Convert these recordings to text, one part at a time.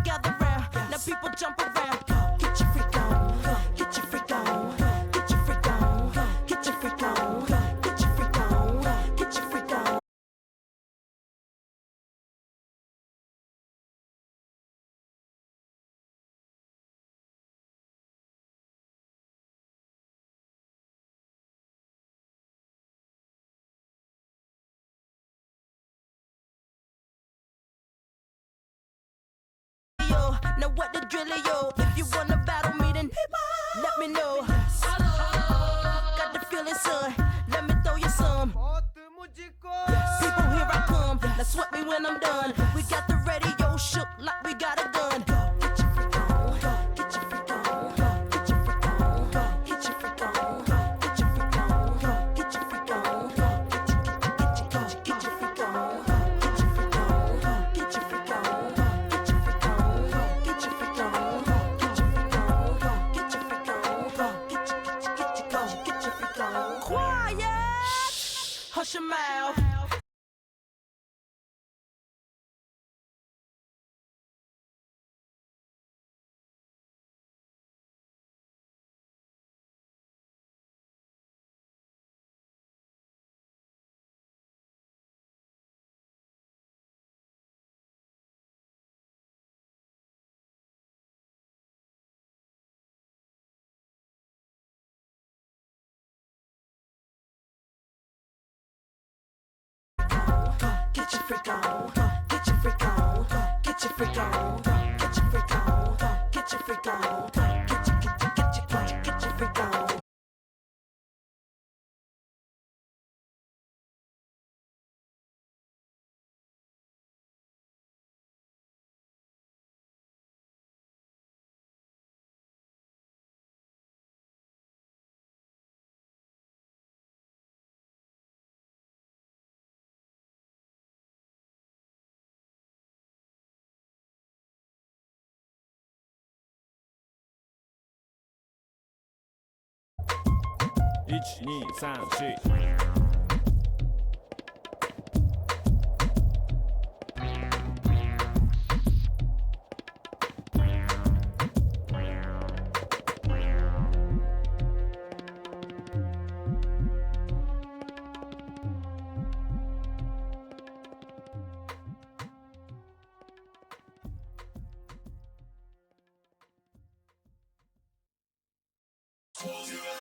gather round. Now people jump around. Get your freak on, get your freak on, get your freak on, get your freak on, get your freak on, get your freak on. Now what the drillio? If you wanna battle me, then let me know. Got the feeling, son. Let me throw you some. People, here I come. Now sweat me when I'm done. We got the radio shook like we got a gun. Get your freak on, get your freak on, get your freak on, get your freak on, get your freak on, get your freak on, get your freak on, get your freak on, get your freak on, get your freak on, get your freak on, get your freak on, get your freak on, get your freak on. Quiet, hush your mouth. Get your freak on, get your freak on, get your freak on, get your freak on, get your freak on, get your freak on. One, two, three, 4.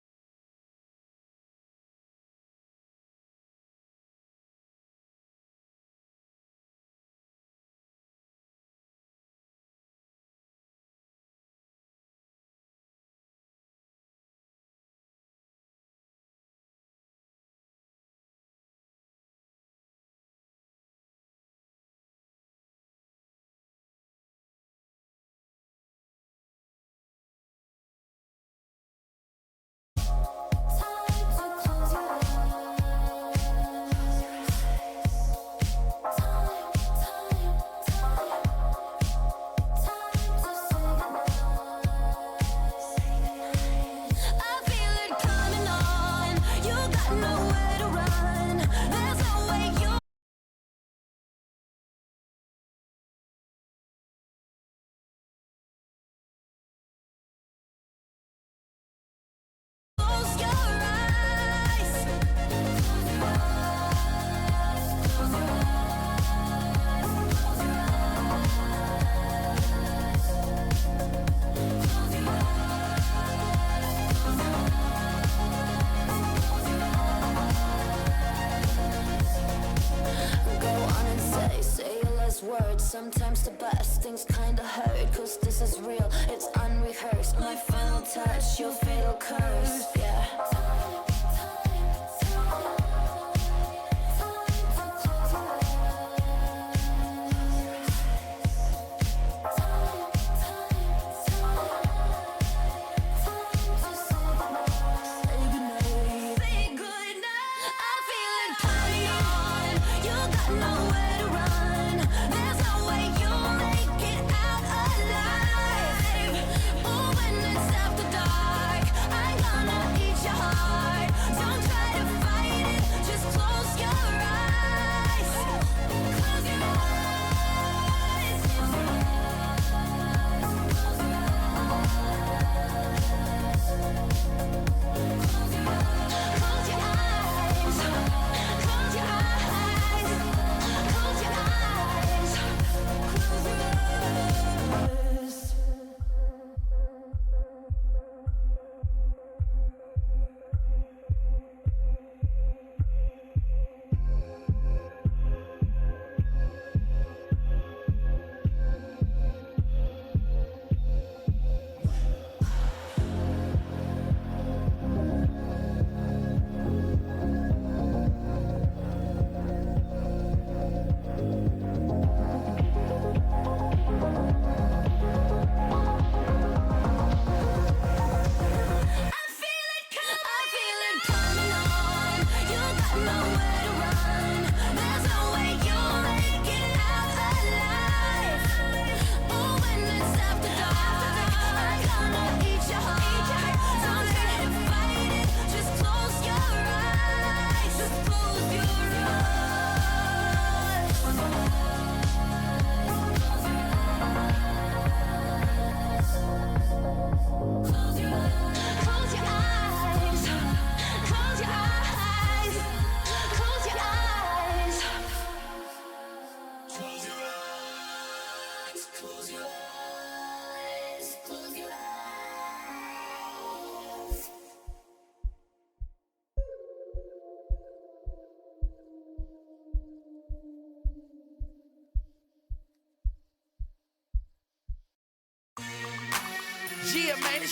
Sometimes the best things kinda hurt, cause this is real, it's unrehearsed. My final touch, your fatal curse, yeah. Gonna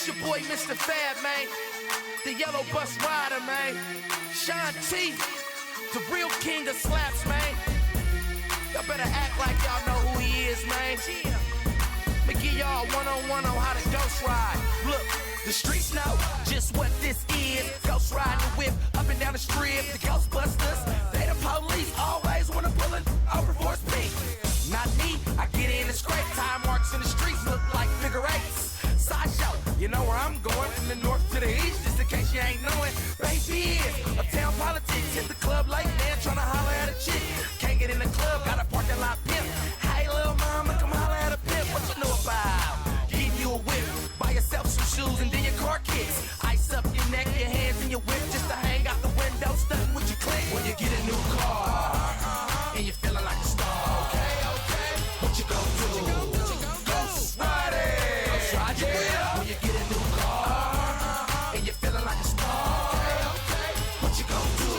It's your boy, Mr. Fab, man. The yellow bus rider, man. Sean T, the real king of slaps, man. Y'all better act like y'all know who he is, man. I'ma give y'all one-on-one on how to ghost ride. Look, the streets know just what this is. Ghost riding the whip up and down the strip. The Ghostbusters, they the police. Always wanna pull it over for speed. Not me, I get in and scrape. Time marks in the streets look like figure eights. Sideshow, you know where I'm going. From the north to the east, just in case you ain't knowing. Baby is uptown politics. Hit the club like man, tryna holler at a chick. Can't get in the club, got a parking lot pimp. Hey, little mama, come holler at a pimp. What you know about? Give you a whip, buy yourself some shoes and then your car kicks. Ice up your neck, your hands and your whip, just to hang out the window, stunting with your click. When you get a new car and you're feeling like a star, okay, what you gon' do? Ghost riding, ghost ride, yeah. When you get a new car and you're feeling like a star, okay, what you gon' do?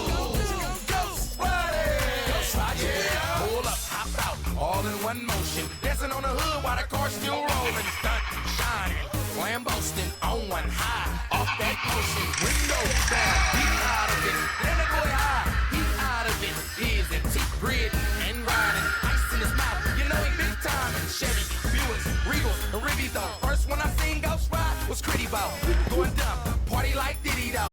Ghost riding, ghost ride, yeah. Pull up, hop out, all in one motion, dancing on the hood while the car's still rolling, stunt, shining, slam boasting, on one high, off that potion, windows down, he out of it, then the boy high, he out of it, ears and teeth gritting and riding, ice in his mouth, you know he big time, Chevy, Buicks, Regals, and Ribbies though, first when I seen Ghost Ride was Critty Bow, going dumb, party like Diddy though.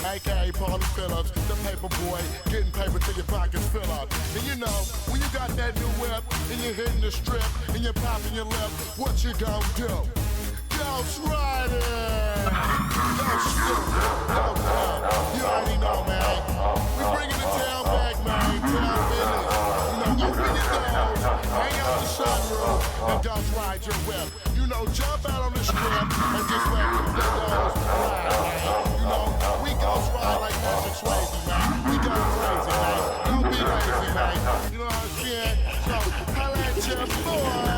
A.K.A. Paulie Phillips, the paper boy, getting paper till your pockets fill up. And you know, when you got that new whip, and you're hitting the strip, and you're popping your lip, what you gon' do? Ghost Riding! Ghost You already know, man. We bringing the town back, man. Town business. You know, open your doors, hang out the sunroof, and Ghost Ride your whip. You know, jump out on the strip, and just let the doors ride, man. You know, we Ghost Ride like Magic Swayze, man. We go crazy, man. Don't be lazy, man. You know what I'm saying? So, holla at your boy.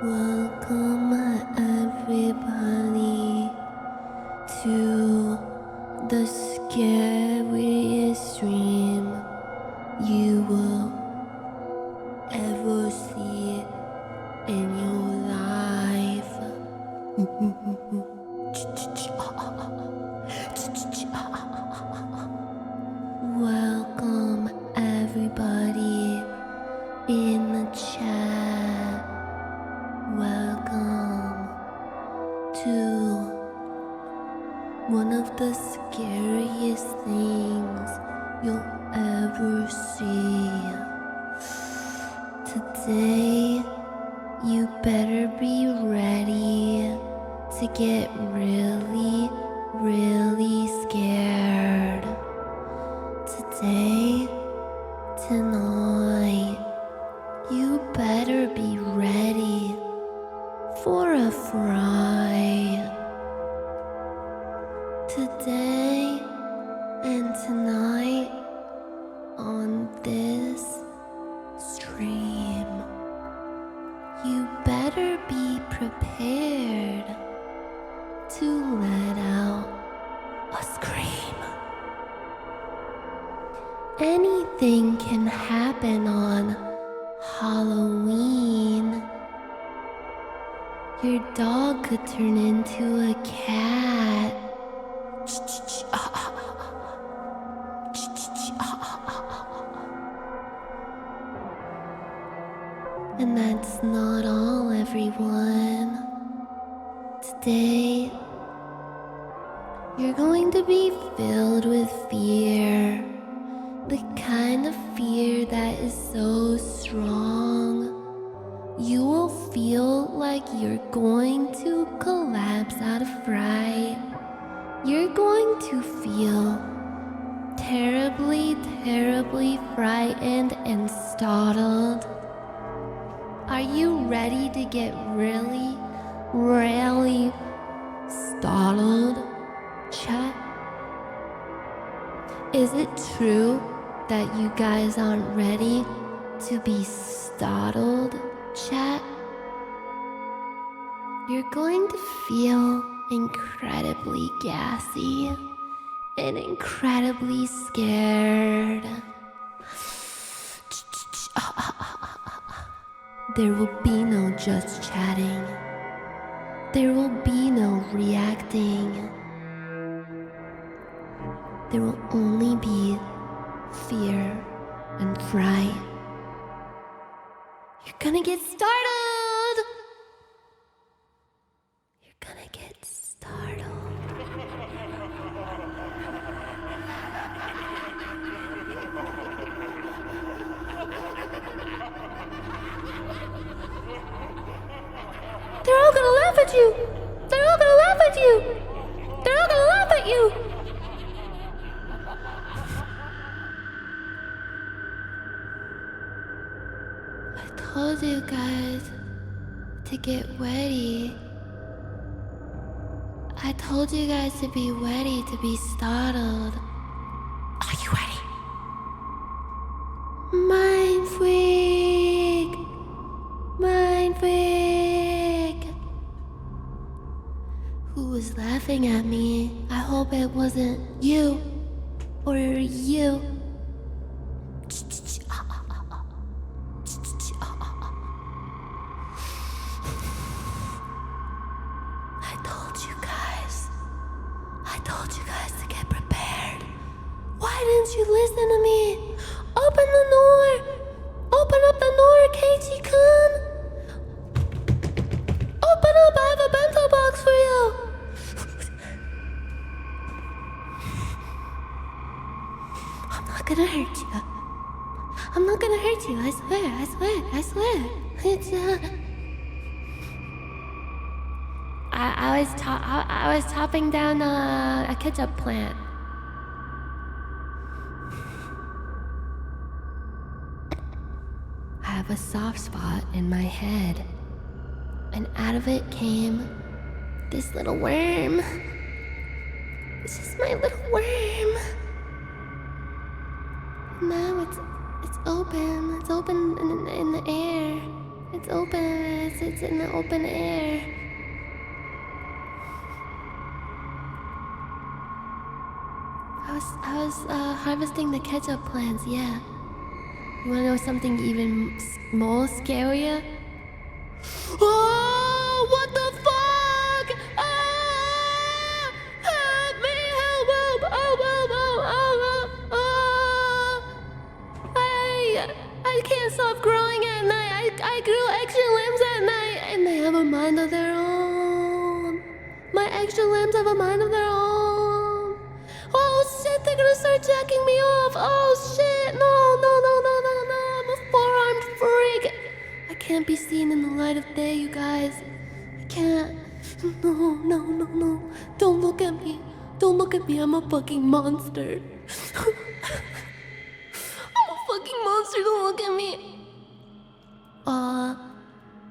Welcome everybody to the scariest dream you will ever see in your life. Welcome everybody in the chat. Welcome to one of the scariest things you'll ever see. Today, you better be ready to get really, really scared. Today, tonight, you better be ready for a fright. Today and tonight on this stream, you better be prepared to let out a scream. Anything can happen on Halloween. Your dog could turn into a cat. And that's not all, everyone. Today, you're going to be filled with fear. The kind of fear that is so strong, you will feel like you're going to collapse out of fright. You're going to feel terribly, terribly frightened and startled. Are you ready to get really, really startled, chat? Is it true that you guys aren't ready to be startled, chat? You're going to feel incredibly gassy and incredibly scared. There will be no just chatting. There will be no reacting. There will only be fear and fright. You're gonna get startled! You're gonna get startled. They're all gonna laugh at you! They're all gonna laugh at you! They're all gonna laugh at you! I told you guys to get ready. I told you guys to be ready to be startled. Are you ready? Mind freak! Mind freak! Who was laughing at me? I hope it wasn't you or you. I told you guys to get prepared. Why didn't you listen to me? Open the door! Open up the door, Keiichi-kun! Open up, I have a bento box for you! I'm not gonna hurt you. I'm not gonna hurt you, I swear, I swear, I swear. It's, I was chopping down a ketchup plant. I have a soft spot in my head, and out of it came this little worm. This is my little worm. Now it's open. It's open in the air. It's open. It's in the open air. I was harvesting the ketchup plants. Yeah. You wanna know something even more scarier? Oh, what the fuck? Ah! Help me! Help! I can't stop growing at night. I grew extra limbs at night, and they have a mind of their own. My extra limbs have a mind of their own. Oh shit! They're gonna start jacking me off. Oh shit! No! I'm a four-armed freak. I can't be seen in the light of day, you guys. I can't. No. Don't look at me. Don't look at me. I'm a fucking monster. I'm a fucking monster. Don't look at me.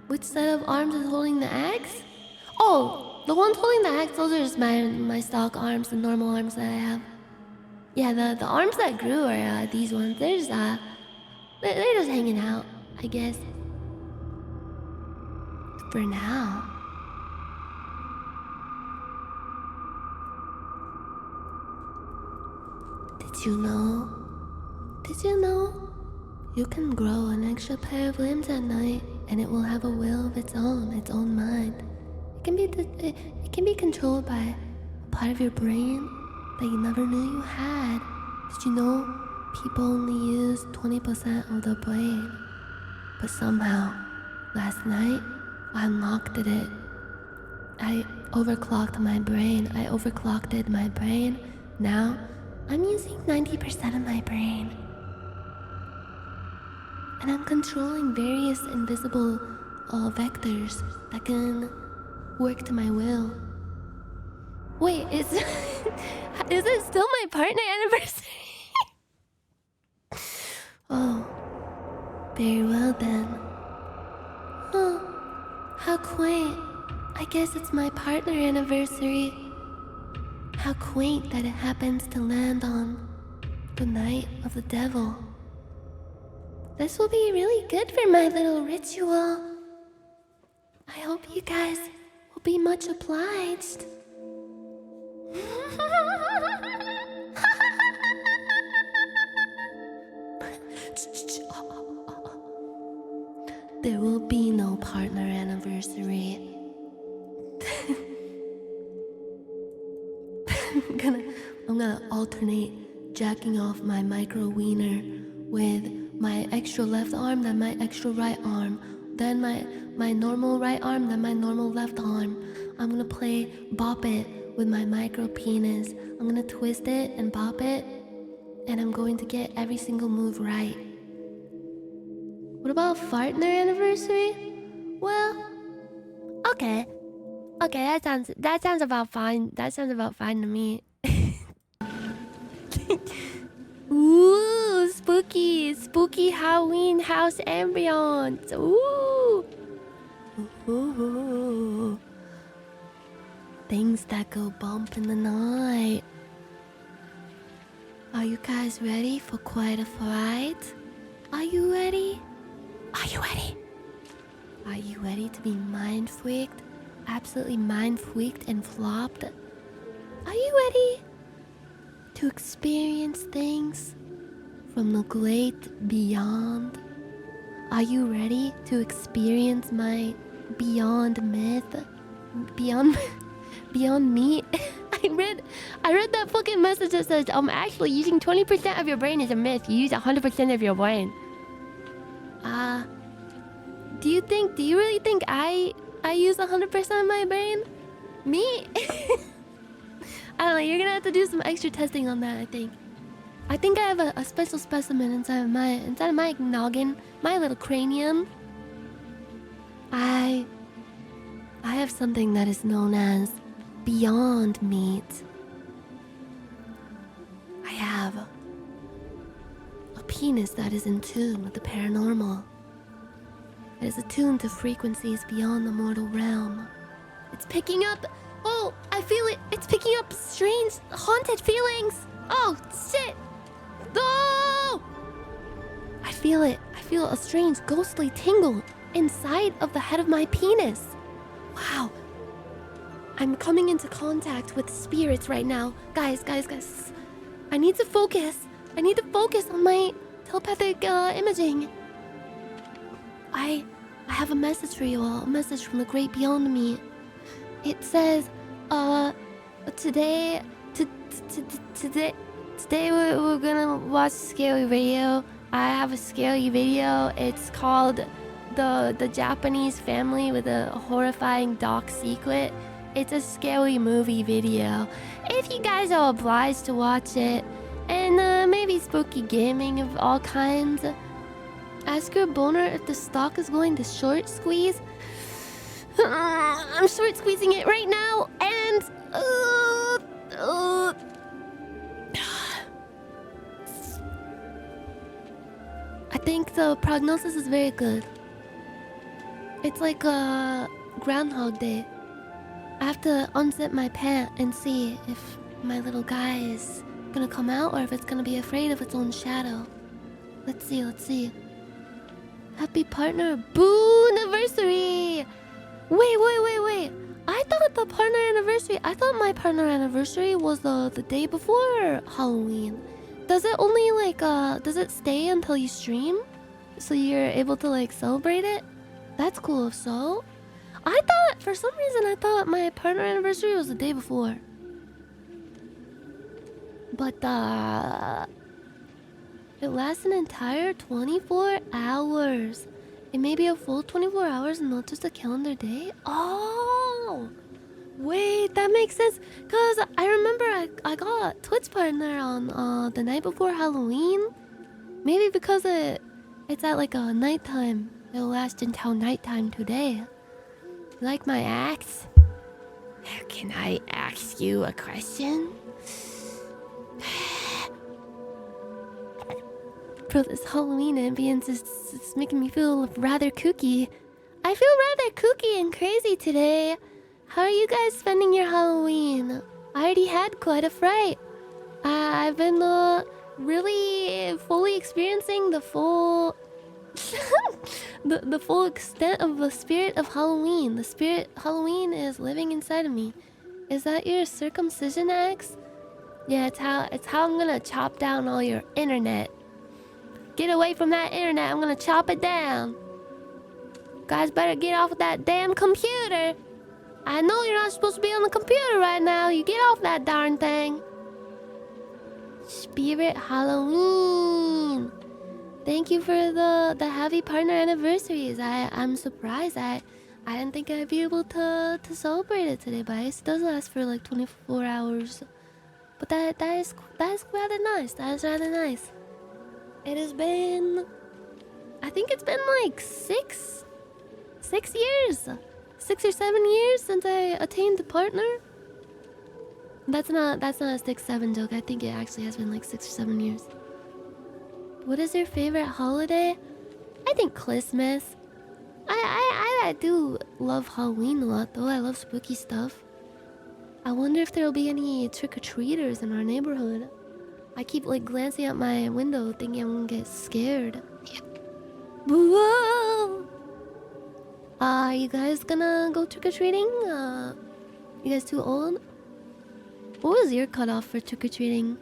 Which set of arms is holding the axe? Oh, the ones holding the axe, those are just my stock arms, the normal arms that I have. Yeah, the arms that grew are these ones. They're just hanging out, I guess. For now. Did you know? You can grow an extra pair of limbs at night, and it will have a will of its own mind. It can be controlled by a part of your brain that you never knew you had. Did you know people only use 20% of their brain? But somehow, last night, I unlocked it. I overclocked my brain. Now, I'm using 90% of my brain. And I'm controlling various invisible vectors that can work to my will. Wait, is it still my partner anniversary? Oh, very well then. Oh, how quaint. I guess it's my partner anniversary. How quaint that it happens to land on the night of the devil. This will be really good for my little ritual. I hope you guys will be much obliged. There will be no partner anniversary. I'm gonna alternate jacking off my micro wiener with my extra left arm, then my extra right arm, then my normal right arm, then my normal left arm. I'm gonna play bop it with my micro penis. I'm gonna twist it and bop it, and I'm going to get every single move right. What about partner anniversary? Well, okay, that sounds about fine. That sounds about fine to me. Ooh, spooky Halloween house ambience. Ooh. Things that go bump in the night. Are you guys ready for quite a fright? Are you ready? Are you ready to be mind freaked? Absolutely mind freaked and flopped? Are you ready to experience things from the great beyond? Are you ready to experience my beyond myth? Beyond me? I read that fucking message that says, actually using 20% of your brain is a myth. You use 100% of your brain. Do you really think I use 100% of my brain? Me? I don't know, you're gonna have to do some extra testing on that, I think. I think I have a special specimen inside of my noggin, my little cranium. I have something that is known as beyond meat. I have a penis that is in tune with the paranormal. It is attuned to frequencies beyond the mortal realm. It's picking up... Oh, I feel it! It's picking up strange, haunted feelings! Oh, shit! No! I feel it. I feel a strange, ghostly tingle inside of the head of my penis. Wow. I'm coming into contact with spirits right now. Guys. I need to focus. I need to focus on my telepathic imaging. I have a message for you all. A message from the great beyond me. It says, today we're gonna watch a scary video. I have a scary video. It's called the Japanese Family with a Horrifying Dark Secret. It's a scary movie video. If you guys are obliged to watch it, and maybe spooky gaming of all kinds, ask your boner if the stock is going to short squeeze. I'm short squeezing it right now, and I think the prognosis is very good. It's like a Groundhog Day. I have to unzip my pant and see if my little guy is gonna come out or if it's gonna be afraid of its own shadow. Let's see. Happy partner boo-anniversary! Wait. I thought my partner anniversary was the day before Halloween. Does it only does it stay until you stream? So you're able to celebrate it? That's cool if so. For some reason I thought my partner anniversary was the day before. But it lasts an entire 24 hours. It may be a full 24 hours and not just a calendar day? Oh! Wait, that makes sense. Cause I remember I got Twitch partner on the night before Halloween. Maybe because it's at a nighttime. It'll last until nighttime today. You like my axe? Can I ask you a question? Bro, this Halloween ambience is making me feel rather kooky. I feel rather kooky and crazy today. How are you guys spending your Halloween? I already had quite a fright. I've been really fully experiencing the full the full extent of the spirit of Halloween. The spirit Halloween is living inside of me. Is that your circumcision axe? Yeah, it's how I'm gonna chop down all your internet. Get away from that internet, I'm gonna chop it down. Guys better get off of that damn computer. I know you're not supposed to be on the computer right now. You get off that darn thing. Spirit Halloween. Thank you for the happy partner anniversaries. I'm surprised. I didn't think I'd be able to celebrate it today, but it does last for 24 hours. But that is rather nice. That is rather nice. It has been, I think it's been 6 years, 6 or 7 years since I attained a partner. That's not a 6-7 joke. I think it actually has been 6 or 7 years. What is your favorite holiday? I think Christmas. I do love Halloween a lot though. I love spooky stuff. I wonder if there'll be any trick-or-treaters in our neighborhood. I keep glancing out my window thinking I'm gonna get scared. Whoa! Are you guys gonna go trick-or-treating? You guys too old? What was your cutoff for trick-or-treating?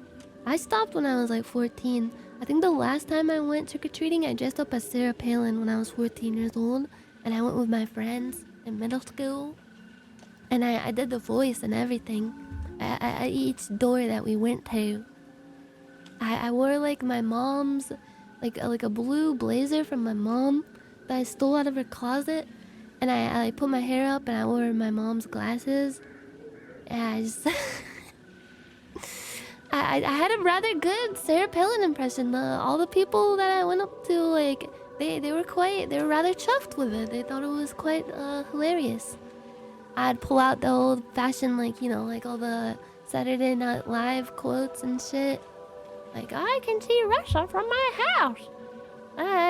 I stopped when I was 14. I think the last time I went trick-or-treating, I dressed up as Sarah Palin when I was 14 years old. And I went with my friends in middle school. And I did the voice and everything. At each door that we went to. I wore my mom's, a blue blazer from my mom that I stole out of her closet. And I put my hair up and I wore my mom's glasses. And I just... I had a rather good Sarah Palin impression. All the people that I went up to, they were rather chuffed with it. They thought it was quite hilarious. I'd pull out the old-fashioned, all the Saturday Night Live quotes and shit. I can see Russia from my house.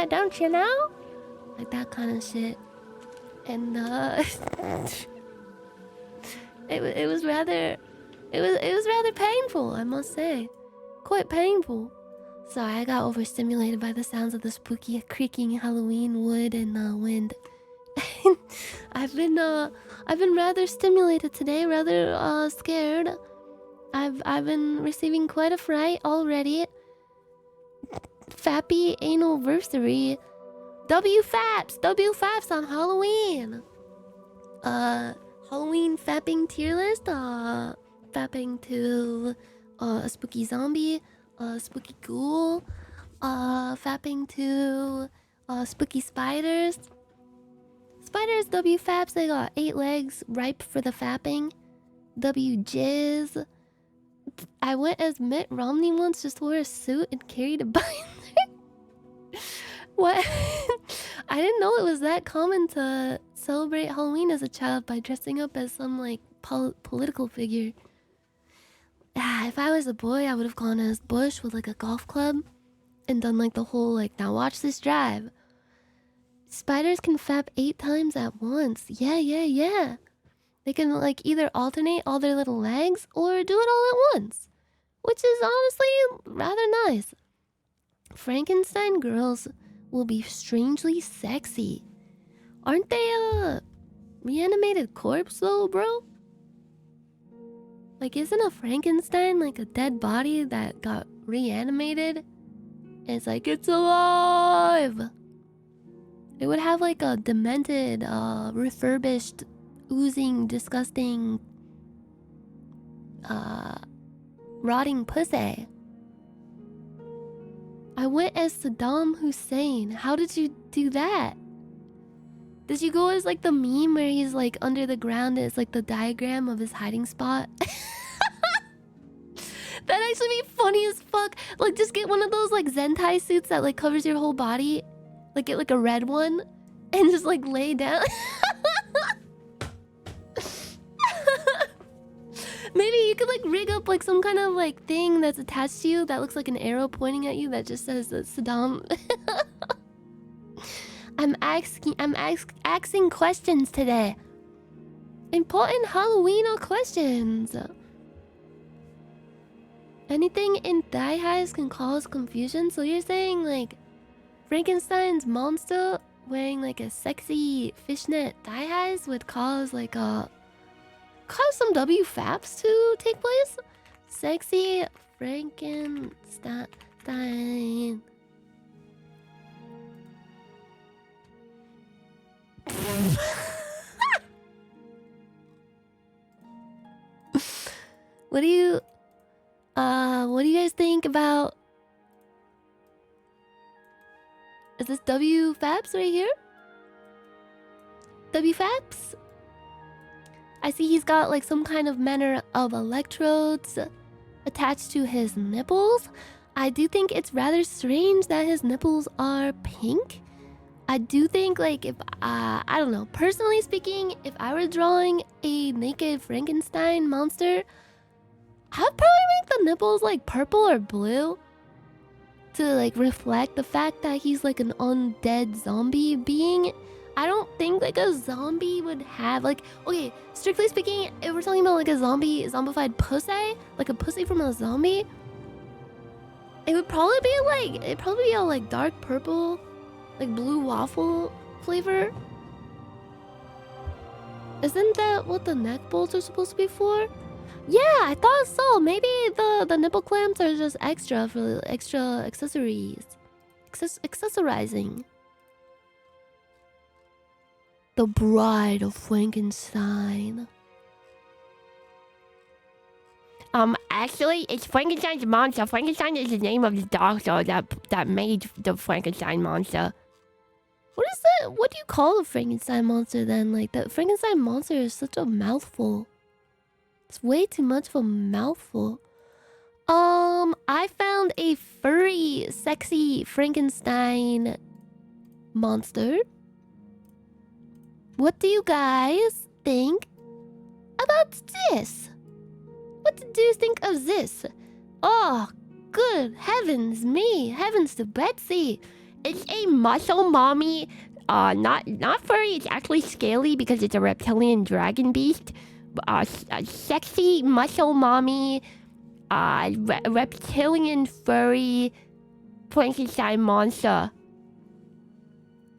Don't you know? That kind of shit. And it was rather painful, I must say. Quite painful. Sorry, I got overstimulated by the sounds of the spooky creaking Halloween wood and wind. I've been rather stimulated today, rather scared. I've been receiving quite a fright already. Fappy anniversary. WFAPS on Halloween. Halloween fapping tier list. Fapping to a spooky zombie, a spooky ghoul, fapping to spooky spiders. Spiders, WFAPs, they got 8 legs, ripe for the fapping. WJizz. I went as Mitt Romney once, just wore a suit and carried a binder. What? I didn't know it was that common to celebrate Halloween as a child by dressing up as some, like, political figure. If I was a boy, I would have gone as Bush with, like, a golf club and done, like, the whole, like, now watch this drive. Spiders can fap 8 times at once. Yeah. They can, like, either alternate all their little legs or do it all at once, which is honestly rather nice. Frankenstein girls will be strangely sexy. Aren't they a reanimated corpse though, bro? Like, isn't a Frankenstein like a dead body that got reanimated? And it's like, it's alive! It would have like a demented, refurbished, oozing, disgusting, rotting pussy. I went as Saddam Hussein. How did you do that? Did you go as like the meme where he's like under the ground and it's like the diagram of his hiding spot? That'd actually be funny as fuck. Like, just get one of those like Zentai suits that like covers your whole body. Like, get like a red one and just like lay down. Maybe you could like rig up like some kind of like thing that's attached to you that looks like an arrow pointing at you that just says Saddam. I'm asking questions today. Important Halloween questions. Anything in thigh highs can cause confusion. So you're saying like Frankenstein's monster wearing like a sexy fishnet thigh highs would cause like some WFAPs to take place? Sexy Frankenstein. What do you guys think about? Is this WFAPs right here? WFAPs? I see he's got like some kind of manner of electrodes attached to his nipples. I do think it's rather strange that his nipples are pink. I do think like if, I don't know, personally speaking, if I were drawing a naked Frankenstein monster, I'd probably make the nipples like purple or blue to like reflect the fact that he's like an undead zombie being. I don't think like a zombie would have like, okay, strictly speaking, if we're talking about like a zombified pussy, like a pussy from a zombie, it would probably be like, it'd probably be all like dark purple, like blue waffle flavor. Isn't that what the neck bolts are supposed to be for? Yeah, I thought so. Maybe the nipple clamps are just extra for extra accessories. Accessorizing. The Bride of Frankenstein. Actually, it's Frankenstein's monster. Frankenstein is the name of the doctor that made the Frankenstein monster. What is that? What do you call a Frankenstein monster then? Like, the Frankenstein monster is such a mouthful. It's way too much of a mouthful. I found a furry, sexy Frankenstein monster. What do you guys think about this? What do you think of this? Oh, good heavens me. Heavens to Betsy. It's a muscle mommy. Not furry. It's actually scaly because it's a reptilian dragon beast. A sexy muscle mommy. Reptilian furry Frankenstein monster.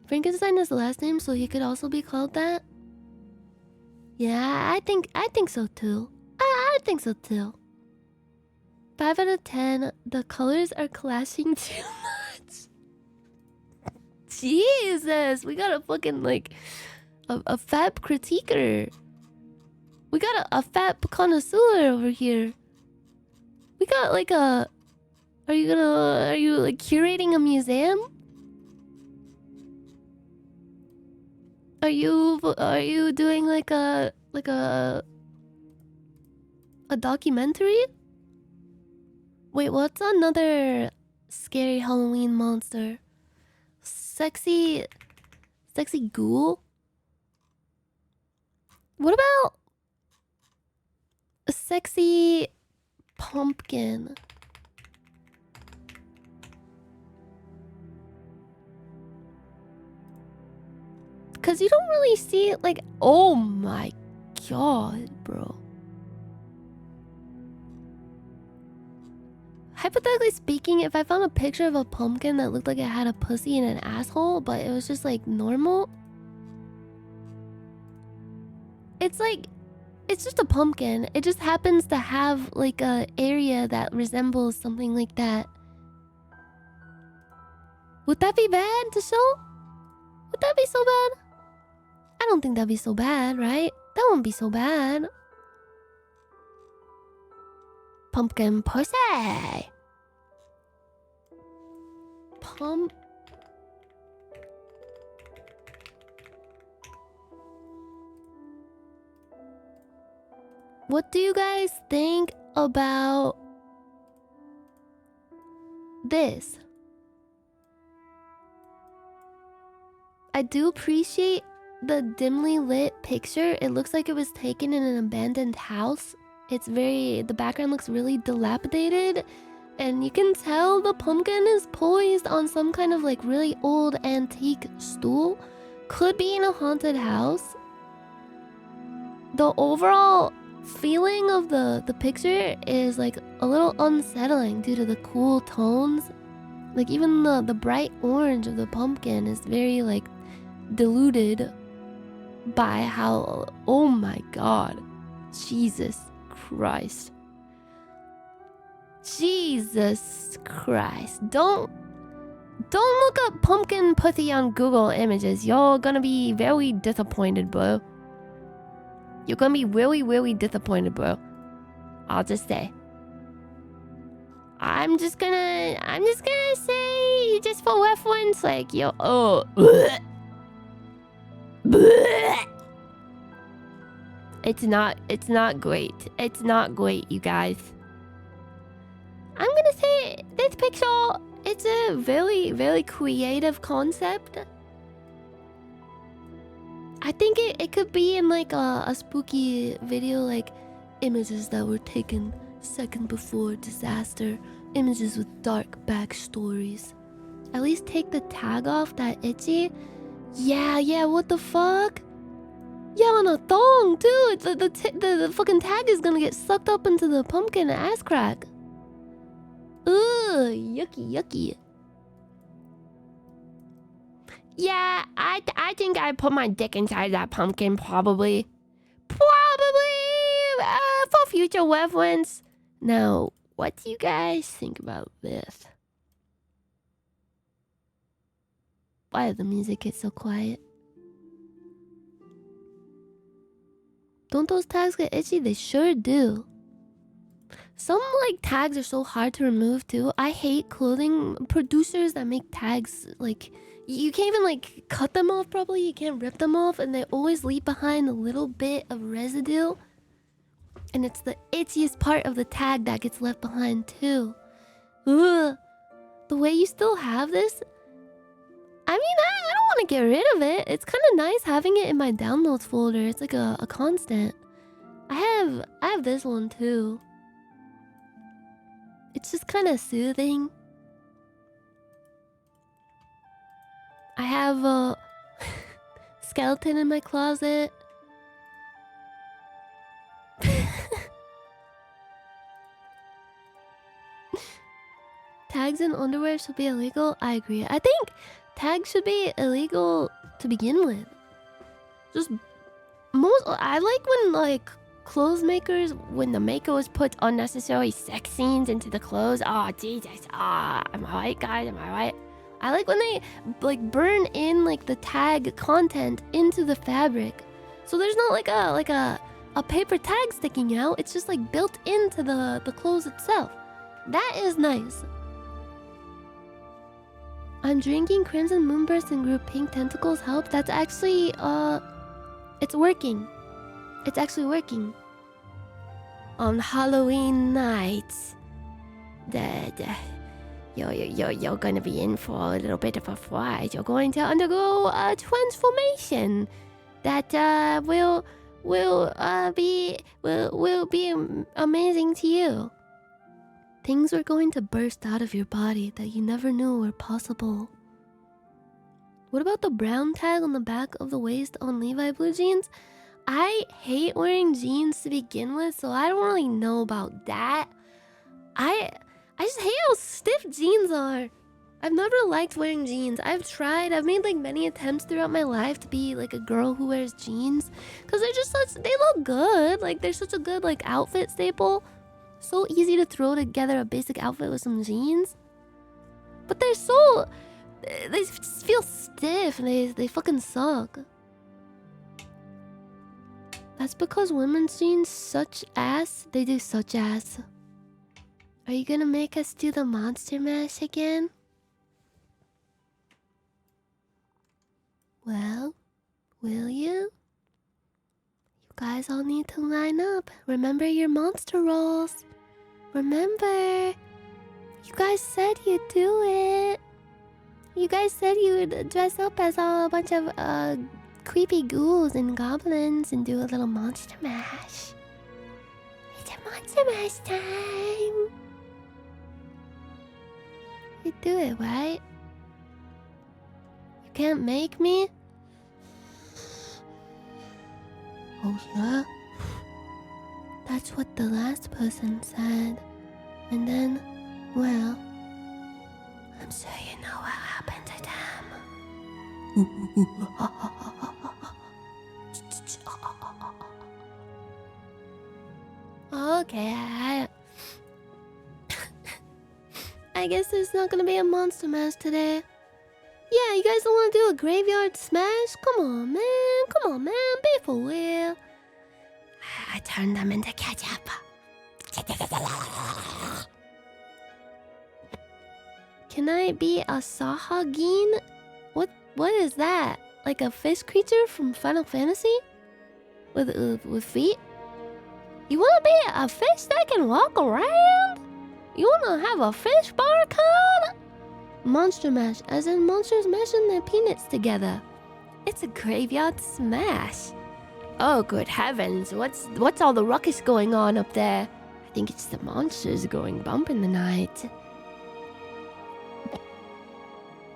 Frankenstein is the last name, so he could also be called that? Yeah, I think so too. I think so too. 5 out of 10. The colors are clashing too much. Jesus, we got a fucking like a fab critiquer. We got a fab connoisseur over here. We got like a. Are you like curating a museum? Are you doing like a documentary? Wait, what's another scary Halloween monster? Sexy ghoul? What about a sexy pumpkin? Cause you don't really see it like, oh my god, bro. Hypothetically speaking, if I found a picture of a pumpkin that looked like it had a pussy and an asshole, but it was just like normal, it's just a pumpkin. It just happens to have like a area that resembles something like that. Would that be bad to show? Would that be so bad? I don't think that'd be so bad, right? That won't be so bad. Pumpkin pussy. What do you guys think about this? I do appreciate the dimly lit picture. It looks like it was taken in an abandoned house. The background looks really dilapidated, and you can tell the pumpkin is poised on some kind of like really old antique stool. Could be in a haunted house. The overall feeling of the picture is like a little unsettling due to the cool tones. Like even the bright orange of the pumpkin is very like diluted by how, oh my god, Jesus Christ. Don't look up pumpkin pussy on Google Images. You're gonna be very disappointed, bro. You're gonna be really, really disappointed, bro. I'll just say. I'm just gonna say, just for reference, like, yo, oh. It's not great. It's not great, you guys. I'm gonna say this picture, it's a very, very creative concept. I think it could be in like a spooky video, like images that were taken second before disaster, images with dark backstories. At least take the tag off that itchy. Yeah, what the fuck? Yeah, on a thong too. The fucking tag is gonna get sucked up into the pumpkin ass crack. Ugh, yucky. Yeah, I think I put my dick inside that pumpkin probably. For future reference. Now, what do you guys think about this? Why did the music get so quiet? Don't those tags get itchy? They sure do. Some like tags are so hard to remove too. I hate clothing producers that make tags. Like, you can't even like cut them off properly. You can't rip them off, and they always leave behind a little bit of residue. And it's the itchiest part of the tag that gets left behind too. Ugh. The way you still have this, I mean, I don't want to get rid of it. It's kind of nice having it in my downloads folder. It's like a constant. I have this one too. It's just kind of soothing. I have a skeleton in my closet. tags in underwear should be illegal? I agree. I think tags should be illegal to begin with. Just I like when like clothes makers, when the makers put unnecessary sex scenes into the clothes. Oh Jesus! Am I right, guys? Am I right? I like when they like burn in like the tag content into the fabric, so there's not like a paper tag sticking out. It's just like built into the clothes itself. That is nice. I'm drinking Crimson Moonburst and grew pink tentacles. Help. That's actually it's working. It's actually working. On Halloween night, you're gonna be in for a little bit of a fright. You're going to undergo a transformation that will be amazing to you. Things are going to burst out of your body that you never knew were possible. What about the brown tag on the back of the waist on Levi blue jeans? I hate wearing jeans to begin with, so I don't really know about that. I just hate how stiff jeans are. I've never liked wearing jeans. I've made like many attempts throughout my life to be like a girl who wears jeans, because they're just they look good. Like they're such a good like outfit staple. So easy to throw together a basic outfit with some jeans. But they just feel stiff and they fucking suck. That's because women's jeans such ass. They do such ass. Are you gonna make us do the monster mash again? Well, will you? You guys all need to line up. Remember your monster rolls. Remember. You guys said you'd do it. You guys said you would dress up as a bunch of creepy ghouls and goblins and do a little monster mash. It's a monster mash time. You do it, right? You can't make me? Oh yeah? That's what the last person said. And then, well, I'm sure you know what happened to them. Okay, I guess there's not gonna be a monster mash today. Yeah, you guys don't want to do a graveyard smash? Come on, man, be for real. I turned them into ketchup. Can I be a Sahagin? What is that? Like a fish creature from Final Fantasy? With feet? You wanna be a fish that can walk around? You wanna have a fish bar code? Monster mash, as in monsters mashing their peanuts together. It's a graveyard smash. Oh, good heavens! What's all the ruckus going on up there? I think it's the monsters going bump in the night.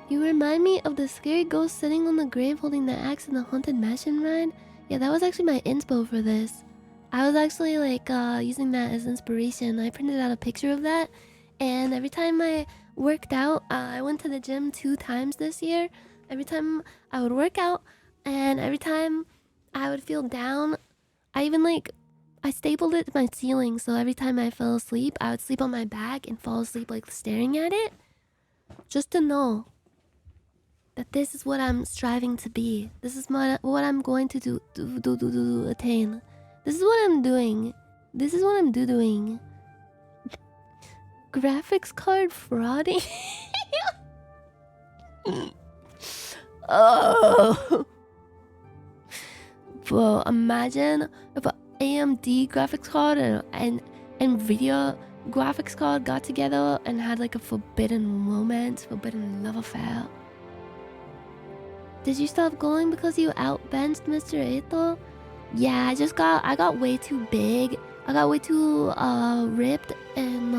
You remind me of the scary ghost sitting on the grave holding the axe in the haunted mansion ride. Yeah, that was actually my inspo for this. I was actually like using that as inspiration. I printed out a picture of that, and every time I worked out, I went to the gym 2 times this year. Every time I would work out, and every time I would feel down, I stapled it to my ceiling, so every time I fell asleep, I would sleep on my back and fall asleep like staring at it. Just to know that this is what I'm striving to be. This is what I'm going to attain. This is what I'm doing. This is what I'm doing. Graphics card frauding? Oh. Bro, imagine if an AMD graphics card and NVIDIA graphics card got together and had like a forbidden romance, forbidden love affair. Did you stop going because you outbenched Mr. Eto? Yeah, I got way too big. I got way too ripped and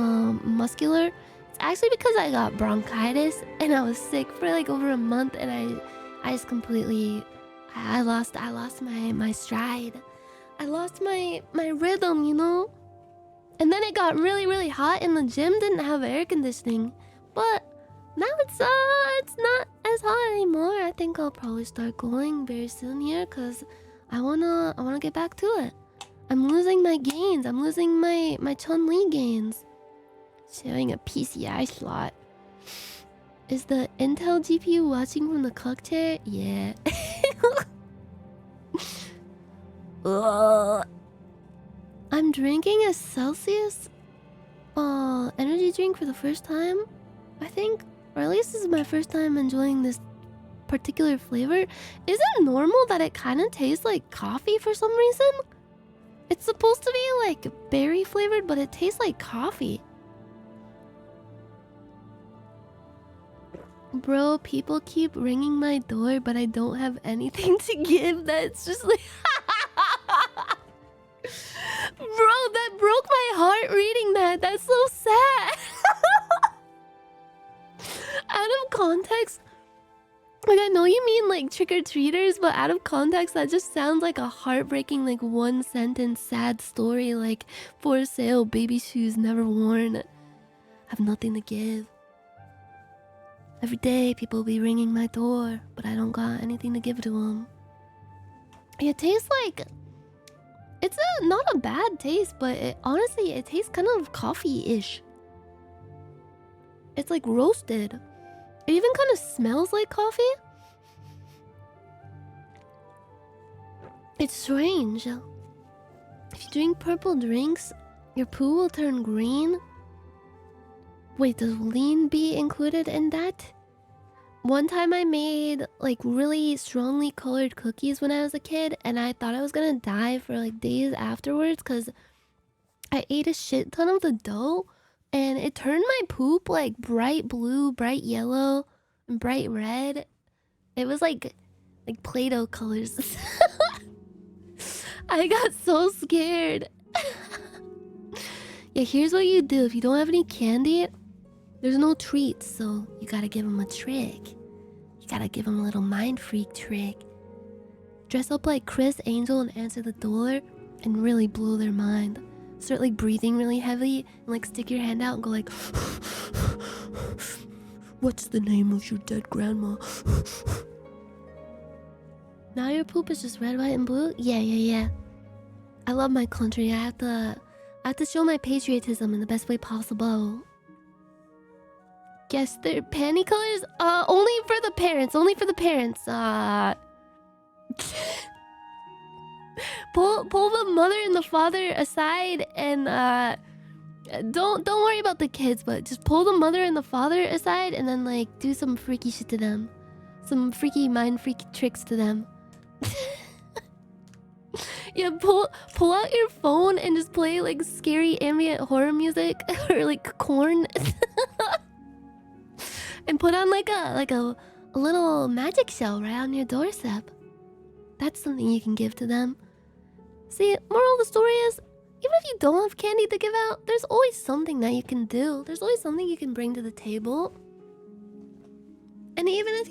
muscular. It's actually because I got bronchitis and I was sick for like over a month, and I just completely I lost my stride. I lost my rhythm, you know? And then it got really, really hot and the gym didn't have air conditioning. But now it's not as hot anymore. I think I'll probably start going very soon here because I wanna get back to it. I'm losing my gains. I'm losing my Chun-Li gains. Sharing a PCI slot. Is the Intel GPU watching from the cock chair? Yeah. I'm drinking a Celsius energy drink for the first time, I think. Or at least this is my first time enjoying this particular flavor. Is it normal that it kind of tastes like coffee for some reason? It's supposed to be like berry flavored, but it tastes like coffee. Bro, people keep ringing my door, but I don't have anything to give. That's just like... Bro, that broke my heart reading that. That's so sad. Out of context, like I know you mean like trick-or-treaters, but out of context that just sounds like a heartbreaking like one sentence sad story like for sale, baby shoes never worn. Have nothing to give. Every day people will be ringing my door, but I don't got anything to give to them. It tastes like... It's not a bad taste, but honestly, it tastes kind of coffee-ish. It's like roasted. It even kind of smells like coffee. It's strange. If you drink purple drinks, your poo will turn green. Wait, does lean be included in that? One time I made like really strongly colored cookies when I was a kid, and I thought I was gonna die for like days afterwards because I ate a shit ton of the dough and it turned my poop like bright blue, bright yellow, and bright red. It was like Play-Doh colors. I got so scared. Yeah, here's what you do. If you don't have any candy, there's no treats, so you gotta give them a trick. You gotta give them a little mind freak trick. Dress up like Chris Angel and answer the door and really blow their mind. Start like breathing really heavy and like stick your hand out and go like, what's the name of your dead grandma? Now your poop is just red, white, and blue? Yeah. I love my country. I have to show my patriotism in the best way possible. Guess their panty colors? Only for the parents. Only for the parents. Pull the mother and the father aside and don't worry about the kids, but just pull the mother and the father aside and then like do some freaky shit to them. Some freaky mind freak tricks to them. Yeah, pull out your phone and just play like scary ambient horror music or like corn. And put on like a little magic show right on your doorstep. That's something you can give to them. See, moral of the story is, even if you don't have candy to give out, there's always something that you can do. There's always something you can bring to the table. And even if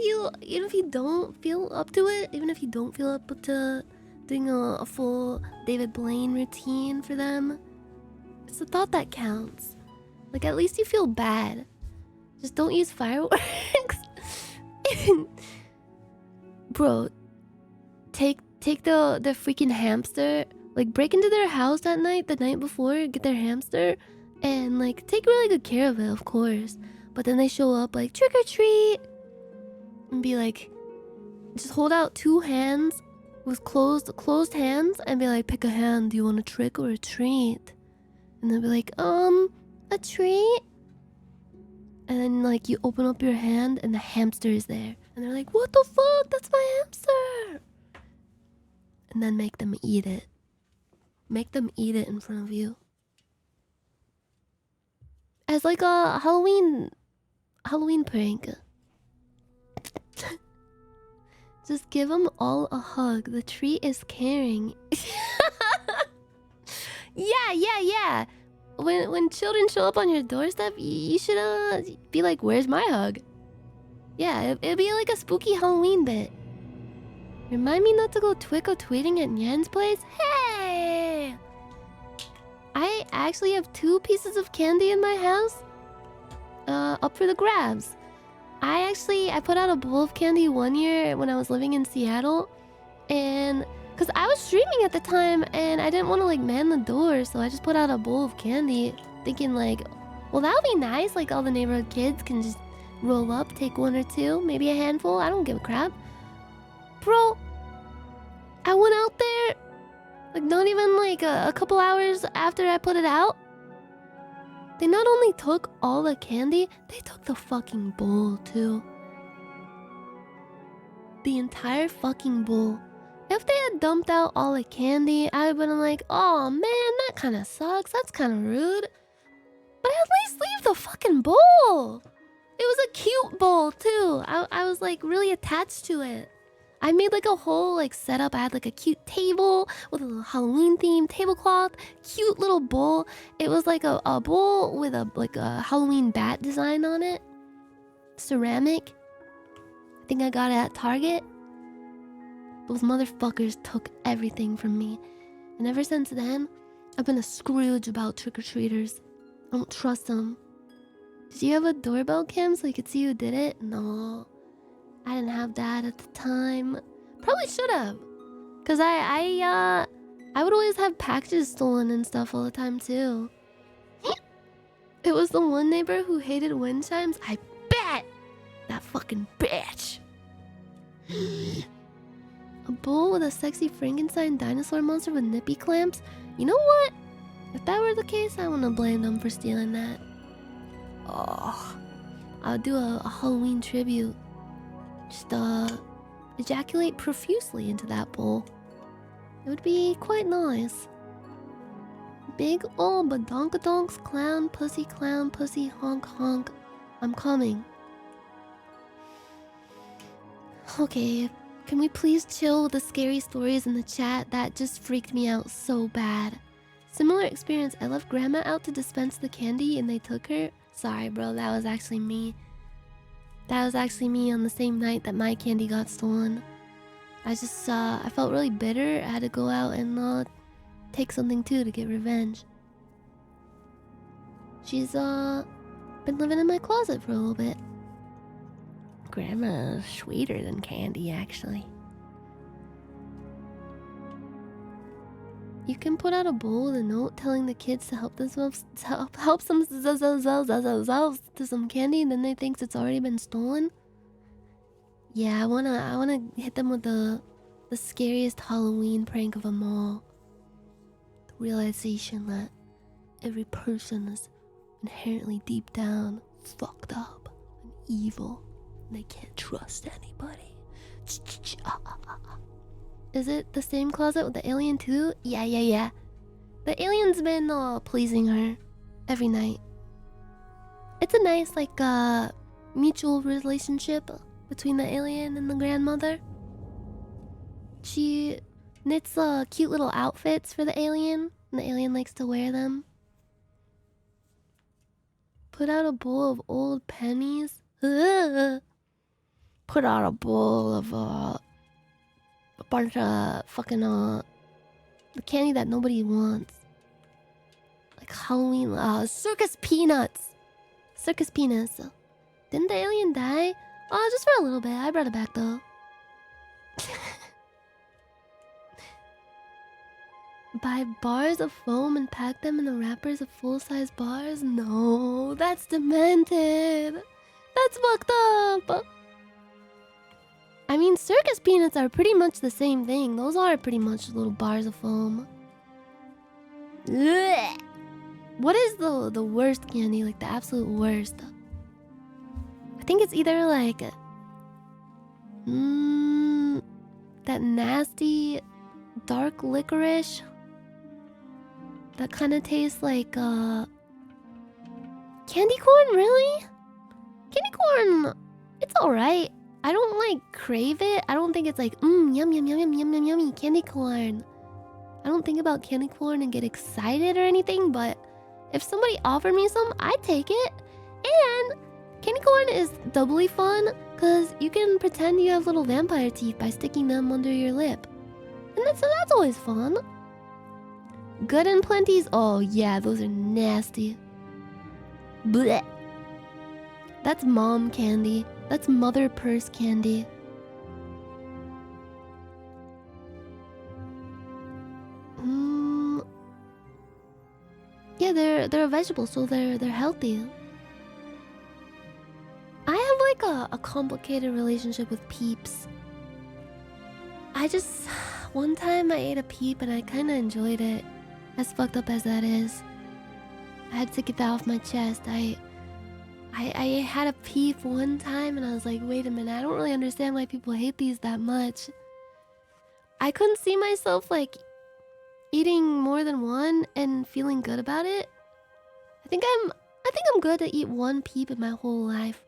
you don't feel up to it, even if you don't feel up to doing a full David Blaine routine for them, it's the thought that counts. Like, at least you feel bad. Just don't use fireworks. Bro, take the freaking hamster, like break into their house that night, the night before, get their hamster, and like take really good care of it, of course. But then they show up like trick or treat, and be like, just hold out two hands with closed hands, and be like, pick a hand. Do you want a trick or a treat? And they'll be like, a treat. And then like you open up your hand and the hamster is there. And they're like, what the fuck? That's my hamster. And then make them eat it. Make them eat it in front of you. As like a Halloween prank. Just give them all a hug. The treat is caring. Yeah. When children show up on your doorstep, you should be like, where's my hug? Yeah, it'd be like a spooky Halloween bit. Remind me not to go tweeting at Nyan's place? Hey! I actually have 2 pieces of candy in my house. up for the grabs. I put out a bowl of candy one year when I was living in Seattle, and because I was streaming at the time and I didn't want to like man the door, so I just put out a bowl of candy, thinking like, well, that'll be nice. Like all the neighborhood kids can just roll up, take one or two, maybe a handful. I don't give a crap, bro. I went out there, like not even like a couple hours after I put it out. They not only took all the candy, they took the fucking bowl too. The entire fucking bowl. If they had dumped out all the candy, I would have been like, oh man, that kind of sucks. That's kind of rude. But at least leave the fucking bowl. It was a cute bowl too. I was like really attached to it. I made like a whole like setup. I had like a cute table with a little Halloween themed tablecloth, cute little bowl. It was like a bowl with a Halloween bat design on it. Ceramic. I think I got it at Target. Those motherfuckers took everything from me. And ever since then, I've been a Scrooge about trick-or-treaters. I don't trust them. Did you have a doorbell cam so you could see who did it? No. I didn't have that at the time. Probably should have. Cause I would always have packages stolen and stuff all the time too. It was the one neighbor who hated wind chimes. I bet! That fucking bitch. A bowl with a sexy Frankenstein dinosaur monster with nippy clamps? You know what? If that were the case, I wouldn't blame them for stealing that. Oh, I'll do a Halloween tribute. Just ejaculate profusely into that bowl. It would be quite nice. Big ol' badonkadonks, clown, pussy, honk, honk. I'm coming. Okay, can we please chill with the scary stories in the chat? That just freaked me out so bad. Similar experience, I left grandma out to dispense the candy and they took her. Sorry bro, that was actually me. That was actually me on the same night that my candy got stolen. I felt really bitter. I had to go out and take something too to get revenge. She's been living in my closet for a little bit. Grandma's sweeter than candy, actually. You can put out a bowl with a note telling the kids to help themselves to some candy, and then they think it's already been stolen. Yeah, I wanna hit them with the scariest Halloween prank of them all. The realization that every person is inherently deep down fucked up and evil, and they can't trust anybody. Is it the same closet with the alien too? Yeah. The alien's been pleasing her every night. It's a nice mutual relationship between the alien and the grandmother. She knits cute little outfits for the alien, and the alien likes to wear them. Put out a bowl of old pennies. Put out a bowl of a bunch of fucking the candy that nobody wants. Like Halloween circus peanuts. Circus peanuts. Didn't the alien die? Oh, just for a little bit. I brought it back though. Buy bars of foam and pack them in the wrappers of full-size bars? No, that's demented. That's fucked up. I mean, circus peanuts are pretty much the same thing. Those are pretty much little bars of foam. Ugh. What is the worst candy? Like the absolute worst? I think it's either like that nasty dark licorice that kind of tastes like candy corn. Really? Candy corn, it's alright. I don't like crave it. I don't think it's like yum yummy candy corn. I don't think about candy corn and get excited or anything, but if somebody offered me some, I'd take it. And candy corn is doubly fun because you can pretend you have little vampire teeth by sticking them under your lip. And that's always fun. Good and Plenty's, oh yeah, those are nasty. Blech. That's mom candy. That's mother purse candy. Yeah, they're a vegetable, so they're healthy. I have like a complicated relationship with Peeps. One time I ate a Peep and I kind of enjoyed it. As fucked up as that is, I had to get that off my chest. I had a Peep one time and I was like, wait a minute, I don't really understand why people hate these that much. I couldn't see myself like eating more than one and feeling good about it. I think I'm good to eat one Peep in my whole life.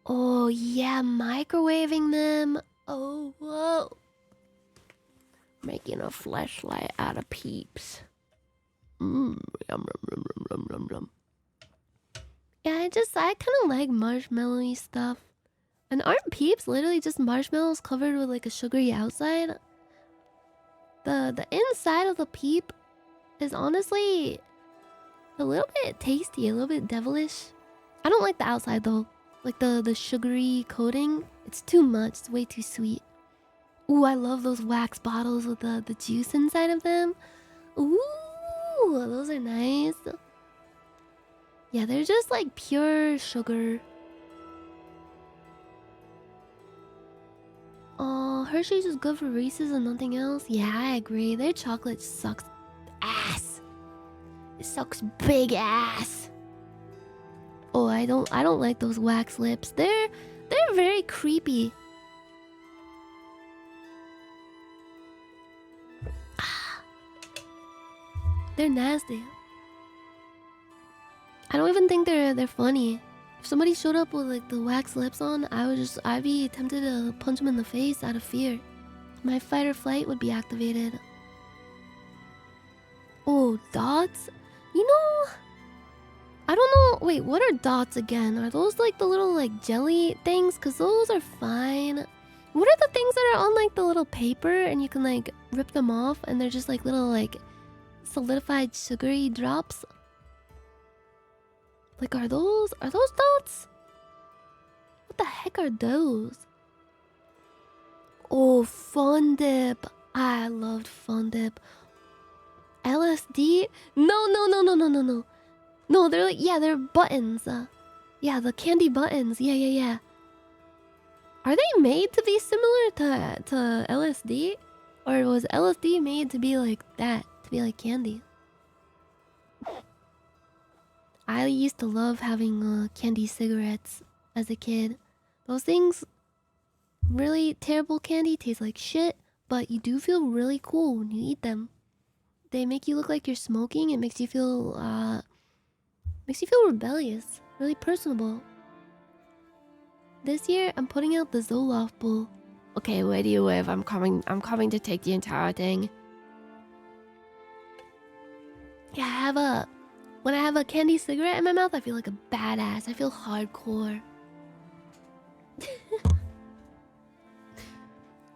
Oh yeah, microwaving them. Oh whoa. Making a fleshlight out of Peeps. Yum, yum, yum, yum, yum, yum. Yeah, I kind of like marshmallowy stuff. And aren't Peeps literally just marshmallows covered with like a sugary outside? The inside of the Peep is honestly a little bit tasty, a little bit devilish. I don't like the outside though. Like the sugary coating. It's too much. It's way too sweet. Ooh, I love those wax bottles with the juice inside of them. Ooh, those are nice. Yeah, they're just like pure sugar. Oh, Hershey's is good for Reese's and nothing else. Yeah, I agree. Their chocolate sucks ass. It sucks big ass. Oh, I don't like those wax lips. They're very creepy. They're nasty. I don't even think they're funny. If somebody showed up with like the wax lips on, I'd be tempted to punch them in the face out of fear. My fight or flight would be activated. Oh, dots? You know, I don't know. Wait, what are dots again? Are those like the little like jelly things? Cause those are fine. What are the things that are on like the little paper and you can like rip them off and they're just like little like solidified sugary drops? Like are those dots? What the heck are those? Oh, Fun Dip. I loved Fun Dip. LSD? No. No, they're like, yeah, they're buttons. Yeah, the candy buttons. Yeah. Are they made to be similar to LSD? Or was LSD made to be like that? To be like candy? I used to love having candy cigarettes as a kid. Those things, really terrible candy, taste like shit, but you do feel really cool when you eat them. They make you look like you're smoking. It makes you feel rebellious, really personable. This year, I'm putting out the Zoloft bowl. Okay, where do you live? I'm coming to take the entire thing. Yeah, when I have a candy cigarette in my mouth, I feel like a badass. I feel hardcore.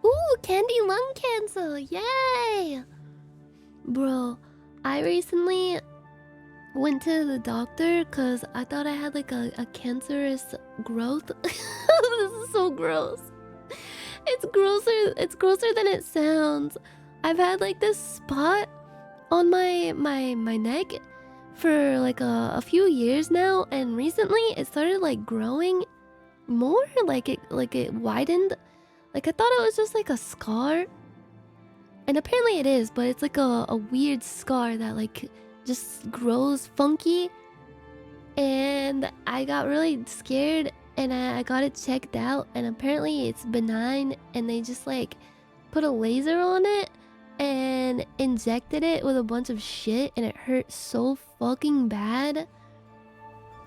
Ooh, candy lung cancer! Yay! Bro, I recently went to the doctor because I thought I had like a cancerous growth. This is so gross. It's grosser than it sounds. I've had like this spot on my neck for like a few years now, and recently it started like growing more, like it widened. Like I thought it was just like a scar, and apparently it is, but it's like a weird scar that like just grows funky. And I got really scared and I got it checked out, and apparently it's benign, and they just like put a laser on it and injected it with a bunch of shit, and it hurt so fucking bad.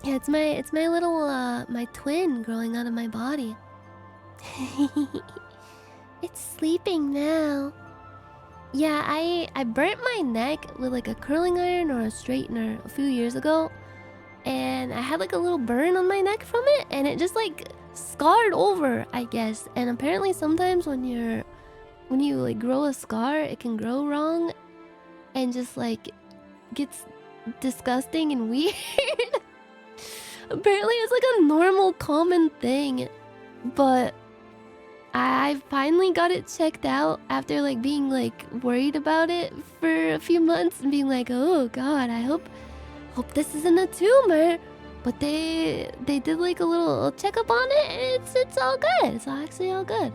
Yeah, it's my little my twin growing out of my body. It's sleeping now. Yeah, I burnt my neck with like a curling iron or a straightener a few years ago, and I had like a little burn on my neck from it, and it just like scarred over, I guess. And apparently sometimes when you like grow a scar, it can grow wrong and just like gets disgusting and weird. Apparently it's like a normal common thing, but I finally got it checked out after like being like worried about it for a few months and being like, oh god, I hope this isn't a tumor. But they did like a little checkup on it, and it's all good. It's actually all good.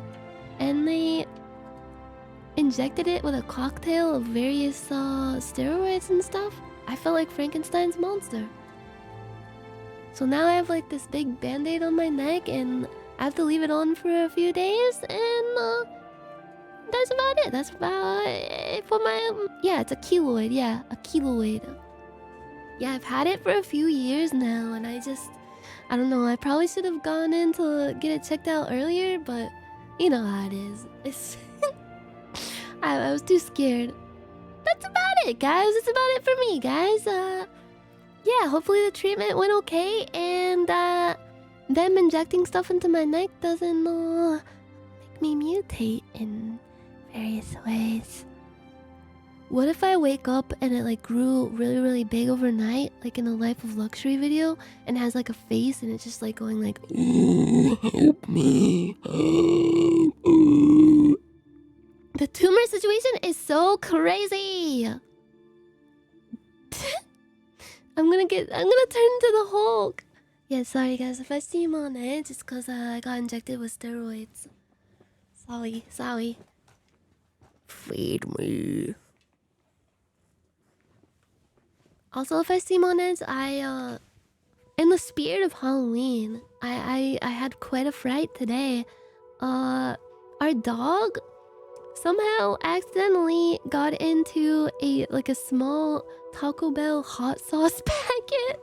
And they injected it with a cocktail of various steroids and stuff. I felt like Frankenstein's monster. So now I have like this big band-aid on my neck, and I have to leave it on for a few days, and that's about it. That's about it for my... yeah, it's a keloid. Yeah, a keloid. Yeah, I've had it for a few years now, and I don't know, I probably should have gone in to get it checked out earlier, but you know how it is. It's I was too scared. That's about it, guys. That's about it for me, guys. Yeah, hopefully the treatment went okay, and them injecting stuff into my neck doesn't make me mutate in various ways. What if I wake up and it like grew really, really big overnight, like in a Life of Luxury video, and has like a face and it's just like going like, "Ooh, help me, help." The tumor situation is so crazy. I'm gonna turn into the Hulk. Yeah, sorry guys, if I seem on edge, it's cause I got injected with steroids. Sorry. Feed me. Also, if I seem on edge, in the spirit of Halloween, I had quite a fright today. Our dog somehow accidentally got into a small Taco Bell hot sauce packet.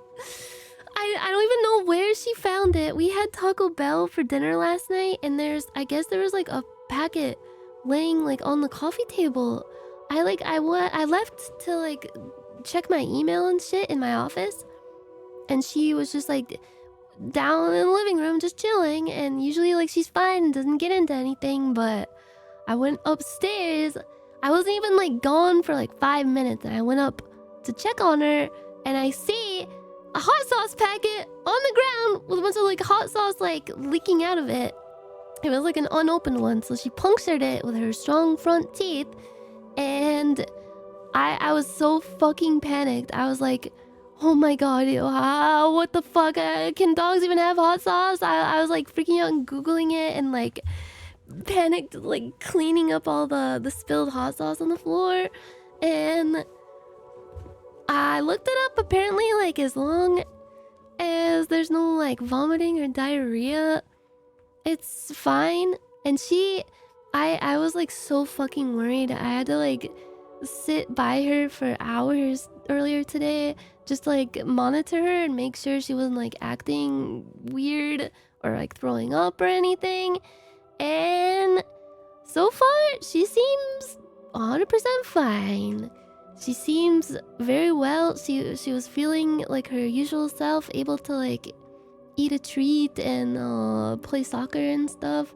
I don't even know where she found it. We had Taco Bell for dinner last night, and I guess there was like a packet laying like on the coffee table. I left to like check my email and shit in my office, and she was just like down in the living room just chilling, and usually like she's fine and doesn't get into anything, but I went upstairs. I wasn't even like gone for like 5 minutes, and I went up to check on her, and I see a hot sauce packet on the ground with a bunch of like hot sauce like leaking out of it. It was like an unopened one, so she punctured it with her strong front teeth, and I was so fucking panicked. I was like, oh my god, what the fuck? Can dogs even have hot sauce? I was like freaking out and Googling it, and like panicked, like cleaning up all the spilled hot sauce on the floor. And I looked it up. Apparently, like, as long as there's no like vomiting or diarrhea, it's fine. And I was like so fucking worried. I had to like sit by her for hours earlier today, just like monitor her and make sure she wasn't like acting weird or like throwing up or anything. And so far she seems 100% fine. She seems very well. She was feeling like her usual self, able to like eat a treat and play soccer and stuff.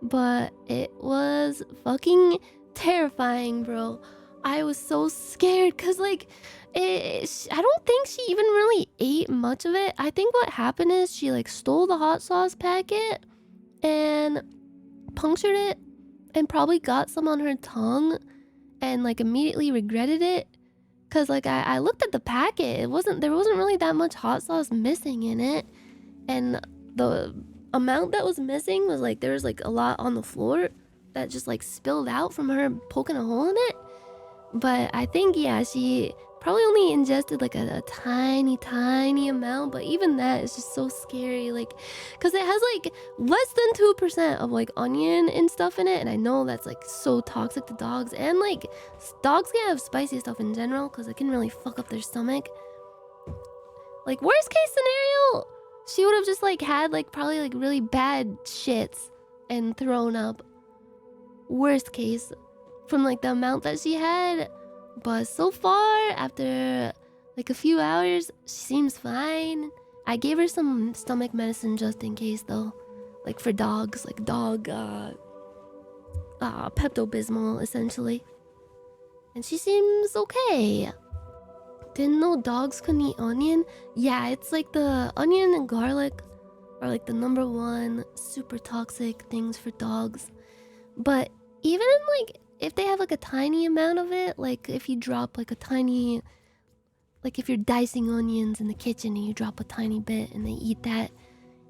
But it was fucking terrifying, bro. I was so scared because like I don't think she even really ate much of it. I think what happened is she like stole the hot sauce packet and punctured it and probably got some on her tongue and like immediately regretted it. Cause like I looked at the packet, there wasn't really that much hot sauce missing in it, and the amount that was missing was like there was like a lot on the floor that just like spilled out from her poking a hole in it. But I think, yeah, she probably only ingested like a tiny amount, but even that is just so scary, like, because it has like less than 2% of like onion and stuff in it, and I know that's like so toxic to dogs, and like dogs can have spicy stuff in general because it can really fuck up their stomach. Like, worst case scenario, she would have just like had like probably like really bad shits and thrown up. Worst case, from like the amount that she had. But so far, after like a few hours, she seems fine. I gave her some stomach medicine just in case though, like for dogs, like dog Pepto-Bismol essentially, and she seems okay. Didn't know dogs couldn't eat onion? Yeah, it's like the onion and garlic are like the number one super toxic things for dogs. But even like if they have like a tiny amount of it, like if you drop like a tiny, like if you're dicing onions in the kitchen and you drop a tiny bit and they eat that,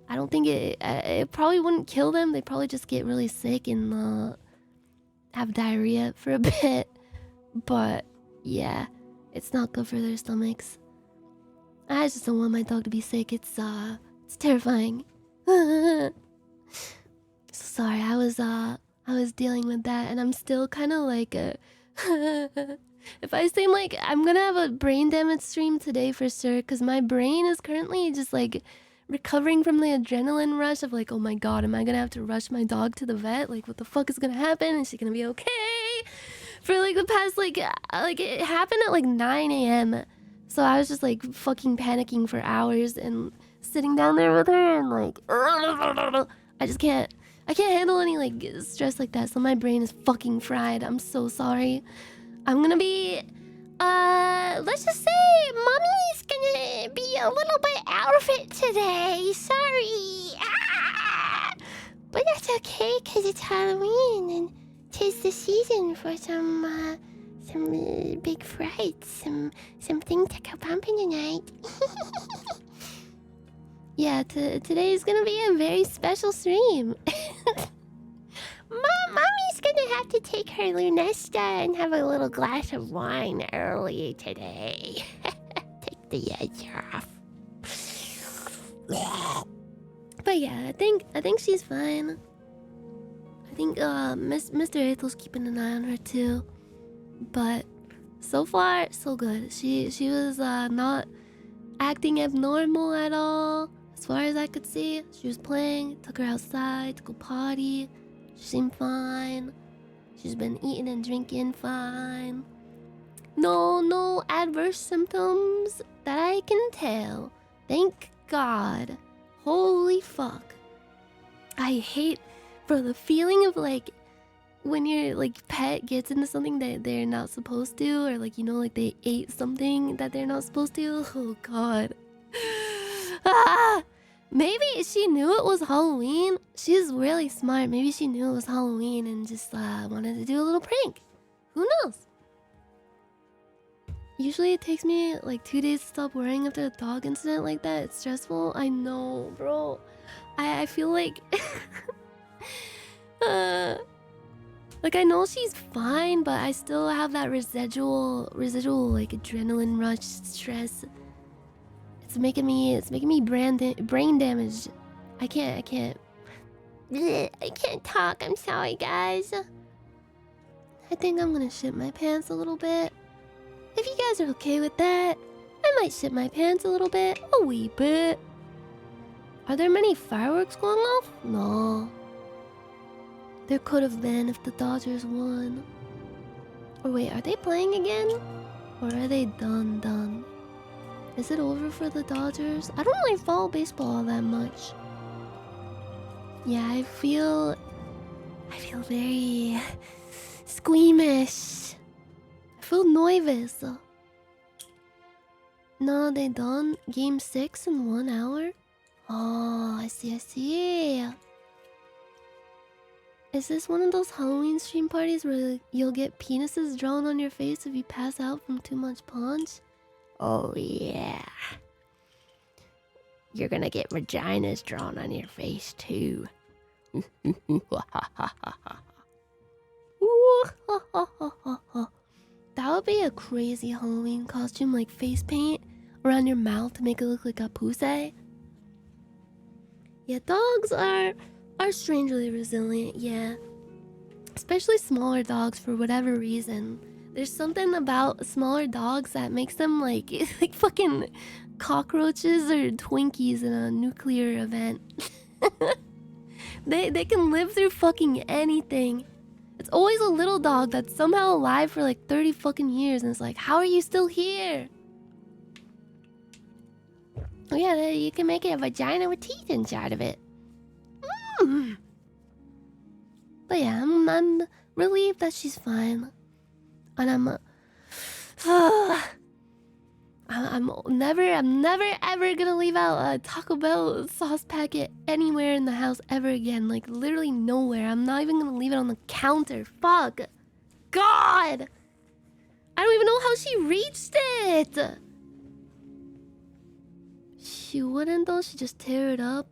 I don't think it probably wouldn't kill them. They probably just get really sick and have diarrhea for a bit. But yeah, it's not good for their stomachs. I just don't want my dog to be sick. It's terrifying. So sorry, I was dealing with that, and I'm still kind of like if I seem like I'm gonna have a brain damage stream today for sure, because my brain is currently just like recovering from the adrenaline rush of like, oh my god, am I gonna have to rush my dog to the vet? Like, what the fuck is gonna happen? Is she gonna be okay? For like the past like it happened at like 9 a.m. So I was just like fucking panicking for hours and sitting down there with her and like I can't handle any like stress like that. So my brain is fucking fried. I'm so sorry. I'm gonna be let's just say mommy's gonna be a little bit out of it today. Sorry. But that's okay, cause it's Halloween and 'tis the season for some big frights, some things to go bumping tonight. Yeah, today is gonna be a very special stream. Mommy's gonna have to take her Lunesta and have a little glass of wine early today. Take the edge off. But yeah, I think she's fine. I think Mr. Ethel's keeping an eye on her too. But so far, so good. She was not acting abnormal at all. As far as I could see, she was playing, took her outside to go potty. She seemed fine. She's been eating and drinking fine. No adverse symptoms that I can tell. Thank God. Holy fuck. I hate, bro, the feeling of like when your like pet gets into something that they're not supposed to, or like, you know, like they ate something that they're not supposed to. Oh God. Maybe she knew it was Halloween. She's really smart. Maybe she knew it was Halloween and just wanted to do a little prank. Who knows? Usually it takes me like 2 days to stop worrying after a dog incident like that. It's stressful. I know, bro. I feel like like I know she's fine, but I still have that residual like adrenaline rush stress. It's making me brain damage. I can't talk. I'm sorry, guys. I think I'm gonna shit my pants a little bit. If you guys are okay with that, I might shit my pants a little bit, a wee bit. Are there many fireworks going off? No. There could have been if the Dodgers won. Or wait, are they playing again? Or are they done? Is it over for the Dodgers? I don't really follow baseball all that much. Yeah, I feel very squeamish. I feel nervous. No, they done game 6 in 1 hour? Oh, I see. Is this one of those Halloween stream parties where you'll get penises drawn on your face if you pass out from too much punch? Oh yeah. You're gonna get vaginas drawn on your face too. That would be a crazy Halloween costume, like face paint around your mouth to make it look like a pussy. Yeah, dogs are strangely resilient, yeah. Especially smaller dogs for whatever reason. There's something about smaller dogs that makes them like fucking cockroaches or Twinkies in a nuclear event. They can live through fucking anything. It's always a little dog that's somehow alive for like 30 fucking years and it's like, how are you still here? Oh yeah, you can make it a vagina with teeth inside of it. But yeah, I'm relieved that she's fine. And I'm never ever gonna leave out a Taco Bell sauce packet anywhere in the house ever again. Like literally nowhere. I'm not even gonna leave it on the counter. Fuck. God. I don't even know how she reached it. She wouldn't though. She'd just tear it up.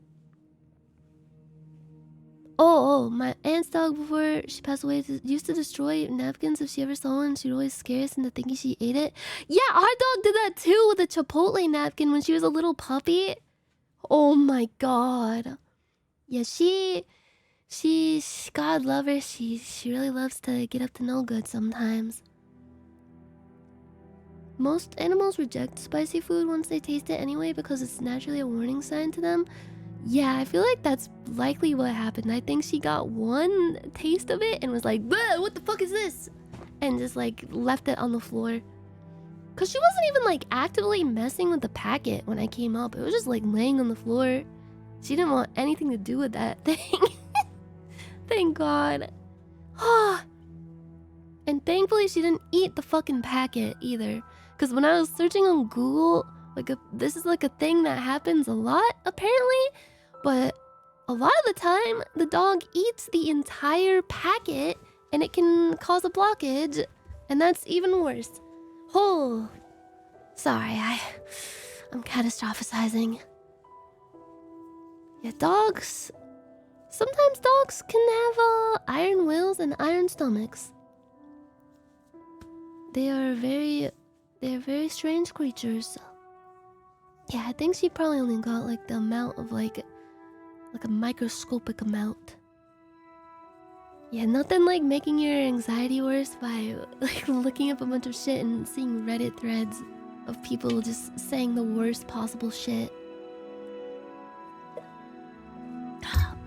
Oh, my aunt's dog before she passed away used to destroy napkins if she ever saw one. She'd always scare us into thinking she ate it. Yeah, our dog did that too with a Chipotle napkin when she was a little puppy. Oh my god. Yeah, she God love her. She really loves to get up to no good sometimes. Most animals reject spicy food once they taste it anyway because it's naturally a warning sign to them. Yeah, I feel like that's likely what happened. I think she got one taste of it and was like, what the fuck is this? And just like left it on the floor. Cause she wasn't even like actively messing with the packet when I came up. It was just like laying on the floor. She didn't want anything to do with that thing. Thank God. And thankfully she didn't eat the fucking packet either. Cause when I was searching on Google, this is like a thing that happens a lot apparently. But a lot of the time, the dog eats the entire packet and it can cause a blockage. And that's even worse. Oh, sorry, I'm catastrophizing. Yeah, dogs. Sometimes dogs can have iron wills and iron stomachs. They're very strange creatures. Yeah, I think she probably only got like the amount of like a microscopic amount. Yeah, nothing like making your anxiety worse by like looking up a bunch of shit and seeing Reddit threads of people just saying the worst possible shit.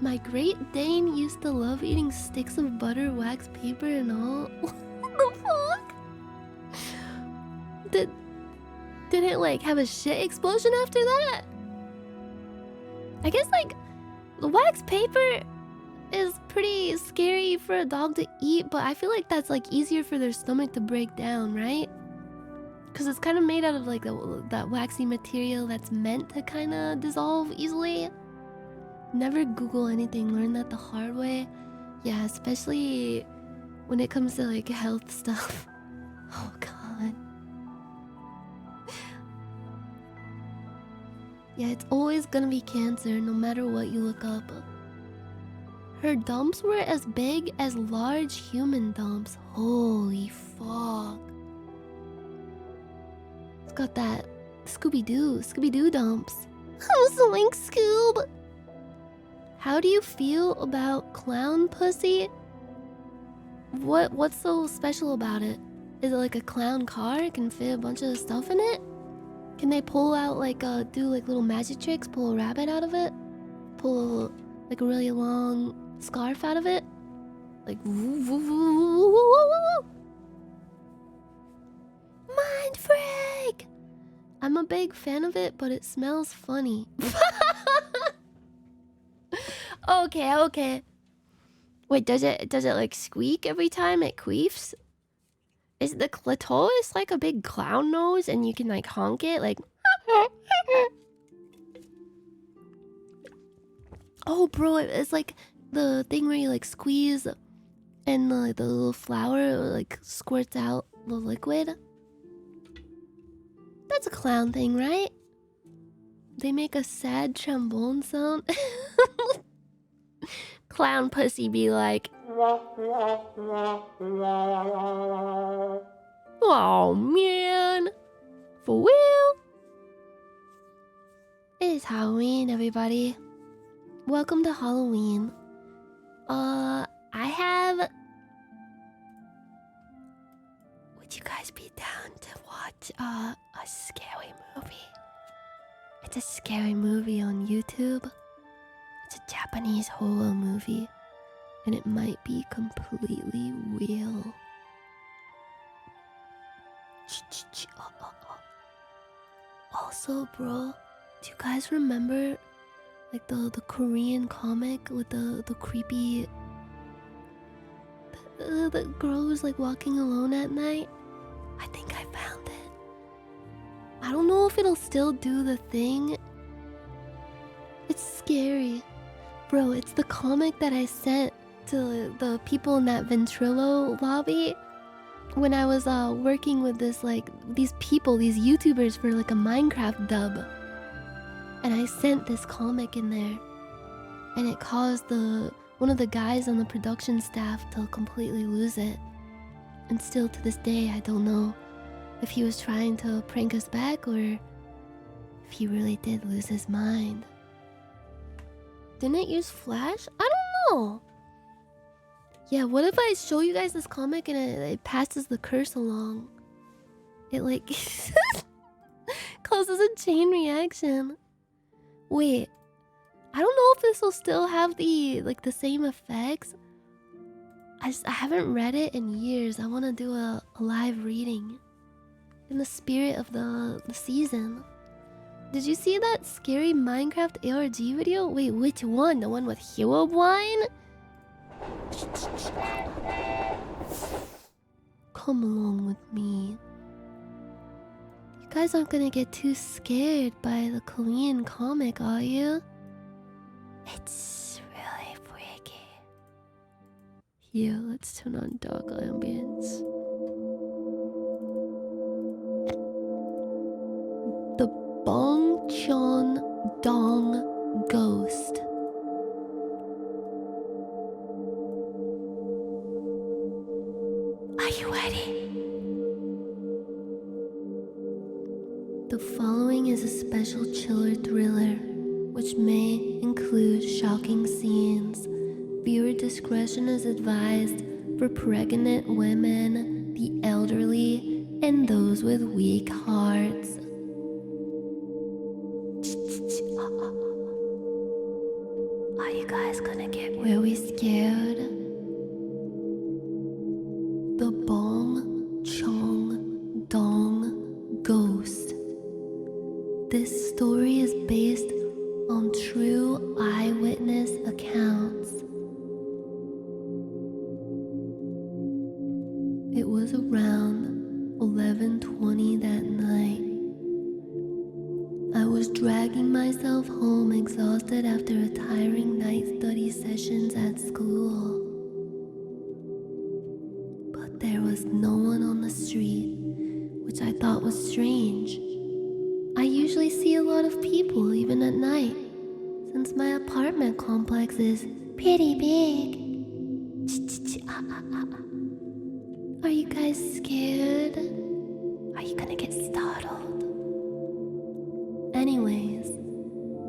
My Great Dane used to love eating sticks of butter, wax paper, and all. What the fuck? Did it like have a shit explosion after that? I guess like the wax paper is pretty scary for a dog to eat, but I feel like that's like easier for their stomach to break down, right? Because it's kind of made out of like that waxy material that's meant to kind of dissolve easily. Never Google anything, learn that the hard way. Yeah, especially when it comes to like health stuff. Oh god. Yeah, it's always gonna be cancer no matter what you look up. Her dumps were as big as large human dumps. Holy fuck. It's got that Scooby-Doo dumps. Zoink Scoob! How do you feel about clown pussy? What's so special about it? Is it like a clown car? It can fit a bunch of stuff in it? Can they pull out like do like little magic tricks? Pull a rabbit out of it? Pull like a really long scarf out of it? Like woo woo woo woo woo woo woo. Mind freak! I'm a big fan of it, but it smells funny. Okay. Wait, does it like squeak every time it queefs? Is the clitoris like a big clown nose and you can like honk it like? Oh, bro, it's like the thing where you like squeeze and the little flower like squirts out the liquid. That's a clown thing, right? They make a sad trombone sound. Clown pussy be like, oh man, for real? It's Halloween, everybody. Welcome to Halloween. Would you guys be down to watch a scary movie? It's a scary movie on YouTube. It's a Japanese horror movie, and it might be completely real. Also, bro, do you guys remember like the Korean comic with the creepy the girl who's like walking alone at night? I think I found it. I don't know if it'll still do the thing. It's scary. Bro, it's the comic that I sent to the people in that Ventrilo lobby when I was working with these people, these YouTubers for like a Minecraft dub. And I sent this comic in there. And it caused one of the guys on the production staff to completely lose it. And still to this day, I don't know if he was trying to prank us back or if he really did lose his mind. Didn't it use Flash? I don't know. Yeah, what if I show you guys this comic and it passes the curse along? It like causes a chain reaction. Wait, I don't know if this will still have the same effects. I haven't read it in years. I want to do a live reading in the spirit of the season. Did you see that scary Minecraft ARG video? Wait, which one? The one with Hero Wine? Come along with me. You guys aren't gonna get too scared by the Korean comic, are you? It's really freaky. Here, let's turn on dark ambience. The Bongchon Dong Ghost. Are you ready? The following is a special chiller thriller, which may include shocking scenes. Viewer discretion is advised for pregnant women, the elderly, and those with weak hearts. Are you guys gonna get really scared? The Bong Chong Dong Ghost. This story is based on true eyewitness accounts. It was around 11:20 that night. I was dragging myself home exhausted after a tiring night study sessions at school. But there was no one on the street, which I thought was strange. I usually see a lot of people even at night, since my apartment complex is pretty big. Are you guys scared? Are you gonna get startled? Anyways,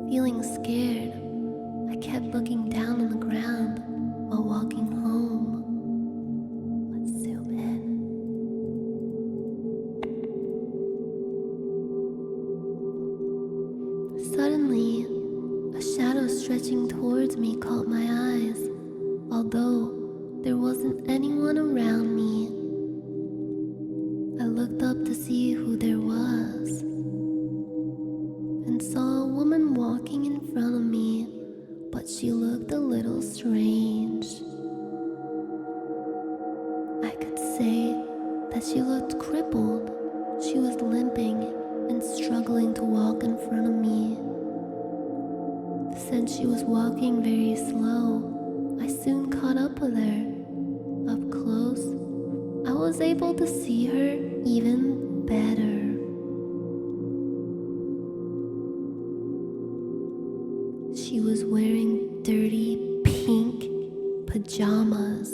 feeling scared, I kept looking down on the ground while walking home. Let's zoom in. Suddenly, a shadow stretching towards me caught my eyes, although there wasn't anyone around me. I looked up to see who there was and saw a woman walking in front of me, but she looked a little strange. I could say that she looked crippled. She was limping and struggling to walk in front of me. Since she was walking very slow, I soon caught up with her. Up close, I was able to see her even better. She was wearing dirty pink pajamas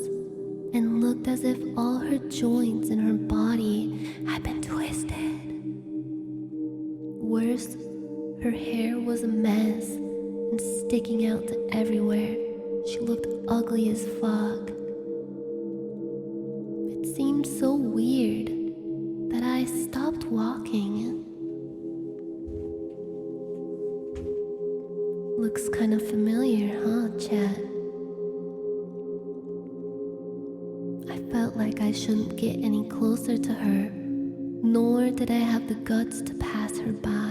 and looked as if all her joints in her body had been twisted. Worse, her hair was a mess and sticking out to everywhere. She looked ugly as fuck. It seemed so weird that I stopped walking. Looks kind of familiar, huh, chat? I felt like I shouldn't get any closer to her, nor did I have the guts to pass her by.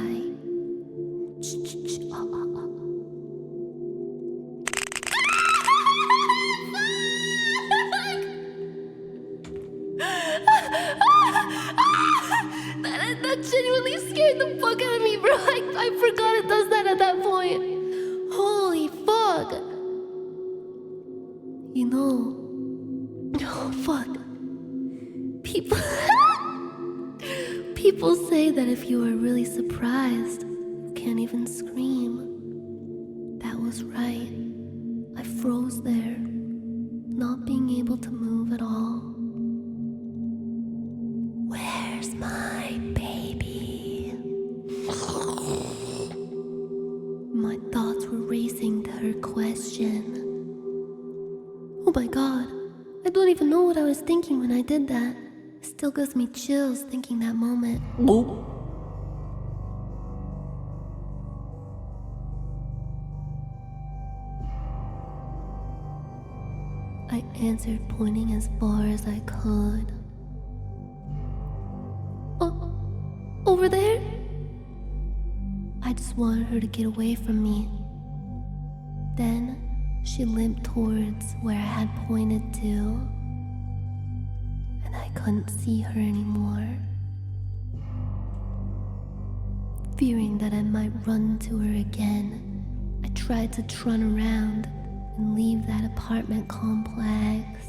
That genuinely scared the fuck out of me, bro. I forgot it does that at that point. Holy fuck. You know... Oh, fuck. People... People say that if you are really surprised, you can't even scream. That was right. I froze there, not being able to move at all. Where's my baby? My thoughts were racing to her question. Oh my god, I don't even know what I was thinking when I did that. It still gives me chills thinking that moment. I answered, pointing as far as I could. Oh, over there? I just wanted her to get away from me. Then she limped towards where I had pointed to, and I couldn't see her anymore. Fearing that I might run to her again, I tried to turn around and leave that apartment complex.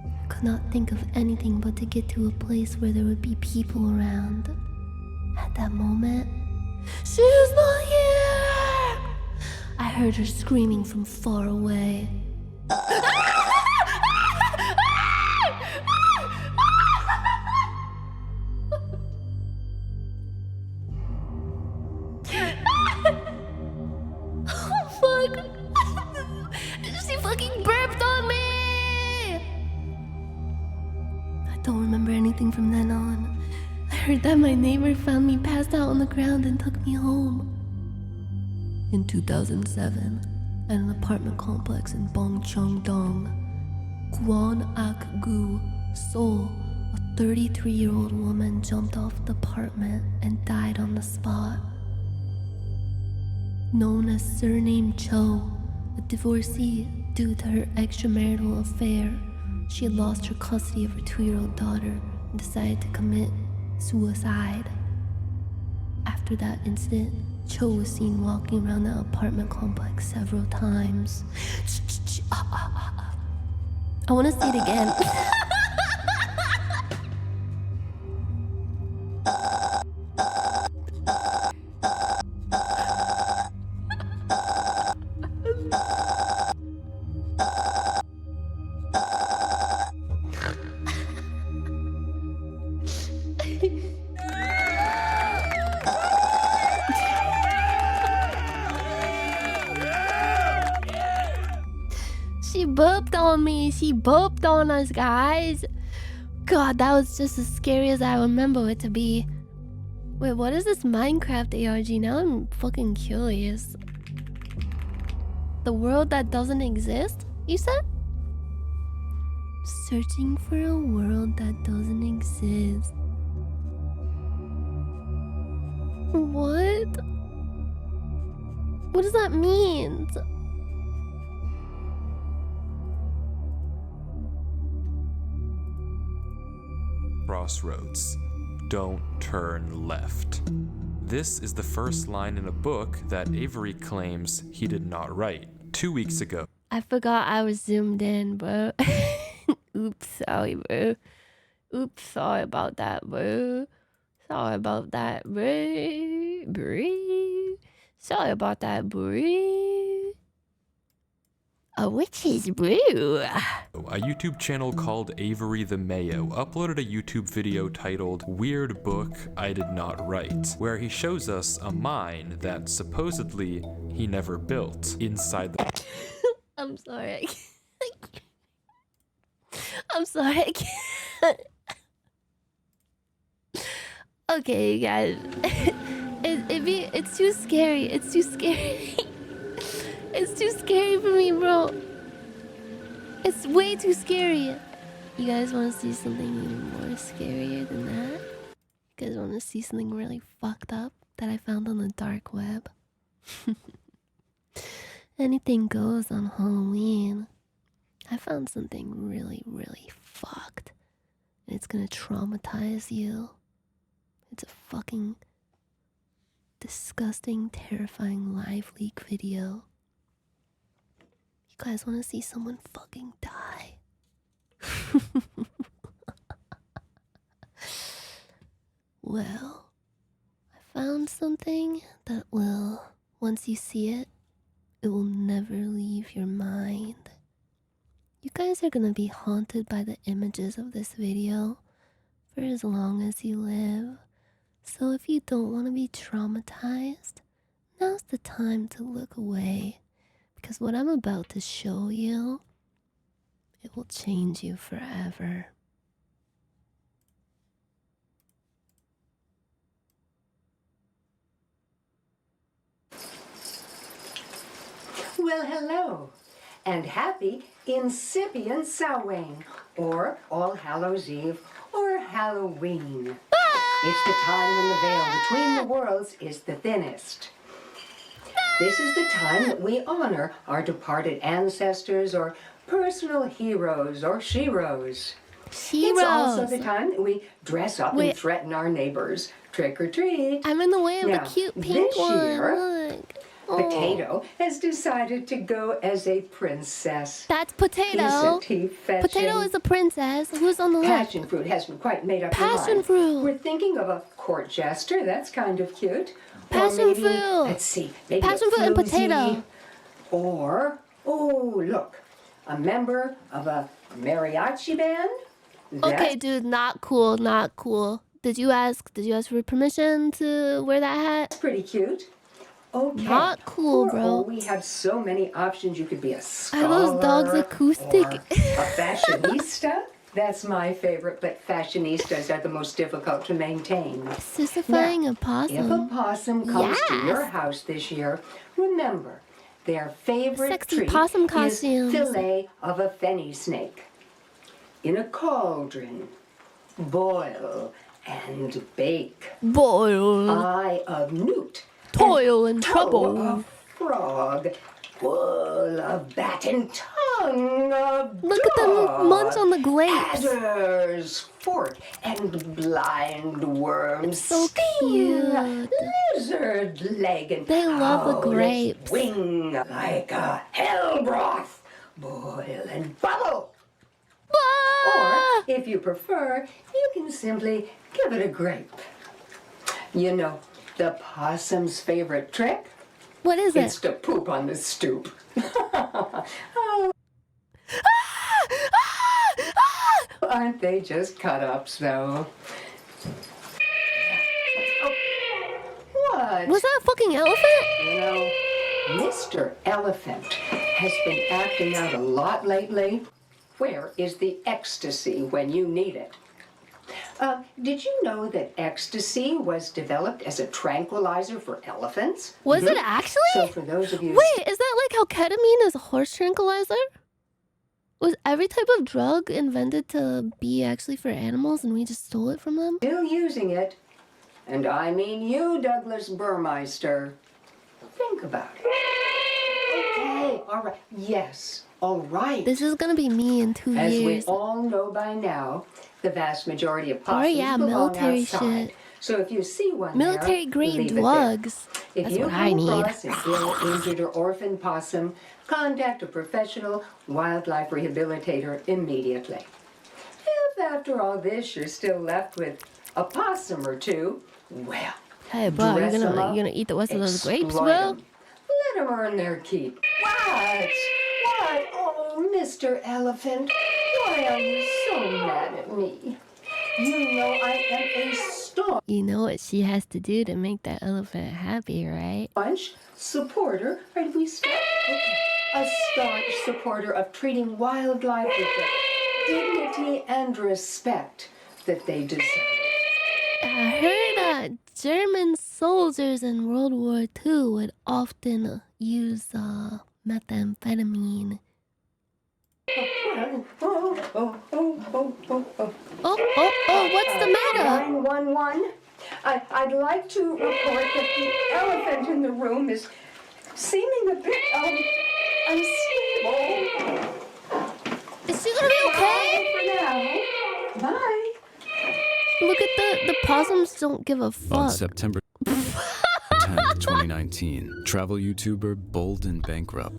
I could not think of anything but to get to a place where there would be people around. At that moment, she's not here! I heard her screaming from far away. She fucking burped on me! I don't remember anything from then on. I heard that my neighbor found me passed out on the ground and took me home. In 2007, at an apartment complex in Bongcheong-dong, Gwon-ak-gu, Seoul, a 33-year-old woman jumped off the apartment and died on the spot. Known as surname Cho, a divorcee due to her extramarital affair, she had lost her custody of her 2-year-old daughter and decided to commit suicide. After that incident, Cho was seen walking around the apartment complex several times. I want to see it again. She burped on me. She burped on us, guys. God, that was just as scary as I remember it to be. Wait, what is this Minecraft ARG? Now I'm fucking curious. The world that doesn't exist, you said? Searching for a world that doesn't exist. What? What does that mean? Crossroads. Don't turn left. This is the first line in a book that Avery claims he did not write 2 weeks ago. I forgot I was zoomed in, bro. Oops, sorry, bro. Oops, sorry about that, bro. Sorry about that, bro. Bro. Sorry about that, bro. A witch's brew. A YouTube channel called Avery the Mayo uploaded a YouTube video titled Weird Book I Did Not Write, where he shows us a mine that supposedly he never built inside the... I'm sorry. I'm sorry. I can't. Okay, guys. It's too scary. It's too scary. It's too scary for me, bro. It's way too scary. You guys want to see something even more scarier than that? You guys want to see something really fucked up that I found on the dark web? Anything goes on Halloween. I found something really, really fucked It's gonna traumatize you. It's a fucking disgusting, terrifying live leak video. You guys wanna see someone fucking die? Well, I found something that will, once you see it, it will never leave your mind. You guys are gonna be haunted by the images of this video for as long as you live. So if you don't want to be traumatized, now's the time to look away. Because what I'm about to show you, it will change you forever. Well, hello, and happy incipient Samhain, or All Hallows Eve, or Halloween. It's the time when the veil between the worlds is the thinnest. This is the time that we honor our departed ancestors or personal heroes or sheroes. It's also the time that we dress up and threaten our neighbors. Trick or treat. I'm in the way of the cute pink one. Year, look. Potato has decided to go as a princess. That's Potato. Isn't he fetching? Potato is a princess. Who's on the left? Passion fruit hasn't quite made up her mind. Passion fruit. We're thinking of a court jester. That's kind of cute. Passion or maybe, fruit. Let's see. Maybe Passion fruit and potato. Or, oh, look. A member of a mariachi band? Okay, dude, not cool, not cool. Did you ask for permission to wear that hat? That's pretty cute. Okay. Not cool, bro. Oh, we have so many options. You could be a scholar. Are those dogs acoustic? Or a fashionista. That's my favorite, but fashionistas are the most difficult to maintain. Sissifying a possum. If a possum comes to your house this year, remember, their favorite Sexy treat possum is costumes. fillet of a fenny snake. In a cauldron, boil and bake. Boil. Eye of newt. Toil and toe trouble. of frog. Wool of bat and tongue of Look at them munch on the grapes. Adder's fork and blind worms. So sting, cute. Lizard leg and They love the owlet's grapes. wing like a hell broth. Boil and bubble. Ah! Or, if you prefer, you can simply give it a grape. You know, the possum's favorite trick? What is It's it? to poop on the stoop. Oh, aren't they just cut-ups, though? Oh, what? Was that a fucking elephant? You know, Mr. Elephant has been acting out a lot lately. Where is the ecstasy when you need it? Did you know that ecstasy was developed as a tranquilizer for elephants? Was it actually? So for those of you... Wait, is that like how ketamine is a horse tranquilizer? Was every type of drug invented to be actually for animals and we just stole it from them? Still using it, and I mean you, Douglas Burmeister. Think about it. Okay, all right. Yes, all right. This is gonna be me in 2 As years. we all know by now, the vast majority of possums yeah, belong military outside. shit. So if you see one Military there, grade leave it there. drugs. If That's you what I come need. across an ill, injured, or orphaned possum, contact a professional wildlife rehabilitator immediately. If after all this you're still left with a possum or two, well, Hey, bro, dress 'em you're up, gonna eat the rest of those grapes, exploit bro? 'em. Let them earn their keep. What? What? Oh, Mr. Elephant, why are you so mad at me? You know I am a staunch You know what she has to do to make that elephant happy, right? supporter. Or did we start? Okay. A staunch supporter of treating wildlife with the dignity and respect that they deserve. I heard German soldiers in World War II would often use methamphetamine. Oh, what's the matter? 911. I'd like to report that the elephant in the room is seeming a bit unstable. Is she gonna be okay? Bye for now. Bye. look at the possums don't give a fuck. On September 10th, 2019, travel YouTuber Bolden bankrupt.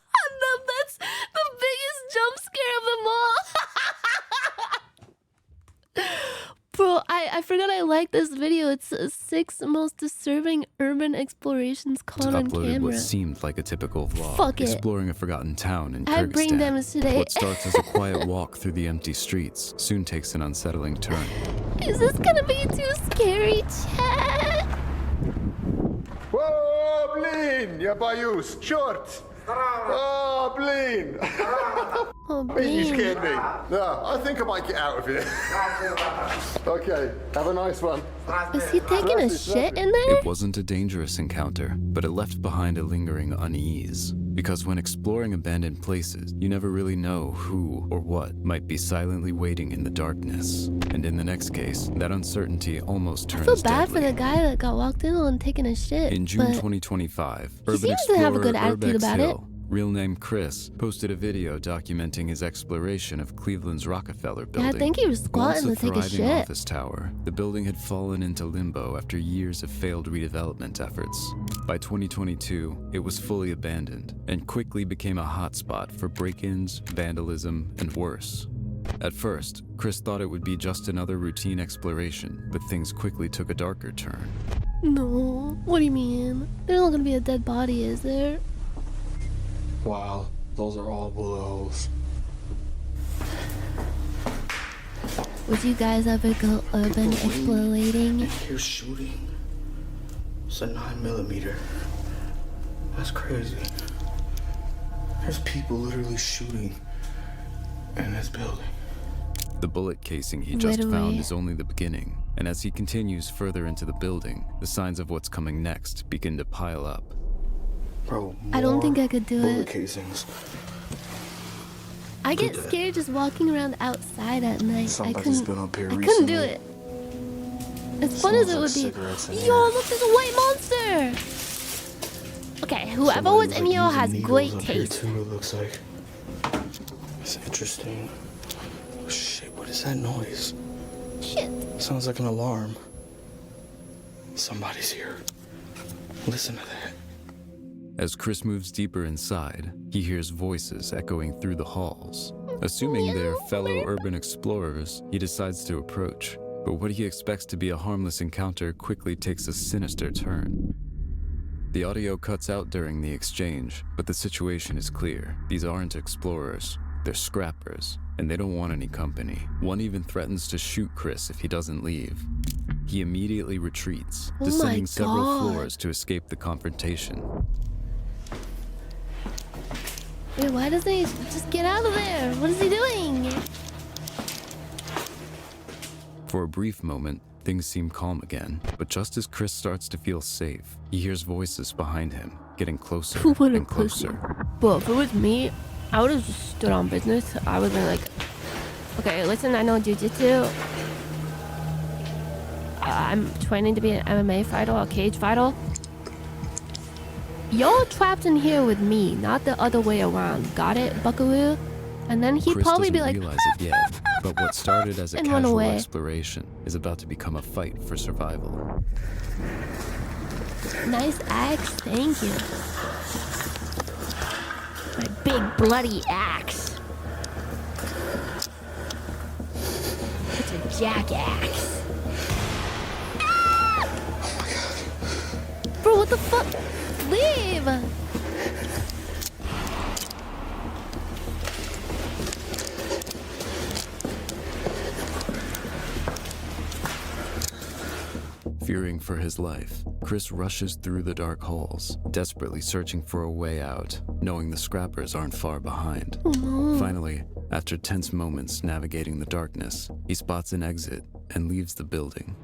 That's the biggest jump scare of them all. Bro, I forgot I liked this video. It's 6 most disturbing urban explorations caught on Uploaded camera. what seemed like a typical vlog, Fuck it. exploring a forgotten town in I had brain Kyrgyzstan. damage today. What starts as a quiet walk through the empty streets soon takes an unsettling turn. Is this gonna be too scary, chat? Whoa, blin! Я боюсь. Черт! Oh, blin! Oh, You man. scared me. No, I think I might get out of here. Okay, have a nice one. Is he taking a shit in there? It wasn't a dangerous encounter, but it left behind a lingering unease. Because when exploring abandoned places, you never really know who or what might be silently waiting in the darkness. And in the next case, that uncertainty almost turns I feel bad deadly. for the guy that got walked in on taking a shit. In June but 2025, he urban seems to have a explorer good attitude Urbex about it. Hill, real name Chris, posted a video documenting his exploration of Cleveland's Rockefeller Yeah, I building. think he was squatting Once to a take a thriving shit. office tower, the building had fallen into limbo after years of failed redevelopment efforts. By 2022, it was fully abandoned and quickly became a hotspot for break-ins, vandalism, and worse. At first, Chris thought it would be just another routine exploration, but things quickly took a darker turn. No, what do you mean? There's not gonna be a dead body, is there? Wow, those are all bullet holes. Would you guys ever go urban explorating? You're shooting. It's a 9mm. That's crazy. There's people literally shooting in this building. The bullet casing he just Literally. found is only the beginning, and as he continues further into the building, the signs of what's coming next begin to pile up. Bro, I don't more think I could do bullet it. casings. I get scared just walking around outside at night. Somebody's been up here I couldn't do recently. it. As fun as it would Smells be. like cigarettes in Yo, here. look, there's a white monster! Okay, whoever Somebody was in here using has needles great up here taste. too, it looks like. It's interesting. Oh, shit, what is that noise? Shit. Sounds like an alarm. Somebody's here. Listen to that. As Chris moves deeper inside, he hears voices echoing through the halls. Assuming they're fellow urban explorers, he decides to approach. But what he expects to be a harmless encounter quickly takes a sinister turn. The audio cuts out during the exchange, but the situation is clear. These aren't explorers, they're scrappers, and they don't want any company. One even threatens to shoot Chris if he doesn't leave. He immediately retreats, Oh my descending several God. floors to escape the confrontation. Wait, why doesn't he just get out of there? What is he doing? For a brief moment, things seem calm again, but just as Chris starts to feel safe, he hears voices behind him, getting closer What a and closer. Bro, if it was me, I would have just stood on business. I would have been like, okay, listen, I know jujitsu. I'm training to be an MMA fighter, a cage fighter. You're trapped in here with me, not the other way around. Got it, buckaroo? And then he'd Chris probably doesn't be like, realize it yet, but what started as a and run casual away. exploration is about to become a fight for survival. nice axe, thank you. My big bloody axe. It's a jackaxe. Bro, what the fuck? Leave! Fearing for his life, Chris rushes through the dark halls, desperately searching for a way out, knowing the scrappers aren't far behind. Finally, after tense moments navigating the darkness, he spots an exit and leaves the building.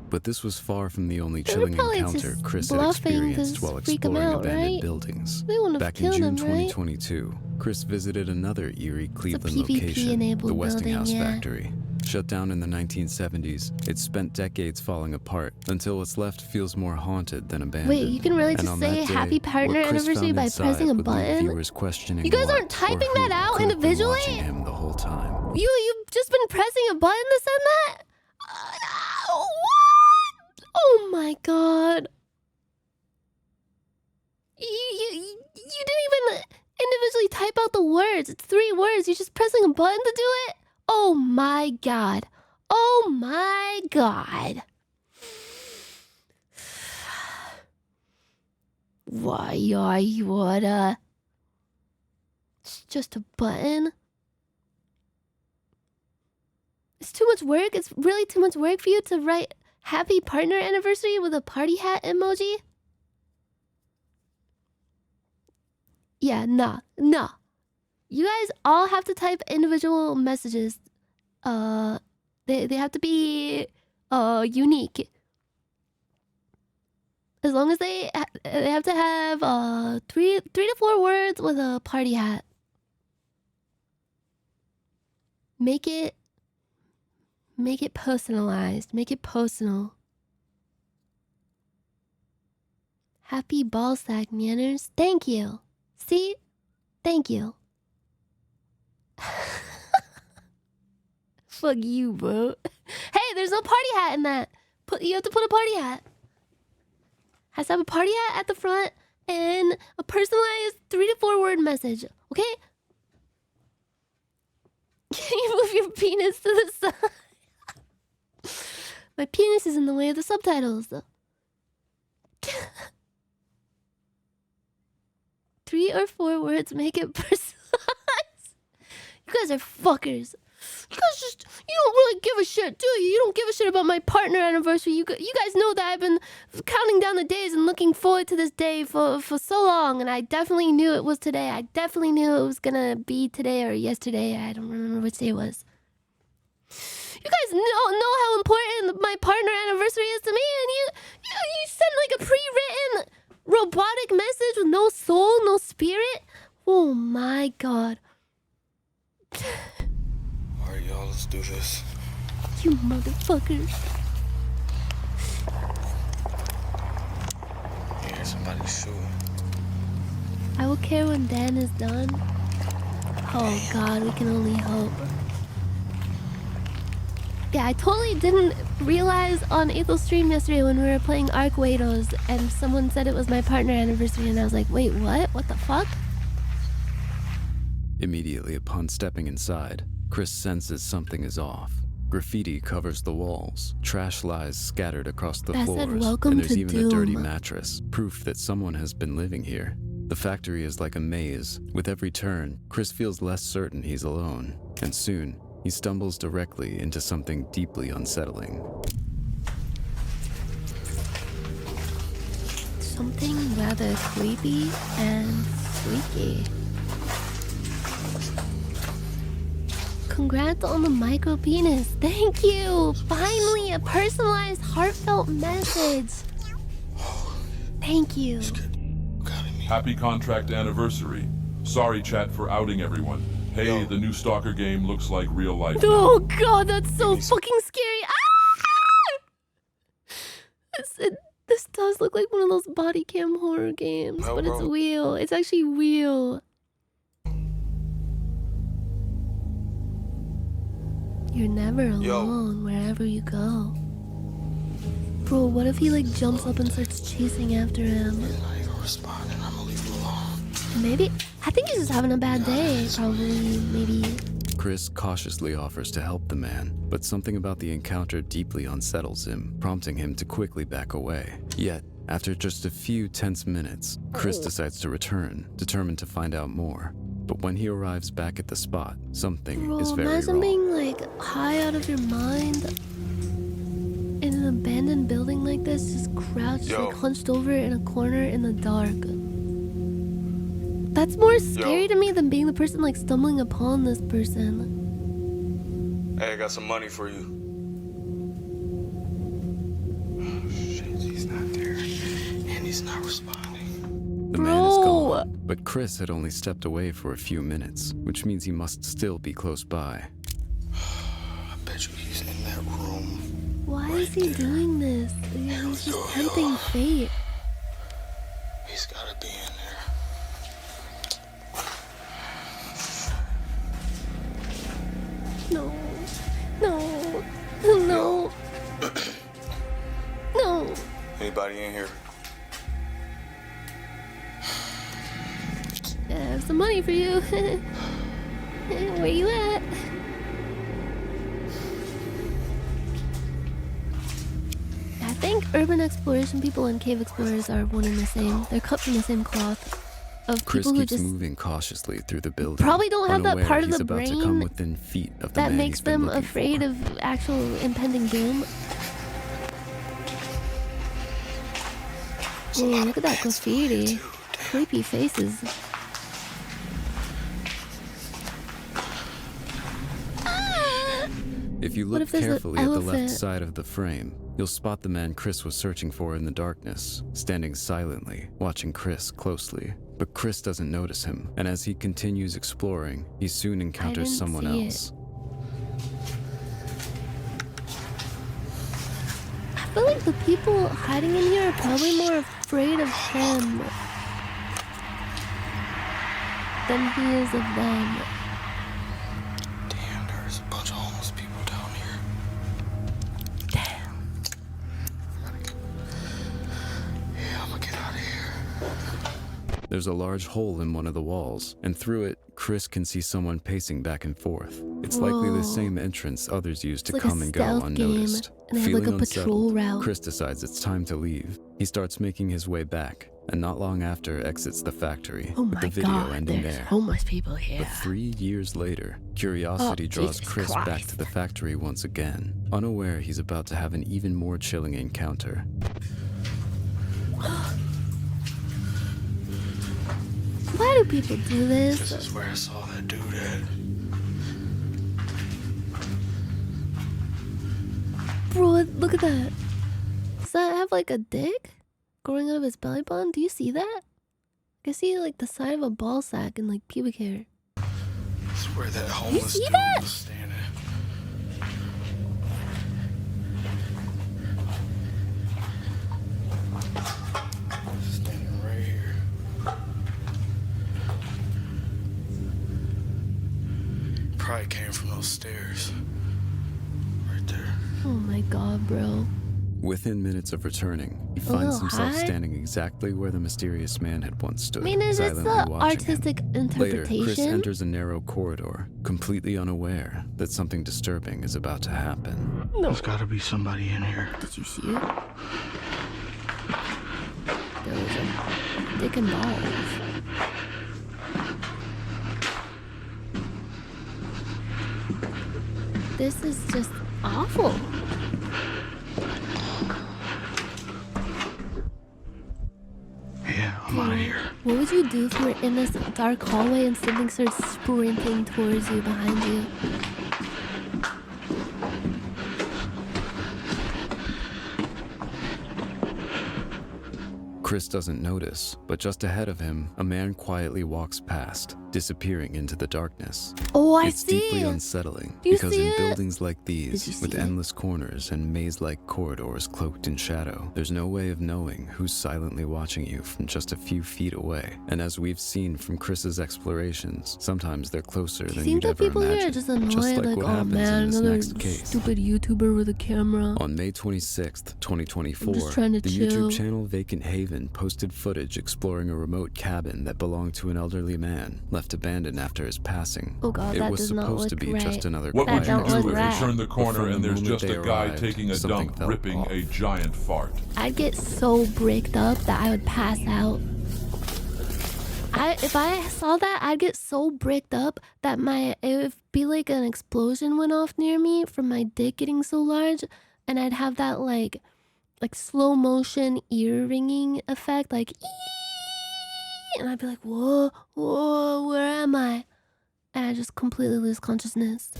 But this was far from the only They were chilling probably encounter just Chris had bluffing to experienced while freak him exploring out, abandoned right? buildings. They wouldn't have Back in killed June him, right? 2022, Chris visited another eerie Cleveland location, PvP-enabled the Westinghouse building, yeah. factory. Shut down in the 1970s, it's spent decades falling apart until what's left feels more haunted than abandoned. Wait, you can really And just on say that day, happy partner what Chris anniversary found by inside pressing a would leave button? viewers questioning You guys what aren't typing or who that out could have been individually? watching him the whole time. You've just been pressing a button to send that? my god. You didn't even individually type out the words. It's 3 words. You're just pressing a button to do it? Oh my god. Oh my god. Why you what? It's just a button? It's too much work? It's really too much work for you to write happy partner anniversary with a party hat emoji? Yeah, nah. You guys all have to type individual messages. They have to be unique. As long as they have to have 3 to 4 words with a party hat. Make it personalized. Make it personal. Happy ball sack, Nyanners. Thank you. See? Thank you. Fuck you, bro. Hey, there's no party hat in that. You have to put a party hat. Has to have a party hat at the front and a personalized 3 to 4 word message. Okay? Can you move your penis to the side? My penis is in the way of the subtitles. 3 or 4 words make it personalized. You guys are fuckers. You don't really give a shit, do you? You don't give a shit about my partner anniversary. You guys know that I've been counting down the days and looking forward to this day for so long, and I definitely knew it was today. I definitely knew it was gonna be today or yesterday. I don't remember which day it was. You guys know how important my partner anniversary is to me, and you send like a pre-written robotic message with no soul, no spirit. Oh my god. Alright, y'all, let's do this. You motherfuckers. Yeah, somebody's shooting. I will care when Dan is done. Oh god, we can only hope. Yeah, I totally didn't realize on Ethel's stream yesterday when we were playing Arc Wados and someone said it was my partner anniversary and I was like, wait, what? What the fuck? Immediately upon stepping inside, Chris senses something is off. Graffiti covers the walls, trash lies scattered across the floors, and there's even a dirty mattress, proof that someone has been living here. The factory is like a maze. With every turn, Chris feels less certain he's alone, and soon, he stumbles directly into something deeply unsettling. Something rather creepy and freaky. Congrats on the micro penis. Thank you. Finally, a personalized, heartfelt message. Thank you. Happy contract anniversary. Sorry, chat, for outing everyone. Hey, the new Stalker game looks like real life. Oh god, that's so fucking scary. Ah! This does look like one of those body cam horror games, but it's real. It's actually real. You're never alone wherever you go. Bro, what if he like jumps up and starts chasing after him? Maybe, I think he's just having a bad day, probably, maybe. Chris cautiously offers to help the man, but something about the encounter deeply unsettles him, prompting him to quickly back away. Yet, after just a few tense minutes, Chris decides to return, determined to find out more. But when he arrives back at the spot, something is very imagine wrong. being like high out of your mind in an abandoned building like this, just crouched, like hunched over in a corner in the dark. That's more scary to me than being the person like stumbling upon this person. Hey, I got some money for you. Oh shit, he's not there. And he's not responding. The man is gone, but Chris had only stepped away for a few minutes, which means he must still be close by. I bet you he's in that room. Why is he doing this? He's just tempting fate. He's gotta be in there. No. No. No. No. Anybody in here? I have some money for you. Where you at? I think urban exploration people and cave explorers are one and the same. They're cut from the same cloth. Of Chris people who keeps just moving cautiously through the building. probably don't have that unaware part of he's the about to come brain within feet of the that man makes he's been them looking afraid for. of actual impending doom. Oh, look at that graffiti. Creepy faces. If you What look if there's an carefully at the left elephant? side of the frame, you'll spot the man Chris was searching for in the darkness, standing silently, watching Chris closely. But Chris doesn't notice him, and as he continues exploring, he soon encounters didn't someone see it. else. I feel like the people hiding in here are probably more afraid of him than he is of them. Damn, there's a bunch of homeless people down here. Damn. Yeah, I'm gonna get out of here. There's a large hole in one of the walls, and through it, Chris can see someone pacing back and forth. It's likely the Whoa. same entrance others use to It's like come a and go stealth unnoticed. game, and they have like Feeling a patrol unsettled, route. Chris decides it's time to leave. He starts making his way back, and not long after exits the factory, Oh with my the video god, ending there's there. homeless people here. But 3 years later, curiosity draws Jesus Chris back Christ. to the factory once again, unaware he's about to have an even more chilling encounter. Why do people do This this? is where I saw that dude at. Bro, look at that. Does that have like a dick growing out of his belly button? Do you see that? I can see like the side of a ball sack and like pubic hair. This is where that homeless see dude that? was standing. Standing right here. Probably came from those stairs. Right there. Oh my god, bro. Within minutes of returning, he A finds little himself high? standing exactly where the mysterious man had once stood, I mean, is this silently the watching him. artistic Later, Chris interpretation? enters a narrow corridor, completely unaware that something disturbing is about to happen. There's gotta be somebody in here. Did you see it? There was a dick and balls. This is just awful. Yeah, I'm out of here. What would you do if you were in this dark hallway and something starts sprinting towards you behind you? Chris doesn't notice, but just ahead of him, a man quietly walks past, disappearing into the darkness. Oh, I It's see. deeply unsettling Do you because see in it? buildings like Did you these, see with it? endless corners and maze-like corridors cloaked in shadow, there's no way of knowing who's silently watching you from just a few feet away. And as we've seen from Chris's explorations, sometimes they're closer Do you than think you'd that ever people here are imagine. just annoyed? Just like what oh happens man, in this another next case. stupid YouTuber with a camera. On May 26th, 2024, I'm just trying to the chill. YouTube channel Vacant Haven posted footage exploring a remote cabin that belonged to an elderly man, left abandoned after his passing. Oh god, It that was does not supposed to look be right. just another What would That you don't do look if right. you turn the corner From and the there's moment just they a guy arrived, taking a something dump, felt ripping a off. giant fart? I'd get so bricked up that I would pass out. If I saw that, I'd get so bricked up that it would be like an explosion went off near me from my dick getting so large, and I'd have that like slow motion ear ringing effect, like ee! And I'd be like, whoa, whoa, where am I? And I just completely lose consciousness.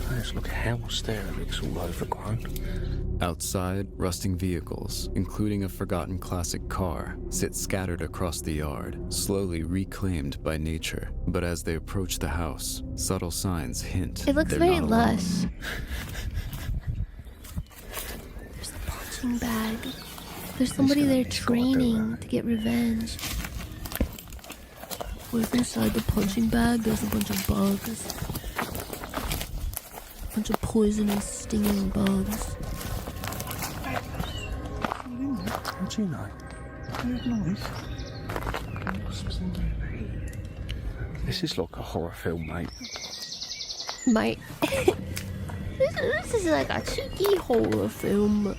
There's like a house there, it's all overgrown. Outside, rusting vehicles, including a forgotten classic car, sit scattered across the yard, slowly reclaimed by nature. But as they approach the house, subtle signs hint It looks they're very not alone. lush. There's a punching bag. There's somebody there training to get revenge. What's inside the punching bag? There's a bunch of bugs. A bunch of poisonous, stinging bugs. How do you know? I heard noise. This is like a horror film, mate. Mate. This is like a cheeky horror film.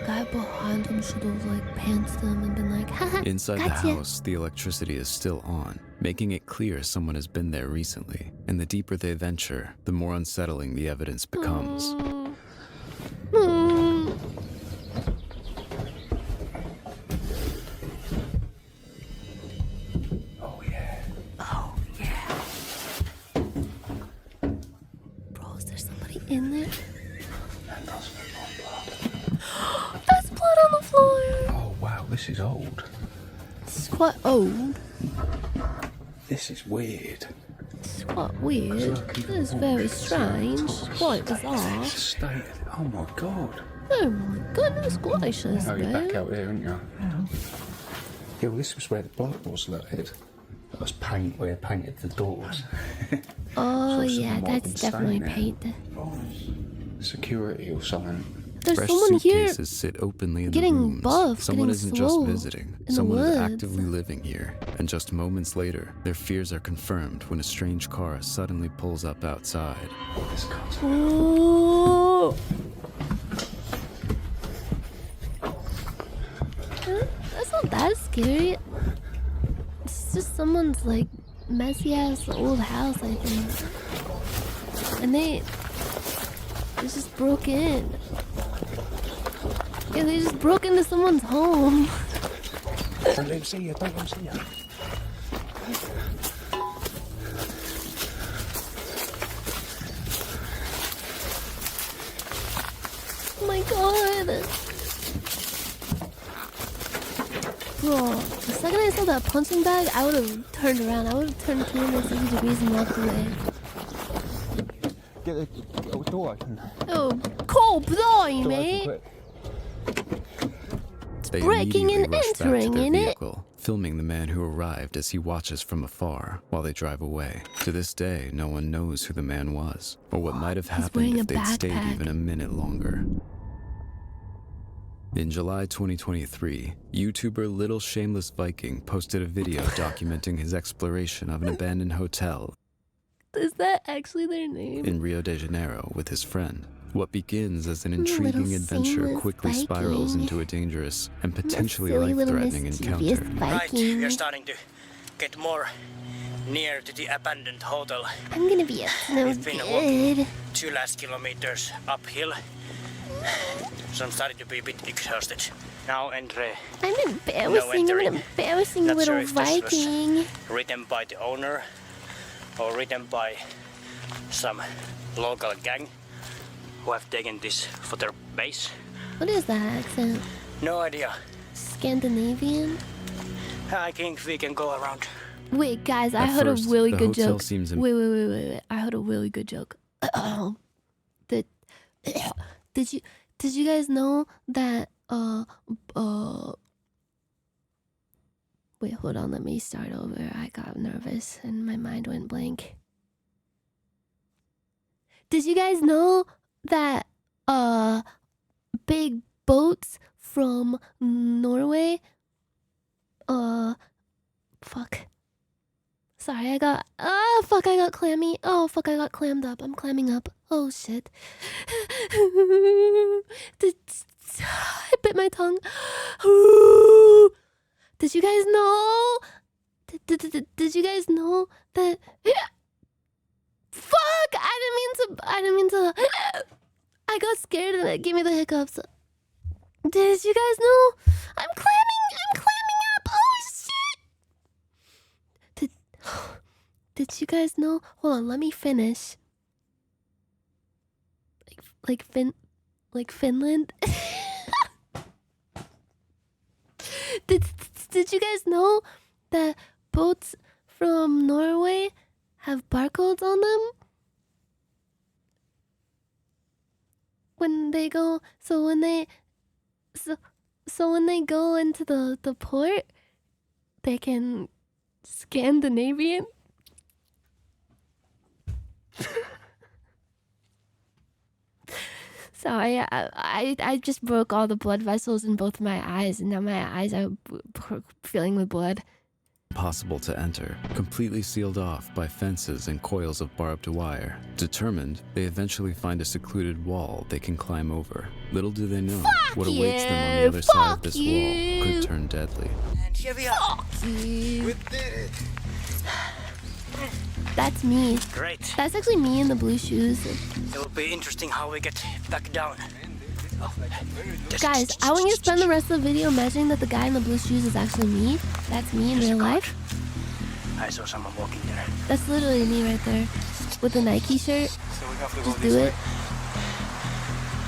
Guy behind him should have like pantsed them and been like, haha. Inside gotcha. the house, the electricity is still on, making it clear someone has been there recently. And the deeper they venture, the more unsettling the evidence becomes. Oh yeah. Oh yeah. Bro, is there somebody in there? That does look like blood. That's blood on the floor. Oh wow, this is old. This is quite old. This is weird. This is quite weird. This is very strange. Quite bizarre. State. Oh my god. Oh my goodness gracious, Oh, you're man. back out there, aren't you? Yeah, well, this was where the blood was, look, Ed. That was paint where they painted the doors. Oh So yeah, someone might have that's been definitely staying paint. Security or something. There's Fresh someone here suitcases sit openly in getting the rooms. buffed, Someone getting isn't swole just visiting. in the Someone is woods. actively living here. And just moments later, their fears are confirmed when a strange car suddenly pulls up outside. Ooh. That's not that scary. It's just someone's like messy ass old house, I think. And they just broke in. Yeah, they just broke into someone's home. Don't let him see you, don't let him see you. Oh my god. Bro, the second I saw that punching bag, I would have turned around. I would have turned 360 degrees and walked away. Get the door open. Oh, cool, blimey! They breaking immediately and rush back to entering their in it. vehicle, filming the man who arrived as he watches from afar while they drive away. To this day, no one knows who the man was, or what might have happened wearing if a they'd stayed backpack. even a minute longer. In July 2023, YouTuber Little Shameless Viking posted a video documenting his exploration of an abandoned hotel Is that actually their name? in Rio de Janeiro with his friend. What begins as an Little intriguing adventure Shameless quickly spirals Viking. into a dangerous and potentially Silly little life-threatening mischievous encounter. Right, we Viking. are starting to get more near to the abandoned hotel. I'm gonna be a snow We've been walking good. 2 last kilometers uphill, so I'm starting to be a bit exhausted. Now enter. I'm embarrassing. I'm an embarrassing Not little sure if this was Viking. written by the owner or written by some local gang who have taken this for their base. What is that accent? No idea. Scandinavian? I think we can go around. Wait, guys, I At heard first, a really the good hotel joke. seems Wait. I heard a really good joke. Did you guys know that wait, hold on, let me start over. I got nervous and my mind went blank. Did you guys know that big boats from Norway fuck. Sorry, I got clammy. Oh, fuck, I got clammed up. I'm clamming up. Oh, shit. I bit my tongue. Did you guys know? Did you guys know that? Fuck! I didn't mean to. I got scared and it gave me the hiccups. Did you guys know? I'm clamming up. Oh, shit! Did you guys know? Hold on, let me finish. Like Finland. Did you guys know that boats from Norway have barcodes on them? When they go, so when they go into the port, they can Scandinavian. Sorry, I just broke all the blood vessels in both my eyes, and now my eyes are filling with blood. Impossible to enter, completely sealed off by fences and coils of barbed wire. Determined, they eventually find a secluded wall they can climb over. Little do they know, what awaits them on the other side of this wall could turn deadly. And here we are. Fuck you. We did it. That's me. Great. That's actually me in the blue shoes. It will be interesting how we get back down. Oh. Guys, I want you to spend the rest of the video imagining that the guy in the blue shoes is actually me. That's me in real life. I saw someone walking there. That's literally me right there. With the Nike shirt. So we have to just do it.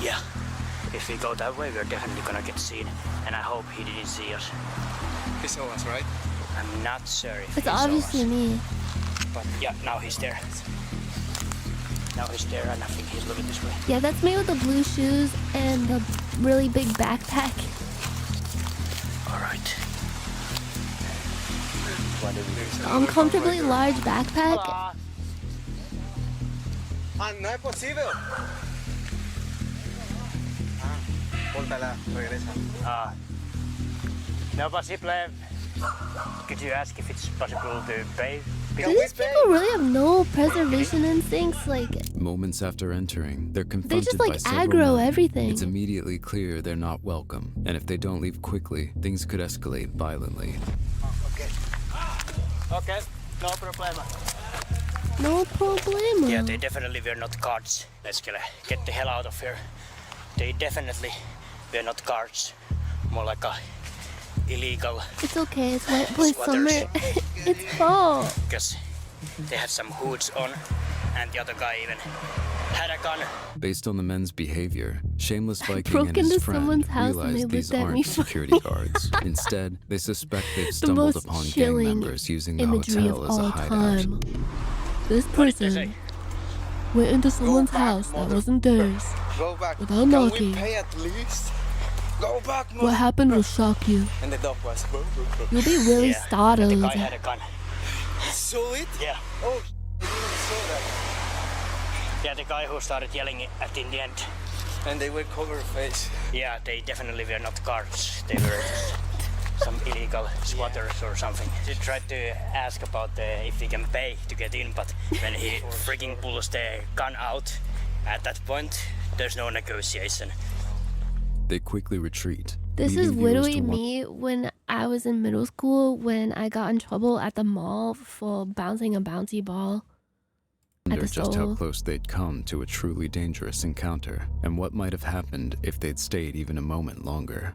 Yeah. If we go that way, we're definitely gonna get seen. And I hope he didn't see us. He saw us, right? I'm not sure if It's he saw obviously us. me. But yeah, now he's there. Now he's there, and I think he's looking this way. Yeah, that's me with the blue shoes and the really big backpack. All right. What do we do? Uncomfortably large backpack. No es posible. Póntala, regresa. No possible. Could you ask if it's possible to pay? Do these people really have no preservation instincts? Like, Moments after entering, they're they confronted just by like several aggro men. everything. It's immediately clear they're not welcome, and if they don't leave quickly, things could escalate violently. Okay, no problem. No problemo. Yeah, they definitely were not guards. Let's get the hell out of here. They definitely were not guards. More like a illegal. It's okay, it's wet boy summer. It's fall. Because they had some hoods on, and the other guy even had a gun. Based on the men's behavior, Shameless Viking broke and his into friend someone's house and they realize these looked at me aren't security guards. Instead, they suspect they've stumbled most upon gang chilling members using the imagery hotel of as a all hideout. time. This person went into someone's house that wasn't theirs Go back. without Can knocking. we pay at least? Go back, What happened will shock you. And the dog was. You'll be really Yeah, startled. the guy had a gun. Saw it? Yeah. Oh, I didn't saw that. Yeah, the guy who started yelling at in the end. And they were cover face. Yeah, they definitely were not guards. They were just some illegal squatters or something. She tried to ask about if he can pay to get in, but when he freaking pulls the gun out, at that point, there's no negotiation. They quickly retreat. This leaving is viewers literally to me when I was in middle school when I got in trouble at the mall for bouncing a bouncy ball at wonder the just how Soul. close they'd come to a truly dangerous encounter, and what might have happened if they'd stayed even a moment longer.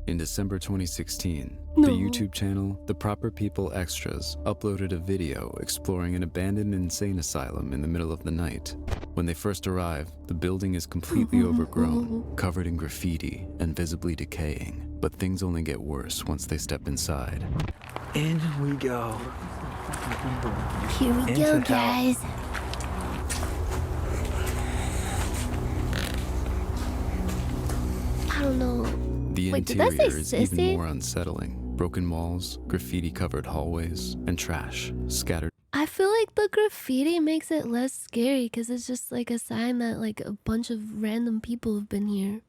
In December 2016, No. the YouTube channel The Proper People Extras uploaded a video exploring an abandoned insane asylum in the middle of the night. When they first arrive, the building is completely overgrown, covered in graffiti and visibly decaying. But things only get worse once they step inside. In we go. Here we Into go, hell. guys. I don't know. The Wait, did that say interior is even sissy? more unsettling. Broken walls, graffiti-covered hallways, and trash scattered I feel like the graffiti makes it less scary because it's just like a sign that like a bunch of random people have been here.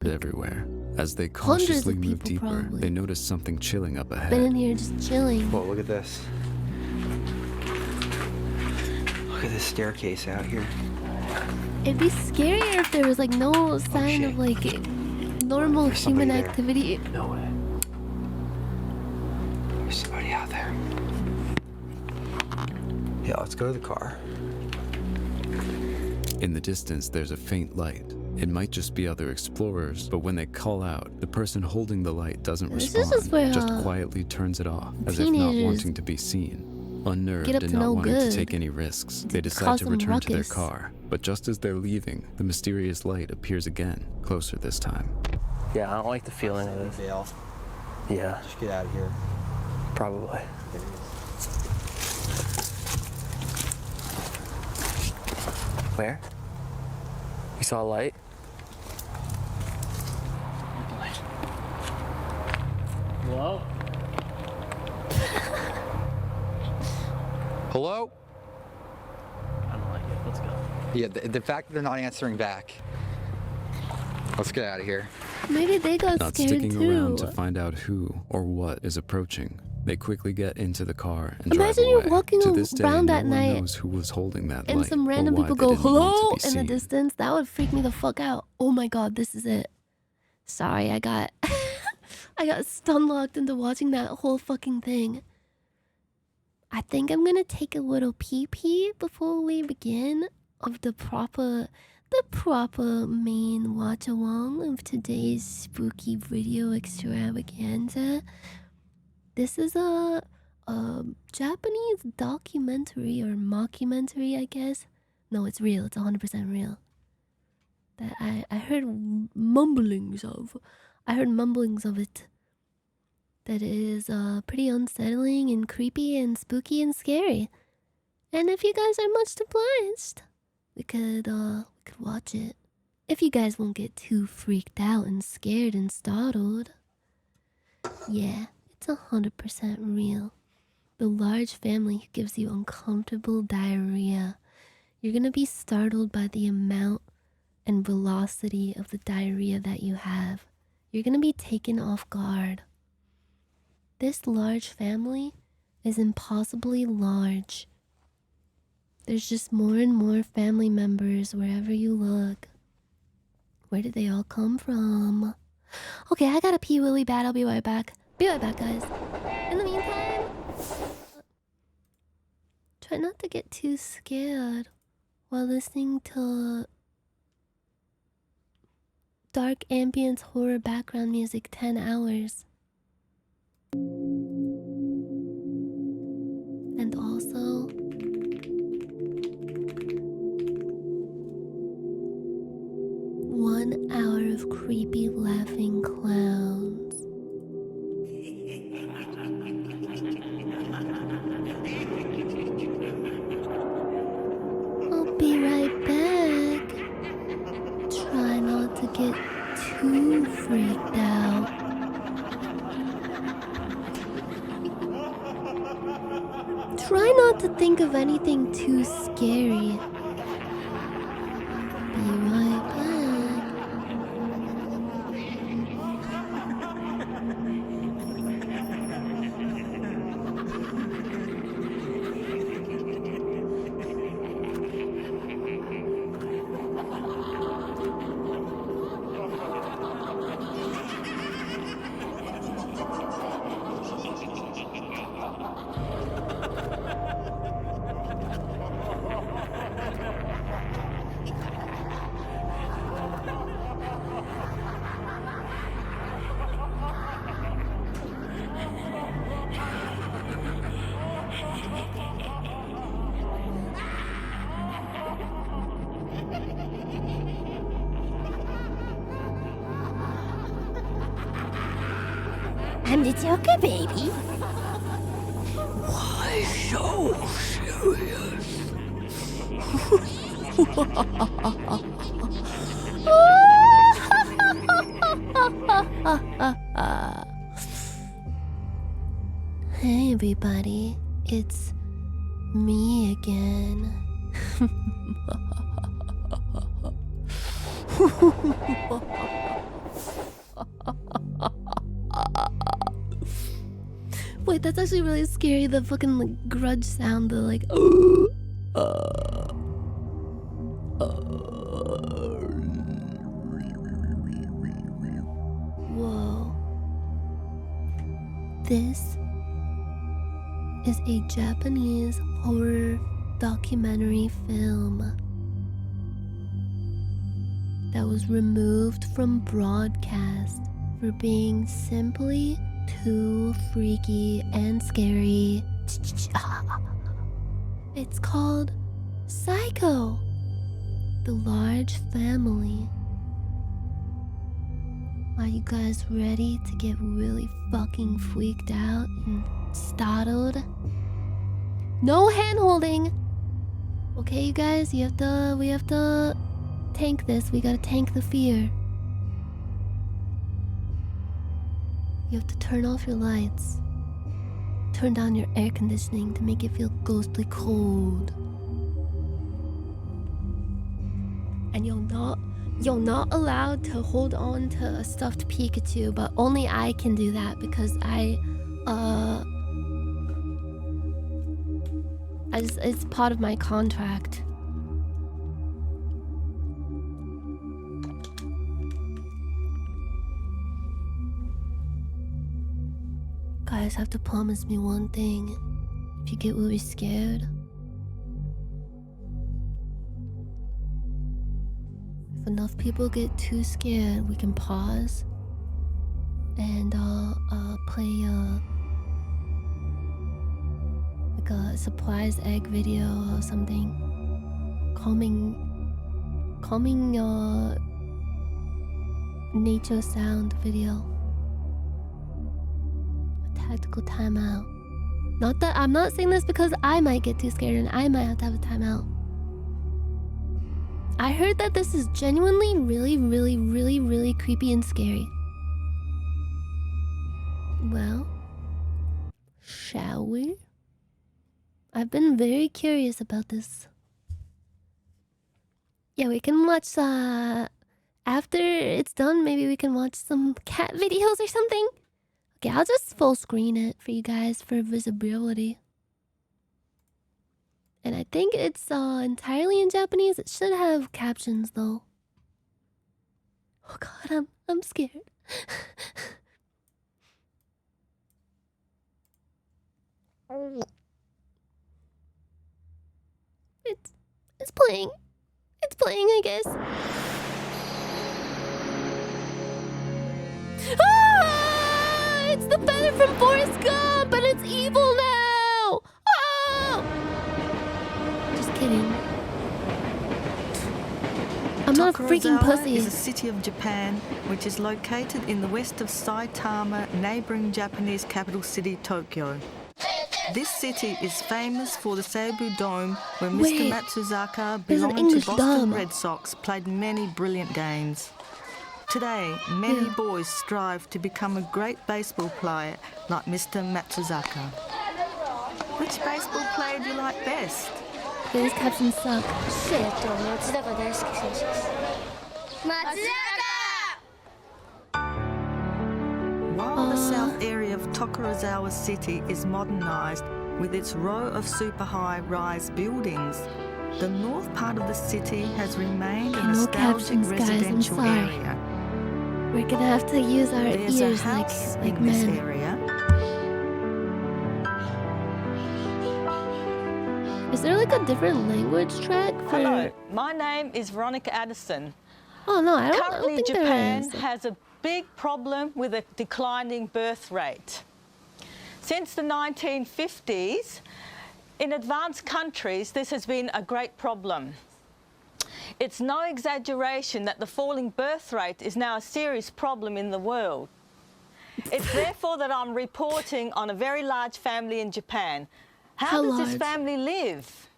everywhere. As they Hundreds cautiously of move people, deeper, probably. they notice something chilling up ahead. Been in here just chilling. Whoa, look at this. Look at this staircase out here. It'd be scarier if there was like no sign of like normal There's somebody human there. activity. No way. There's somebody out there. Yeah, let's go to the car. In the distance, there's a faint light. It might just be other explorers, but when they call out, the person holding the light doesn't This is respond, just where, just quietly turns it off, as if not teenagers wanting to be seen. Unnerved get up and to not no wanting good. to take any risks, they decide Cause to some return to their ruckus. car. But just as they're leaving, the mysterious light appears again, closer this time. Yeah, I don't like the feeling of this. Dale, Yeah, just get out of here. probably. Where? You saw a light? Hello? Yeah, the fact that they're not answering back. Let's get out of here. Maybe they got Not scared sticking too. around to find out who or what is approaching, they quickly get into the car and Imagine drive you're away. walking To this day, around no that one night knows who was holding that and light some or random why people they go didn't want hello to be in the seen. distance. That would freak me the fuck out. Oh my god, this is it. Sorry, I got I got stun locked into watching that whole fucking thing. I think I'm gonna take a little pee before we begin of the proper main watch along of today's spooky video extravaganza. This is a Japanese documentary or mockumentary, I guess. No, it's real. It's 100% real. That I heard mumblings of. I heard mumblings of it. That is pretty unsettling and creepy and spooky and scary. And if you guys are much obliged, we could watch it. If you guys won't get too freaked out and scared and startled. Yeah, it's 100% real. The large family who gives you uncomfortable diarrhea. You're gonna be startled by the amount and velocity of the diarrhea that you have. You're gonna be taken off guard. This large family is impossibly large. There's just more and more family members wherever you look. Where did they all come from? Okay, I gotta pee really bad. I'll be right back. Be right back, guys. In the meantime, try not to get too scared while listening to dark ambience horror background music 10 hours. And also, one hour of creepy laughing clowns. I'll be right back. Try not to get too freaked out. Try not to think of anything too scary. Be right back. I'm the Joker, baby. Why so serious? Hey, everybody. It's me again. Wait, that's actually really scary. The fucking like grudge sound, the like Whoa. This is a Japanese horror documentary film that was removed from broadcast for being simply too freaky and scary. It's called Psycho, The Large Family. Are you guys ready to get really fucking freaked out and startled? No hand holding. Okay, you guys, we have to tank this. We gotta tank the fear. You have to turn off your lights. Turn down your air conditioning to make it feel ghostly cold. and you're not allowed to hold on to a stuffed Pikachu, but only I can do that because it's part of my contract. Guys have to promise me one thing. If you get really scared, if enough people get too scared, we can pause and play like a surprise egg video or something. Calming nature sound video. Tactical timeout. Not that I'm not saying this because I might get too scared and I might have to have a timeout. I heard that this is genuinely really creepy and scary. Well, shall we? I've been very curious about this. Yeah, we can watch after it's done, maybe we can watch some cat videos or something. Okay, I'll just full screen it for you guys for visibility. And I think it's entirely in Japanese. It should have captions though. Oh god, I'm scared. It's playing. It's playing, I guess. Ah! It's the feather from Forrest Gump, but it's evil now. Oh! Just kidding. I'm not a freaking pussy. Is a city of Japan which is located in the west of Saitama, neighbouring Japanese capital city Tokyo. This city is famous for the Seibu Dome, where Mr. Matsuzaka, belonging to Boston Red Sox, played many brilliant games. Today, many boys strive to become a great baseball player like Mr. Matsuzaka. Which baseball player do you like best? These captions suck. Shit. While the south area of Tokorozawa City is modernised with its row of super high-rise buildings, the north part of the city has remained a nostalgic residential area. We're gonna have to use our There's ears a house like in this men. area. Is there like a different language track for... Hello, my name is Veronica Addison. Oh no, I don't Currently, think there Japan is. has a big problem with a declining birth rate. Since the 1950s, in advanced countries, this has been a great problem. It's no exaggeration that the falling birth rate is now a serious problem in the world. It's therefore that I'm reporting on a very large family in Japan. How does this family live?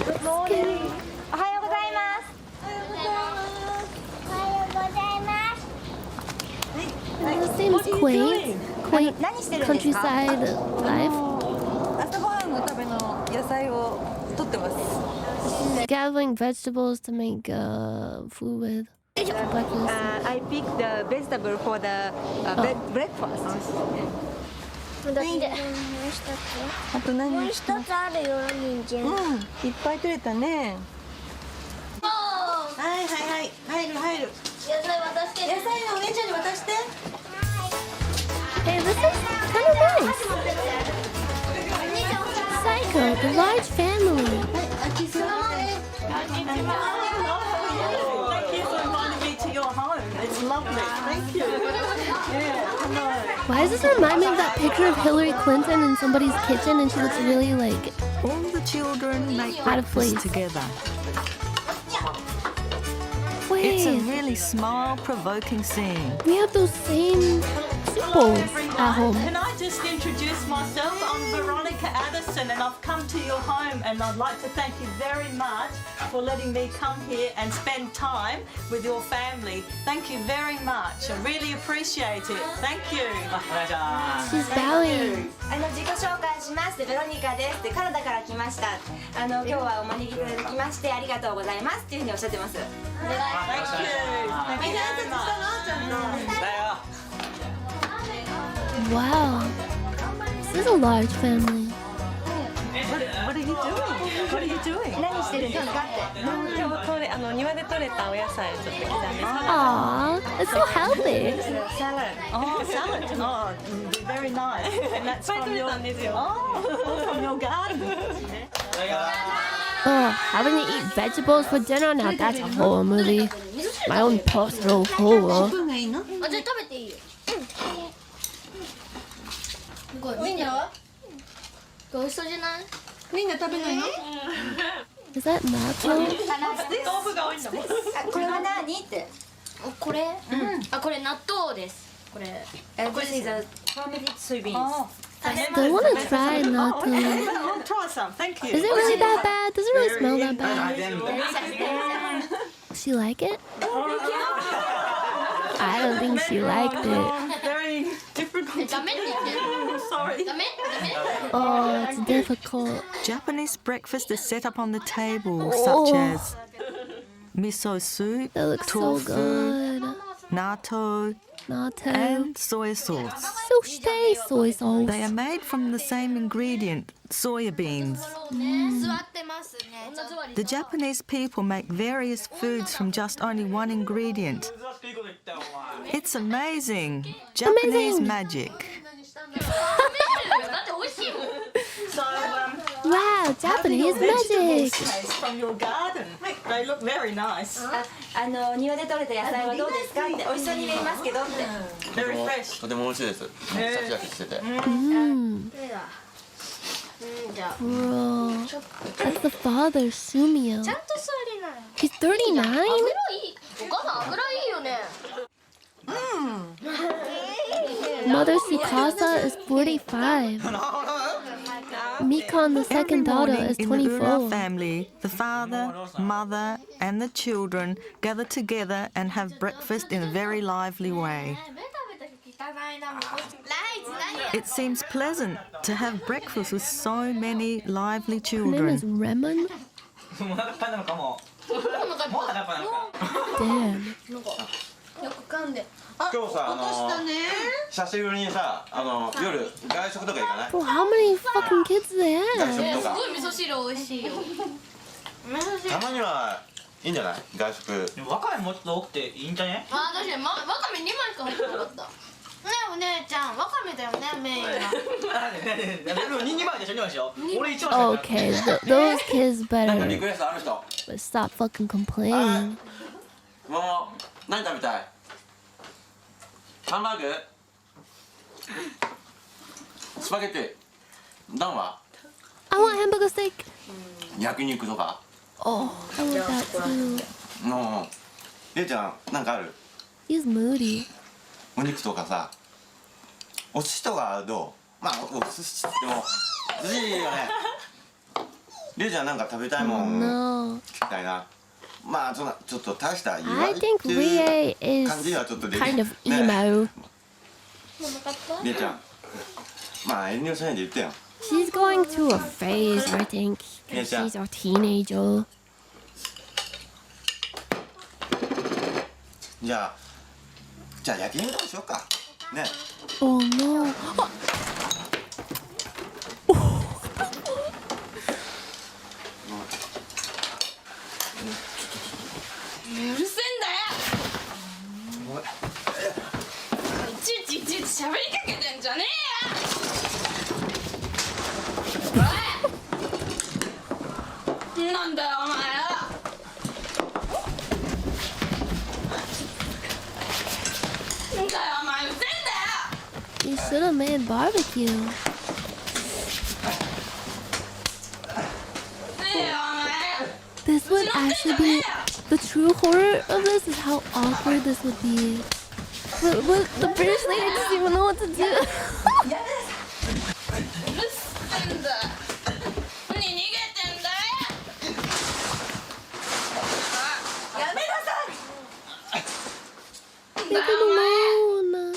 Good morning. It seems quaint countryside life. Gathering vegetables to make food with. I picked the vegetable for the breakfast. あと何？もう一つあるよ、人参。いっぱい取れたね。はいはいはい、入る入る。野菜渡して。野菜お姉ちゃんに渡して。Hey, this is kind of nice. Psycho, the large family. Thank you for inviting me to your home. It's lovely. Thank you. Why does this remind me of that picture of Hillary Clinton in somebody's kitchen and she looks really like all the children make out of place together? Wait. It's a really smile-provoking scene. We have those same vegetables at home. Can I just introduce myself? I'm Veronica Addison and I've come to your home and I'd like to thank you very much for letting me come here and spend time with your family. Thank you very much. I really appreciate it. Thank you. She's bowing. 自己紹介します。ベロニカです。でカナダから来ました。今日はお招きいただきましてありがとうございますっていうふうにおっしゃってます。Thank you. Wow. This is a large family. What are you doing? What are you doing? 何してるんですかって。今日これ庭で採れたお野菜をちょっと刻んで。Aww, it's so healthy. Salad. Oh, salad. Oh, very nice. And that's from your from your garden. Oh, having to eat vegetables for dinner now, that's a horror movie. My own personal horror. じゃあ食べていいよ。すごい。みんなは？美味しそうじゃない？みんな食べないの？Is that natto? これは何って。これ？これ納豆です。これ。This is a fermented soybeans. I still want to try natto. I'll try some. Thank you. Is it really that bad? Does it really smell that bad? Does she like it? I don't think she liked it. Very difficult. Sorry. Oh, it's difficult. Japanese breakfast is set up on the table, such as miso soup, That looks so tofu, good. natto, and soy sauce. Sushi soy sauce. They are made from the same ingredient, soya beans. The Japanese people make various foods from just only one ingredient. It's amazing. Japanese magic. Wow, Japanese magic. From your garden. They look very nice. 庭で採れた野菜はどうですかって美味しそうに見えますけどって。Very fresh. とても美味しいです。シャキシャキしてて。Bro, that's the father, Sumio. ちゃんと座りなよ。 He's 39? 油いい。お母さん油いいよね。Mother Sukasa is 45. Mikon, the second daughter, is In the Ura 24. family, the father, mother, and the children gather together and have breakfast in a very lively way. It seems pleasant to have breakfast with so many lively Her name is children. Remon? Damn. よく噛んで。今日さ久しぶりにさ夜外食とか行かない？ Bro, how many fucking kids do they 外 have? 食とか。すごい味噌汁美味しいよ。たまにはいいんじゃない？外食。わかめもうちょっと多くていいんじゃね？あ、確かにわかめ2枚しか入ってなかった。ねえお姉ちゃん、わかめだよねメインは。2枚でしょ2枚でしょ。俺1枚。 Okay, those kids なんかリク better エストある人？ but stop fucking complaining. もう何食べたい？ハンバーグ？スパゲッティ？ダンは？ I want hamburger steak. 焼肉とか？ Oh, I want that too. もうりゅうちゃんなんかある？ He's moody. お肉とかさ、お寿司とかどう？まあお寿司っても寿司いいよね。りゅうちゃんなんか食べたいもん No. 聞きたいな。まあちょっと大した言わ I れ think てる Rie is 感じはちょっとでき kind of ね emo. りゅうちゃん、まあ遠慮しないで言ってよ。 She's going through a phase, I think. 'Cause she's a teenager. じゃあ焼き肉としようか。ね。 Oh no. Oh. うるせえんだよ。いちいち喋りかけてんじゃねえよ。なんだよお前ら。なんだよお前うるせえんだよ。 You should have made barbecue. This would actually be the true horror of this is how awkward this would be. the British lady doesn't even know what to do. やめなさい Leave it alone.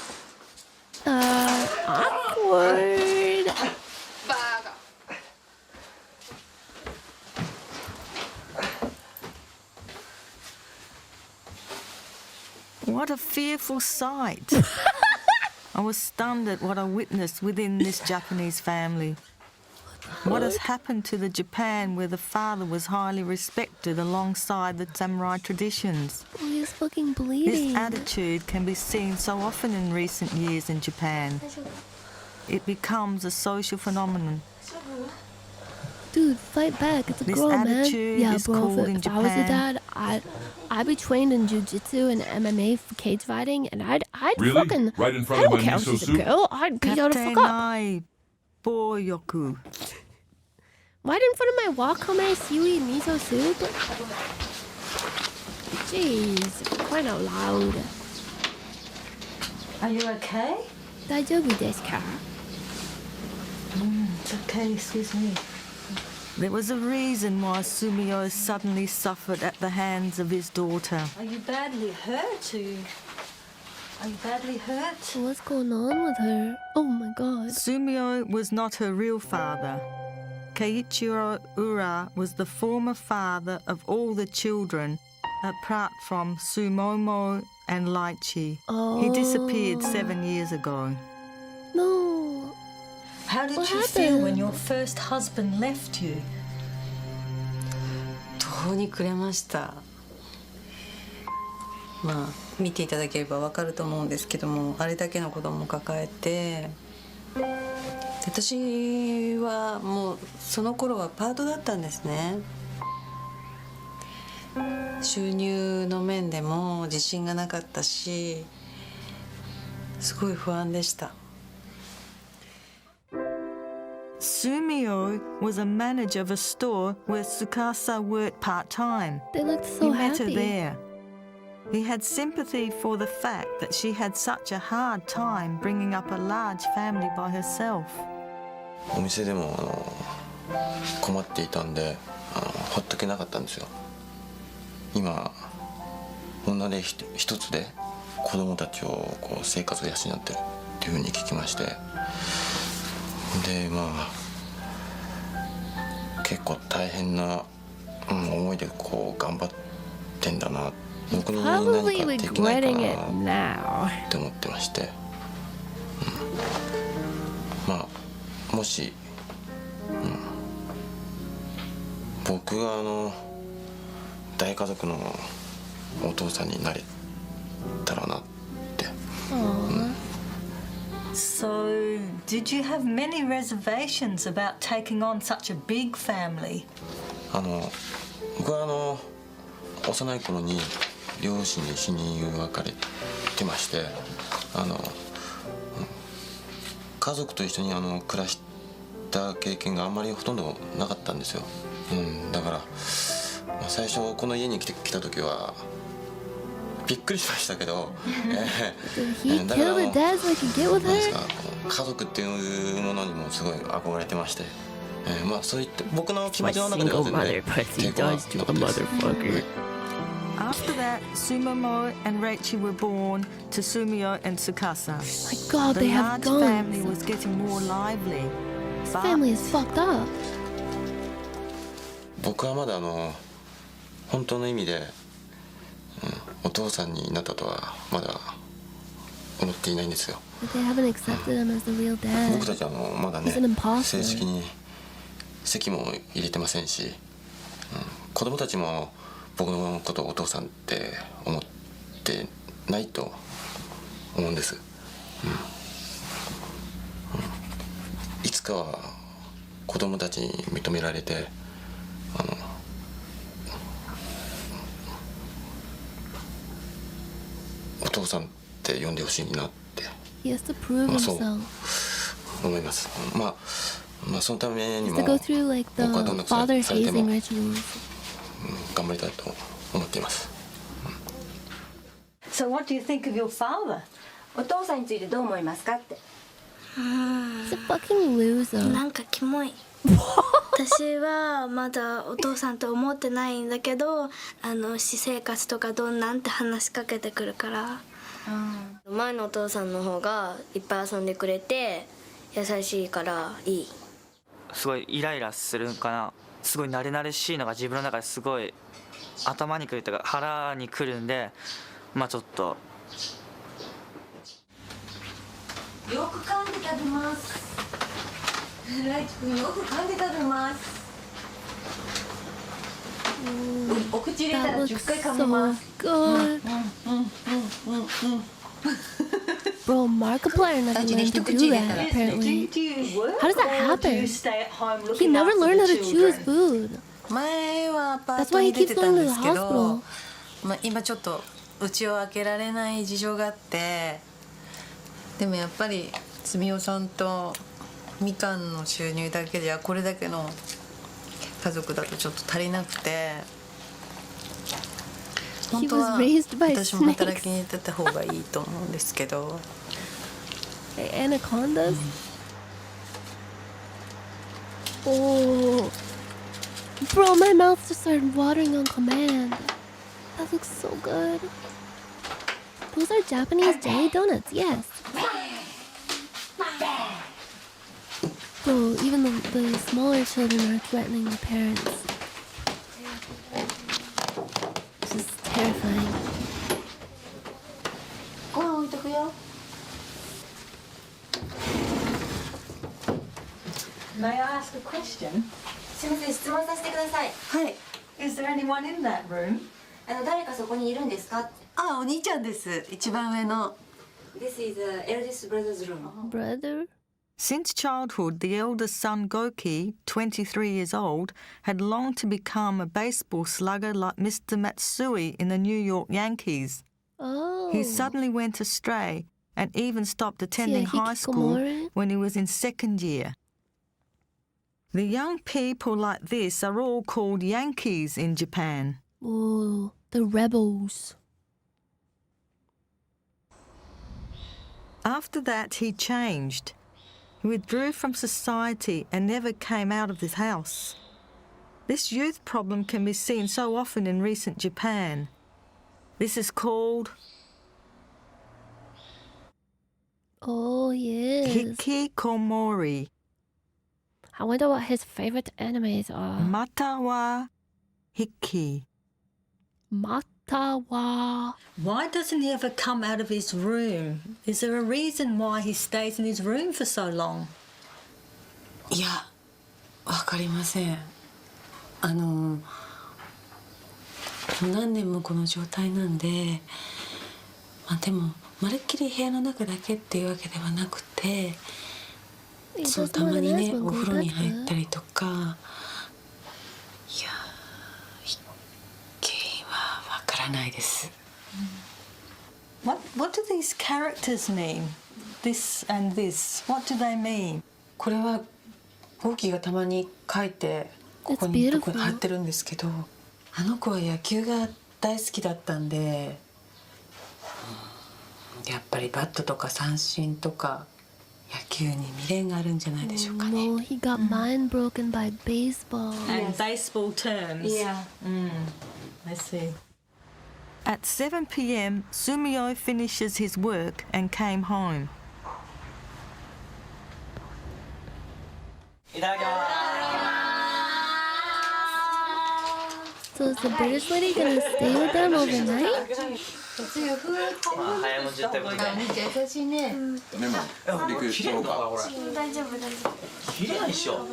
Awkward. What a fearful sight. I was stunned at what I witnessed within this Japanese family. What has happened to the Japan where the father was highly respected alongside the samurai traditions? Oh, he's fucking bleeding. This attitude can be seen so often in recent years in Japan. It becomes a social phenomenon. Dude, fight back. It's a This girl, man. attitude Yeah, is bro. called in If I was a Japan- dad, I'd be trained in jujitsu and MMA for cage fighting, and I'd Really? fucking. Right in front I of don't my care if miso she's a soup? girl. I'd beat her the fuck up. Katenai Boyoku. Right in front of my wakame seaweed miso soup. Jeez, crying out loud. Are you okay? 大丈夫ですか? It's okay, excuse me. There was a reason why Sumio suddenly suffered at the hands of his daughter. Are you badly hurt? Are you badly hurt? What's going on with her? Oh my god. Sumio was not her real father. Keiichiro Ura was the former father of all the children, apart from Sumomo and Laichi. He disappeared 7 years ago. No. How did What you feel happened? when your first husband left you? 途方に暮れました。まあ見ていただければわかると思うんですけども、あれだけの子供を抱えて、私はもうその頃はパートだったんですね。収入の面でも自信がなかったし、すごい不安でした。Sumio was a manager of a store where Tsukasa worked part-time. They looked so He met her happy. there. He had sympathy for the fact that she had such a hard time bringing up a large family by herself. お店でも困っていたんでほっとけなかったんですよ。今女で一つで子供たちをこう生活を養ってるっていうふうに聞きまして、でまあ結構大変な思いでこう頑張ってんだな、僕に何かできないかなって思ってまして、まあもし、僕が大家族のお父さんになれたらなって。So, did you have many reservations about taking on such a big family? 僕は幼い頃に両親に死に別れてまして、家族と一緒に暮らした経験があんまりほとんどなかったんですよ。だから、最初この家に来た時はびっくりしましたけど、だからなんですか、家族っていうものにもすごい憧れてまして、まあそういった僕の気持ちの中では全然抵抗はなかったです。After that, Sumomo and Reichi were born to Sumio and Tsukasa. My god, The they have large family guns. was getting more lively. This But family is fucked up. 僕はまだ本当の意味で、お父さんになったとはまだ思っていないんですよ。 But they haven't accepted him as the real dad. 僕たちはまだね He's an imposter. 正式に籍も入れてませんし、子供たちも僕のことをお父さんって思ってないと思うんです。いつかは子供たちに認められて、お父さんって呼んでほしいなって、He has to prove そう himself. 思います。まあそのために He も has to go through like 僕はどん the なこと father's されて hazing も rituals. 頑張りたいと思っています。 So, what do you think of your father? お父さんについてどう思いますかって。 He's a fucking loser. なんかキモい。私はまだお父さんと思ってないんだけど、私生活とかどんなんって話しかけてくるから。前のお父さんの方がいっぱい遊んでくれて優しいからいい。すごいイライラするんかな。すごい慣れ慣れしいのが自分の中ですごい頭にくるというか腹にくるんで、まあちょっと。よく噛んで食べます。ライチ君よく噛んで食べます。お口入れたら10回噛みます。Good. Bro, Markiplier never learned to do that, apparently. How does that happen? He never learned how to chew his food. 前はパートに出てたんですけど、今ちょっと口を開けられない事情があって、でもやっぱりすみおさんとみかんの収入だけじゃこれだけの家族だとちょっと足りなくて、本当は私も働きに出た方がいいと思うんですけど。Anacondas? Oh. Bro, my mouth just started watering on command. That looks so good. Those are Japanese jelly donuts, yes. Bro, even the smaller children are threatening the parents. This is terrifying. May I ask a question? すみません、質問させてください。はい。Is there anyone in that room? 誰かそこにいるんですか？あ、お兄ちゃんです。一番上の。This is the eldest brother's room. Brother? Since childhood, the eldest son, Goki, 23 years old, had longed to become a baseball slugger like Mr. Matsui in the New York Yankees. Oh. He suddenly went astray and even stopped attending high school when he was in second year. The young people like this are all called Yankees in Japan. Oh, the rebels. After that, he changed. He withdrew from society and never came out of his house. This youth problem can be seen so often in recent Japan. This is called... Oh, yes. Hikikomori. I wonder what his favorite animes are. Mata wa hiki. Mata wa. Why doesn't he ever come out of his room? Is there a reason why he stays in his room for so long? いや、わかりません。何年もこの状態なんで、でもまるっきり部屋の中だけっていうわけではなくて、そうたまにねお風呂に入ったりとか、いや原因はわからないです。What do these characters mean? This and this. What do they mean? これはゴーキがたまに書いてここに貼ってるんですけど、あの子は野球が大好きだったんで、やっぱりバットとか三振とか野球に未練があるんじゃないでしょうかね。No, he got mind broken by baseball. And baseball terms. Yeah. I see. At 7 p.m, Sumio finishes his work and came home. So is the British lady gonna stay with them overnight? 早もん絶対無理だよ。優しいね。でも、リクエストとかほら。大丈夫大丈夫。切れないっしょ。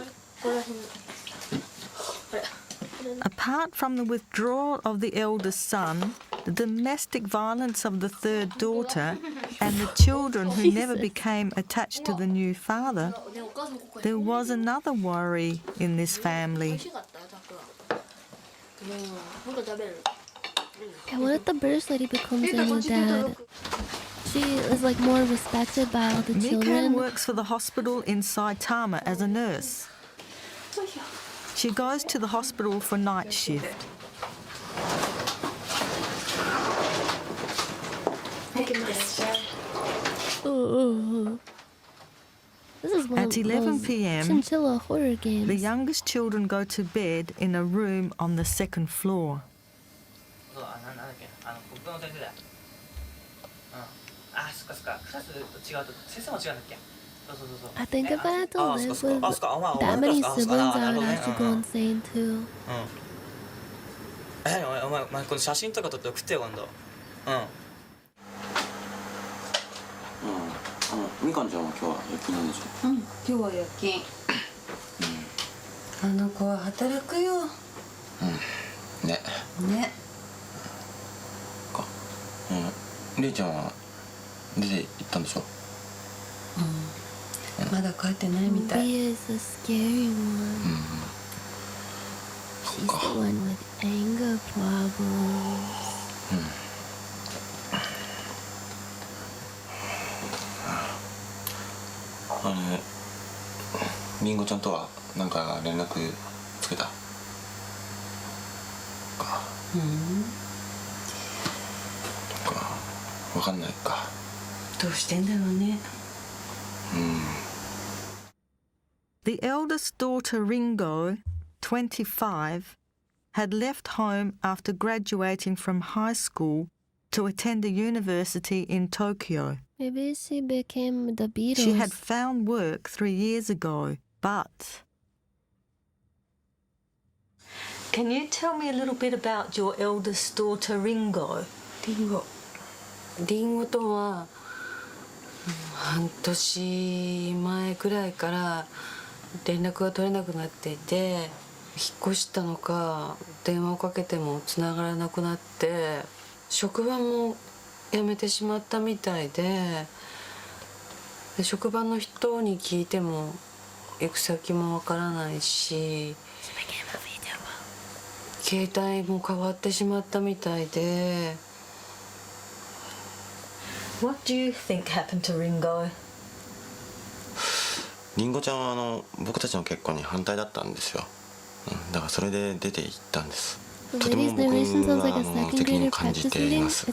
Apart from the withdrawal of the eldest son, the domestic violence of the third daughter, and the children who never became attached to the new father, there was another worry in this family. Yeah, what if the British lady becomes a new dad? She is like more respected by all the children. Mikan works for the hospital in Saitama as a nurse. She goes to the hospital for night shift. This is one At of 11 those p.m., chinchilla horror games. the youngest children go to bed in a room on the second floor. I think if I had to live with that many siblings, I would actually go insane too. お前この写真とか撮って送ってよ今度。みかんちゃんは今日は夜勤なんでしょ？今日は夜勤。あの子は働くよ。ね。ね。りえちゃんは出て行ったんでしょ？まだ帰ってないみたい。 Ruby is a scary one. She's the one with anger problems. りんごちゃんとはなんか連絡つけた？わかんないか。どうしてんだろうね。The eldest daughter, Ringo, 25, had left home after graduating from high school to attend a university in Tokyo. Maybe she became the Beatles. She had found work 3 years ago, but... Can you tell me a little bit about your eldest daughter, Ringo? リンゴとは半年前くらいから連絡が取れなくなっていて、引っ越したのか電話をかけてもつながらなくなって、職場も辞めてしまったみたいで、職場の人に聞いても行く先もわからないし、携帯も変わってしまったみたいで。What do you think happened to Ringo? りんごちゃんは僕たちの結婚に反対だったんですよ。だからそれで出て行ったんです。とても僕は責任を感じています。父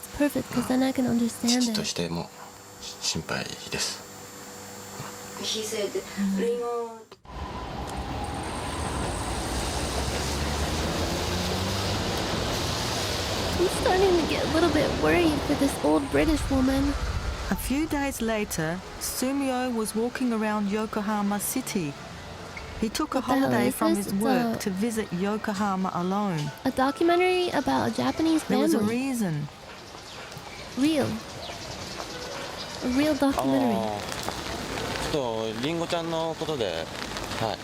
としても心配です。He said, Ringo. I'm starting to get a little bit worried for this old British woman. A few days later, Sumio was walking around Yokohama City. He took a holiday from his work to visit Yokohama alone. A documentary about a Japanese family. There was a reason. Real. A real documentary. ちょっとりんごちゃんのことで、はい。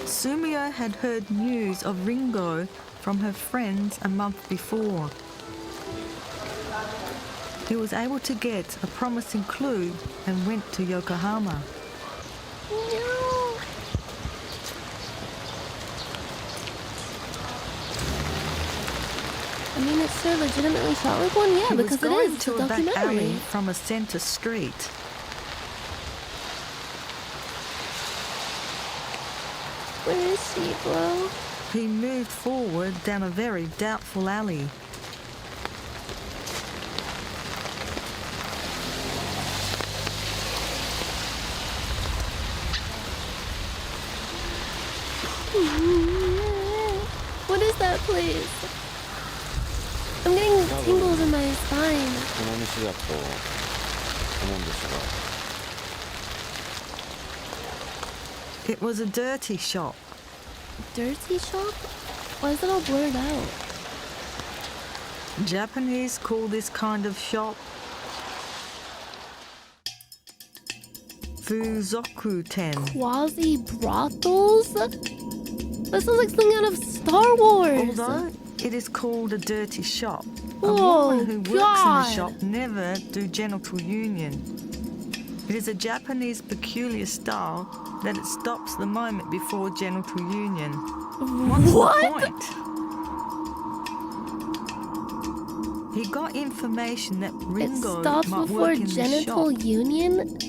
Sumio had heard news of Ringo from her friends a month before. He was able to get a promising clue and went to Yokohama. No. I mean, it's so legitimately shot like one, yeah, because it is. It's a documentary. He was going to a back alley from a center street. Where is she, bro? He moved forward down a very doubtful alley. What is that place? I'm getting tingles in my spine. It was a dirty shop. Dirty shop? Why is it all blurred out? Japanese call this kind of shop Fuzoku-ten. Quasi brothels? That sounds like something out of Star Wars. Although it is called a dirty shop, a Oh, woman who works God. in the shop never do genital union. It is a Japanese peculiar style that it stops the moment before genital union. What's What? the point? He got information that Ringo It stops might before work in genital the shop. union?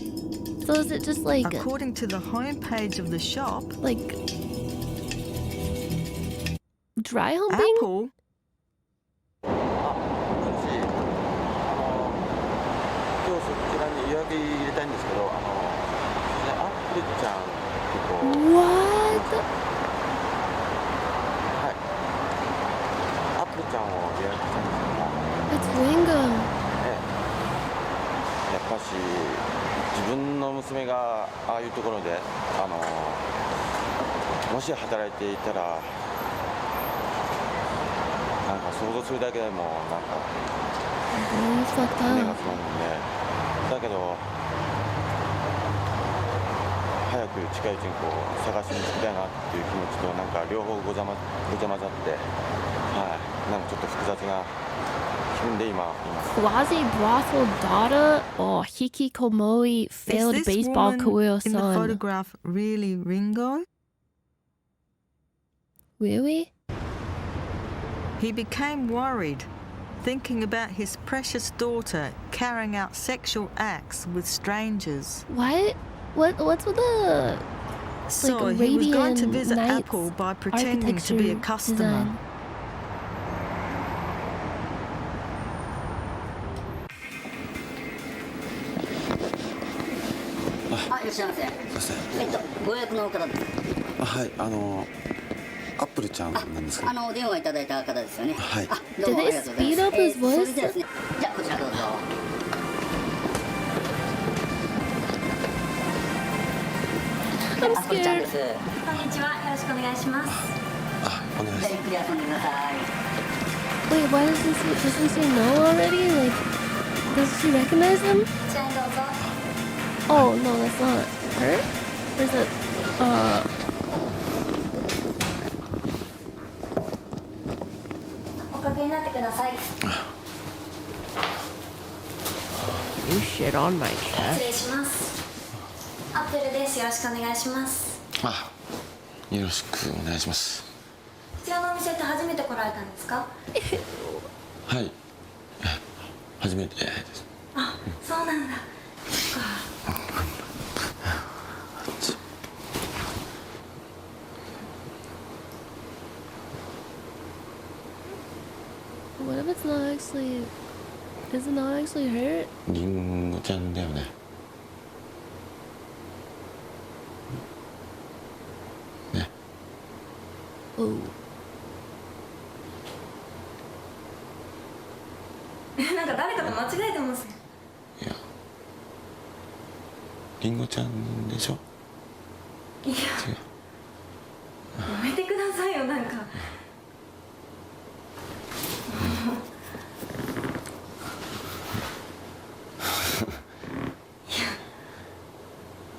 So is it just like... According to the homepage of the shop, like... dry humping? Apple プリちゃん結構 What? はいアプリちゃんを予約したんですけども That's Ringo. やっぱし自分の娘がああいうところでもし働いていたらなんか想像するだけでもなんか胸がすごいんでだけど早く近いうちにこう探しに行きたいなっていう気持ちとなんか両方ごちゃ混ざってはいなんかちょっと複雑な気分で今 Quasi brothel daughter or hikikomori failed Is this baseball woman career in the son? photograph really Ringo? Really? He became worried, thinking about his precious daughter carrying out sexual acts with strangers. What? What's with the So like he was going to Arabian visit Nights Apple by pretending to be a architecture customer. design? Ah, いらっしゃいませ。ご予約の方です。はいアップルちゃんなんですかお電話いただいた方ですよね。はい。どうもありがとうございます。 Did they speed up his voice? それではですね、じゃあこちらどうぞ。I'm アップルちゃん scared. です。こんにちは。よろしくお願いします。お願いしますじゃあゆっくり遊んでください。 Wait, why does he say no already? Like, does she recognize him? こちらにどうぞ。 Oh no, that's not her. Or is it? You shit on my 失 chest. 礼します。アップルです。よろしくお願いします。あよろしくお願いしますこちらのお店って初めて来られたんですか？はい初めてですあ、そうなんだ。そっか。 What if it's not actually? Is it not actually her? リンゴちゃんだよねね Oh. なんか誰かと間違えてます。リンゴちゃんでしょいや。やめてくださいよなんか。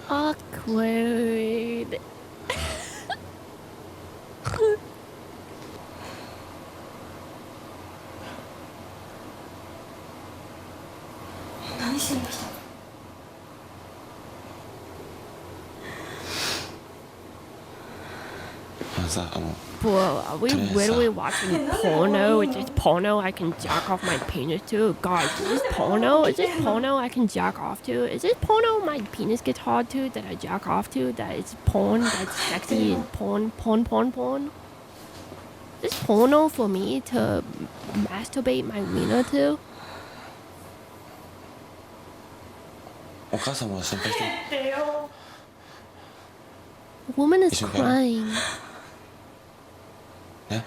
Awkward. Bro, are we literally watching porno? Is this porno I can jack off my penis to? Guys, is this porno? Is this porno I can jack off to? Is this porno my penis gets hard to that I jack off to? That it's porn, that's sexy and porn? Is this porno for me to masturbate my wiener to? お母さんも心配してる The woman is crying. ね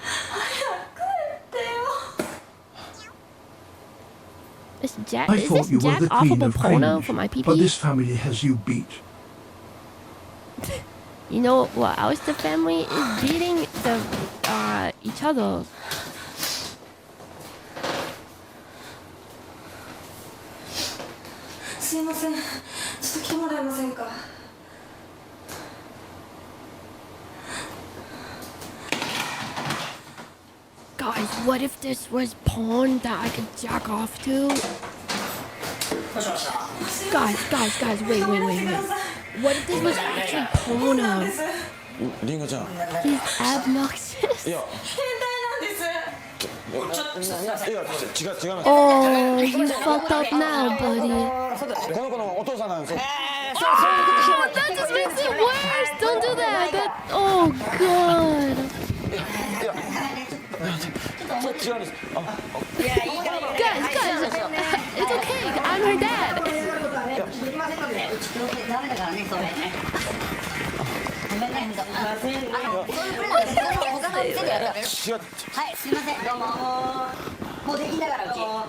Is I this thought you were jack the queen offable of porno cringe, for my but PP? this family has you beat. You know what else the family is beating each other. Guys, what if this was porn that I could jack off to? Guys, wait. What if this was actually porno? リンゴちゃん He's obnoxious. いや違います Oh, you fucked up now, buddy. この子のお父さんなんですよ Oh, that just makes it worse. Don't do that. Oh, God. 違うんです Guys, it's okay. I'm her dad. ダメだからねそれね。はい、すいません、どうも。もうできんだからうち。は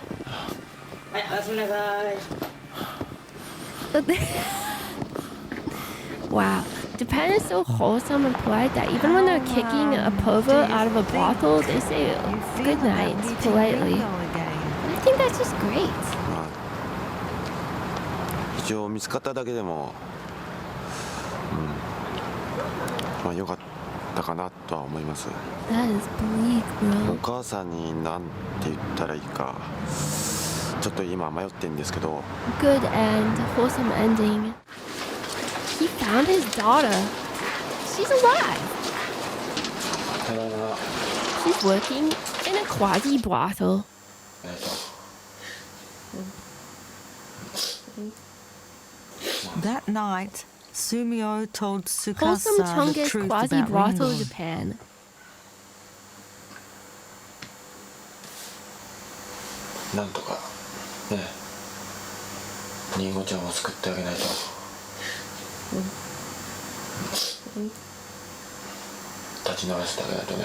い、おやすみなさい。Wow, Japan is so wholesome and polite that even when they're kicking a pervert out of a brothel, they say good night politely. I think that's just great. 一応見つかっただけでも、まあ良かったかなとは思います。That is bleak, bro. お母さんに何て言ったらいいか、ちょっと今迷ってるんですけど。Good end, wholesome ending. He found his daughter. She's alive. She's working in a quasi brothel. That night, Sumio told Wholesome Tsukasa the Chungus truth quasi about brothel Ringo. Japan. なんとかね、りんごちゃんを救ってあげないと。立ち直らせてあげないとね。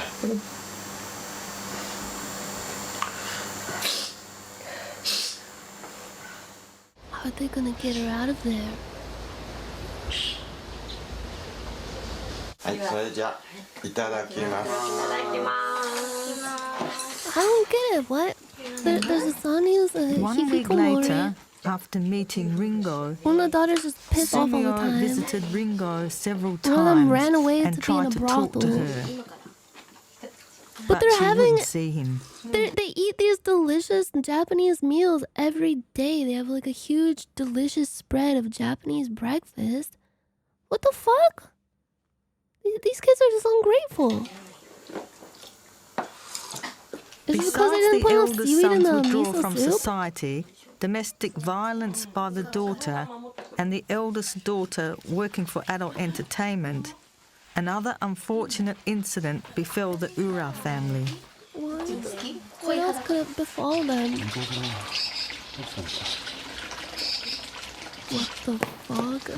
How are they gonna get her out of there? はい、それじゃいただきます。I don't get it. What? There's a son who's a 1 week later, after meeting Ringo, one of the daughters just pissed off all the Sumio time. visited Ringo several One of them times ran away and to be in tried a to talk to brothel. her. But they're she having. wouldn't see him. They eat these delicious Japanese meals every day. They have like a huge, delicious spread of Japanese breakfast. What the fuck? These kids are just ungrateful. Is it because they Besides didn't the put enough elder seaweed in son's the withdrawal miso from soup? society, domestic violence by the daughter, and the eldest daughter working for adult entertainment, another unfortunate incident befell the Ura family. What else could befall them? What the fuck?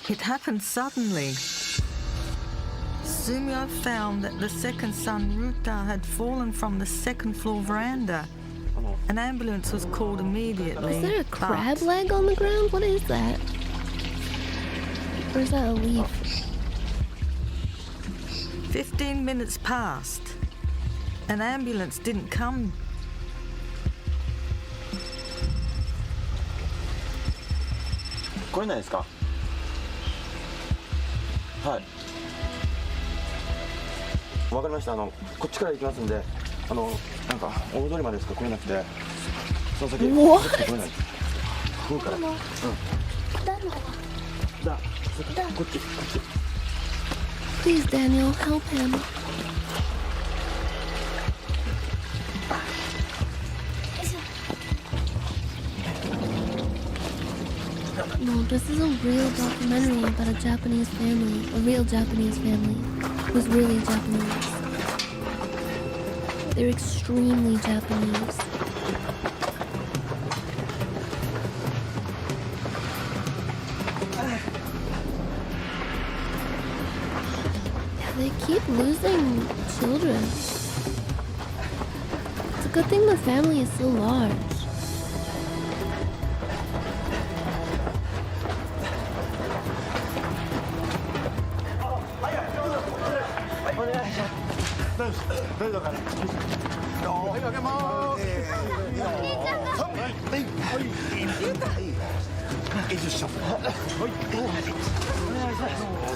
It happened suddenly. Sumio found that the second son, Ruta, had fallen from the second-floor veranda. An ambulance was called immediately. Is there a crab leg on the ground? What is that? Or is that a leaf? 15 minutes passed. An ambulance didn't come. Hi. わかりました。こっちから行きますんで、なんか大通りまでしか来れなくて、その先来れない。来るから。こっち。Please, Daniel, help him. No, this is a real documentary about a Japanese family, a real Japanese family, who's really Japanese. They're extremely Japanese. Yeah, they keep losing children. It's a good thing the family is so large.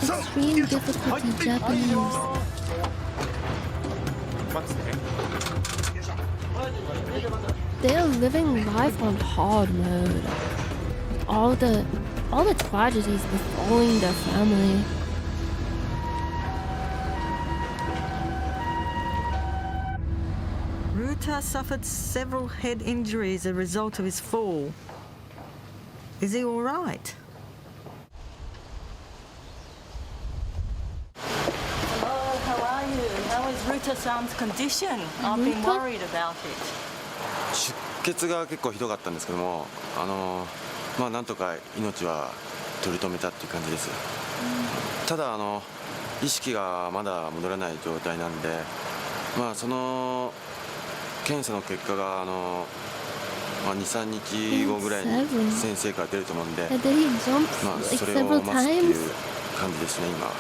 Extreme difficulty Japanese. They are living life on hard mode. All the tragedies befalling their family. Ruta suffered several head injuries as a result of his fall. Is he all right? Hello, how are you? How is Ruta-san's condition? I've been worried about it. 血が結構ひどかったんですけども、まあなんとか命は取り留めたっていう感じです。ただ意識がまだ戻らない状態なんで、まあその検査の結果がまあ、2、3日後ぐらいに先生から出ると思うんで、まあそれを待つっていう感じですね今。はい。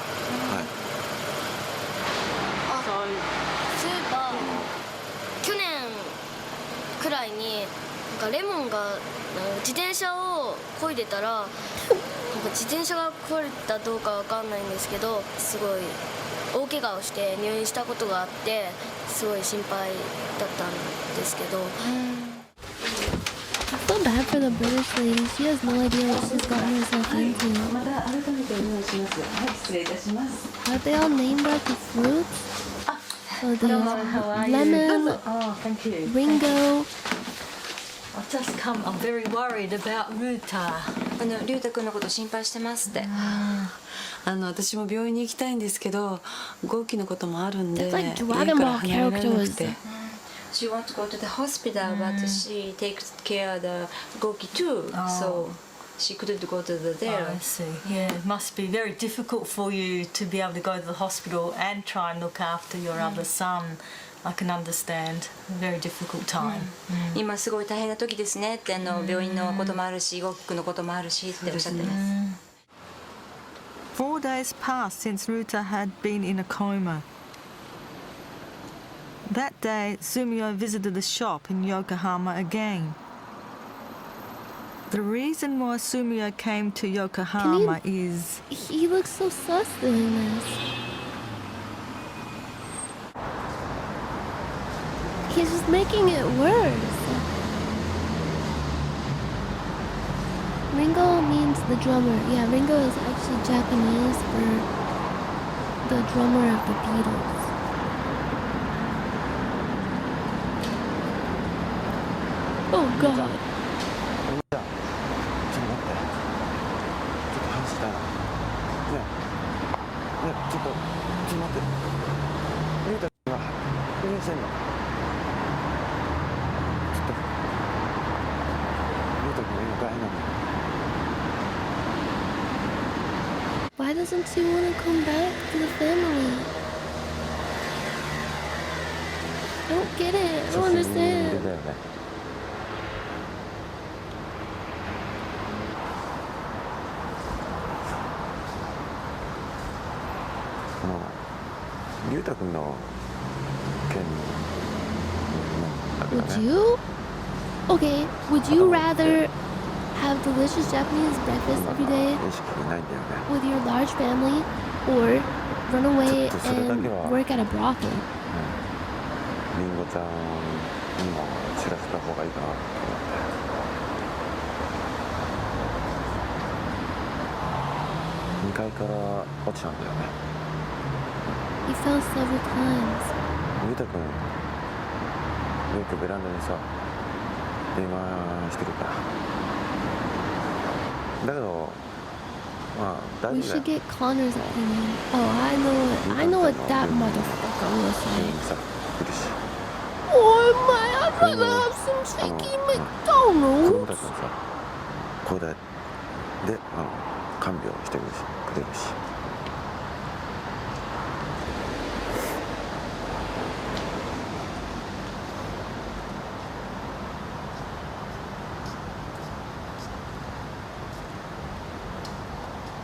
そういえば去年くらいになんかレモンが自転車を漕いでたらなんか自転車が壊れたどうかわかんないんですけど、すごい大怪我をして入院したことがあって、すごい心配だったんですけど。I feel bad for the British lady. She has no idea what she's gotten herself into. Are they all named after fruits? So there's lemon, Ringo. I've just come. I'm very worried about Ruta. 龍太くんのこと心配してますって。私も病院に行きたいんですけど、号泣のこともあるんで、家から離れられなくて。She wants to go to the hospital, but she takes care of the Goki too, so she couldn't go to the there. I see. Yeah, it must be very difficult for you to be able to go to the hospital and try and look after your other son. I can understand. A very difficult time. 今すごい大変な時ですねって病院のこともあるし、ゴキ君のこともあるしっておっしゃってます。4 days passed since Ruta had been in a coma. That day, Sumio visited the shop in Yokohama again. The reason why Sumio came to Yokohama is... He looks so sus doing this. He's just making it worse. Ringo means the drummer. Yeah, Ringo is actually Japanese for the drummer of the Beatles. Oh God. ちょっと待って。ちょっと話したいな。ねえ、ちょっと待って。龍太君は入院してんの。ちょっと龍太君が今大変なの。Why doesn't she want to come back to the family? I don't get it. I don't understand. Would you? Okay, would you rather have delicious Japanese breakfast every day with your large family or run away and work at a brothel? リンゴちゃんにも知らせた方がいいかなと思って2階から落ちたんだよね。He fell several times. ゆうたくんよくベランダにさ電話してるからだけどまあ大 We 丈夫だよ。 should get Connor's opinion. Oh, I know what that motherfucker will say. さいるし Oh my, I'd rather have some cheeky McDonald's. 子供たちもさこれで看病してくれるし。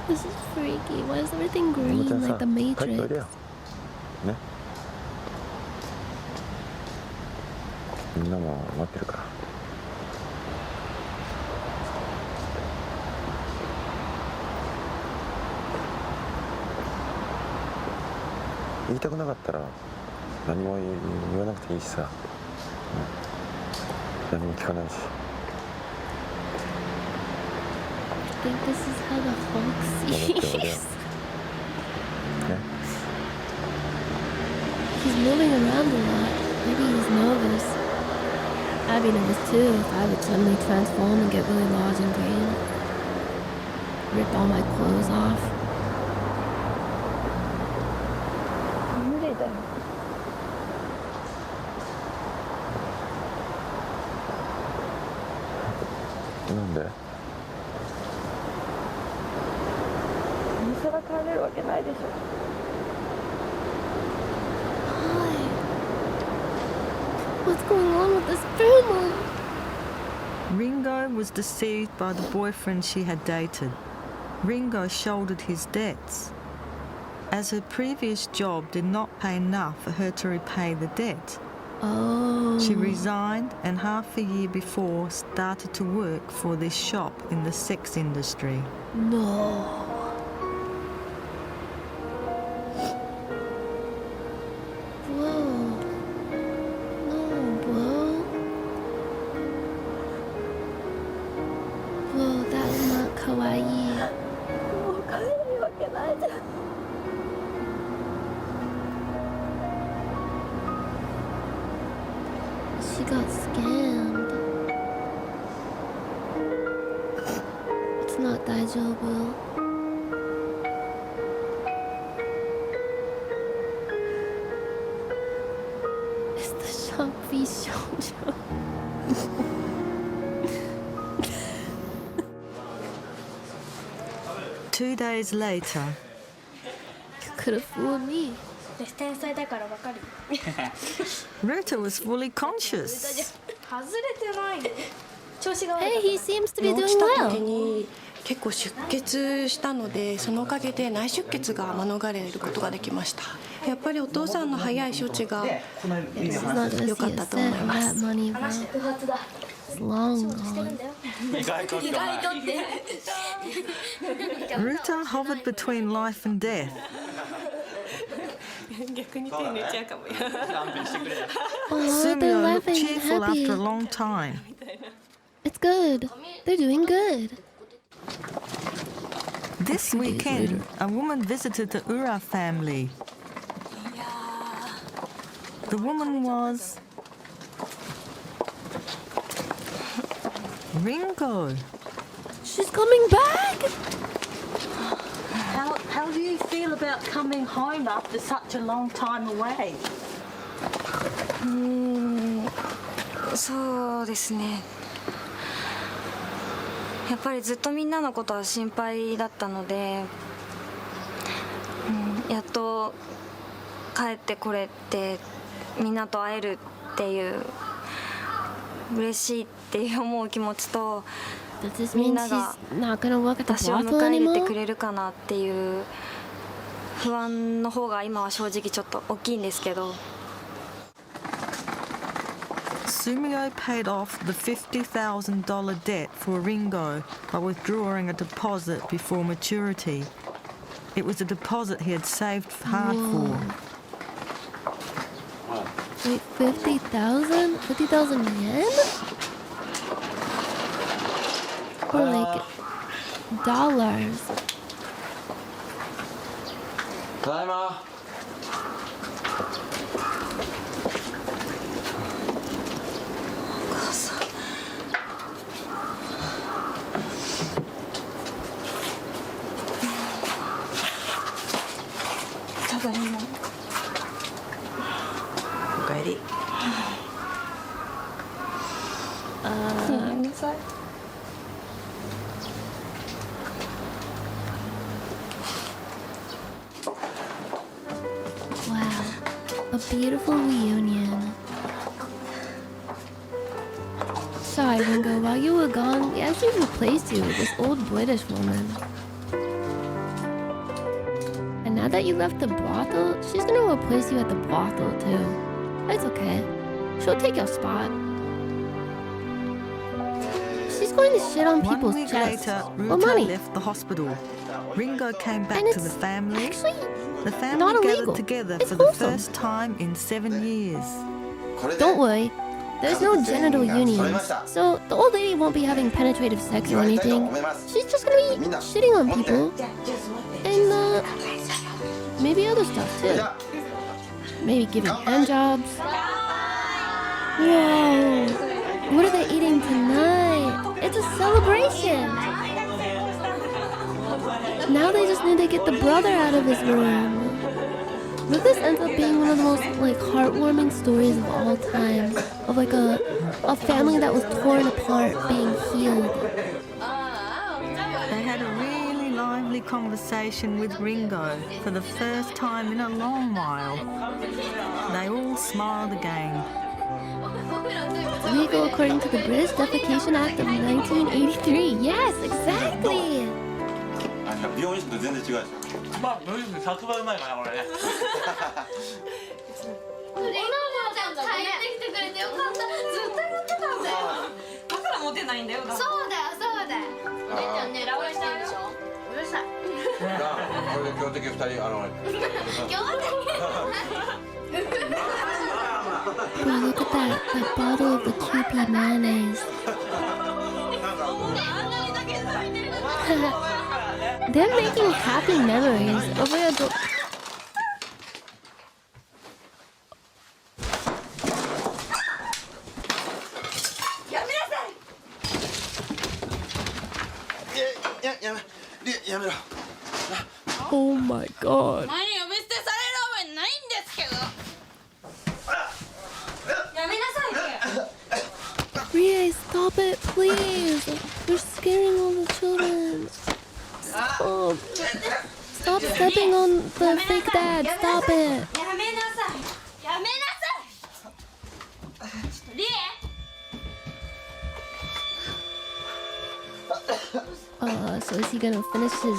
This is freaky. Why is everything green like the Matrix? ね。みんなも待ってるから。言いたくなかったら何も言わなくていいしさ、何も聞かないし。I think this is how the Hulk sees. He's moving around a lot. Maybe he's nervous. I'd be nervous too if I would suddenly transform and get really large and green. Rip all my clothes off. 무례다. 「で今更帰れるわけないでしょ。What's going on with this family? Ringo was deceived by the boyfriend she had dated. Ringo shouldered his debts, as her previous job did not pay enough for her to repay the debt. Oh. She resigned and half a year before started to work for this shop in the sex industry. No. She got scammed. It's not daijoubu. It's the Shopee shoujo. 2 days later, You could have fooled me. Ruta was fully conscious. Hey, he seems to be 落 doing ちた時 well. に結構出血したので、そのおかげで内出血が免れることができました。やっぱりお父さんの早い処置がHe's not gonna 良か see っ a たと思い cent ま of す。 that money, bro. It's long gone. Ruta hovered between life and death. 逆に手抜いちゃうかもよ。 Oh, they're Sumio looked laughing and cheerful happy. after a long time. It's good. They're doing good. This weekend, a woman visited the Ura family. The woman was Ringo. She's coming back. How do you feel about coming home after such a long time away? そうですね。やっぱりずっとみんなのことは心配だったので、やっと帰ってこれてみんなと会えるっていう嬉しいっていう思う気持ちと、みんなが私を迎え入れてくれるかなっていう不安の方が今は正直ちょっと大きいんですけど。Sumio paid off the $50,000 debt for Ringo by withdrawing a deposit before maturity. It was a deposit he had saved hard for. Wait, 50,000? 50,000 yen? Or like dollars? ただいま。ただいま。おかえり。ごめんなさい。Wow, a beautiful reunion. Sorry, Ringo, while you were gone, we actually replaced you with this old British woman. And now that you left the brothel, she's gonna replace you at the brothel too. It's okay. She'll take your spot. She's going to shit on 1 people's week chests. later, For Ruta money. left the hospital. Ringo came back And to the it's family. actually The family not gathered illegal. together It's for the wholesome. first time in 7 years. Don't worry, there's no genital unions, so the old lady won't be having penetrative sex or anything. She's just gonna be shitting on people. And, maybe other stuff too. Maybe giving hand jobs. Whoa! What are they eating tonight? It's a celebration! Now they just need to get the brother out of his room. But this ends up being one of the most like heartwarming stories of all time, of like a family that was torn apart being healed. They had a really lively conversation with Ringo for the first time in a long while. They all smiled again. Legal according to the British Defecation Act of 1983. Yes, exactly. 美容室と全然違うでしょ。まあ美容室で100倍うまいかなこれね。おなちゃん帰ってきてくれてよかった。ずっと言ってたんだよ。だからモテないんだよ。そうだよそうだよ。お姉ちゃんねラブしてるでしょ。うるさい。これで強敵2人強敵。Wow, look at that bottle of the QP mayonnaise. They're making happy memories over a Oh my god. Rie, stop it, please. You're scaring all the children. Stop. Stop stepping on the fake dad. Stop it. So is he gonna finish his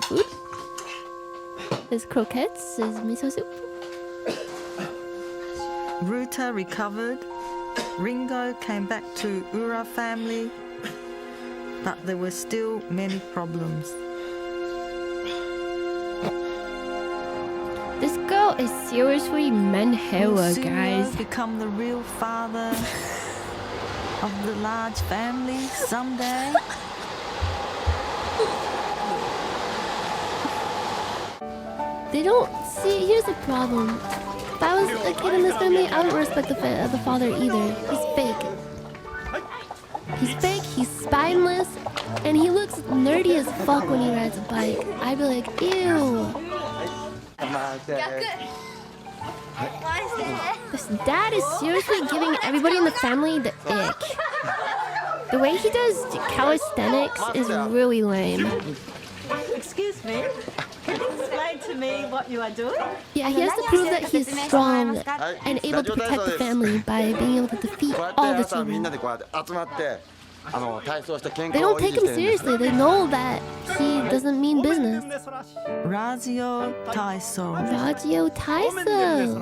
food? His croquettes? His miso soup? Ruta recovered. Ringo came back to Ura family, but there were still many problems. This girl is seriously Menhewa, Will guys. Sumo become the real father of the large family someday? They don't see. Here's the problem. If I was a kid in this family, I wouldn't respect the father either. He's fake. He's fake. He's spineless, and he looks nerdy as fuck when he rides a bike. I'd be like, ew. This dad is seriously giving everybody in the family the ick. The way he does calisthenics is really lame. Excuse me. Can you explain to me what you are doing? Yeah, he has to prove that he's strong and able to protect the family by being able to defeat all the children. They don't take him seriously. They know that he doesn't mean business. Razio Taiso. Razio Taiso.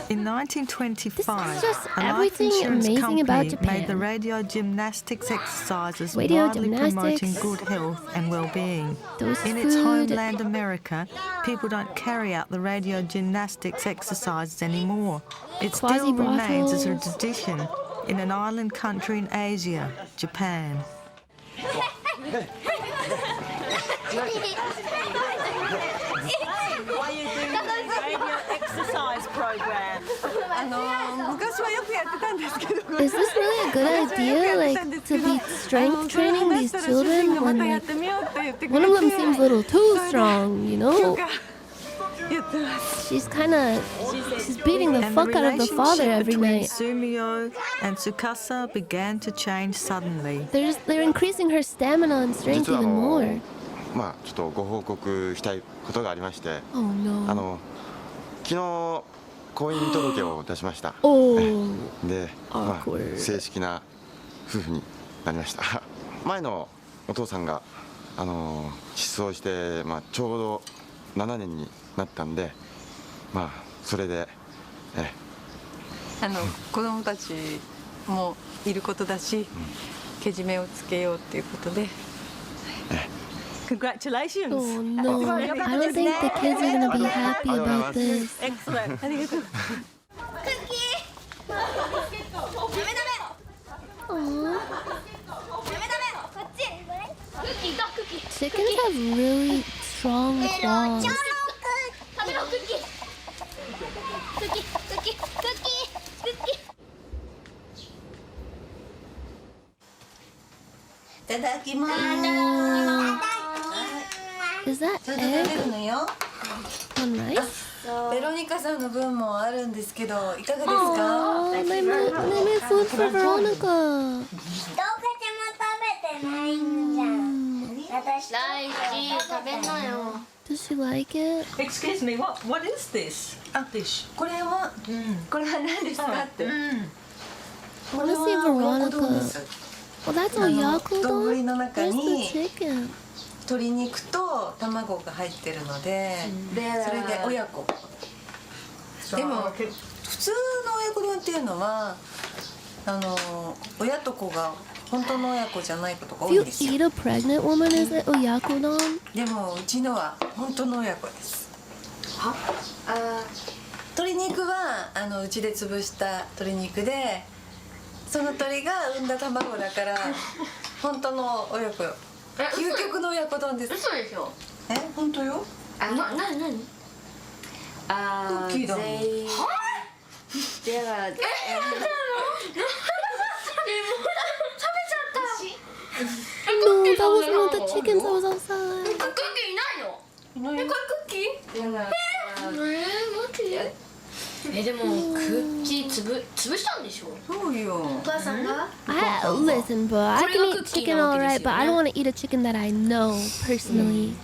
In 1925, a life everything insurance amazing company about Japan. made the radio gymnastics exercises Radio widely gymnastics. promoting good health and well-being. Those In its food. homeland America, people don't carry out the radio gymnastics exercises anymore. It still remains as a tradition in an island country in Asia, Japan. Why are you doing this radio exercise program? Is this really a good idea, like, to be strength training these children when, like, one of them seems a little too strong, you know? She's beating the fuck out of the father every night. Sumio and Tsukasa began to change suddenly. They're increasing her stamina and strength even more. まあちょっとご報告したいことがありまして、Oh no. 昨日婚姻届を出しました。で、まあ正式な夫婦になりました。前のお父さんが失踪してまあちょうど7年になったんで、まあそれで子供たちもいることだし、けじめをつけようっていうことで。Congratulations. Oh no, I don't think the kids are gonna be happy about this. Excellent. Chickens have really strong claws. Is that egg? on rice? ベロニカさんの分もあるんですけど、いかがですか？ Oh, they made food for Veronica. 一口も食べてないんじゃん。私大事食べなよ。 Does she like it? Excuse me, what is this? Dish. これは何ですかって。 I want to see Veronica. Well, that's oyakodon. 丼の中 Where's に the chicken? 鶏肉と卵が入ってるので、それで親子。でも普通の親子丼っていうのは親と子が本当の親子じゃないことが多 If い you んですよ。 eat a pregnant woman, is it oyakodon? でもうちのは本当の親子です。鶏肉はうちで潰した鶏肉で、その鶏が産んだ卵だから本当の親子よ。究極の親子丼です。嘘でしょ？本当よ。何？クッキーだもん。では。No, that was not the chickens that was outside. クッキーいないの？これクッキー？でもクッキー潰したんでしょ？そうよ。お母さんがListen, bro, I can eat chicken alright, but I don't want to eat a chicken that I know personally.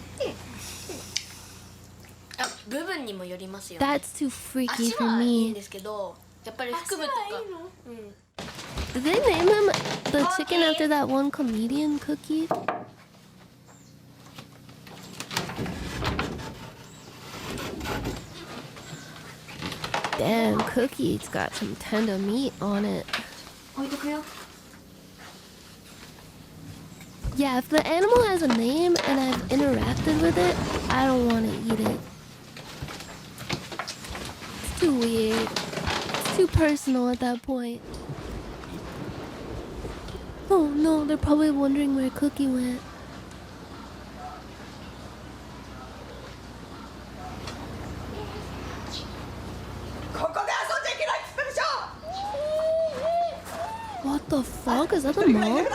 部分にもよりますよ。 That's too freaky 足 for はいいん me. ですけど、やっぱり腹部とか。 Did they name him the chicken after that one comedian Cookie? Damn, Cookie's got some tender meat on it. Yeah, if the animal has a name and I've interacted with it, I don't want to eat it. It's too weird. It's too personal at that point. Oh no, they're probably wondering where Cookie went. What the fuck? Is that the mom?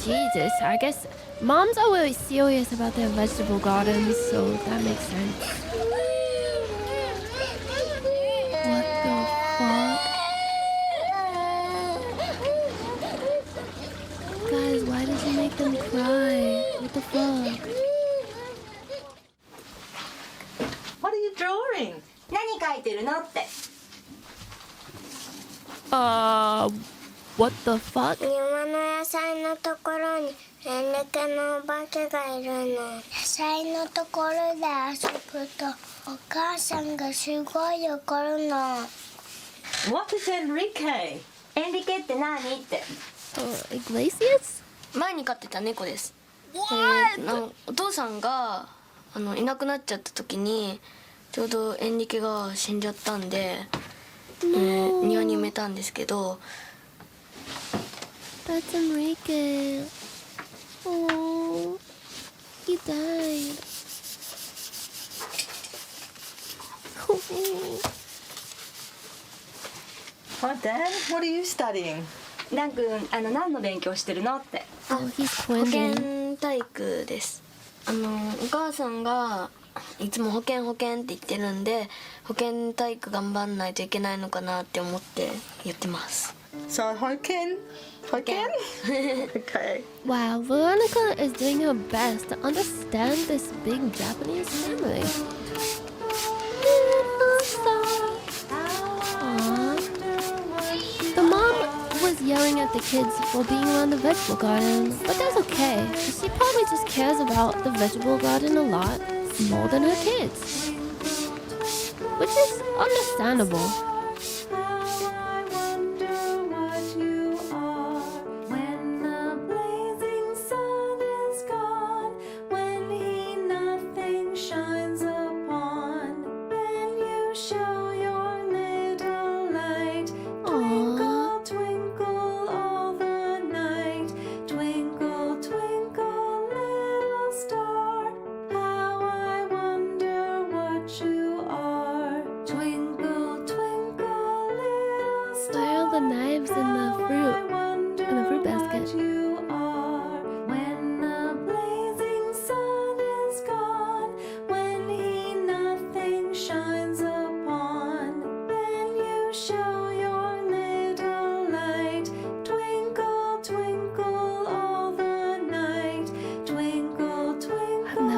Jesus, I guess moms are always serious about their vegetable gardens, so that makes sense. What the fuck? Guys, why did you make them cry? What the fuck? What are you drawing? 何書いてるのって。 What the fuck? 庭の野菜のところにエンレケのお化けがいるの。野菜のところで遊ぶとお母さんがすごい怒るの。 What is Enrique? エンリケって何って。Iglesias? 前に飼ってた猫です。お父さんがいなくなっちゃった時にちょうどエンリケが死んじゃったんで、庭に埋めたんですけど。 That's Enrique. Oh, he died. Oh, Dan, what are you studying? ダン君何の勉強してるのって。Oh, he's 保 twinning. 健体育です。お母さんがいつも保健って言ってるんで、保健体育頑張んないといけないのかなって思ってやってます。 So, 保健? Okay. Wow, Veronica is doing her best to understand this big Japanese family. Aww. The mom was yelling at the kids for being around the vegetable garden, but that's okay, because she probably just cares about the vegetable garden a lot more than her kids. Which is understandable.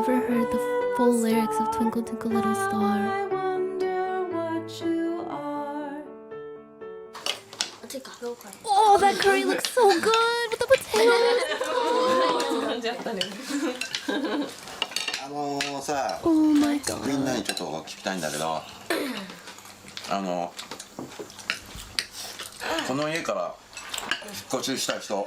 never heard the full lyrics of Twinkle Twinkle Little Star. Oh, that curry looks so good with the potatoes.さ、Oh my god. みんなにちょっと聞きたいんだけど、この家から引っ越しした人。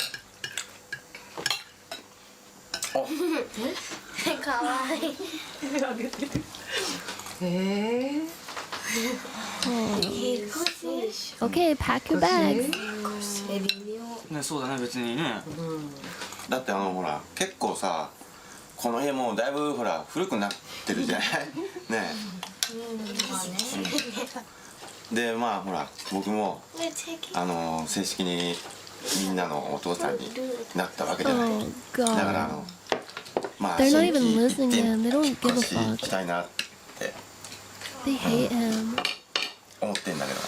かわいい。Okay, pack your bags. ね、そうだね、別にね。だってほら結構さ、この家もうだいぶほら古くなってるじゃないねえ。でまあほら僕も正式にみんなのお父さんになったわけじゃない。だからまあ They're not even listening to him. They don't give a 行 fuck. きたいなって They hate him. 思ってんだけど。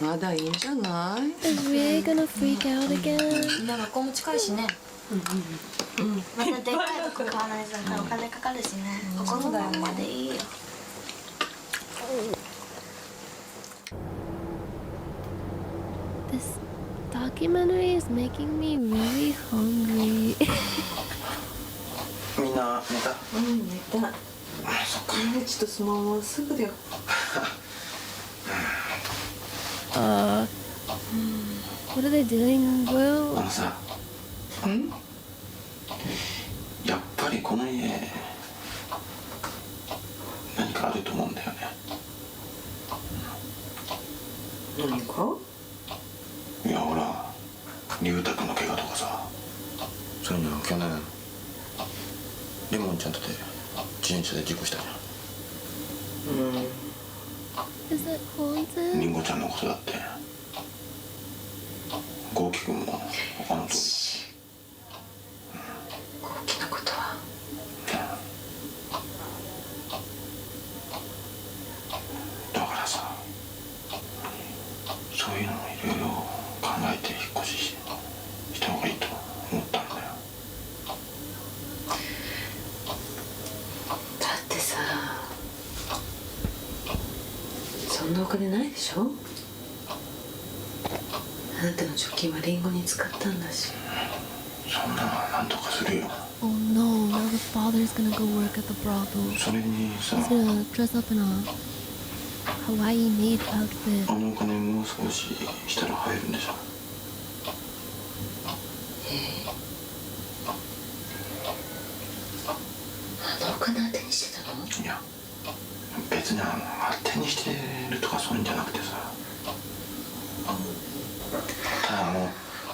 まだいいんじゃない？ Is Ray gonna freak out again? 学校も近いしね。またでかい服買わないとお金かかるしね。ここのままでいいよ。This documentary is making me really hungry. みんな寝た？寝た。そっか。ちょっとそのまますぐだよ。What are they doing, Will? さ、やっぱりこの家何かあると思うんだよね。何か？いやほら、龍太君の怪我とかさ、それには去年レモンちゃんとで自転車で事故したじゃん。Is it haunted? りんごちゃんのことだって、豪輝君も他の通り。豪輝のことは。だからさ、そういうのもいろいろ考えて引っ越しした方がいいと思ったんだよ。だってさ、そんなお金ないでしょ？あなたの貯金はリンゴに使ったんだし。そんなのはなんとかするよ。 Oh no, now the father's gonna go work at the brothel. それにさ、 He's gonna dress up in a Hawaii maid outfit. あのお金もう少ししたら入るんでしょ。あのお金は手にしてたの？いや、別に手にしてるとかそういうんじゃなくてさ、ただ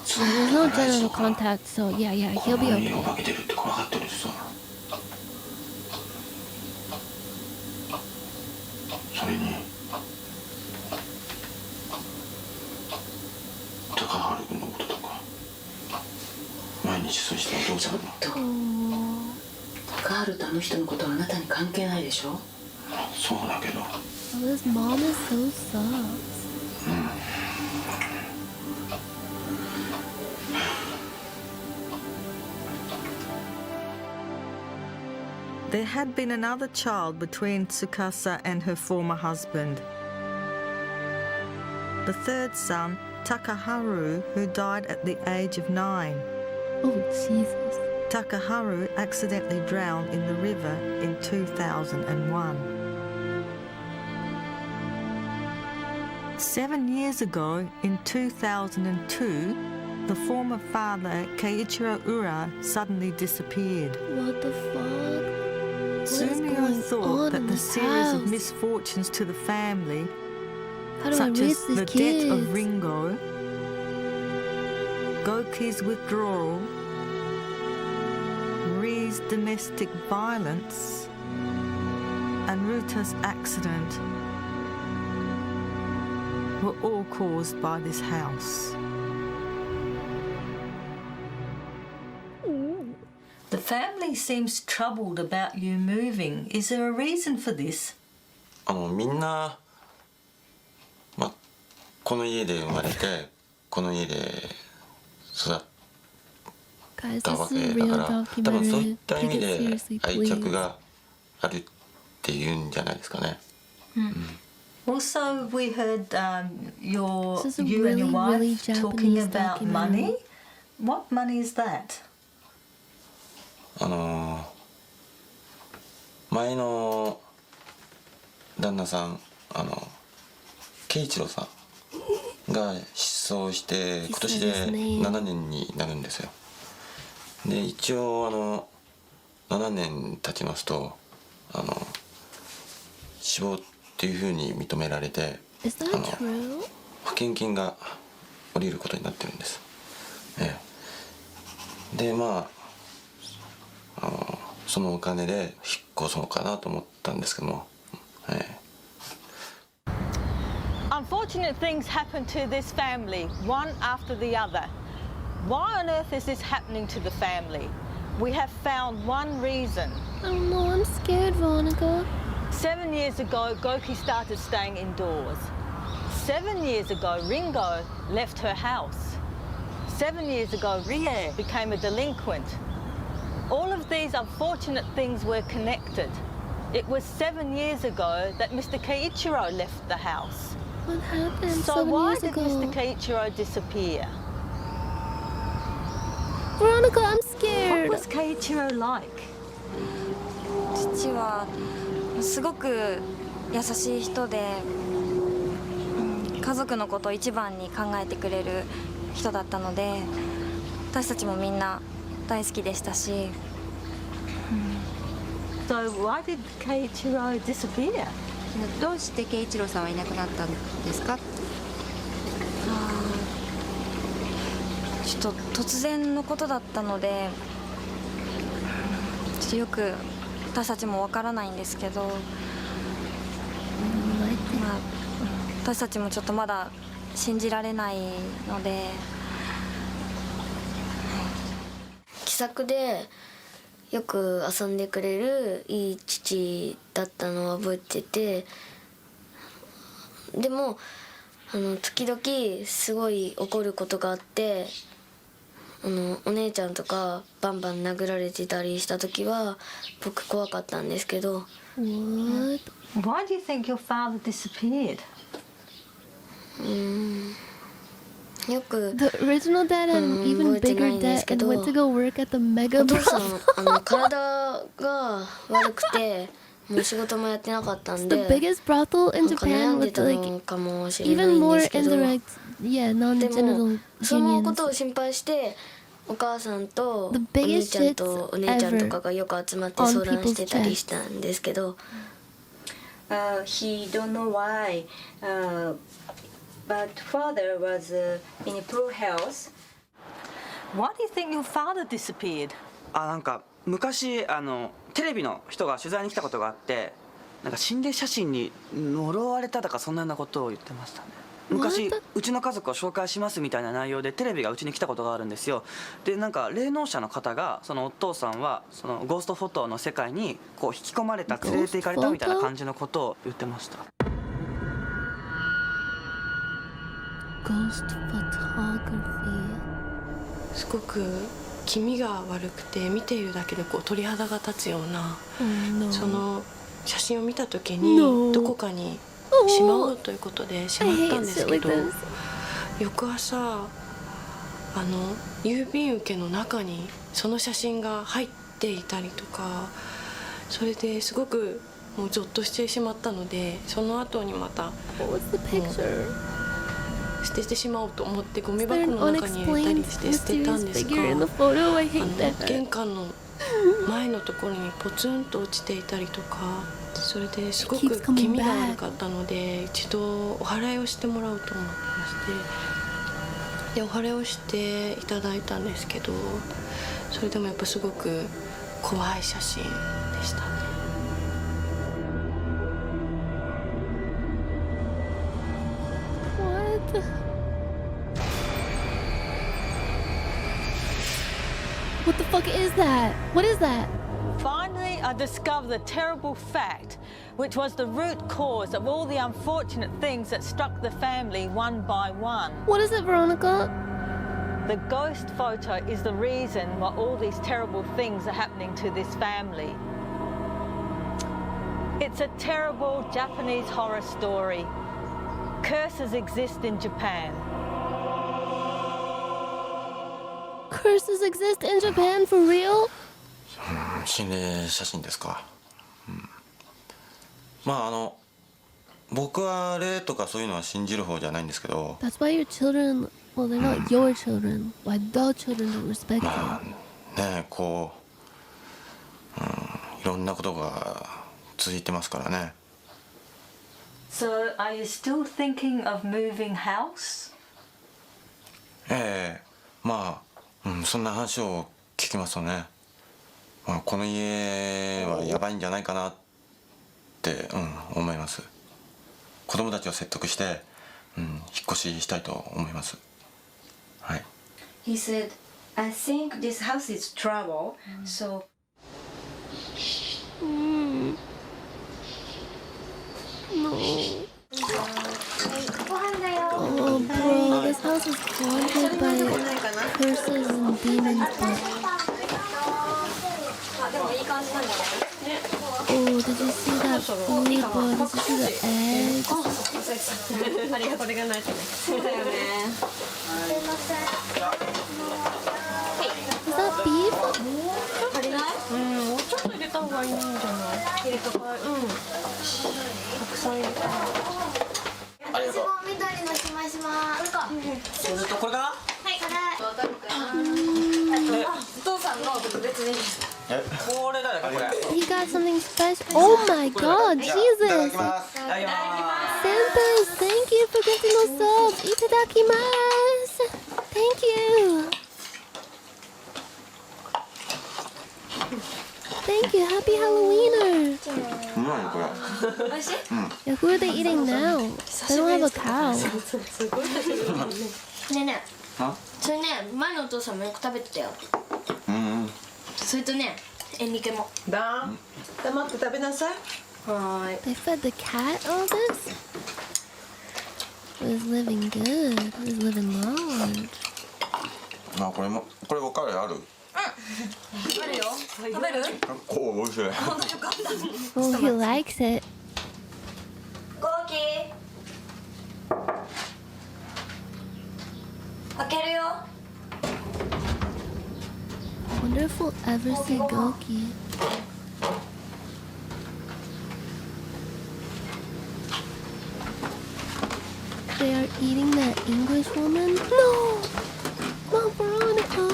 There's no general contact, so yeah, he'll be 家を okay. 化けてるって怖がってるしさ、それに高原君のこととか、毎日そうしたお父さんが。高原とあの人のことはあなたに関係ないでしょ？そうだけど。 Oh, this mom is so sus. There had been another child between Tsukasa and her former husband. The third son, Takaharu, who died at the age of 9. Oh, Jesus. Takaharu accidentally drowned in the river in 2001. 7 years ago, in 2002, the former father, Keiichiro Ura, suddenly disappeared. What the fuck? Sumio thought that the series of misfortunes to the family, such as the death of Ringo, Goki's withdrawal, Ri's domestic violence, and Ruta's accident, were all caused by this house. The family seems troubled about you moving. Is there a reason for this? みんな、この家で生まれてこの家で育ったわけだから、多分そういった意味で愛着があるっていうんじゃないですかね。Also, we heard you and your wife talking about money. What money is that? 前の旦那さん、圭一郎さんが失踪して今年で7年になるんですよ。で一応7年経ちますと死亡っていうふうに認められて保険金が下りることになってるんです。でまあそのお金で引っ越そうかなと思ったんですけども。Unfortunate things happen to this family, one after the other. Why on earth is this happening to the family? We have found one reason. I don't know, I'm scared, Veronica. 7 years ago, Goki started staying indoors. 7 years ago, Ringo left her house. 7 years ago, Rie became a delinquent. All of these unfortunate things were connected. It was 7 years ago that Mr. Keiichiro left the house. What happened So 7 why years did ago? Mr. Keiichiro disappear? Veronica, I'm scared. What was Keiichiro like? 父はすごく優しい人で、家族のことを一番に考えてくれる人だったので、私たちもみんな大好きでしたし。So why did Keiichiro disappear? どうして圭一郎さんはいなくなったんですか？ちょっと突然のことだったので、ちょっとよく私たちもわからないんですけど、私たちもちょっとまだ信じられないので。気さくでよく遊んでくれるいい父だったのを覚えてて、でも時々すごい怒ることがあって、お姉ちゃんとかバンバン殴られてたりした時は僕怖かったんですけど。 What? Why do you think your father disappeared? よく The original dad had an even bigger debt and went to go work at the mega お父さ brothel. ん体が悪くてもう仕事もやってなかったん The で、 biggest brothel in なんか悩 Japan んで with た like のかもしれない even ん more ですけど、 indirect, yeah, でも non-genital そのこ unions. とを心配してお母さんとお The 兄 biggest ちゃんとお姉ちゃんとかがよく集まって相談してたりしたんですけど。He don't know why, but father was in poor health. Why do you think your father disappeared? なんか昔テレビの人が取材に来たことがあって、なんか心霊写真に呪われたとかそんなようなことを言ってましたね。昔うちの家族を紹介しますみたいな内容でテレビがうちに来たことがあるんですよ。でなんか霊能者の方がそのお父さんはそのゴーストフォトの世界にこう引き込まれた、連れて行かれたみたいな感じのことを言ってました。 Ghost photography. すごく気味が悪くて見ているだけでこう鳥肌が立つような、その写真を見た時にどこかにしまおうということでしまったんですけど、翌朝郵便受けの中にその写真が入っていたりとか、それですごくもうゾッとしてしまったので、その後にまた捨ててしまおうと思ってゴミ箱の中に入れたりして捨てたんですが、玄関の前のところにポツンと落ちていたりとか、それですごく気味が悪かったので一度お祓いをしてもらおうと思ってまして、でお祓いをしていただいたんですけど、それでもやっぱすごく怖い写真でしたね。What the fuck is that? What is that? Finally, I discovered the terrible fact, which was the root cause of all the unfortunate things that struck the family one by one. What is it, Veronica? The ghost photo is the reason why all these terrible things are happening to this family. It's a terrible Japanese horror story. Curses exist in Japan. Curses exist in Japan for real? 心霊写真ですか。まあ僕は霊とかそういうのは信じる方じゃないんですけど。That's why your children, well, they're not your children. Why the children don't respect them. まあね、こう、いろんなことが続いてますからね。So, are you still thinking of moving house? まあ、そんな話を聞きますとね。まあ、この家はやばいんじゃないかなって、思います。子供たちを説得して、引っ越ししたいと思います。はい。He said, I think this house is trouble, so. No. Oh, bro, this house is haunted by curses and demons. Oh, did you see that food? Did you see the eggs? ありがとうございます。そうだよね。Is that beef? 足りない？もうちょっと入れた方がいいんじゃない？入れた方がいい。たくさん入れた。ありがとう。緑のしましま。これか。ずっとこれかな？はい。これ。お父さんの別に。これだよこれ。 He got something special. Oh my god, Jesus! Senpai, thank you for getting those subs. Itadakimasu. Thank you. Thank you. Happy Halloweiner. 何これ。Yeah, who are they eating now? They don't have a cow. ねえねえ。それね、前のお父さんもよく食べてたよ。それとね、エミケも。黙って食べなさい。はーい。 They fed the cat all this? It was living good. It was living large. まあこれおかわりある？食べるよ。食べる？結構美味しい。本当よかった。Oh, he likes it. ゴーキー。開けるよ。 Wonder if we'll ever see Goki. They are eating that English woman? No! Not Veronica!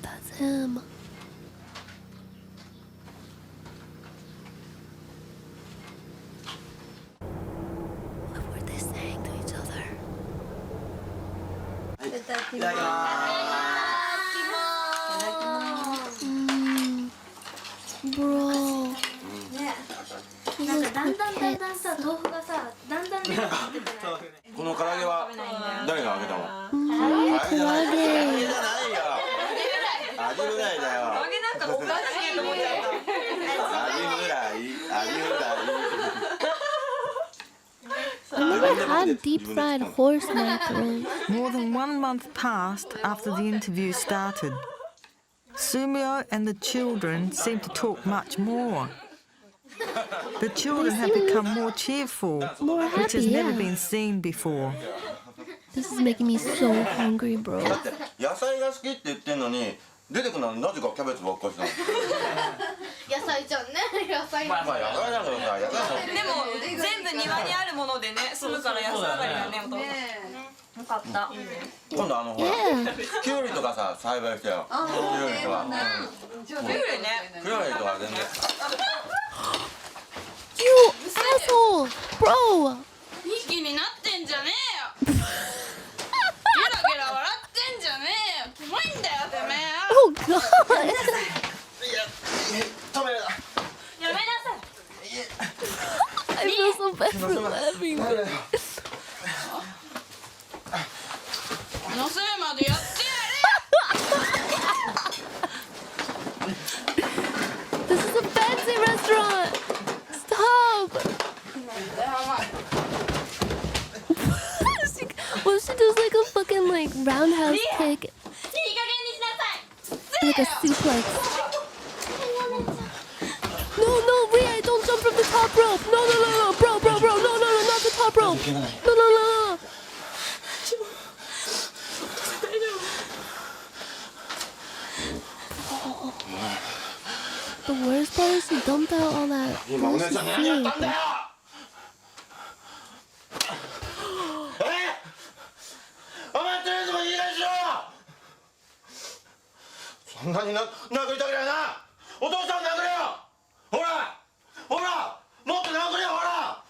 That's him. What were they saying to each other? いただきます。Bro. なんかだんだんさ、豆腐がさ、だんだん出てくる。この唐揚げは誰が揚げたの？唐揚げ。揚げじゃないよ。アジフライだよ。揚げなんかおかしいと思っちゃった。アジフライ。 I never had deep fried horse mackerel. More than 1 month passed after the interview started. Sumio and the children seemed to talk much more. The children have become more cheerful, which has never been seen before. This is making me so hungry, bro. 野菜が好きって言ってんのに出てくるのはなぜかキャベツばっかりしたの。野菜ちゃんね、野菜。まあ野菜だけどさ、野菜でも全部庭にあるものでね、済むから安上がりだね、お父さん。よかった。今度ほら、キュウリとかさ栽培してよ。キュウリとか。キュウリね。キュウリとか全然。You asshole, bro. いい気になってんじゃねえよ。ゲラゲラ笑ってんじゃねえよ。キモいんだよてめえ。Oh God. 止めるな。やめなさい。I feel so bad for laughing. のせいまでやってやれ。 This is a fancy restaurant. was like a fucking like roundhouse kick. Like a suplex. No, Ria, don't jump from the top rope. No, bro, no, not the top rope. No. The worst part is she dumped out all that delicious food. そんなに殴りたけりゃなお父さん殴れよほらもっと殴れよほら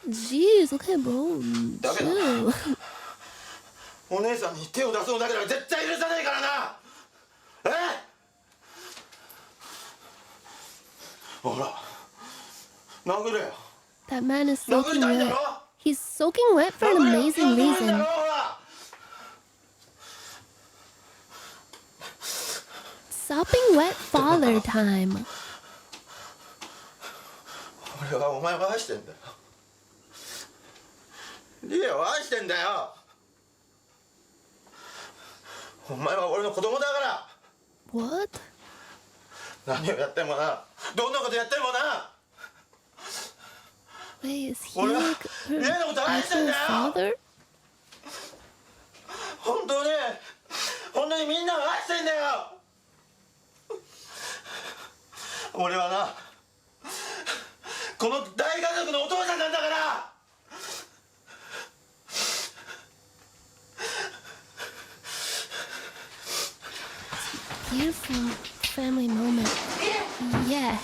Jeez, okay, bro. Chill. お姉さんに手を出すのだけなら絶対許さないからなほら殴れよ That man is soaking wet. He's soaking wet for an amazing reason. Sopping wet father time. 俺はお前を愛してんだよリエを愛してんだよお前は俺の子供だから What? 何をやってもなどんなことやってもな Wait, is he like her actual father? 本当にみんなを愛してんだよ俺はなこの大家族のお父さんなんだから Beautiful family moment. Yeah.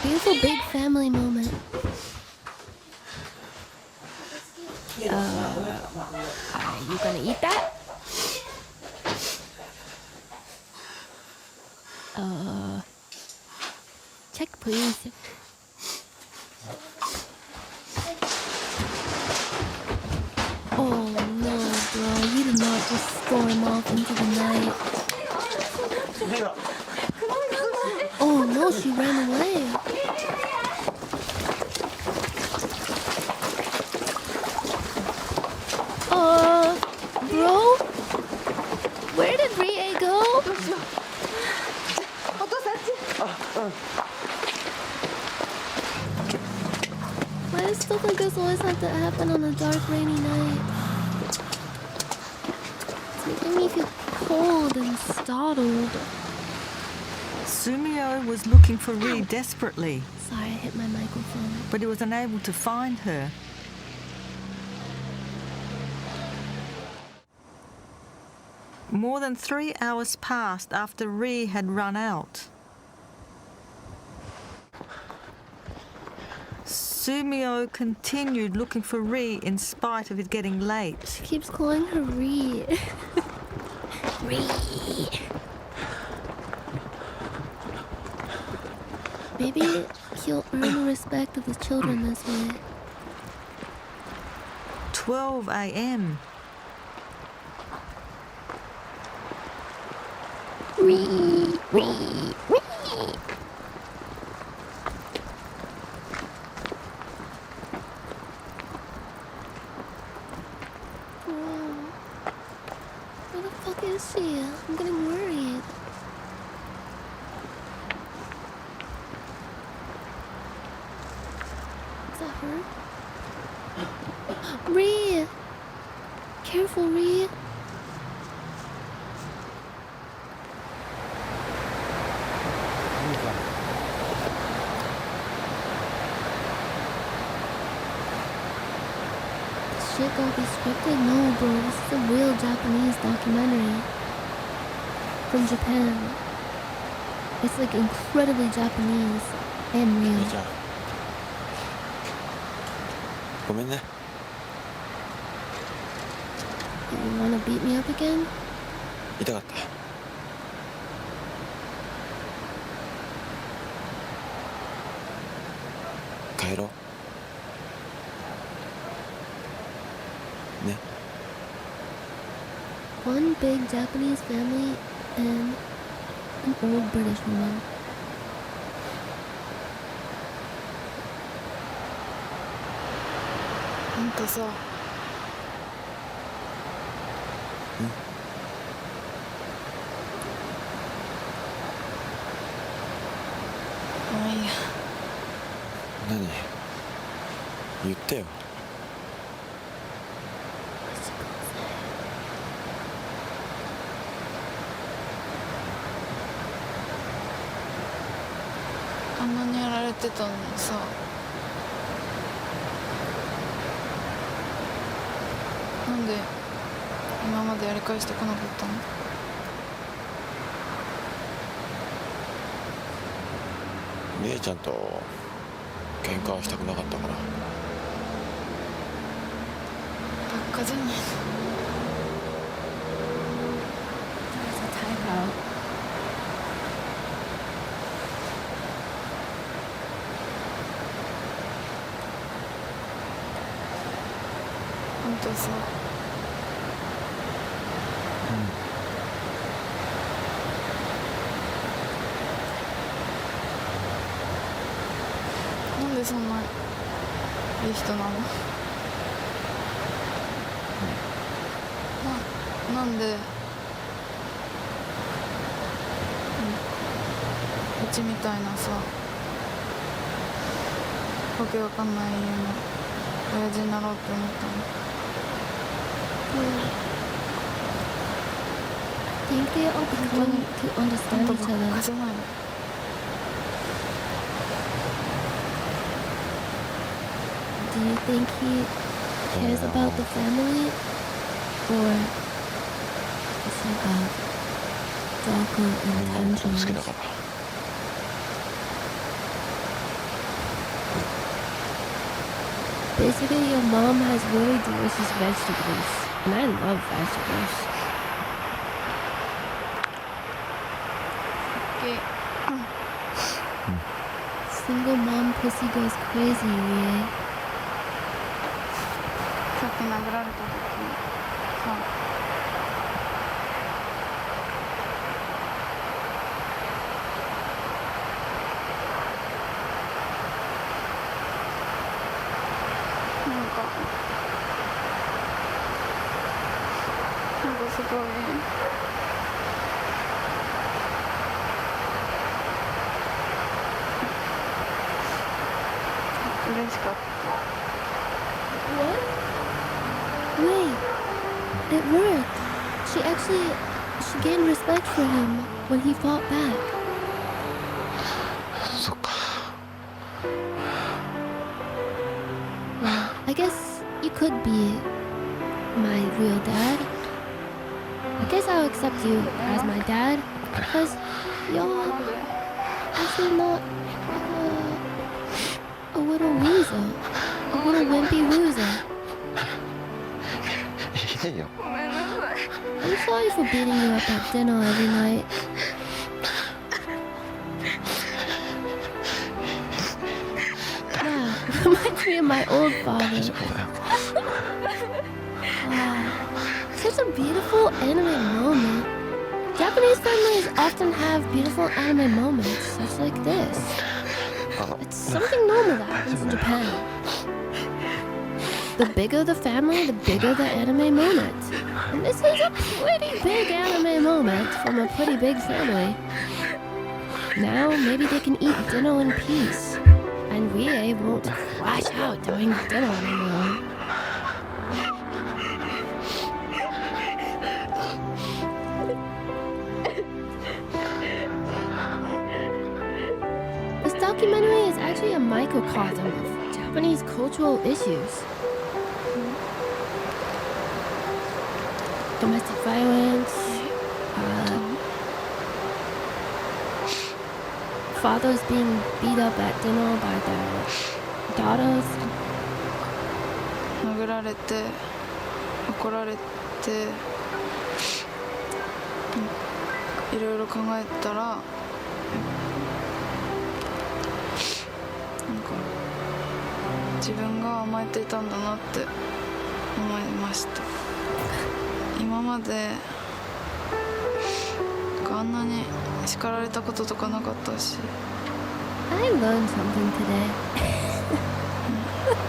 Beautiful big family moment. Are you gonna eat that? Check please. Oh no, bro, you did not just storm off into the night. Oh no, she ran away. Bro? Where did Rie go? Why does stuff like this always have to happen on a dark, rainy night? It's making me feel cold and startled. Sumio was looking for Rie desperately. Sorry, I hit my microphone. But he was unable to find her. More than 3 hours passed after Rie had run out. Sumio continued looking for Rie in spite of it getting late. She keeps calling her Rie. Rie. Maybe he'll earn the respect of the children this way. 12 a.m. Rie. Where the fuck is she? I'm getting worried. Is that her? Rie! Careful, Rie. Shit gonna be scripted? No, bro. This is a real Japanese documentary from Japan. It's like incredibly Japanese and real. ごめんね You wanna beat me up again? 痛かった帰ろうね One big Japanese family and an old British woman. なんかさ、まあいいや。何？言ってよ。あんなにやられてたのにさ、なんで今までやり返してこなかったの？りえちゃんと喧嘩はしたくなかったから。バッカじゃないの。ほんとさ、なんでそんないい人なの？なんで、うちみたいなさ、わけわかんない家の親父になろうって思ったの？I think they all come to understand each other. Do you think he cares about the family, or does he have darker intentions? Basically, your mom has really delicious vegetables, and I love vegetables. Single mom pussy goes crazy, yeah. さっき殴られた時さ、なんかすごい嬉しかった。Wait, it worked. She gained respect for him when he fought back. そっか。Well, I guess you could be my real dad. I guess I'll accept you as my dad because you're actually not a little weasel, a little wimpy loser. I'm sorry for beating you up at dinner every night. Wow, reminds me of my old father. Wow, such a beautiful anime moment. Japanese families often have beautiful anime moments, such like this. It's something normal that happens in Japan. The bigger the family, the bigger the anime moment. And this is a pretty big anime moment from a pretty big family. Now maybe they can eat dinner in peace, and Rie won't crash out during dinner anymore. This documentary is actually a microcosm of Japanese cultural issues. Domestic violence, fathers being beat up at dinner by their daughters. 殴られて、怒られて、いろいろ考えたら、なんか自分が甘えていたんだなって思いました。今まであんなに叱られたこととかなかったし。I learned something today.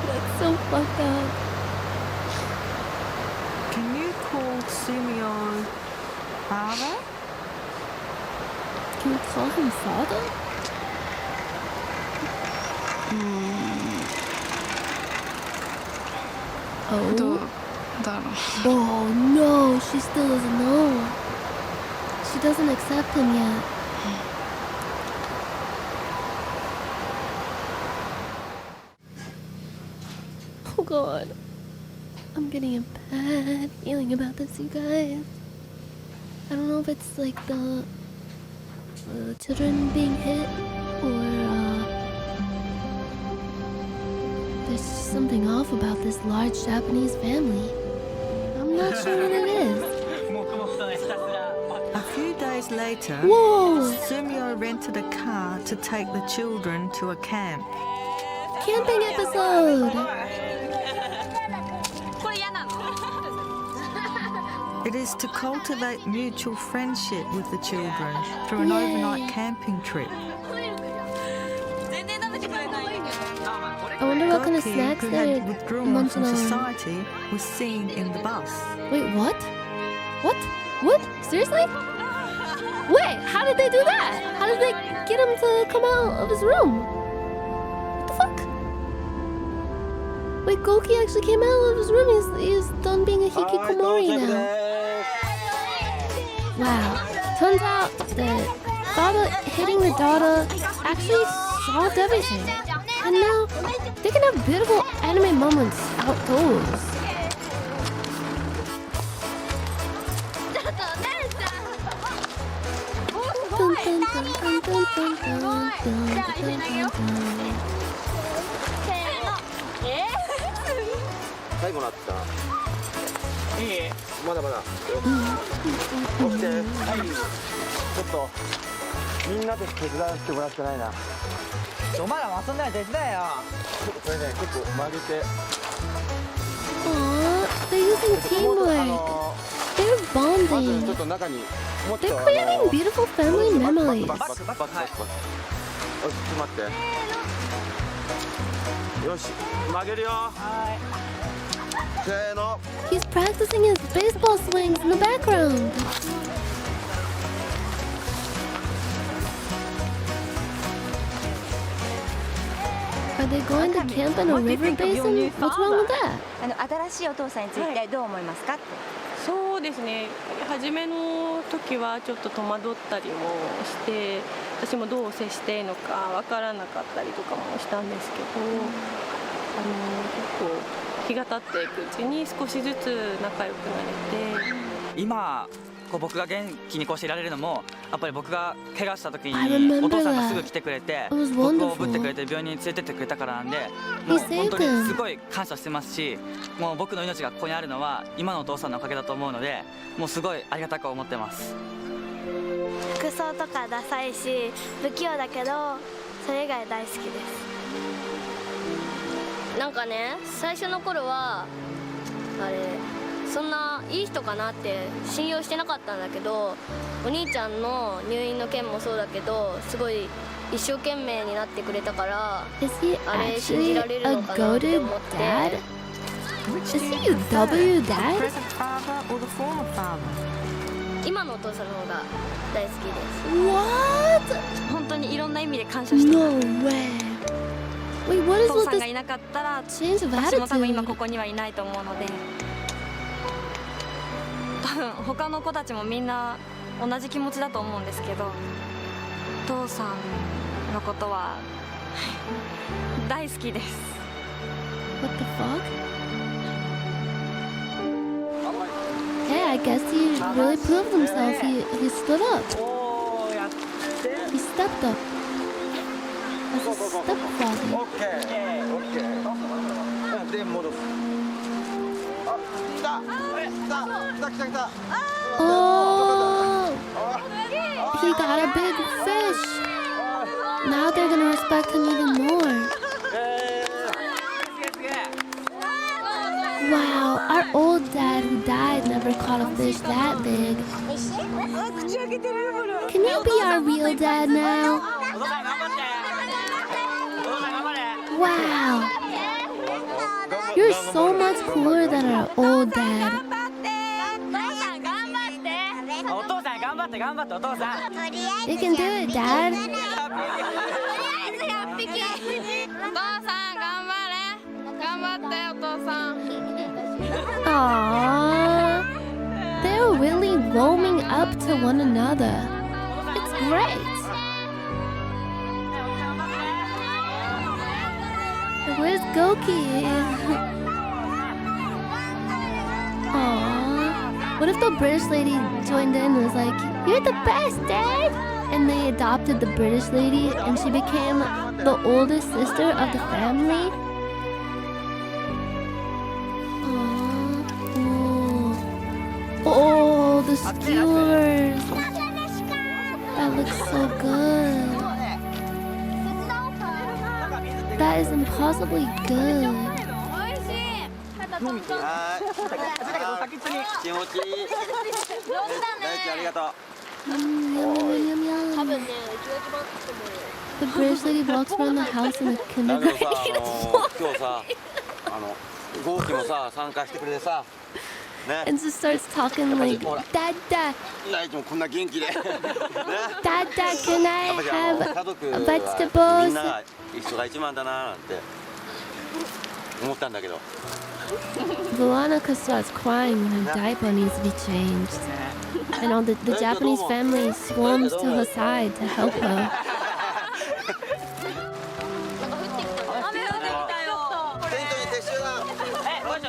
That's so fucked up. called Sumio father? Can we call him father? Oh. どうだろう。 Oh no, she still doesn't know. She doesn't accept him yet. Oh god. I'm getting a bad feeling about this, you guys. I don't know if it's like the children being hit or there's just something off about this large Japanese family. I'm not sure what it is. A few days later, Whoa! Sumio rented a car to take the children to a camp. Camping episode! It is to cultivate mutual friendship with the children through an Yay. overnight camping trip. I wonder what kind of Goki, snacks who they're had withdrawn munching from on. society, was seen in the bus. Wait, what? What? What? Seriously? Wait, how did they do that? How did they get him to come out of his room? What the fuck? Wait, Goki actually came out of his room. He's done being a hikikomori now. Wow. Turns out that father hitting the daughter actually solved everything. And now they can have beautiful anime moments outdoors. Dun, dun, dun, dun, dun, dun, dun, dun, dun, dun. 最後のあったいいまだまだ起きてはいちょっとみんなで手伝わせてもらってないなお前らも遊んだら手伝えよこれね結構曲げて Aww, they're using teamwork. They're ちょ bonding. っと中にもっと They're creating beautiful family memories. バックよしちょっと待ってよし曲げるよせーの He's practicing his baseball swings in the background. Are they going to camp in a river basin? What's wrong with that? 新しいお父さんについてどう思いますかって。そうですね、初めの時はちょっと戸惑ったりもして私もどう接していいのかわからなかったりとかもしたんですけど、結構日が経っていくうちに少しずつ仲良くなれて今こう僕が元気にこうしていられるのもやっぱり僕が怪我した時 I remember にお父さんがすぐ来てくれて It was 僕を wonderful. ぶってくれて病院に連れてってくれたからなんで He もう saved 本当に him. すごい感謝してますしもう僕の命がここにあるのは今のお父さんのおかげだと思うのでもうすごいありがたく思ってます。服装とかダサいし不器用だけどそれ以外大好きです。なんかね最初の頃はあれそんないい人かなって信用してなかったんだけどお兄ちゃんの入院の件もそうだけどすごい一生懸命になってくれたからあれ信じられるのかなって思って Is he a W dad? father? 今のお父さんの方が大好きです。 What? 本当にいろんな意味で感謝してます。 No way. Wait, what is お父 with さん this がいなかったら change of 私も多分今 attitude? ここにはいないと思うので多分他の子たちもみんな同じ気持ちだと思うんですけどお父さんのことは大好きです。 What the fuck? Hey, I guess he really proved himself. He stood up. He stepped up. As a stepfather. オッケーで戻すあ来た Oh! He got a big fish. Now they're gonna respect him even more. Wow, our old dad who died never caught a fish that big. Can you be our real dad now? Wow. You're so much cooler than our old dad. って頑張ってお父さん You can do it, Dad. お父さん頑張れ。頑張ってお父さん。 Aww. They're really warming up to one another. It's great. Where's Goki? Aww. What if the British lady joined in and was like, "You're the best, Dad!" And they adopted the British lady and she became the oldest sister of the family? Aww. Ooh. Oh, the skewers. That looks so good. That is impossibly good. 気持ちいい。大地ありがとう。Yum, yum, yum, yum. The British lady walks around the house in a だけど kindergarten. さ、今日さ、豪輝もさ、参加してくれてさ、ね。 And just starts talking like, Dada, 大地もこんな元気で。ね。 Dada, can I やっぱり have 家族はみん vegetables? なが一緒が一番だななんて思ったんだけど。 Veronica starts crying when her diaper needs to be changed. And all the Japanese family swarms to her side to help her.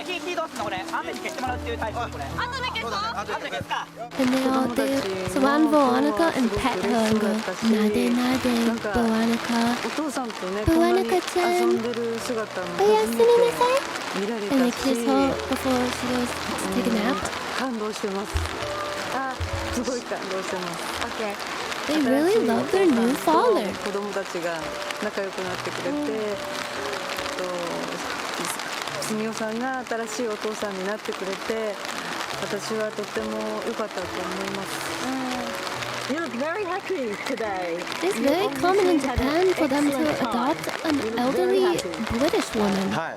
火どうすんのこれ雨に消してもらうっていうタイプこれ後で消すか And they surround Veronica and pet her and go, Nade, nade, Veronica. お父さんとね、 Veronica ちゃん、遊んでる姿もおやすみなさい。見られ And they た kiss し、 her before she goes to take a nap. 感動してます。あ、すごい感動してます。 They really love their new father. 子供たちが仲良くなってくれて、すみおさんが新しいお父さんになってくれて、私はとっても良かったと思います。 You look very happy today. It's very common in Japan for them to adopt an elderly British woman は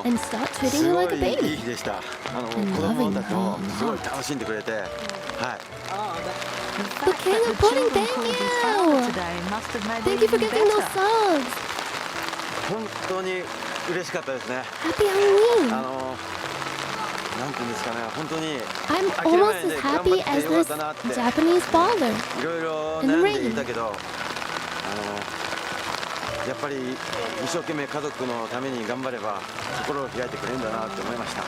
い、 and start treating す her ご like a いいい baby. 日でした。And 子供たちも loving すごい楽しんでくれて、はい。 The King of Pudding, thank you! Thank you for getting those subs! 本当に嬉しかったですね。 Happy Halloween! なんていうんですかね、本当に I'm 諦め almost ないで as 頑張 happy って as よかっ this たなって Japanese father. いろいろ In the 悩んでい rain. たけど、やっぱり一生懸命家族のために頑張れば心を開いてくれるんだなって思いました。 Aww,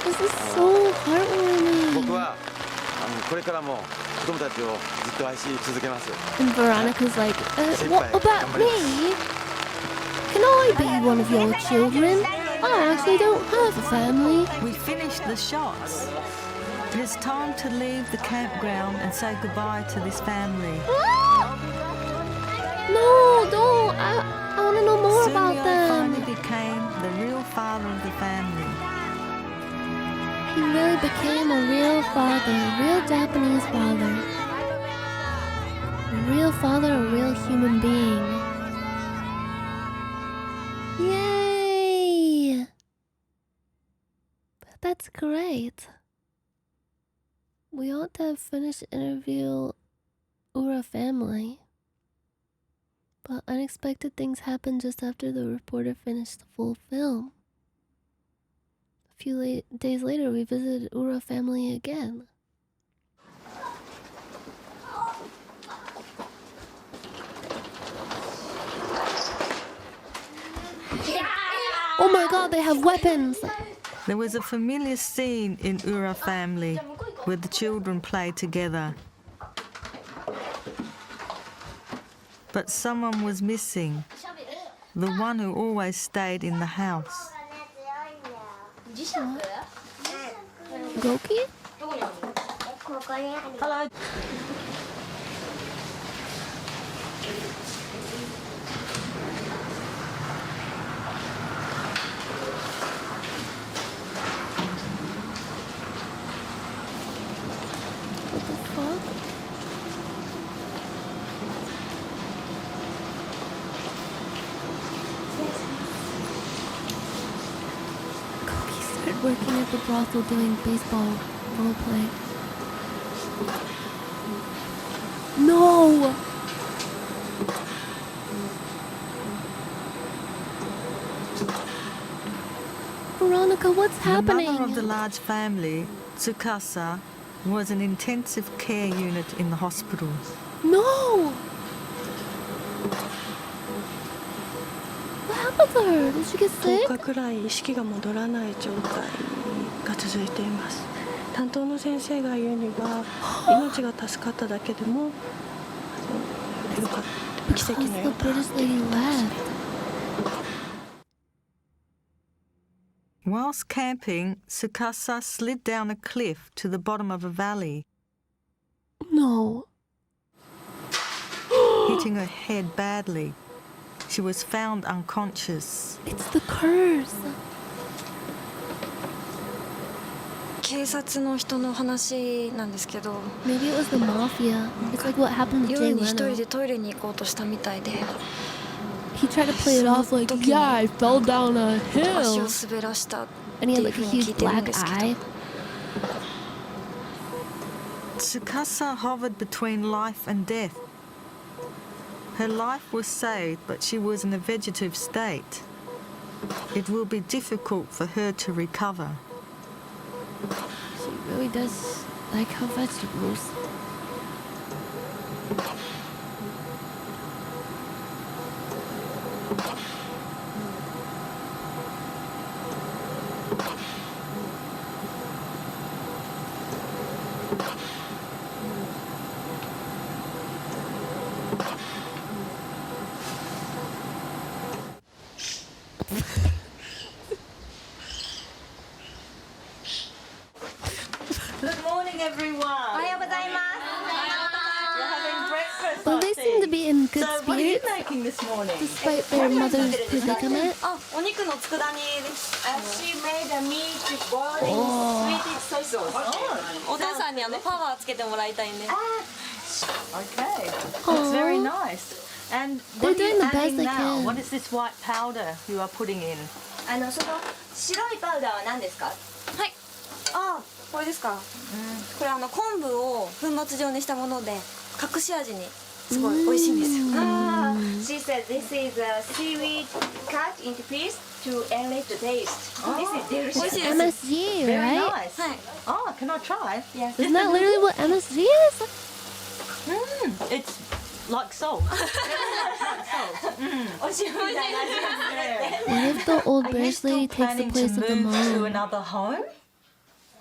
this is so heartwarming. 僕はこれからも子供たちをずっと愛し続けます。 And Veronica's like, what about me? Can I be one of your children? I actually don't have a family. We finished the shots. It is time to leave the campground and say goodbye to this family. No, don't. I want to know more about Sumio them. finally became the real father of the family. He really became a real father, a real Japanese father. A real father, a real human being. Yay! That's great. We ought to have finished the interview Ura family. But unexpected things happened just after the reporter finished the full film. A few days later, we visited Ura family again. Oh my god, they have weapons! There was a familiar scene in Ura family where the children play together. But someone was missing. The one who always stayed in the house. Goki? Hello. What the fuck? Goki started working at the brothel doing baseball roleplay. No! Veronica, what's happening? The mother of the large family, Tsukasa, was an intensive care unit in the hospital. No! What happened to her? Did she get sick? 10日くらい意識が戻らない状態が続いています。担当の先生が言うには命が助かっただけでもよかった奇跡のようだ。Whilst camping, Tsukasa slid down a cliff to the bottom of a valley. No. Hitting her head badly. She was found unconscious. It's the curse. 警察の人の話なんですけど、 Maybe it was the mafia. It's like what happened to 夜 Jay に一人 Leno. でトイレに行こうとしたみたいで、 He tried to play it off like, yeah, I fell down a 足を hill. 滑らしたっ And て he い had う like ふう a に聞 huge いてるん black ですけど。 eye. Tsukasa hovered between life and death. Her life was saved, but she was in a vegetative state. It will be difficult for her to recover. She really does like her vegetables. Good morning, everyone. おはようございます。 You're having breakfast, Well, I they see. seem to be in good So, what are you spirits, making this morning? despite their mother's predicament. あ、お肉の佃煮です。 She made a meat boiling Oh. sweet soy sauce. お父さんにパワーつけてもらいたいんで。 Okay, that's very nice. And what They're are you doing the best adding they now? can. What is this white powder you are putting in? その白いパウダーは何ですか？はい。あ、これですか。これ昆布を粉末状にしたもので隠し味にすごい美味しいんですよ。She said this is a seaweed cut into piece to enrich the taste. This is 美 delicious. 味しいです。 MSG, Very right? nice. はい。 Oh, can I try? Yes. Isn't that literally what MSG is? It's like salt. お塩みたいな味がするって。 What if the old Are you British lady still takes the planning to place of the move to mom? another home?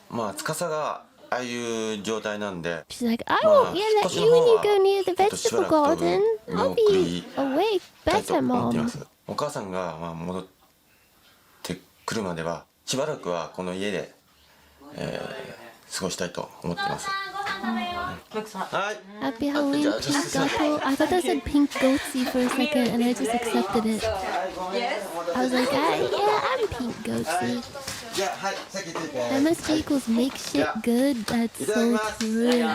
まあ司がああいう状態なんで She's like, I won't yell at you when you go near the vegetable garden. I'll be awake たいと better, 思ってい mom. ますお母さんが戻ってくるまではしばらくはこの家で、過ごしたいと思っています はい Happy Halloween, pink gato. I thought that said pink goatsy for a second, and I just accepted it. I was like, yeah, I'm pink goatsy. じゃあはい席ついて MSG equals make shit good. That's so true.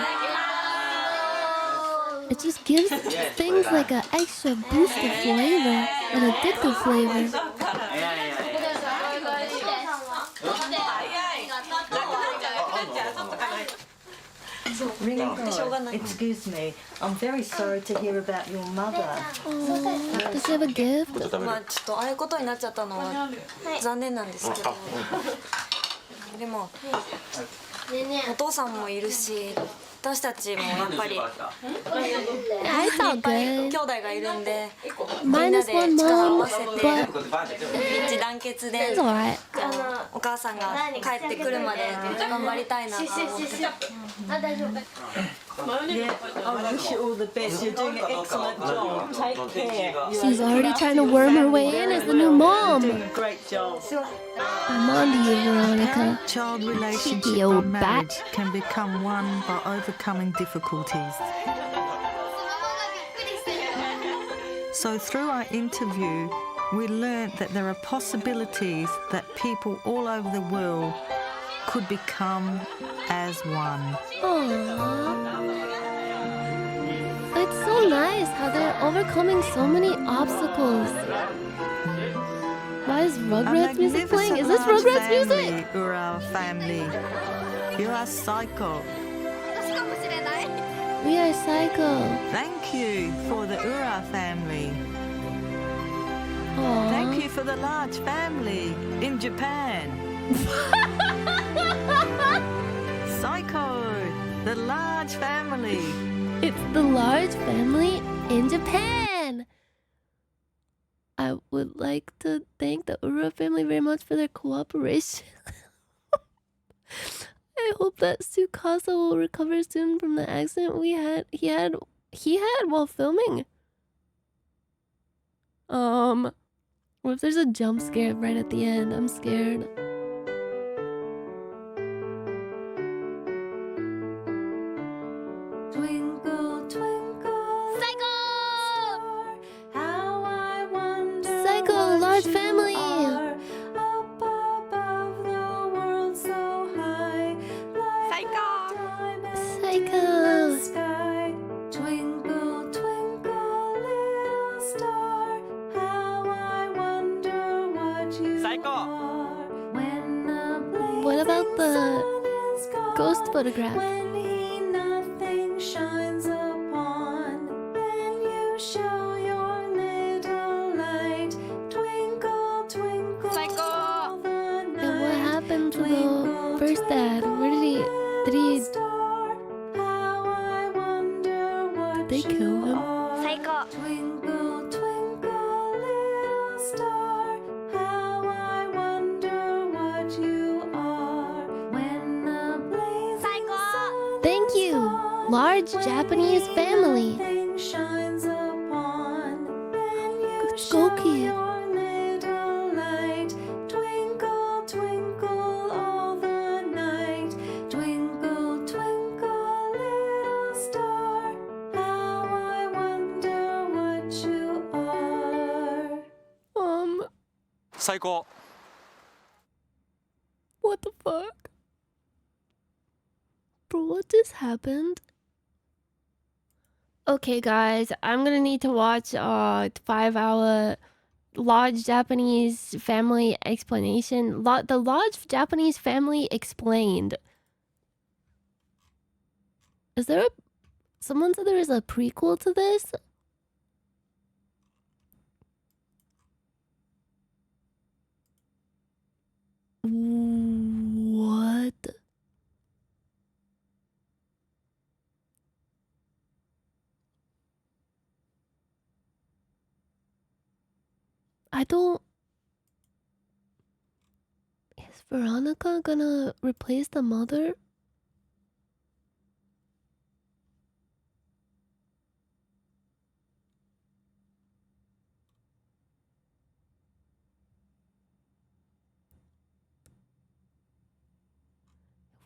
It just gives things like an extra boost of flavor, an addictive flavor. Ringo, excuse me. I'm very sorry to hear about your mother. Does she have a gift? まあちょっとああいうことになっちゃったのは残念なんですけど。でもお父さんもいるし、私たちもやっぱりいっ It's all ぱい good. 兄弟がいるんで、みんな Minus で one 力を合 mom, わせて but 一致団結で it's alright. お母さんが帰ってくるまで頑張りたいなと思って。 Yeah, I wish you all the best. You're doing an excellent job. Take care. She's already trying to worm her way in as the new mom. Doing a great job. I'm on to you, Veronica. Child Cheeky relationship old or marriage bat. can become won by overcoming difficulties. So through our interview, we learnt that there are possibilities that people all over the world could become as one. Aww. It's so nice how they're overcoming so many obstacles. Why is Rugrats music playing? Is this Rugrats music? You're our family. You are psycho. We are Psycho. Thank you for the Ura family. Aww. Thank you for the large family in Japan. Psycho, the large family. It's the large family in Japan. I would like to thank the Ura family very much for their cooperation. I hope that Tsukasa will recover soon from the accident he had while filming. What if there's a jump scare right at the end? I'm scared. Twinkle, twinkle, Psycho! star, how I wonder Psycho, what large you family. are, up above the world so high, like a diamond in the sky. Twinkle, twinkle, little star, how I wonder what you are. When the What about the sun is gone, ghost photograph? when he nothing shines upon, then you show your little light. Twinkle, twinkle, all the And what night. happened to the first dad? Where did he did they kill him? Twinkle, twinkle, little star, how I wonder what you are. When the blazing sun Thank you, large Japanese family. nothing shines upon, then you Go show kid. your little light. Twinkle, twinkle, all the night. Twinkle, twinkle, little star, how I wonder what you are. 最高。 What the fuck? Bro, what just happened? Okay, guys, I'm gonna need to watch 5-hour large Japanese family explanation. The large Japanese family explained. Is there a... Someone said there is a prequel to this? What? I don't... Is Veronica gonna replace the mother?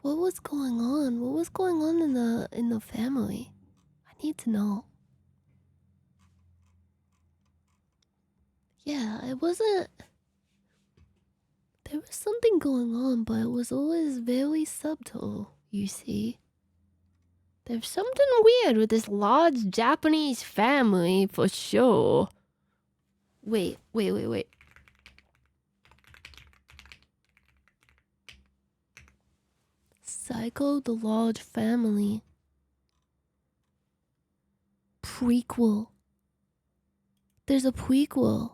What was going on? What was going on in the family? I need to know. Yeah, it wasn't... There was something going on, but it was always very subtle, you see. There's something weird with this large Japanese family, for sure. Wait. Psycho the Large Family. Prequel. There's a prequel.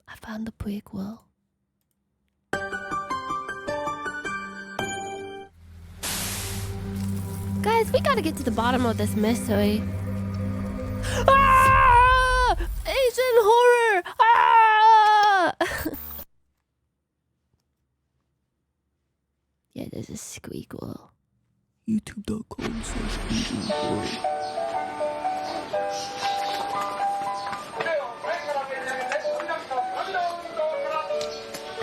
I found the prequel. Guys, we gotta get to the bottom of this mystery. Ah! Asian horror! Ah! Yeah, there's a squeakle. YouTube.com/AsianHorror.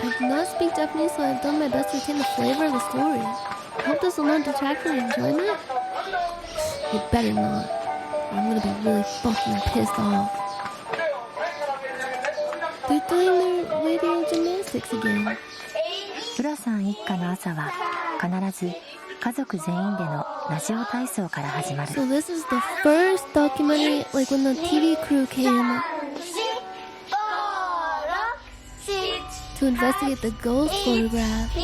I do not speak Japanese, so I've done my best to retain the flavor of the story. I hope this will not detract from your enjoyment. It better not. I'm gonna be really fucking pissed off. They're doing their radio gymnastics again. 浦さん一家の朝は必ず家族全員でのラジオ体操から始まる。 So this is the first documentary, like when the TV crew came. to investigate the ghost photograph.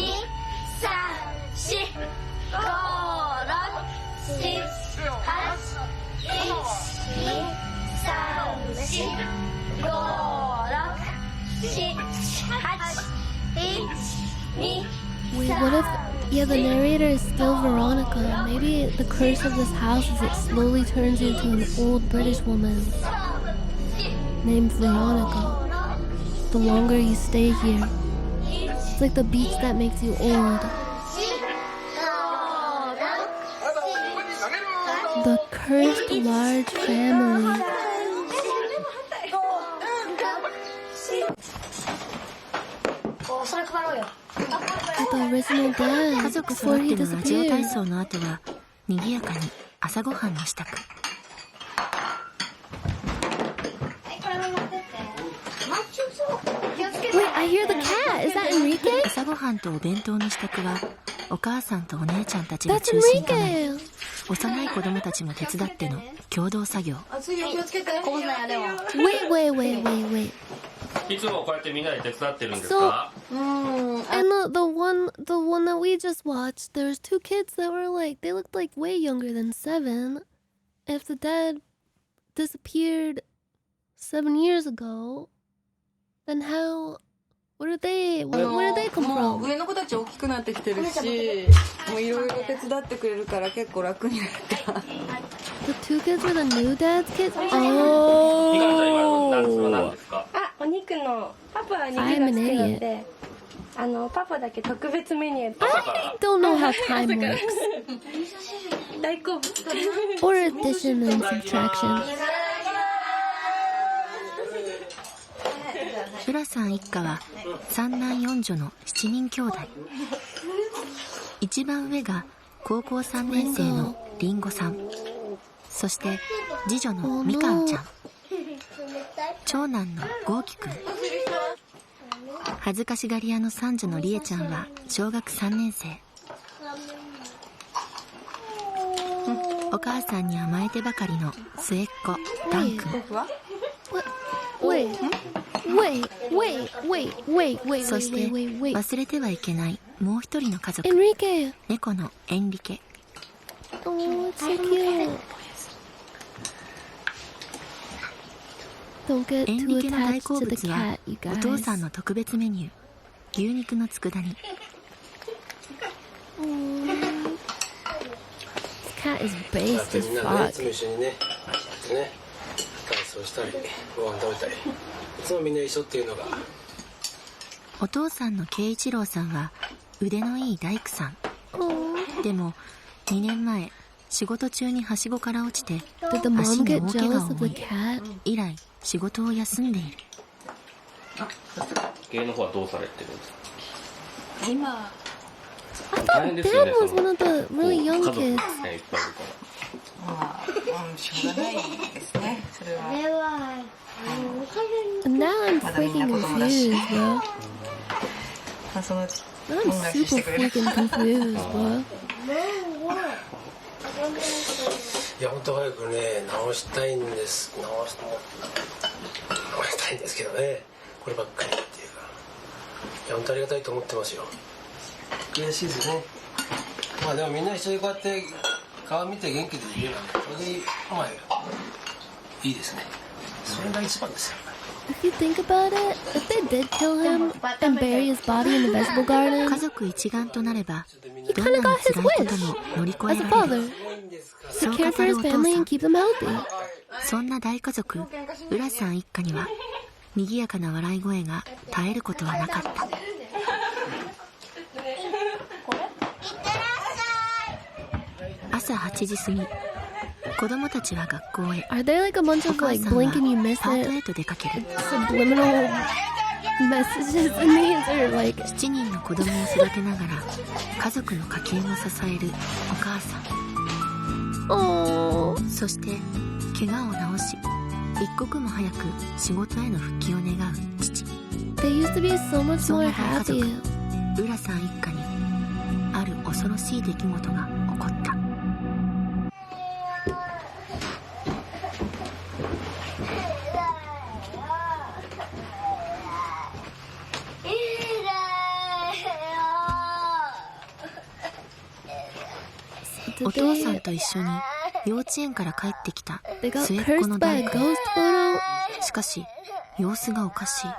Wait, what if... Yeah, the narrator is still Veronica. Maybe the curse of this house is it slowly turns you into an old British woman named Veronica. The longer you stay here, it's like the beach that makes you old. The cursed large family. The original dad, 家族揃ってのラジオ体操の後は賑やかに朝ごはんの支度。Wait, I hear the cat. Is that Enrique? 朝ごはんとお弁当の支度はお母さんとお姉ちゃんたちが中心となり、幼い子供たちも手伝っての共同作業。Wait. いつもこうやってみんなで手伝ってるんですか? And the one that we just watched, there's two kids that were like, they looked like way younger than 7. If the dad disappeared 7 years ago, then how? Where did they come from? 上の子たち大きくなってきてるし、もういろいろ手伝ってくれるから結構楽になった。The two kids were the new dad's kids? ひかるちゃん今何ですか? お肉のパパは肉が好きなんで、パパだけ特別メニュー。I don't know how time works. 大好物。 Or addition and subtraction. 浦さん一家は三男四女の7人兄弟。一番上が高校3年生のりんごさん、そして次女のみかんちゃん、長男の豪輝くん、恥ずかしがり屋の三女のりえちゃんは小学3年生。お母さんに甘えてばかりの末っ子ダンくん。Wait. そして忘れてはいけないもう一人の家族、猫のエンリケ。 Oh, it's so cute. Don't get エン too リケの大 attached 好 to the 物は cat, you お父 guys. さんの特別メニュー、牛肉の佃煮。 This cat is based as みんなね、い fuck. つも一緒にね、体操したり、ご飯食べたり、いつもみんな一緒っていうのが。お父さんの圭一郎さんは腕のいい大工さん。でも2年前仕事中にはしごから落ちて Did the 足 mom に get 大怪我 jealous を of 負 the い、 cat? 以来仕事を休んでいる。芸の方はどうされてるんですか? 今 I thought Dad was one of the really young 家族 kids. がねいっぱいいるから。しょうがないですね、それは。 And now I'm freaking confused, bro. そのうち I'm super freaking confused, bro. いや、本当早くね、直したいんです。直したいんですけどね、こればっかりっていうか。いや、本当ありがたいと思ってますよ。悔しいですね。まあでもみんな一緒にこうやって顔見て元気でいれば、それでまあいいですね。それが一番ですよ。 If you think about it, if they did kill him and bury his body in the vegetable garden, 家族一丸となれば he ど kind ん of な got に his 辛いこと wish も乗り越 as え a られる。 father そう to care 語 for る his お父 family さ and ん。 keep them healthy. そんな大家族浦さん一家には賑やかな笑い声が絶えることはなかった。朝8時過ぎ、子供たちは学校へ。 Are there like a bunch お of 母 like さんは blink and you miss パート it へと出かける。 subliminal messages in these, or like 7人の子供を育てながら家族の家計を支えるお母さん。そして怪我を治し一刻も早く仕事への復帰を願う父。 they used to be so much そん more な大家族 happy. 浦さん一家にある恐ろしい出来事が起こった。お父さんと一緒に幼稚園から帰ってきた末っ子のダン君。しかし様子がおかしい。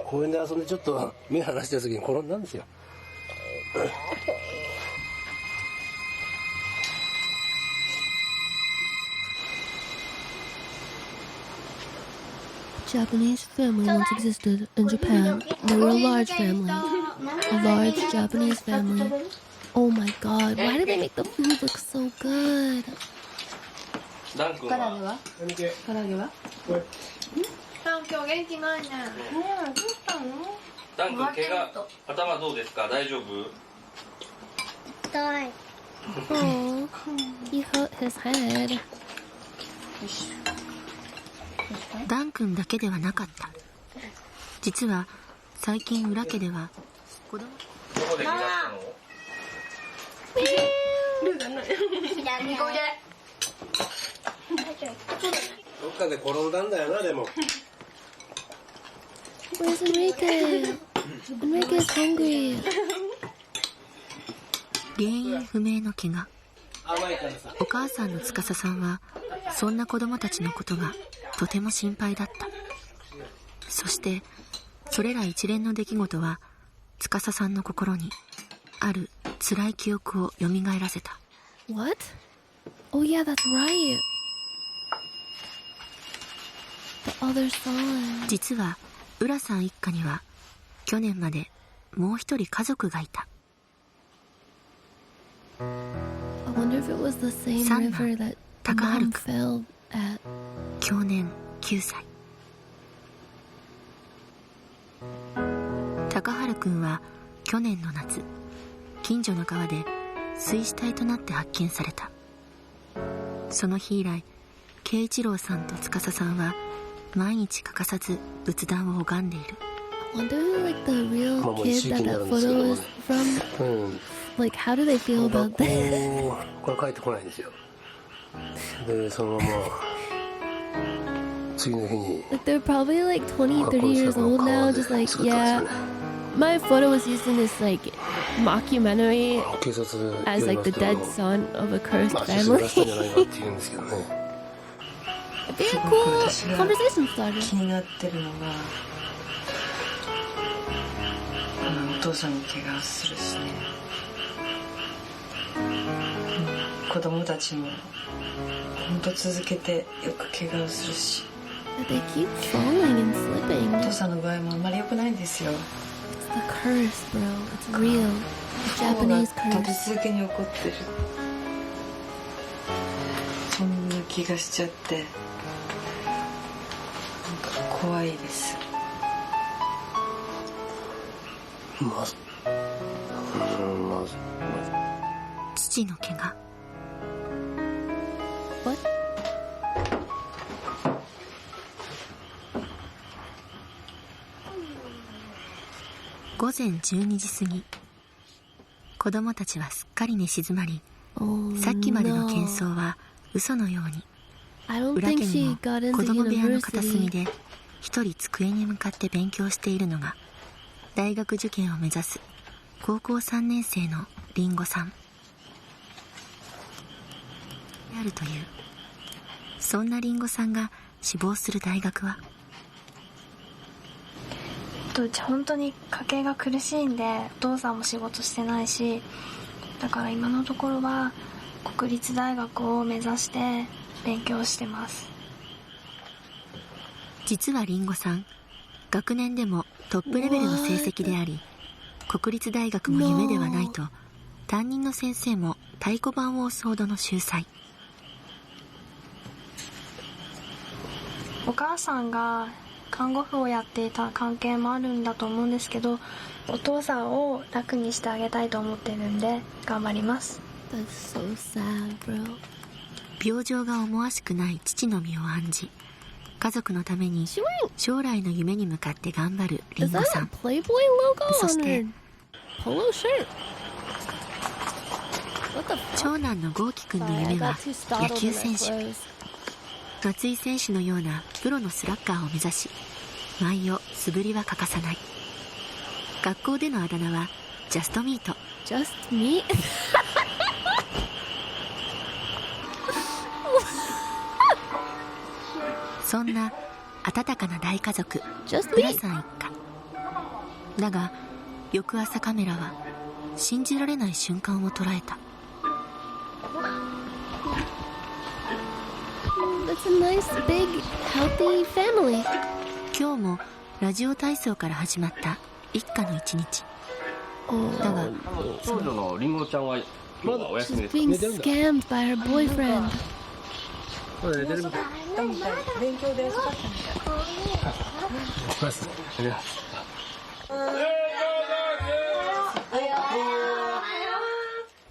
公園で遊んでちょっと目離した時に転んだんですよ。Japanese family once existed in Japan. They were a large family. A large Japanese family. Oh my god, why do they make the food look so good? ダン君唐揚げは唐揚げはダン今日元気ないね。ダン君怪我頭どうですか？大丈夫？痛い。 Oh, he hurt his head. ダン君だけではなかった。実は最近浦家では子供。どこで怪我したの？どっかで転んだんだよな、でも。Where's Enrique? Enrique's hungry. 原因不明の怪我。お母さんの司さんはそんな子供たちのことがとても心配だった。そしてそれら一連の出来事は司さんの心にある辛い記憶を蘇らせた。 What? Oh yeah, that's right. The other son. 実は浦さん一家には去年までもう一人家族がいた。I wonder if it was the same river that Mom fell at. 去年9歳。高春くんは去年の夏、近所の川で水死体となって発見された。その日以来、圭一郎さんと司さんは毎日欠かさず仏壇を拝んでいる。I wonder who like the real kid that photo is from. Like how do they feel about that? これ帰ってこないんですよ。で、そのまま次の日に。Like they're probably like 20, 30 years old now, just like yeah. My photo was used in this like mockumentary as like the dead son of a cursed family. Very cool conversation starter. 気になってるのがお父さんに怪我するしね、子供たちも本当続けてよく怪我をするし、 They keep falling and slipping. お父さんの具合もあんまり良くないんですよ。 It's the curse, bro. It's real. The Japanese 立 curse. て続けに起こってる。そんな気がしちゃってなんか怖いです。父の怪我。午前12時過ぎ、子供たちはすっかり寝静まり、さっきまでの喧騒は嘘のように。裏家にも子供部屋の片隅で一人机に向かって勉強しているのが大学受験を目指す高校3年生のりんごさんあるという。そんなりんごさんが志望する大学は、うち本当に家計が苦しいんで、お父さんも仕事してないし、だから今のところは国立大学を目指して勉強してます。実はりんごさん、学年でもトップレベルの成績であり、国立大学も夢ではないと担任の先生も太鼓判を押すほどの秀才。お母さんが看護婦をやっていた関係もあるんだと思うんですけど、お父さんを楽にしてあげたいと思ってるんで頑張ります。 That's so sad, bro. 病状が思わしくない父の身を案じ、家族のために将来の夢に向かって頑張るりんごさん。そして長男の豪輝くんの夢は野球選手。松井選手のようなプロのスラッガーを目指し、毎夜素振りは欠かさない。学校でのあだ名はジャストミート。Just me? そんな温かな大家族浦さん一家だが、翌朝カメラは信じられない瞬間を捉えた。 That's a nice, big, healthy family. 今日もラジオ体操から始まった一家の一日。だが長女のリンゴちゃんはまだお休みですか？ Being scammed by her boyfriend. まだ寝てるみたい。勉強で忙しかったみたい。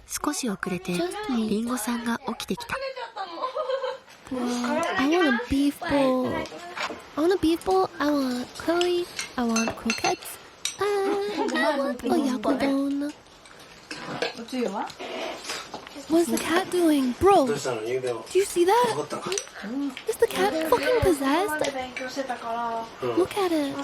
少し遅れてリンゴさんが起きてきた。 I want a beef bowl. I want a beef bowl. I want curry. I want croquettes. I want oyakodon. What's the cat doing? Bro, do you see that? Is the cat fucking possessed? Look at it.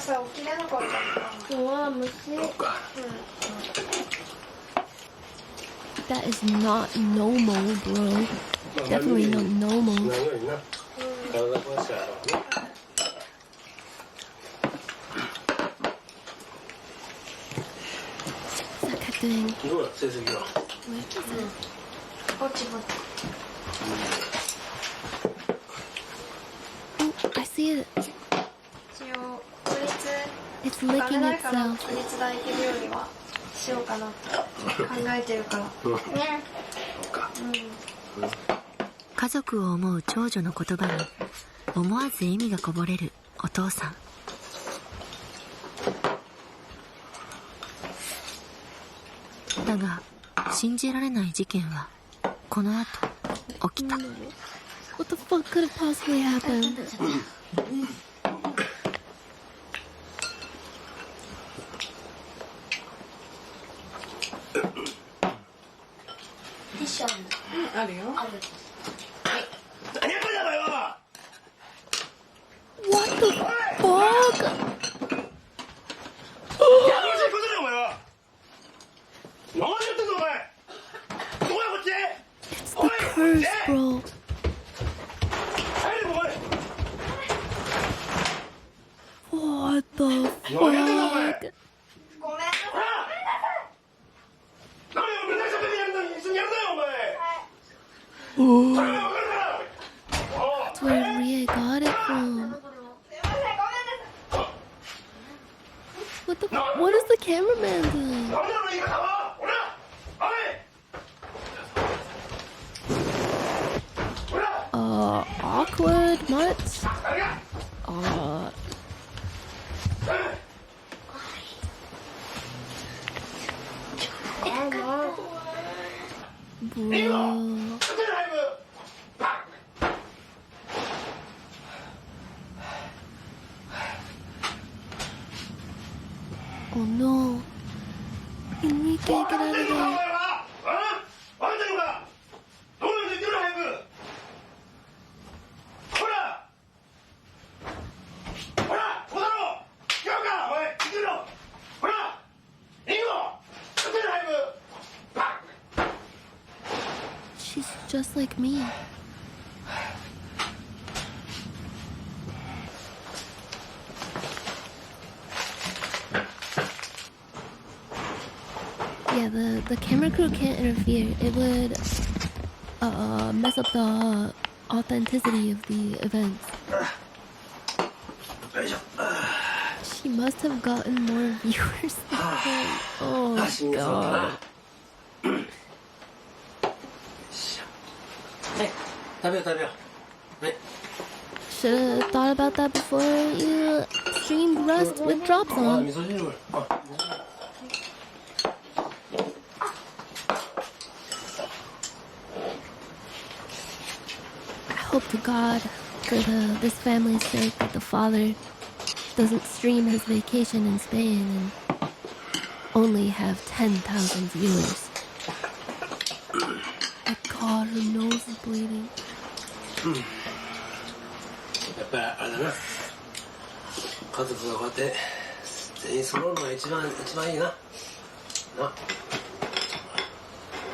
That is not normal, bro. Definitely not normal. What's that cat doing? Oh, I see it. It's licking itself. しようかなと考えてるから。家族を思う長女の言葉に思わず笑みがこぼれるお父さん。だが信じられない事件はこの後起きた。 What the fuck could have possibly happened? What the fuck? It's the curse, bro. What the fuck? That's where Ria got it from. What is the cameraman doing? Awkward much? Bro. Oh no. Enrique, get out of there. She's just like me. Yeah, the camera crew can't interfere. It would mess up the authenticity of the events. She must have gotten more viewers than him. Oh god. Should have thought about that before you streamed Rust with drops on. I hope to God, for this family's sake, that the father doesn't stream his vacation in Spain and only have 10,000 viewers. My God, her nose is bleeding. やっぱりあれだな、家族がこうやって全員揃うのが一番いいな。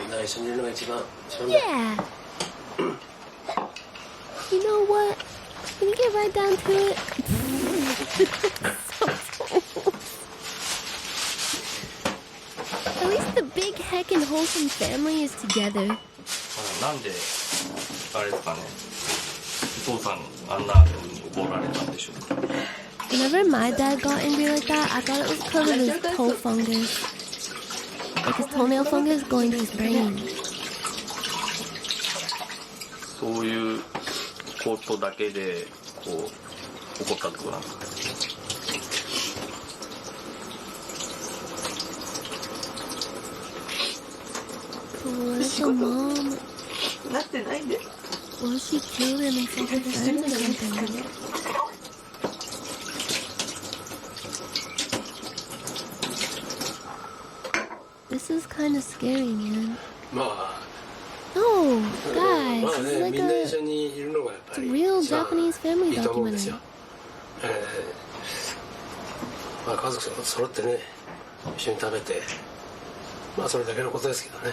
みんな一緒にいるのが一番だ。Yeah. You know what? When you get right down to it. At least the big heckin' wholesome family is together. なんであれですかね。お父さんあんな風に怒られたんでしょうか。Whenever my dad got angry like that, I thought it was because of his toe fungus. Like his toenail fungus going to his brain. そういうことだけでこう怒ったってことなんですか。What a mom. なってないんで。Was she killed in a fucking fence or something? This is kind of scary, man. まあ。No, guys, まあ this is ね、 like みんな a 一緒にいるのがやっぱ it's a り real 一番 Japanese family いいと思うんです documentary. よ。まあ家族揃ってね一緒に食べて、まあそれだけのことですけどね。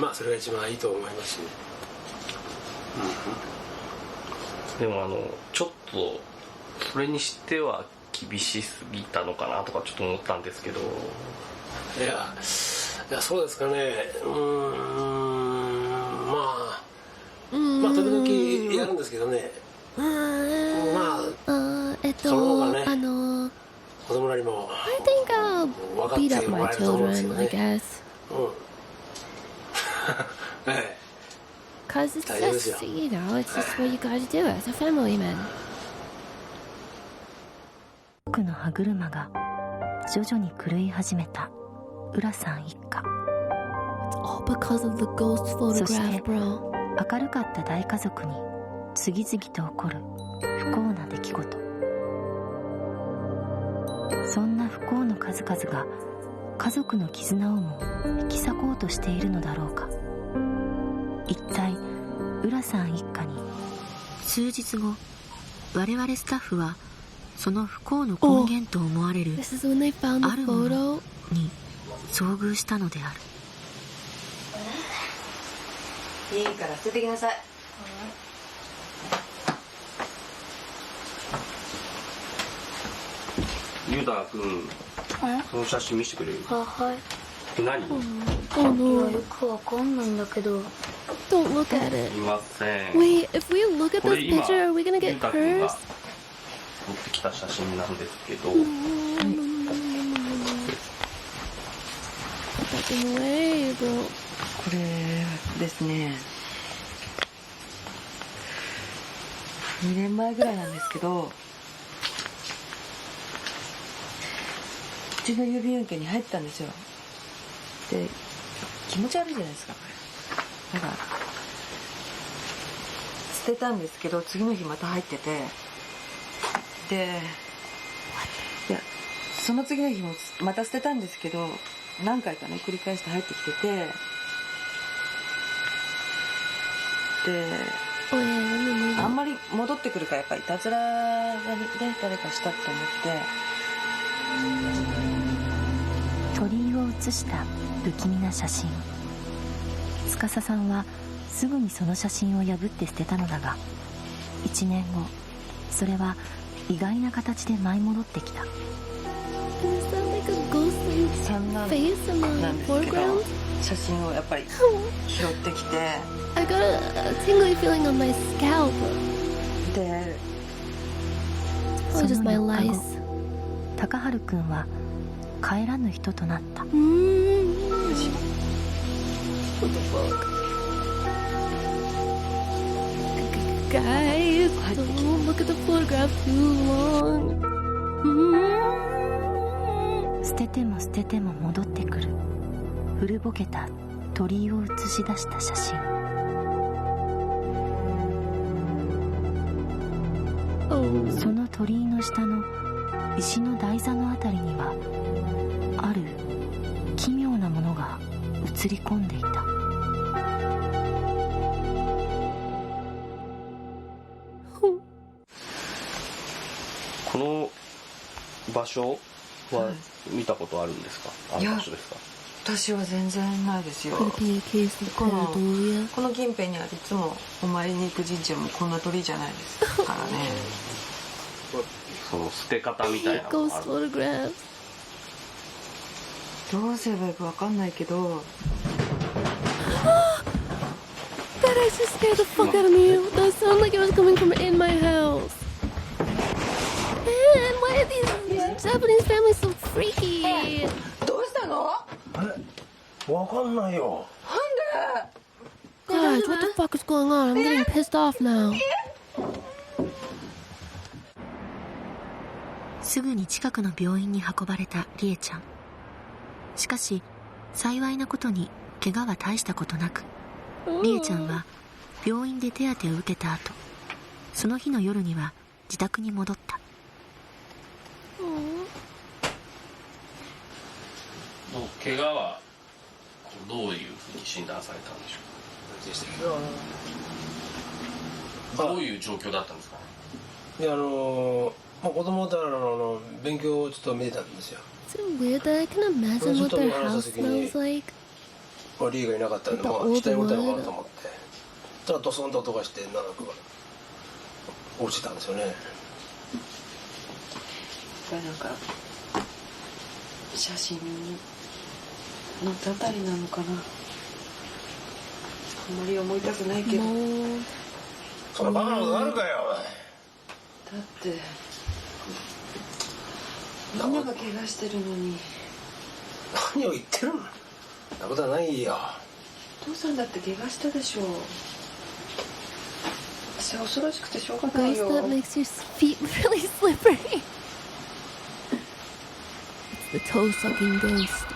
まあそれが一番いいと思いますしね。でもちょっとそれにしては厳しすぎたのかなとかちょっと思ったんですけど。いやそうですかね。まあ時々やるんですけどね。まあその方がね子供らにも I think I'll 分かって beat up も my らえると思うんですけ children, ど I ね。guess. 'Cause it's 大丈夫ですよ。 just, you know, it's just what you gotta do as a family, man. 僕の歯車が徐々に狂い始めた浦さん一家。 It's all because of the ghost そして photograph, bro. 明るかった大家族に次々と起こる不幸な出来事。そんな不幸の数々が家族の絆をも引き裂こうとしているのだろうか。一体浦さん一家に。数日後、我々スタッフはその不幸の根源と思われる This is when they found あ the るもの photo. に遭遇したのである。いいから捨ててきなさい。ゆうたくん、その写真見せてくれる？はい。何？ Oh no. よくわかんないんだけど。 Don't look at it. いません。 Wait, if we look at こ this れ今 picture, are we gonna ゆ get うたくんが cursed? 撮ってきた写真なんですけど。 Put that thing away, bro. これですね。2年前ぐらいなんですけど、うちの郵便受けに入ったんですよ。で、気持ち悪いじゃないですか、これ。なんか捨てたんですけど、次の日また入ってて、で、いや、その次の日もまた捨てたんですけど、何回かね繰り返して入ってきてて、で、あんまり戻ってくるからやっぱりいたずらがね誰かしたと思って。鳥居を写した不気味な写真。司さんはすぐにその写真を破って捨てたのだが、1年後それは意外な形で舞い戻ってきた。三男なんですけど、写真をやっぱり拾ってきて、 I got a tingly feeling on my scalp. で、Probably just my lice. 高春くんは帰らぬ人となった。 What the fuck? Guys, don't look at the photograph too long. 捨てても捨てても戻ってくる古ぼけた鳥居を映し出した写真。その鳥居の下の石の台座のあたりにはある奇妙なものが映り込んでいた。この場所は見たことあるんですか？あの場所ですか？私は全然ないですよ。 Could it be a case of この pareidolia? この近辺にあるいつもお参りに行く神社もこんな鳥じゃないですからね。その捨て方みたいなの Ghost がある。 photographs. どうすればいいかわかんないけど。 That actually scared the fuck out of me. That sounded like it was coming from in my house. Man, why are these Japanese families so freaky? どうしたの？わかんないよ。 Guys, what the fuck is going on? I'm getting pissed off now. すぐに近くの病院に運ばれたリエちゃん。しかし幸いなことに怪我は大したことなく、リエちゃんは病院で手当てを受けた後、その日の夜には自宅に戻った。怪我はどういうふうに診断されたんでしょうか？どういう状況だったんですか？いや子供だから勉強をちょっと見てたんですよ。 Is it weird that I can imagine what their house smells like? リーがいなかったんで、まあ死体置いたのかなと思って、ただドソンと音がして長く落ちたんですよね。これなんか写真のたたりなのかな。あんまり思いたくないけど。そんなバカなことあるかよ。だってみんなが怪我してるのに。何を言ってるの？そんなことはないよ。お父さんだって怪我したでしょう。私は恐ろしくてしょうがないよ。 Ghost that makes your feet really slippery. It's the toe-sucking ghost.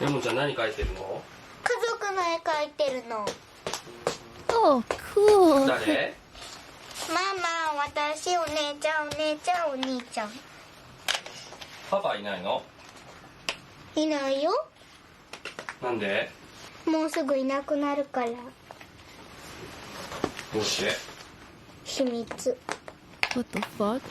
レモンちゃん何描いてるの？家族の絵描いてるの。 Oh, cool. 誰？ママ、私、お姉ちゃん、お姉ちゃん、お兄ちゃん。パパいないの？いないよ。なんで？もうすぐいなくなるから。どうして？秘密。 What the fuck?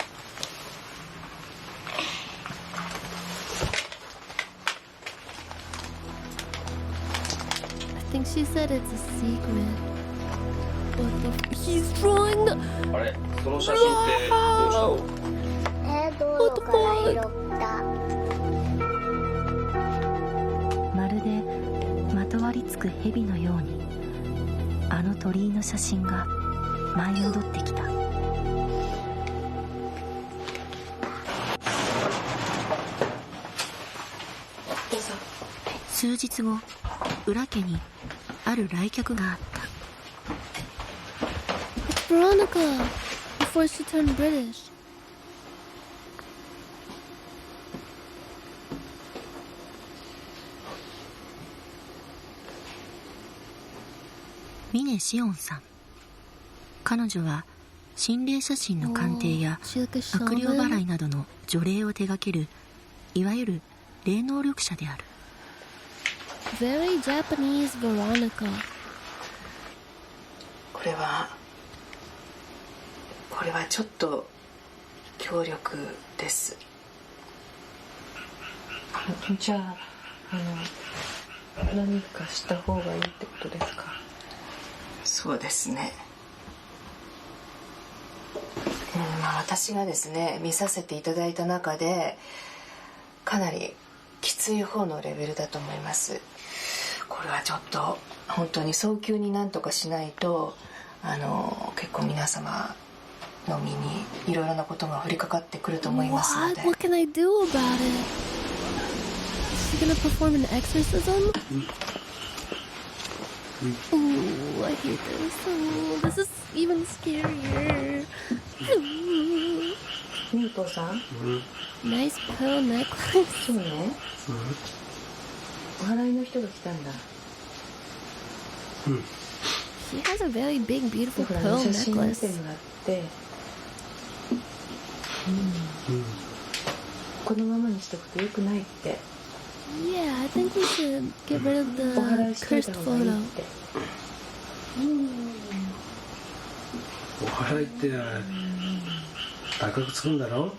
I think she said it's a secret. What the He's drawing the... あれ、その写真ってどうしたの？道路から拾った。まるでまとわりつく蛇のように、あの鳥居の写真が舞い戻ってきた。数日後、裏家にある来客があった。 It's Veronica, before she turned British. 峰シオンさん。彼女は心霊写真の鑑定や悪霊払いなどの除霊を手掛ける、いわゆる霊能力者である。 Very Japanese Veronica. これはちょっと強力です。じゃあ何かした方がいいってことですか？そうですね。私がですね見させていただいた中でかなりきつい方のレベルだと思います。これはちょっと本当に早急になんとかしないと結構皆様の身にいろいろなことが降りかかってくると思いますので。 What can I do about it? Is she gonna perform an exorcism? Ooh, I hate this. Oh, this is even scarier. ねお父さん、Nice pearl necklace. そうね。お祓いの人が来たんだ。She has a very big, beautiful だから pearl 写真見 necklace. てもらって、このままにしておくとよくないって。 Yeah, I think we should get rid of the お祓いしとい cursed た方がいいっ photo. て。お払いって高くつくんだろ。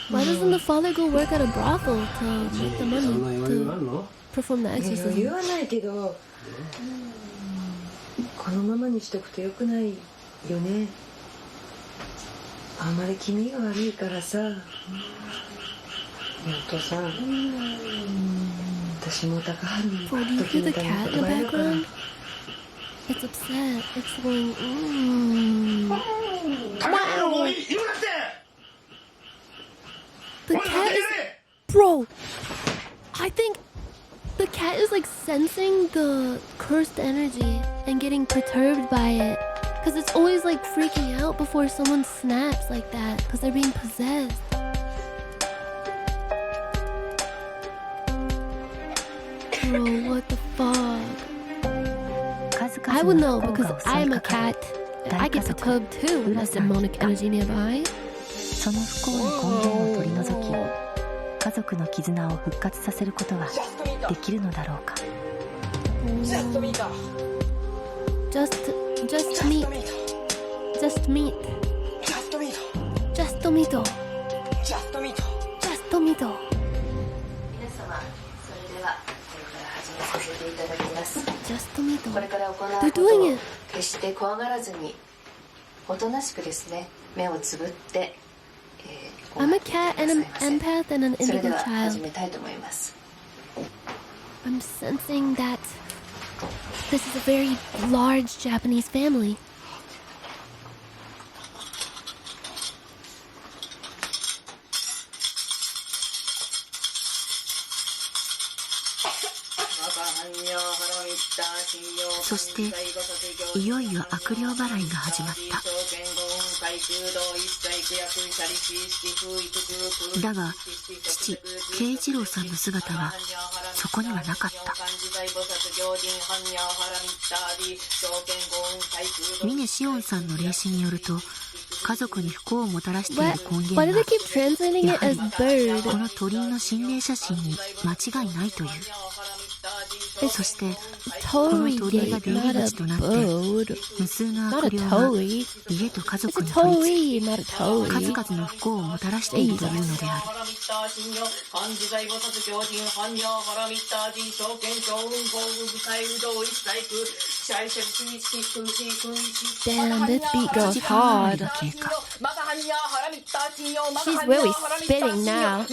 Why doesn't the father go work at a brothel to make the money to perform the 余 exorcism? 裕はないけど、このままにしとくとよくないよね。あんまり気味が悪いからさ。ねえお父さん、私も高原に Oh, do you hear the cat in the background? It's upset. It's going. The cat is. Bro! I think the cat is like sensing the cursed energy and getting perturbed by it. Because it's always like freaking out before someone snaps like that. Because they're being possessed. Bro, what the fuck? I would know because I am a cat. I get perturbed too when there's demonic energy nearby. その不幸の根源を取り除き、家族の絆を復活させることはできるのだろうか。Just meat. Just meat. Just meat. Just meat. Just meat. 皆様、それではこれから始めさせていただきます。 Just meat. これから行うこ They're と doing を it. 決して怖がらずに、おとなしくですね、目をつぶって、I'm a cat and an empath and an それ indigo では始 child. めたいと思います。 I'm sensing that this is a very large Japanese family. そしていよいよ悪霊払いが始まった。だが父慶一郎さんの姿はそこにはなかった。峰紫音さんの霊視によると、家族に不幸をもたらしている根源はやはりこの鳥居の心霊写真に間違いないという。そしてこの鳥居が出入り口となって無数の悪霊が家と家族に取り付き、数々の不幸をもたらしているというのである。Damn, this beat goes hard. She's really spitting now.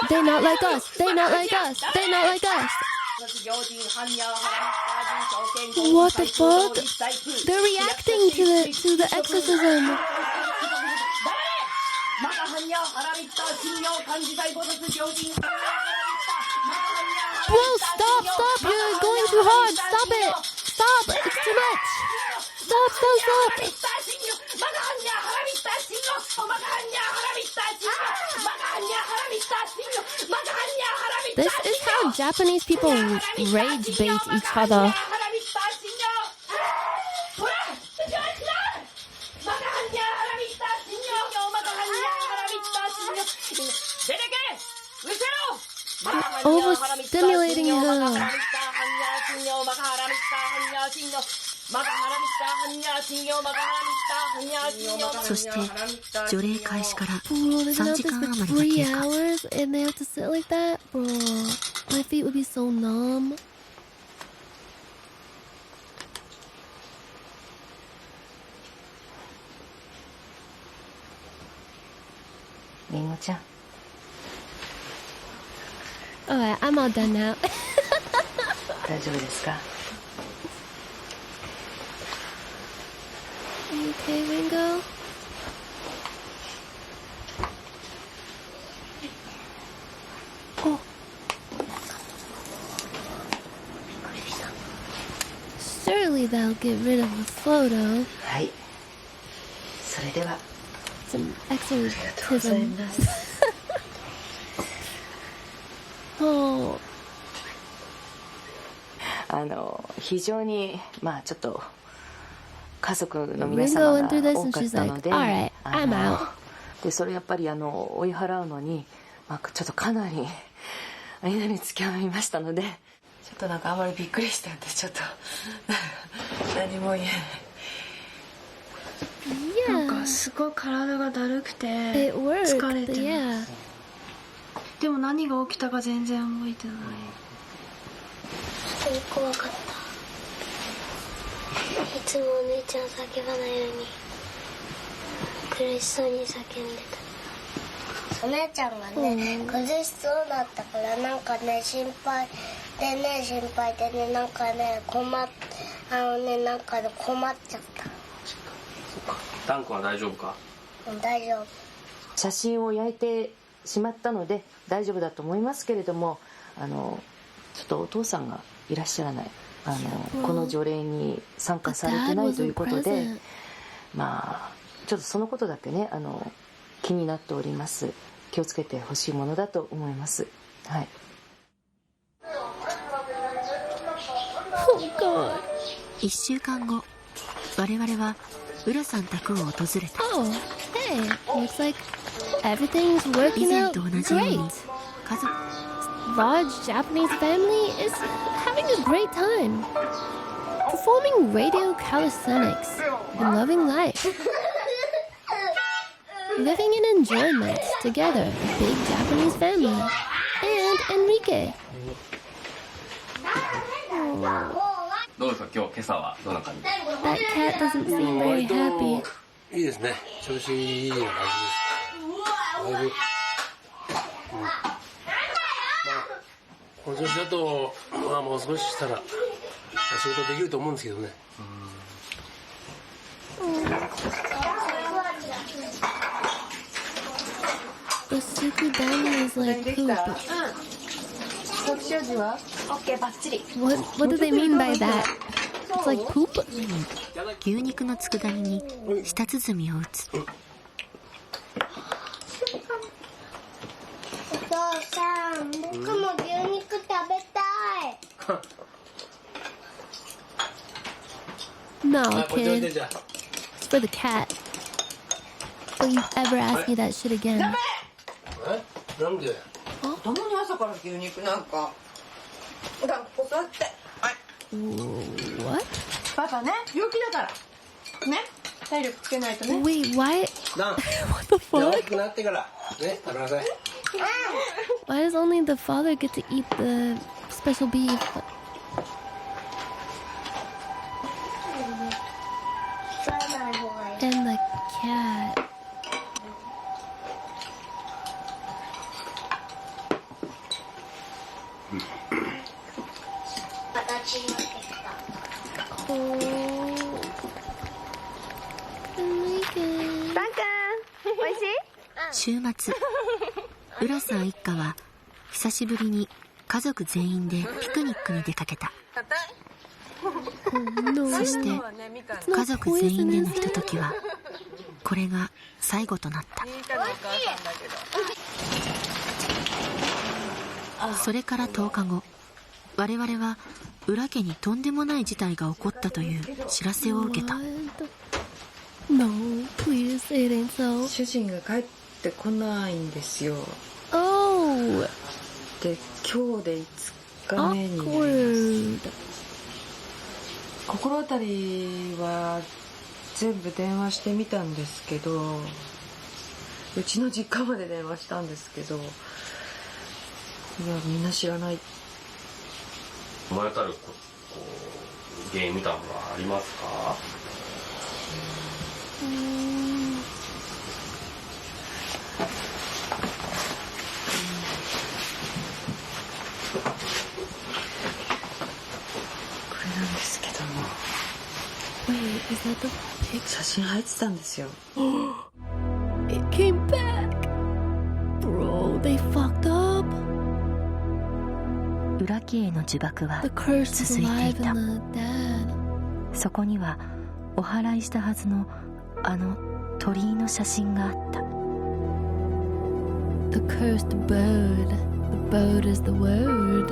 They not like us. They not like us. They not like us. What the fuck? They're reacting to the exorcism. Bro, stop! You're going too hard. Stop it. Stop. It's too much. Stop. This is how Japanese people rage bait each other. Overstimulating her. そして除霊開始から Bro, they've 3 been 時 at 間 this 余 for 3りが経過。 hours and they have to sit like that? Bro, my feet would be so numb. りんごちゃん。 Alright, I'm all done now. 大丈夫ですか？ Are you okay, Ringo? Oh. Surely they'll get rid of the photo. はい。それでは。 Some exorcism. Oh. 非常にちょっと家族の皆様が多かったので、でそれやっぱり追い払うのに、ちょっとかなり間に付き合いましたので、ちょっとなんかあまりびっくりしたんで、ちょっと何も言えない。なんかすごい体がだるくて疲れてます。でも何が起きたか全然覚えてない。怖かった。いつもお姉ちゃん叫ばないのに苦しそうに叫んでた。お姉ちゃんがね、苦しそうだったからなんかね心配でねなんかねなんか困っちゃった。ダン君は大丈夫か？大丈夫。写真を焼いてしまったので大丈夫だと思いますけれども、ちょっとお父さんがいらっしゃらない、この条例に参加されてないということで、ちょっとそのことだけね気になっております。気をつけてほしいものだと思います。はい。1週間後、我々は浦さん宅を訪れた。Hey, looks like everything's working out great. Raj's Japanese family is having a great time, performing radio calisthenics and loving life, living in enjoyment together, a big Japanese family, and Enrique. どうですか今朝はどんな感じ？ That cat doesn't seem very happy. いいですね。調子いい感じです。だいぶ。この調子だともう少ししたら仕事できると思うんですけどね。The super diamond is like poop. What do they mean by that? It's like poop? 牛肉の佃煮に舌鼓を打つ。お父さん、僕も牛肉食べたい。No, kid. It's for the cat. Don't you ever ask me that shit again. なんで？子供に朝から牛肉なんか。ここ座って。はい。What? パパね、病気だから。ね、体力つけないとね。Wait, why? ダン。 What the 大 fuck? きくなってからね、食べなさい。Why does only the father get to eat the special beef? And the cat. Oh. Enrique. 週末、浦さん一家は久しぶりに家族全員でピクニックに出かけた。そして家族全員でのひとときはこれが最後となった。それから10日後、我々は浦家にとんでもない事態が起こったという知らせを受けた。No, please, it ain't so. 主人が帰ってこないんですよ。Oh. で、今日で5日目になります。心当たりは全部電話してみたんですけど、うちの実家まで電話したんですけど、いやみんな知らない。思い当たる原因みたいなものはありますか？これなんですけども。Wait, is that the pic? 写真入ってたんですよ。It came back. Bro, they fucked up. 浦家への呪縛は続いていた。そこにはお祓いしたはずのあの鳥居の写真があった。 The cursed bird. The bird is the word.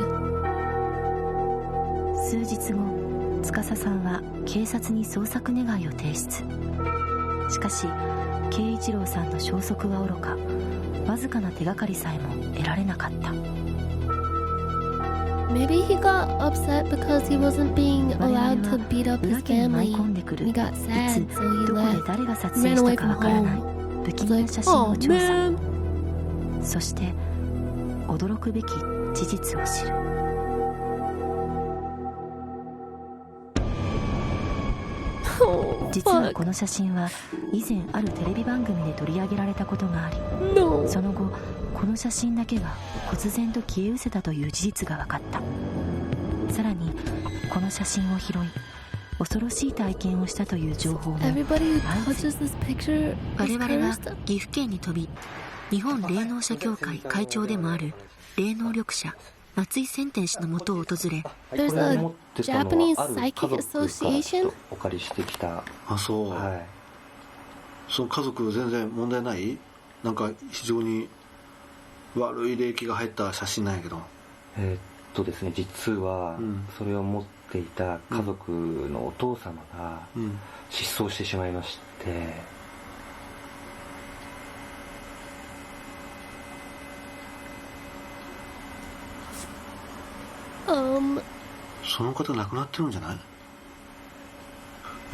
数日後、司さんは警察に捜索願いを提出。しかし慶一郎さんの消息はおろか、わずかな手がかりさえも得られなかった。Maybe he got upset because he wasn't being allowed to beat up his family. He got sad, so he どこで誰が撮影 ran し away たか from わからない home. 不気味な写真を調査。そして驚くべき事実を知る。実はこの写真は以前あるテレビ番組で取り上げられたことがあり、その後この写真だけが忽然と消え失せたという事実が分かった。さらにこの写真を拾い恐ろしい体験をしたという情報も我々は岐阜県に飛び、日本霊能者協会会長でもある霊能力者松井千天氏の元を訪れ、There's a Japanese Psychic Association? お借りしてきた。あ、そう、はい、その家族全然問題ない？なんか非常に悪い霊気が入った写真なんやけど。ですね、実はそれを持っていた家族のお父様が失踪してしまいまして、その方亡くなってるんじゃない？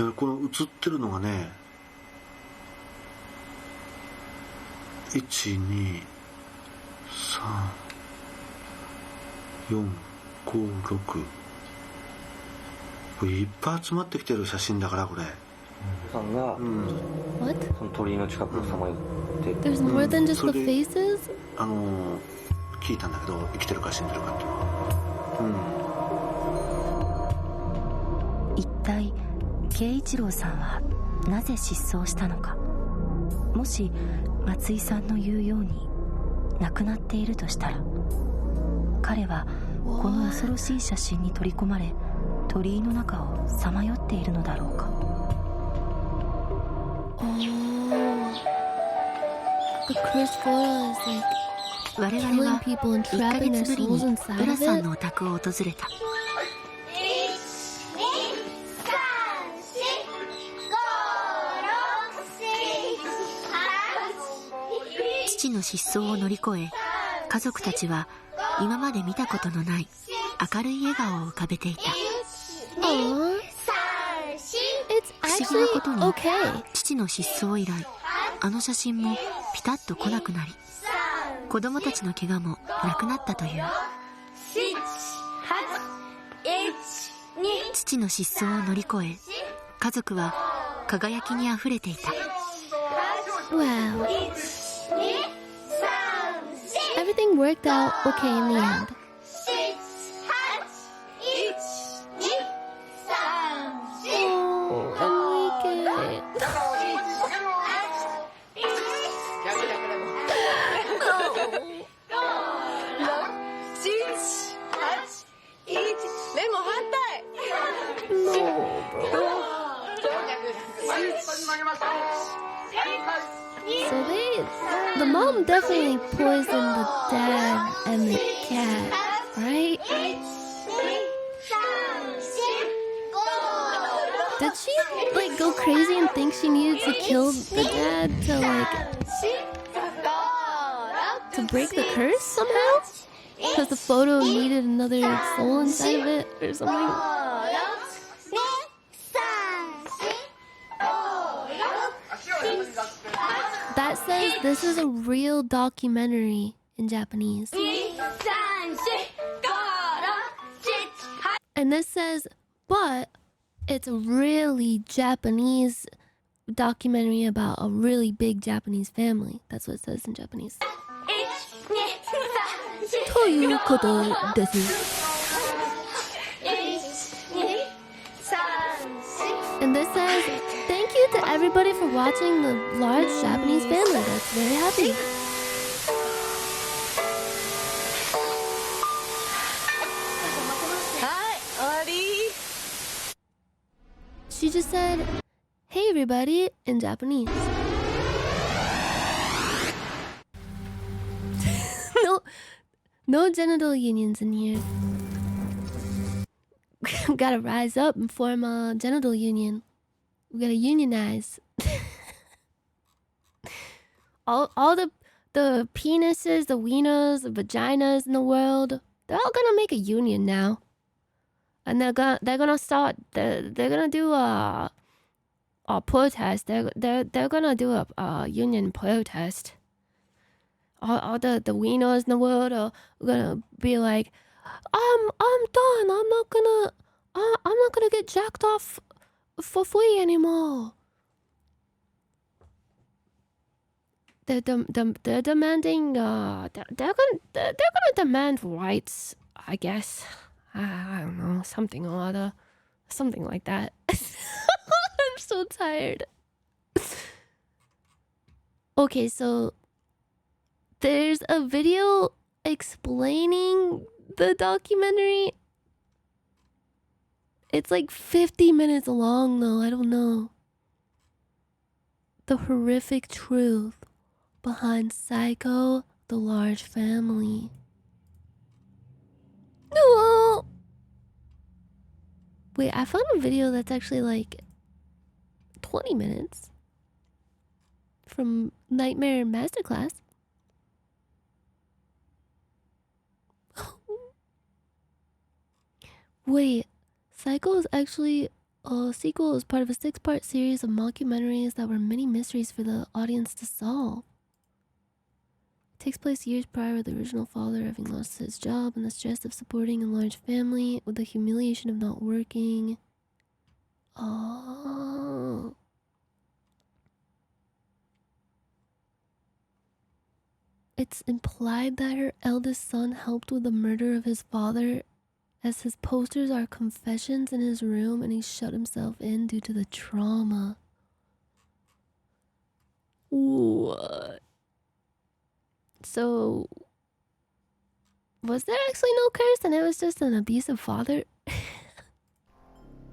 いや、この写ってるのがね、1、2、3、4、5、6、これいっぱい集まってきてる写真だから、これ。さんが、その鳥居の近くをさまよってて、There's more than just the faces? 聞いたんだけど、生きてるか死んでるかっていうの。一体慶一郎さんはなぜ失踪したのか。もし松井さんの言うように亡くなっているとしたら、彼はこの恐ろしい写真に取り込まれ鳥居の中をさまよっているのだろうか。我々は1ヶ月ぶりに浦さんのお宅を訪れた。父の失踪を乗り越え、家族たちは今まで見たことのない明るい笑顔を浮かべていた。不思議なことに、父の失踪以来あの写真もピタッと来なくなり、子供たちの怪我もなくなったという。父の失踪を乗り越え、家族は輝きにあふれていた。Wow. Everything worked out okay in the end. The mom definitely poisoned the dad and the cat, right? Did she like go crazy and think she needed to kill the dad to break the curse somehow? Because the photo needed another soul inside of it or something? That says this is a real documentary in Japanese. And this says, but it's a really Japanese documentary about a really big Japanese family. That's what it says in Japanese. ということです。And this says, thank you to everybody for watching the large Japanese family. That's very happy. She just said, hey everybody, in Japanese. No genital unions in here. we gotta rise up and form a genital union. We gotta unionize. all the penises, the wieners, the vaginas in the world, they're all gonna make a union now. And they're gonna do a protest. They're gonna do a union protest. All the wieners in the world are gonna be like, I'm done. I'm not gonna get jacked off for free anymore. They're demanding. They're gonna demand rights, I guess. I don't know, something or other, something like that. I'm so tired. Okay, so there's a video explaining the documentary. It's like 50 minutes long though, I don't know. The horrific truth behind Psycho, the Large Family. No. Wait, I found a video that's actually like 20 minutes from Nightmare Masterclass. Wait, Psycho is actually a sequel as part of a 6-part series of mockumentaries that were many mysteries for the audience to solve. It takes place years prior with the original father having lost his job and the stress of supporting a large family with the humiliation of not working. Oh. It's implied that her eldest son helped with the murder of his father, as his posters are confessions in his room and he shut himself in due to the trauma. What? So, was there actually no curse and it was just an abusive father?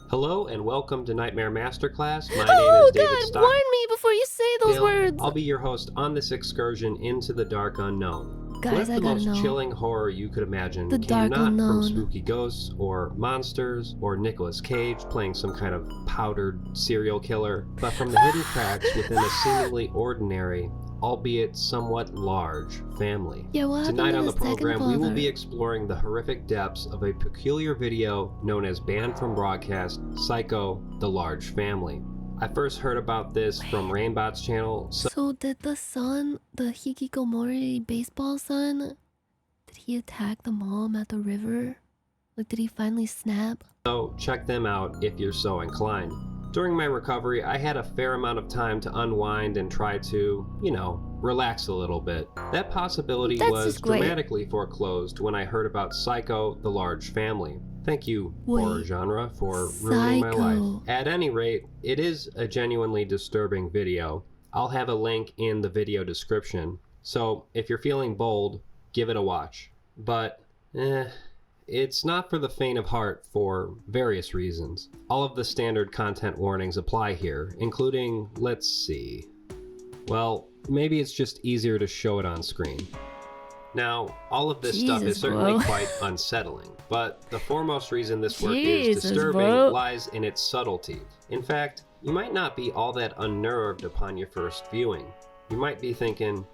Hello and welcome to Nightmare Masterclass. My name is David Stock. Warn me before you say those words. I'll be your host on this excursion into the dark unknown. Guys, What if the most chilling horror you could imagine came not from spooky ghosts or monsters or Nicolas Cage playing some kind of powdered serial killer, but from the hidden cracks within a seemingly ordinary, albeit somewhat large, family? Tonight on the program, we will be exploring the horrific depths of a peculiar video known as Banned from Broadcast, Psycho, the Large Family. I first heard about this from Rainbot's channel. So did the son, the Hikikomori baseball son, did he attack the mom at the river? Like, did he finally snap? So check them out if you're so inclined. During my recovery, I had a fair amount of time to unwind and try to, relax a little bit. That possibility was dramatically foreclosed when I heard about Psycho, the Large Family. Thank you, horror genre, for ruining my life. At any rate, it is a genuinely disturbing video. I'll have a link in the video description, so if you're feeling bold, give it a watch. But, it's not for the faint of heart for various reasons. All of the standard content warnings apply here, including, let's see. Well, maybe it's just easier to show it on screen. Now, all of this stuff is certainly quite unsettling, but the foremost reason this work is disturbing lies in its subtlety. In fact, you might not be all that unnerved upon your first viewing. You might be thinking,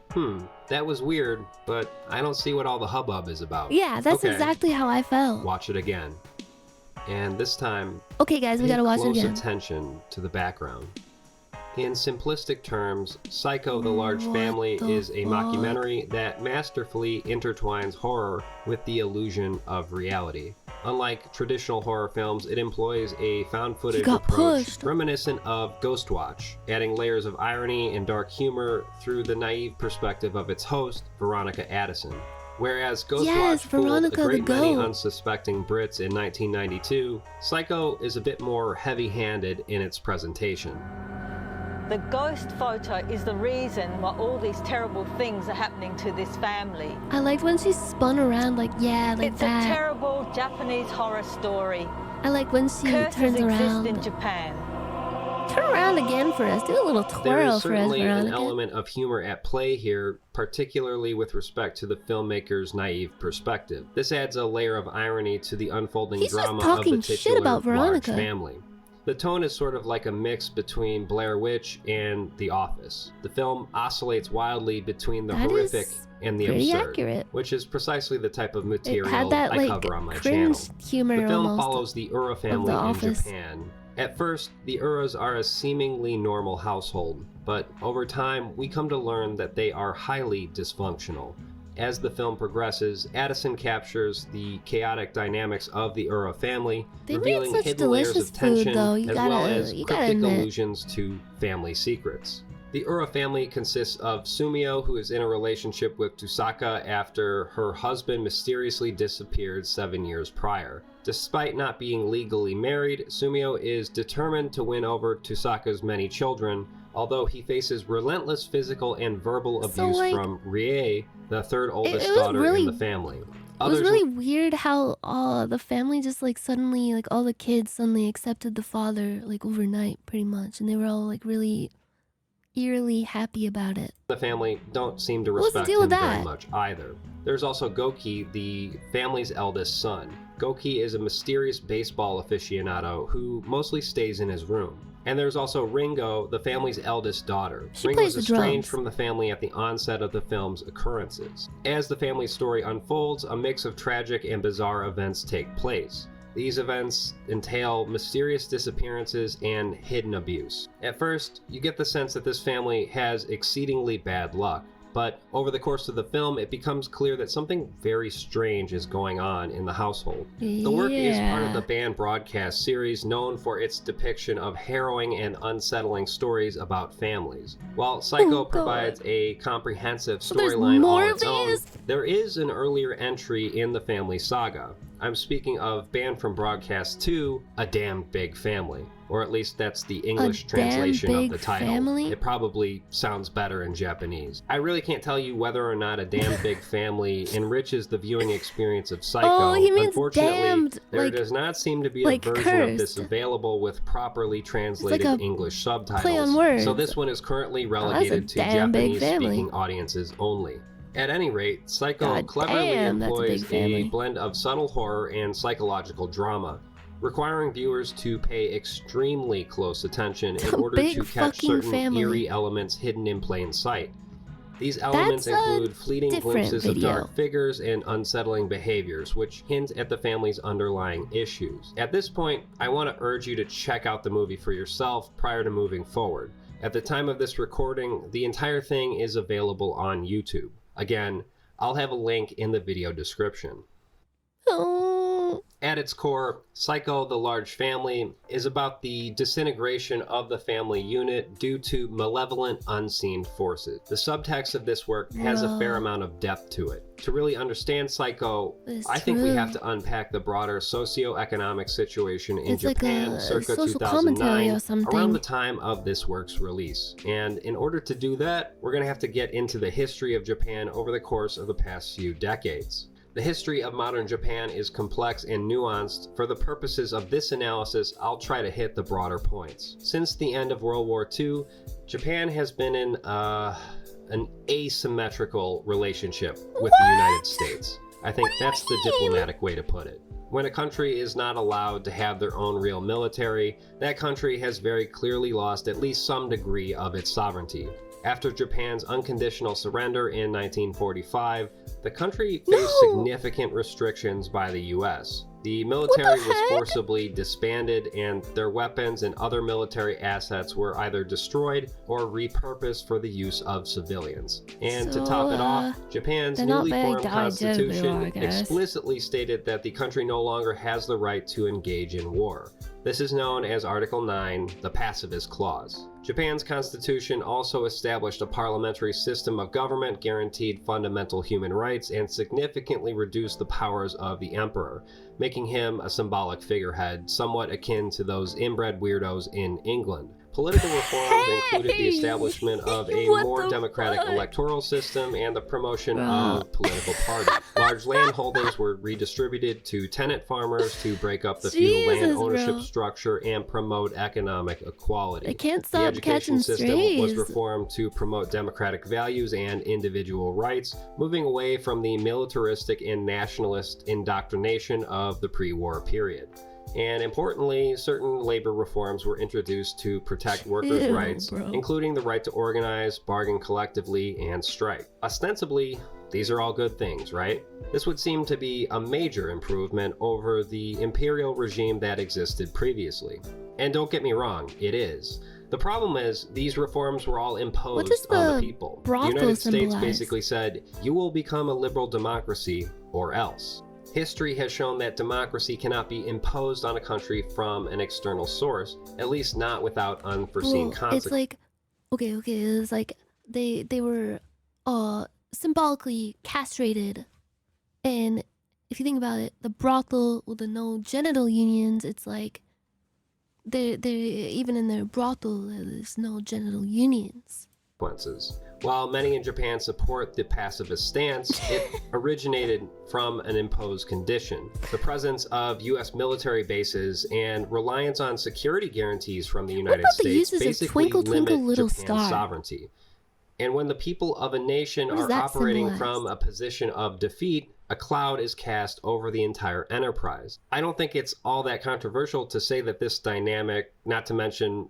that was weird, but I don't see what all the hubbub is about. Yeah, that's exactly how I felt. Watch it again. And this time, okay guys, we gotta watch it again. Pay close attention to the background. In simplistic terms, Psycho, the Large Family is a mockumentary that masterfully intertwines horror with the illusion of reality. Unlike traditional horror films, it employs a found footage approach reminiscent of Ghostwatch, adding layers of irony and dark humor through the naive perspective of its host, Veronica Addison. Whereas Ghostwatch fooled a great many unsuspecting Brits in 1992, Psycho is a bit more heavy-handed in its presentation. The ghost photo is the reason why all these terrible things are happening to this family. I liked when she spun around like that. It's a terrible Japanese horror story. I like when she Curses turns exist around. in Japan. Turn around again for us. Do a little There twirl is for us, certainly an Veronica. element of humor at play here, particularly with respect to the filmmaker's naive perspective. This adds a layer of irony to the unfolding He's just drama of talking the shit titular about large Veronica. family. The tone is sort of like a mix between Blair Witch and The Office. The film oscillates wildly between the That horrific is and the pretty absurd, accurate. which is precisely the type of material had that, I like, cover on my cringe channel. humor The film almost follows the Ura of family The in Office. Japan. At first, the Uras are a seemingly normal household, but over time, we come to learn that they are highly dysfunctional. As the film progresses, Addison captures the chaotic dynamics of the Ura family, They made revealing such hidden layers delicious of tension food, though. as well as You gotta cryptic admit. allusions to family secrets. The Ura family consists of Sumio, who is in a relationship with Tusaka after her husband mysteriously disappeared 7 years prior. Despite not being legally married, Sumio is determined to win over Tusaka's many children, although he faces relentless physical and verbal So, abuse like, from Rie, the third oldest it was daughter really- in the family. It was really weird how the family just like suddenly, like all the kids suddenly accepted the father like overnight pretty much, and they were all like really eerily happy about it. The family don't seem to What's the respect deal him with very that? much either. There's also Goki, the family's eldest son. Goki is a mysterious baseball aficionado who mostly stays in his room. And there's also Ringo, the family's eldest daughter. She Ringo plays is the estranged drums. from the family at the onset of the film's occurrences. As the family's story unfolds, a mix of tragic and bizarre events take place. These events entail mysterious disappearances and hidden abuse. At first, you get the sense that this family has exceedingly bad luck, but over the course of the film, it becomes clear that something very strange is going on in the household. The work is part of the banned broadcast series known for its depiction of harrowing and unsettling stories about families. While Psycho provides a comprehensive So there's storyline all more its of own, these? there is an earlier entry in the family saga. I'm speaking of banned from broadcast 2, A Damn Big Family. Or at least that's the English Damn translation of Big the title. Family? It probably sounds better in Japanese. I really can't tell you whether or not A Damn Big Family enriches the viewing experience of Psycho. Oh, he means Unfortunately, damned, there like- does not seem to be like a version of this cursed. available with properly translated a English subtitles. play on words. So this one is currently that's a relegated to damn big Japanese-speaking family. audiences only. At any rate, Psycho God cleverly damn, that's a big employs a family. blend of subtle horror and psychological drama, requiring viewers to pay extremely close attention in A order big to catch fucking certain family. eerie elements hidden in plain sight. These elements That's a include fleeting different glimpses of video. dark figures and unsettling behaviors, which hint at the family's underlying issues. At this point, I want to urge you to check out the movie for yourself prior to moving forward. At the time of this recording, the entire thing is available on YouTube. Again, I'll have a link in the video description. Oh. At its core, Psycho the Large Family is about the disintegration of the family unit due to malevolent unseen forces. The subtext of this work has a fair amount of depth to it. To really understand Psycho, It's I think we true. have to unpack the broader socio-economic situation in It's like Japan a circa social commentary 2009, or something. around the time of this work's release. And in order to do that, we're going to have to get into the history of Japan over the course of the past few decades. The history of modern Japan is complex and nuanced. For the purposes of this analysis, I'll try to hit the broader points. Since the end of World War II, Japan has been in an asymmetrical relationship with the United States. I think that's the diplomatic way to put it. When a country is not allowed to have their own real military, that country has very clearly lost at least some degree of its sovereignty. After Japan's unconditional surrender in 1945, the country faced significant restrictions by the US. The military was forcibly disbanded, and their weapons and other military assets were either destroyed or repurposed for the use of civilians. And to top it off, Japan's they're not newly very formed digestible, I constitution guess. explicitly stated that the country no longer has the right to engage in war. This is known as Article 9, the Pacifist Clause. Japan's constitution also established a parliamentary system of government, guaranteed fundamental human rights, and significantly reduced the powers of the emperor, making him a symbolic figurehead, somewhat akin to those inbred weirdos in England. Political reforms included the establishment of a more democratic electoral system and the promotion of political parties. Large land holdings were redistributed to tenant farmers to break up the feudal land ownership structure and promote economic equality. I can't The stop education catching system was strays. reformed to promote democratic values and individual rights, moving away from the militaristic and nationalist indoctrination of the pre-war period. And importantly, certain labor reforms were introduced to protect workers' rights, including the right to organize, bargain collectively, and strike. Ostensibly, these are all good things, right? This would seem to be a major improvement over the imperial regime that existed previously. And don't get me wrong, it is. The problem is, these reforms were all imposed on the people. The United States basically said, you will become a liberal democracy, or else. History has shown that democracy cannot be imposed on a country from an external source, at least not without unforeseen consequences. It's like, okay, it's like they were symbolically castrated, and if you think about it, the brothel with the no genital unions, it's like they even in their brothel there's no genital unions. While many in Japan support the pacifist stance, it originated from an imposed condition. The presence of U.S. military bases and reliance on security guarantees from the United States basically limit Japan's sovereignty. And when the people of a nation are operating from a position of defeat, a cloud is cast over the entire enterprise. I don't think it's all that controversial to say that this dynamic, not to mention,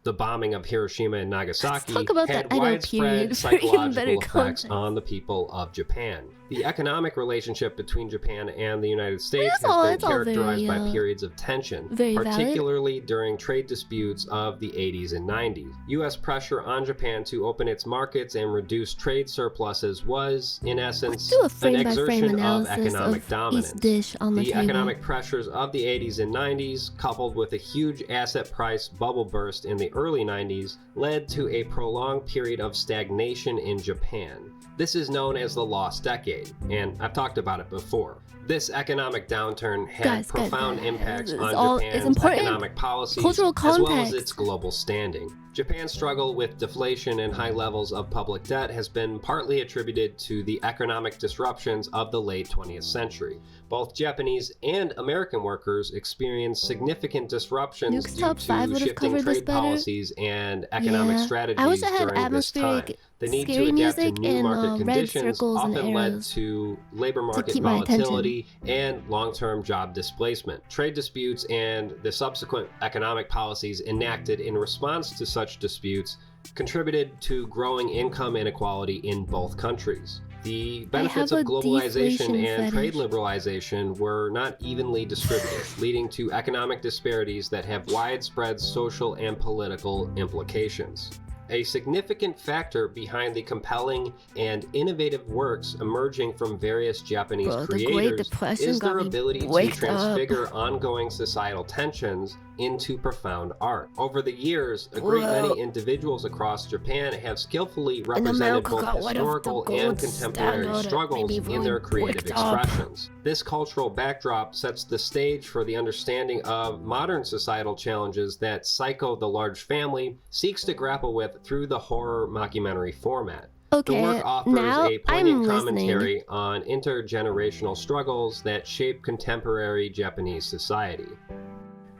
the bombing of Hiroshima and Nagasaki, had widespread psychological effects on the people of Japan. The economic relationship between Japan and the United States has been characterized by periods of tension, particularly during trade disputes of the 80s and 90s. U.S. pressure on Japan to open its markets and reduce trade surpluses was, in essence, an exertion of economic dominance. The economic pressures of the 80s and 90s, coupled with a huge asset price bubble burst in the early 90s, led to a prolonged period of stagnation in Japan. This is known as the lost decade, and I've talked about it before. This economic downturn had profound impacts on Japan's economic policies, as well as its global standing. Japan's struggle with deflation and high levels of public debt has been partly attributed to the economic disruptions of the late 20th century. Both Japanese and American workers experienced significant disruptions due to shifting trade policies and economic strategies during this time. The need to adapt to new market conditions often led to labor market volatility and long-term job displacement. Trade disputes and the subsequent economic policies enacted in response to such disputes contributed to growing income inequality in both countries. The benefits of globalization and trade liberalization were not evenly distributed, leading to economic disparities that have widespread social and political implications. A significant factor behind the compelling and innovative works emerging from various Japanese creators is their ability to transfigure ongoing societal tensions into profound art. Over the years, a great many individuals across Japan have skillfully represented both historical and contemporary struggles in their creative expressions. This cultural backdrop sets the stage for the understanding of modern societal challenges that Psycho the Large Family seeks to grapple with through the horror mockumentary format. The work offers a poignant commentary on intergenerational struggles that shape contemporary Japanese society.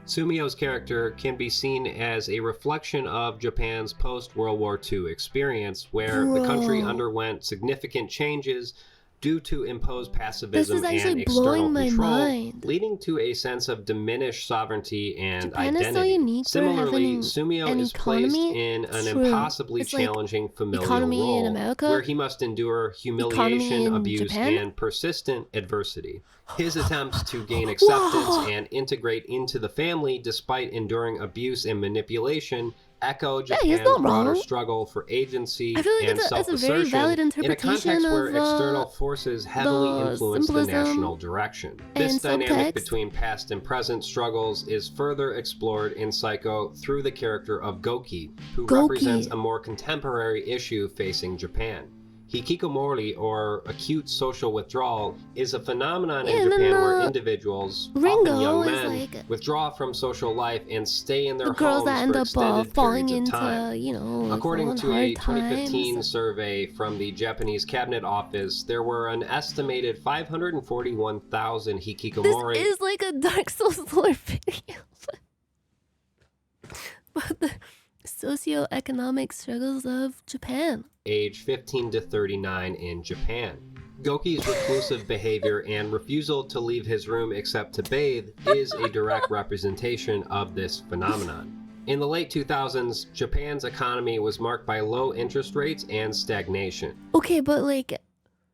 Sumio's character can be seen as a reflection of Japan's post-World War II experience, where the country underwent significant changes due to imposed pacifism and external control, leading to a sense of diminished sovereignty and identity. Similarly, Sumio is placed in an impossibly challenging familial role, where he must endure humiliation, abuse, and persistent adversity. His attempts to gain acceptance and integrate into the family despite enduring abuse and manipulation echo Japan's broader struggle for agency and self-assertion in a context where external forces heavily influence the national direction. This dynamic between past and present struggles is further explored in Psycho through the character of Goki, who represents a more contemporary issue facing Japan. Hikikomori, or acute social withdrawal, is a phenomenon in Japan where individuals, often young men, withdraw from social life and stay in their the girls homes that end for up extended falling periods into, of time. you know, like According to hard a 2015 times. survey from the Japanese Cabinet Office, there were an estimated 541,000 hikikomori. This is like a Dark Souls lore video. But the socioeconomic struggles of Japan. Age 15 to 39 in Japan. Goki's reclusive behavior and refusal to leave his room except to bathe is a direct representation of this phenomenon. In the late 2000s, Japan's economy was marked by low interest rates and stagnation. Okay, but like,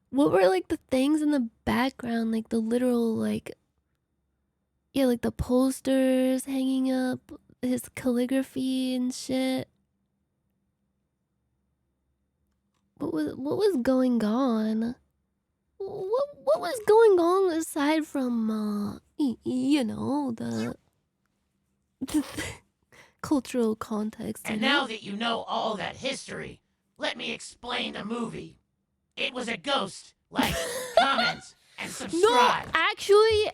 what were like the things in the background? Like the literal, like, yeah, like the posters hanging up, his calligraphy and shit. What was going on? What was going on aside from you know, the cultural context? And now that you know all that history, let me explain the movie. It was a ghost. Like, comment and subscribe. No,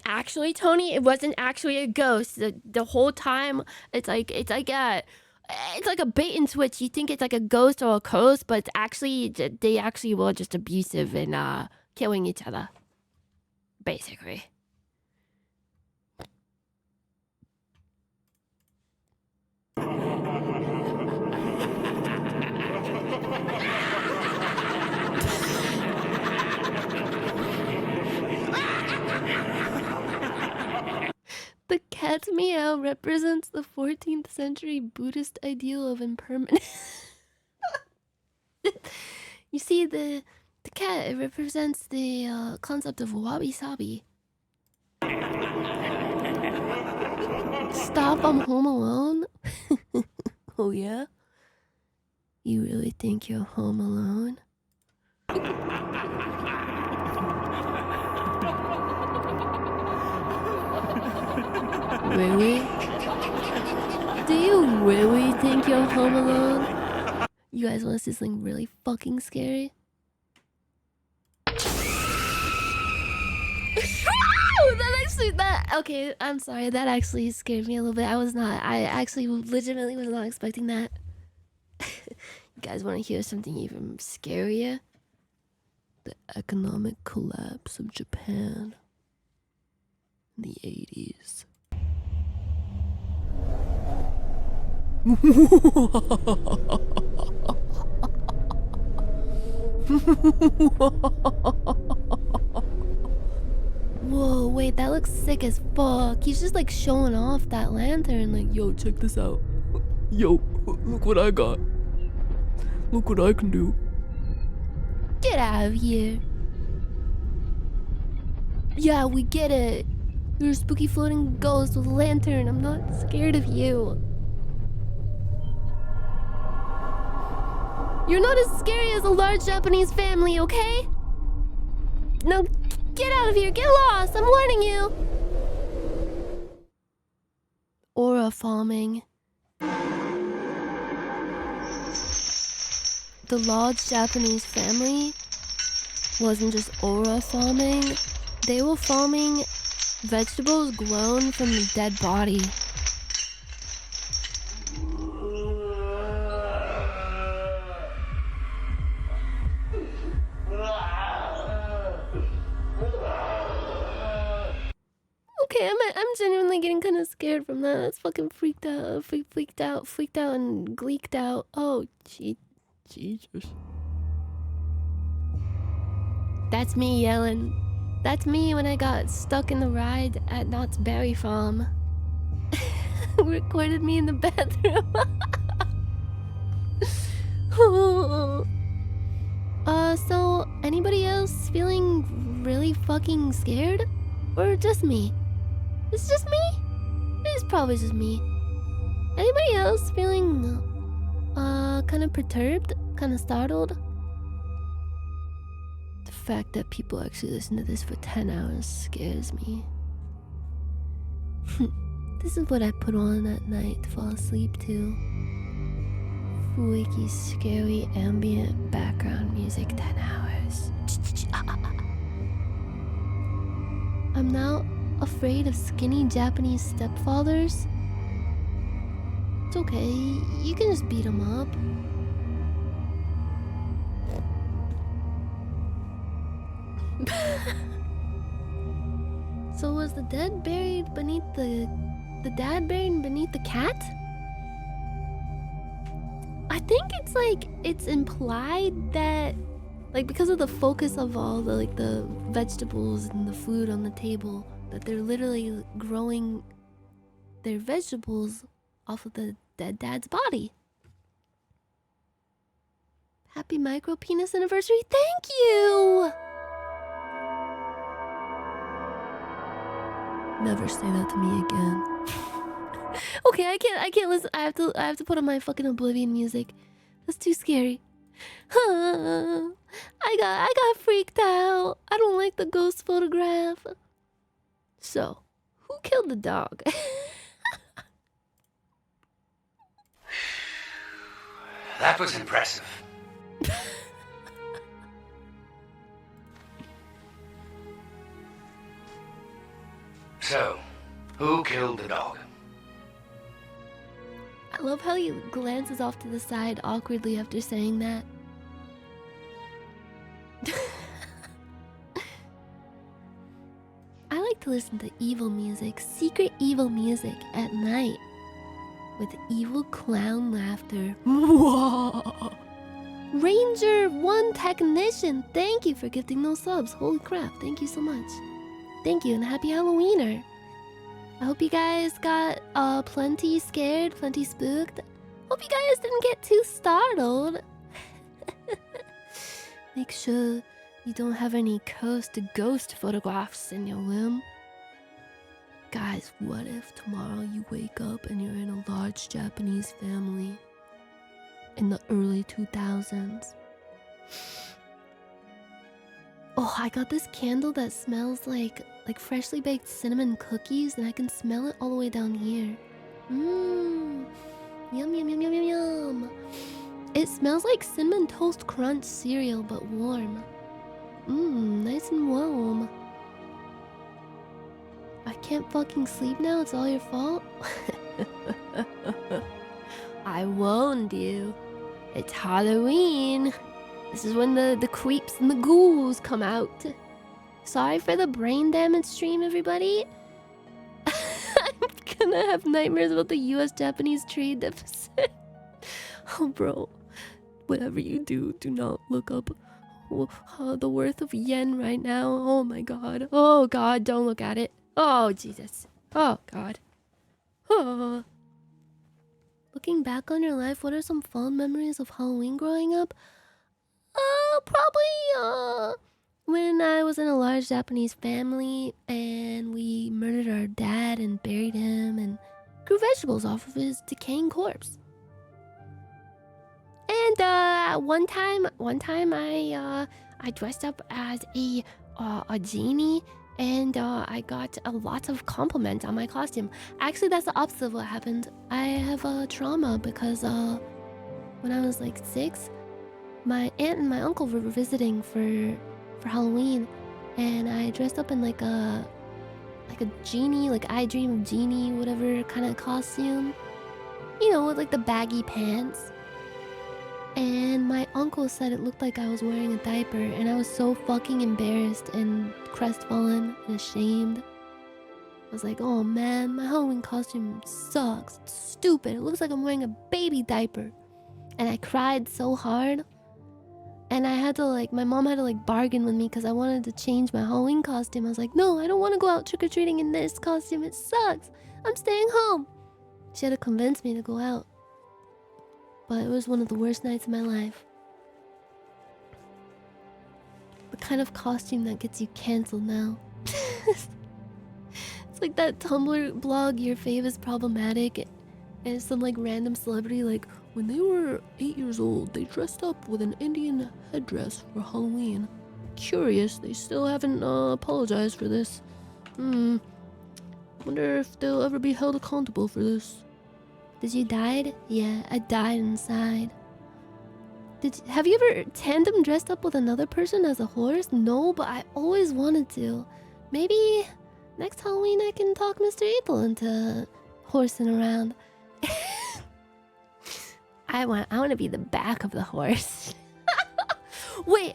actually, Tony, it wasn't actually a ghost. The whole time, it's like a bait and switch. You think it's like a ghost or a ghost, but it's actually, they actually were just abusive and killing each other, basically. The cat's meow represents the 14th century Buddhist ideal of impermanence. You see, the cat, it represents the concept of wabi-sabi. Stop, I'm home alone? Oh yeah? You really think you're home alone? Really? Do you really think you're home alone? You guys want to see something really fucking scary? Okay, I'm sorry, that actually scared me a little bit. I actually legitimately was not expecting that. You guys want to hear something even scarier? The economic collapse of Japan in the 80s. Whoa, wait, that looks sick as fuck. He's just like showing off that lantern, like, yo, check this out. Yo, look what I got. Look what I can do. Get out of here. Yeah, we get it. You're a spooky floating ghost with a lantern. I'm not scared of you. You're not as scary as a large Japanese family, okay? No, get out of here. Get lost. I'm warning you. Aura farming. The large Japanese family wasn't just aura farming. They were farming vegetables grown from the dead body. Okay, I'm genuinely getting kind of scared from that. That's fucking freaked out, freaked out and gleeked out. Oh, Jesus. That's me yelling. That's me when I got stuck in the ride at Knott's Berry Farm. Recorded me in the bathroom. So anybody else feeling really fucking scared? Or just me? It's just me? It's probably just me. Anybody else feeling kind of perturbed? Kind of startled? The fact that people actually listen to this for 10 hours scares me. This is what I put on at night to fall asleep to. Squeaky, scary ambient background music 10 hours. I'm now afraid of skinny Japanese stepfathers. It's okay, you can just beat them up. So was the dead buried beneath the dad buried beneath the cat? I think it's like it's implied that like because of the focus of all the like the vegetables and the food on the table that they're literally growing their vegetables off of the dead dad's body. Happy micro penis anniversary. Thank you. Never say that to me again. Okay, I can't listen. I have to put on my fucking Oblivion music. That's too scary. I got freaked out. I don't like the ghost photograph. So, who killed the dog? That was impressive. So, who killed the dog? I love how he glances off to the side awkwardly after saying that. I like to listen to evil music, secret evil music at night. With evil clown laughter. Ranger 1 Technician, thank you for gifting those subs. Holy crap, thank you so much. Thank you and happy Halloweiner. I hope you guys got plenty scared, plenty spooked. Hope you guys didn't get too startled. Make sure you don't have any ghost photographs in your room. Guys, what if tomorrow you wake up and you're in a large Japanese family in the early 2000s? Oh, I got this candle that smells like freshly baked cinnamon cookies, and I can smell it all the way down here. Mmm. Yum, yum, yum, yum, yum, yum. It smells like Cinnamon Toast Crunch cereal, but warm. Mmm, nice and warm. I can't fucking sleep now, it's all your fault? I warned you. It's Halloween. This is when the creeps and the ghouls come out. Sorry for the brain damage stream, everybody. I'm gonna have nightmares about the US-Japanese trade deficit. Oh, bro. Whatever you do, do not look up the worth of yen right now. Oh my god. Oh god, don't look at it. Oh, Jesus. Oh, God. Oh. Looking back on your life, what are some fond memories of Halloween growing up? Probably, when I was in a large Japanese family and we murdered our dad and buried him and grew vegetables off of his decaying corpse. And, one time I dressed up as a genie. And I got a lot of compliments on my costume. Actually, that's the opposite of what happened. I have trauma because when I was like 6, my aunt and my uncle were visiting for Halloween, and I dressed up in like a genie, like I Dream of Genie, whatever kind of costume. You know, with like the baggy pants. And my uncle said it looked like I was wearing a diaper, and I was so fucking embarrassed and crestfallen and ashamed. I was like, oh man, my Halloween costume sucks. It's stupid. It looks like I'm wearing a baby diaper. And I cried so hard. And I had to my mom had to bargain with me because I wanted to change my Halloween costume. I was like, no, I don't want to go out trick-or-treating in this costume. It sucks. I'm staying home. She had to convince me to go out. But it was one of the worst nights of my life. The kind of costume that gets you canceled now. It's like that Tumblr blog, Your Fave is Problematic, and some random celebrity when they were 8 years old, they dressed up with an Indian headdress for Halloween. Curious, they still haven't apologized for this. Wonder if they'll ever be held accountable for this. Did you die? Yeah, I died inside. Have you ever tandem dressed up with another person as a horse? No, but I always wanted to. Maybe next Halloween I can talk Mr. Ethel into horsing around. I want to be the back of the horse. Wait,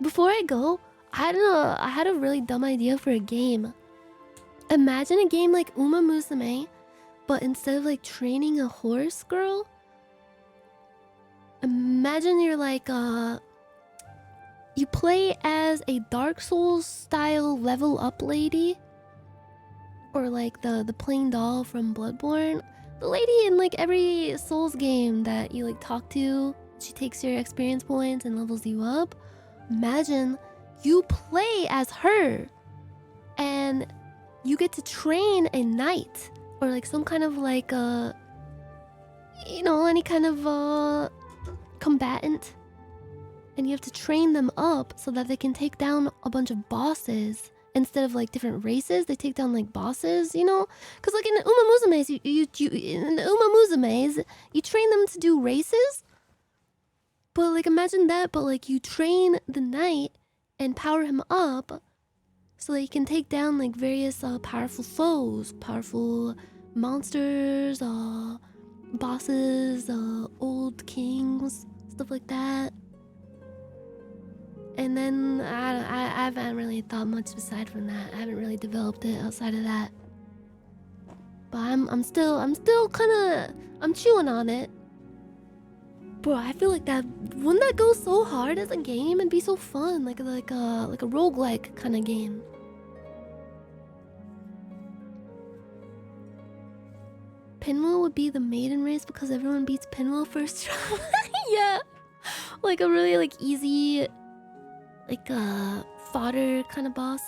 before I go, I had a really dumb idea for a game. Imagine a game like Uma Musume, but instead of like training a horse girl, imagine you're like you play as a Dark Souls style level up lady, or like the plain doll from Bloodborne, the lady in like every Souls game that you like talk to. She takes your experience points and levels you up. Imagine you play as her and you get to train a knight or like some kind of like any kind of combatant, and you have to train them up so that they can take down a bunch of bosses. Instead of like different races, they take down like bosses, because like in the Uma Musumes, you train them to do races. But like imagine that, but like you train the knight and power him up so that he can take down like various powerful foes, powerful monsters, bosses, old kings, stuff like that. And then I haven't really thought much aside from that. I haven't really developed it outside of that. But I'm still kind of chewing on it. Bro, I feel like wouldn't that go so hard as a game and be so fun, like a roguelike kind of game. Pinwheel would be the maiden race because everyone beats Pinwheel first try. Yeah, like a really like easy, like fodder kind of boss.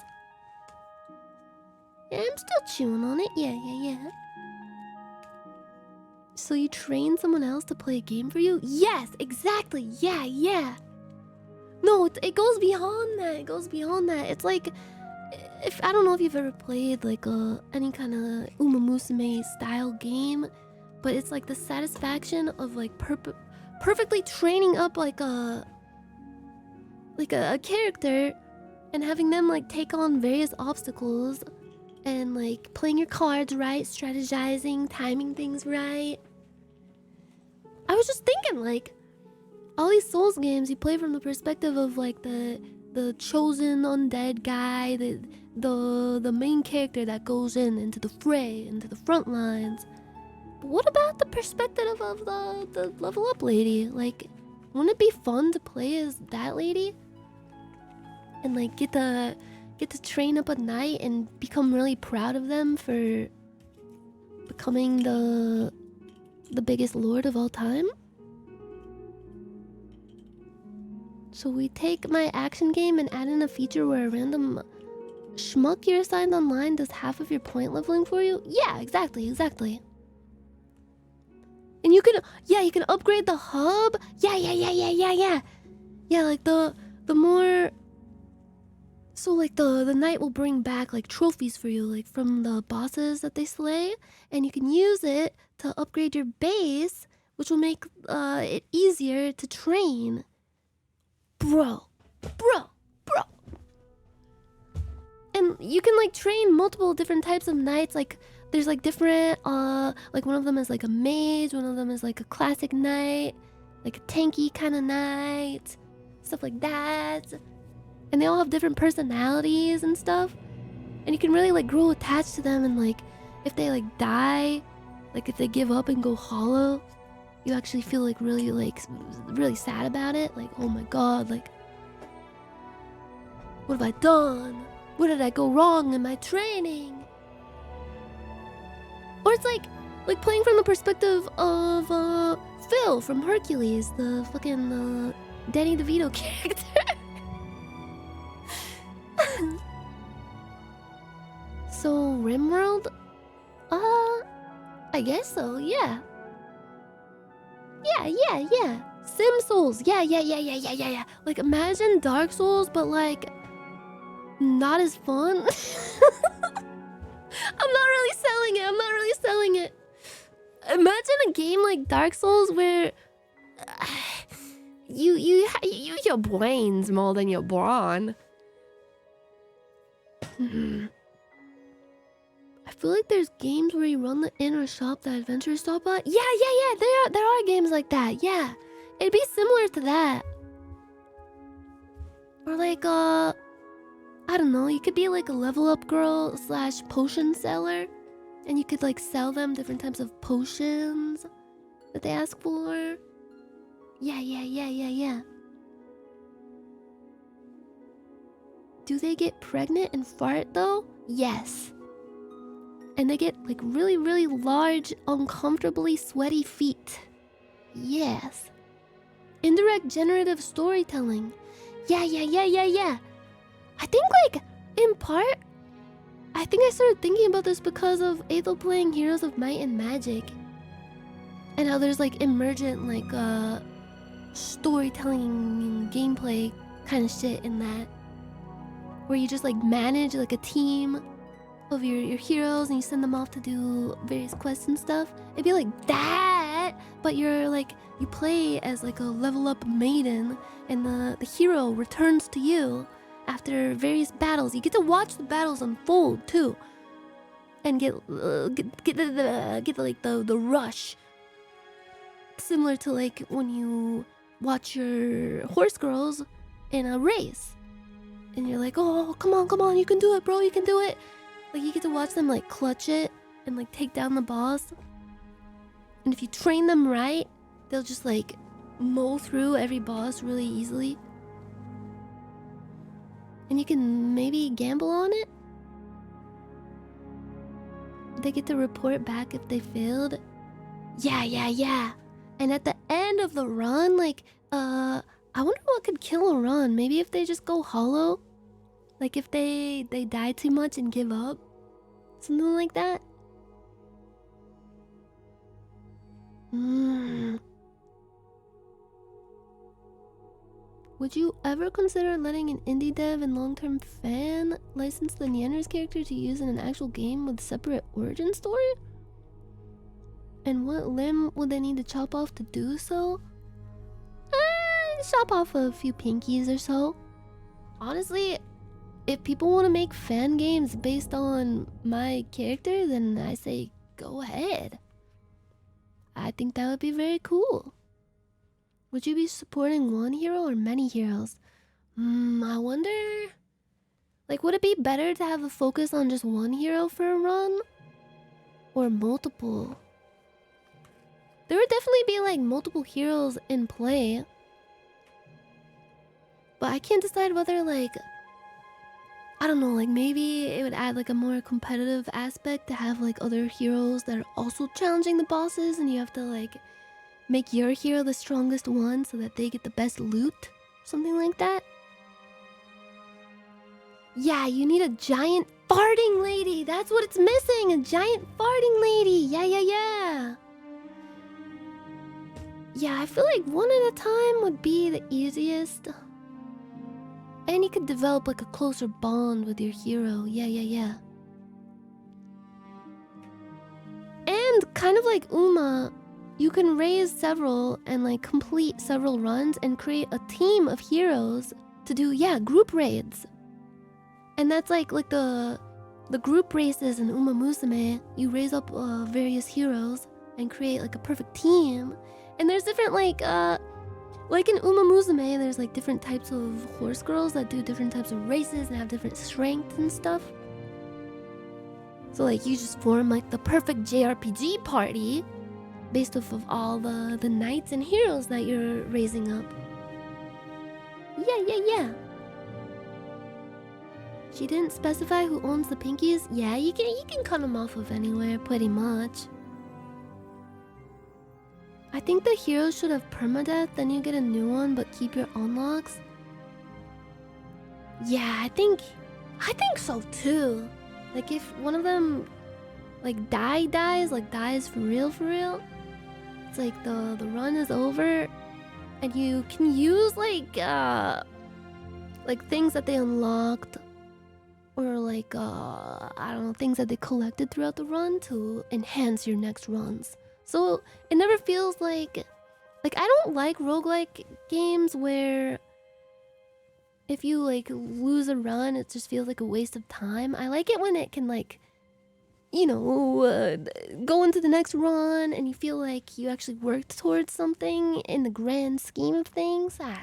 Yeah, I'm still chewing on it. Yeah. So you train someone else to play a game for you? Yes, exactly. Yeah. No, it goes beyond that. It's like, I don't know if you've ever played like any kind of Uma Musume style game, but it's like the satisfaction of like perfectly training up like a character and having them like take on various obstacles and like playing your cards right, strategizing, timing things right. I was just thinking, like, all these Souls games you play from the perspective of like the chosen undead guy, the main character that goes into the fray, into the front lines. But what about the perspective of the level up lady? Like, wouldn't it be fun to play as that lady? And like get to train up a knight and become really proud of them for becoming the biggest lord of all time? So we take my action game and add in a feature where a random schmuck you're assigned online does half of your point leveling for you? Yeah, exactly. And you can upgrade the hub. Yeah. Yeah, like the more. So like the knight will bring back like trophies for you, like from the bosses that they slay, and you can use it to upgrade your base, which will make it easier to train. Bro. And you can like train multiple different types of knights. Like there's like different like one of them is like a mage, one of them is like a classic knight, like a tanky kind of knight, stuff like that. And they all have different personalities and stuff. And you can really like grow attached to them, and like if they like die, like if they give up and go hollow, you actually feel like really sad about it. Like, oh my god, like what have I done? Where did I go wrong in my training? Or it's like playing from the perspective of Phil from Hercules, the fucking Danny DeVito character. So RimWorld? I guess so, yeah. Yeah. Sim Souls, yeah. Like imagine Dark Souls, but like not as fun. I'm not really selling it. Imagine a game like Dark Souls where you use your brains more than your brawn. I feel like there's games where you run the inner shop that adventurers stop at. Yeah. There are games like that. Yeah, it'd be similar to that. Or like I don't know. You could be like a level up girl / potion seller, and you could like sell them different types of potions that they ask for. Yeah. Do they get pregnant and fart though? Yes. And they get like really, really large, uncomfortably sweaty feet. Yes. Indirect generative storytelling. Yeah. I think like, in part, I think I started thinking about this because of Aetho playing Heroes of Might and Magic. And how there's like emergent like storytelling gameplay kind of shit in that. Where you just like manage like a team of your heroes and you send them off to do various quests and stuff. It'd be like that, but you're like, you play as like a level up maiden and the hero returns to you after various battles. You get to watch the battles unfold too, and get like the rush, similar to like when you watch your horse girls in a race, and you're like, oh, come on, you can do it, bro, you can do it. Like you get to watch them like clutch it and like take down the boss. And if you train them right, they'll just like mow through every boss really easily. And you can maybe gamble on it. They get to report back if they failed. Yeah. And at the end of the run, like, I wonder what could kill a run. Maybe if they just go hollow. Like if they die too much and give up. Something like that. Would you ever consider letting an indie dev and long-term fan license the Nyanners character to use in an actual game with separate origin story? And what limb would they need to chop off to do so? Chop off a few pinkies or so. Honestly, if people want to make fan games based on my character, then I say go ahead. I think that would be very cool. Would you be supporting one hero or many heroes? I wonder... Like, would it be better to have a focus on just one hero for a run? Or multiple? There would definitely be, like, multiple heroes in play. But I can't decide whether, like... I don't know, like, maybe it would add, like, a more competitive aspect to have, like, other heroes that are also challenging the bosses, and you have to, like... make your hero the strongest one so that they get the best loot. Something like that. Yeah, you need a giant farting lady. That's what it's missing. A giant farting lady. Yeah. Yeah, I feel like one at a time would be the easiest. And you could develop like a closer bond with your hero. Yeah. And kind of like Uma, you can raise several and like complete several runs and create a team of heroes to do, group raids. And that's like the group races in Uma Musume. You raise up various heroes and create like a perfect team. And there's different like in Uma Musume, there's like different types of horse girls that do different types of races and have different strengths and stuff. So like you just form like the perfect JRPG party based off of all the knights and heroes that you're raising up. Yeah. She didn't specify who owns the pinkies. Yeah, you can cut them off of anywhere, pretty much. I think the heroes should have permadeath, then you get a new one, but keep your unlocks. Yeah, I think so too. Like if one of them like dies for real. It's like the run is over, and you can use like things that they unlocked, or like I don't know, things that they collected throughout the run to enhance your next runs. So it never feels like Like, I don't like roguelike games where if you like lose a run, it just feels like a waste of time. I like it when it can like, you know, go into the next run and you feel like you actually worked towards something in the grand scheme of things. I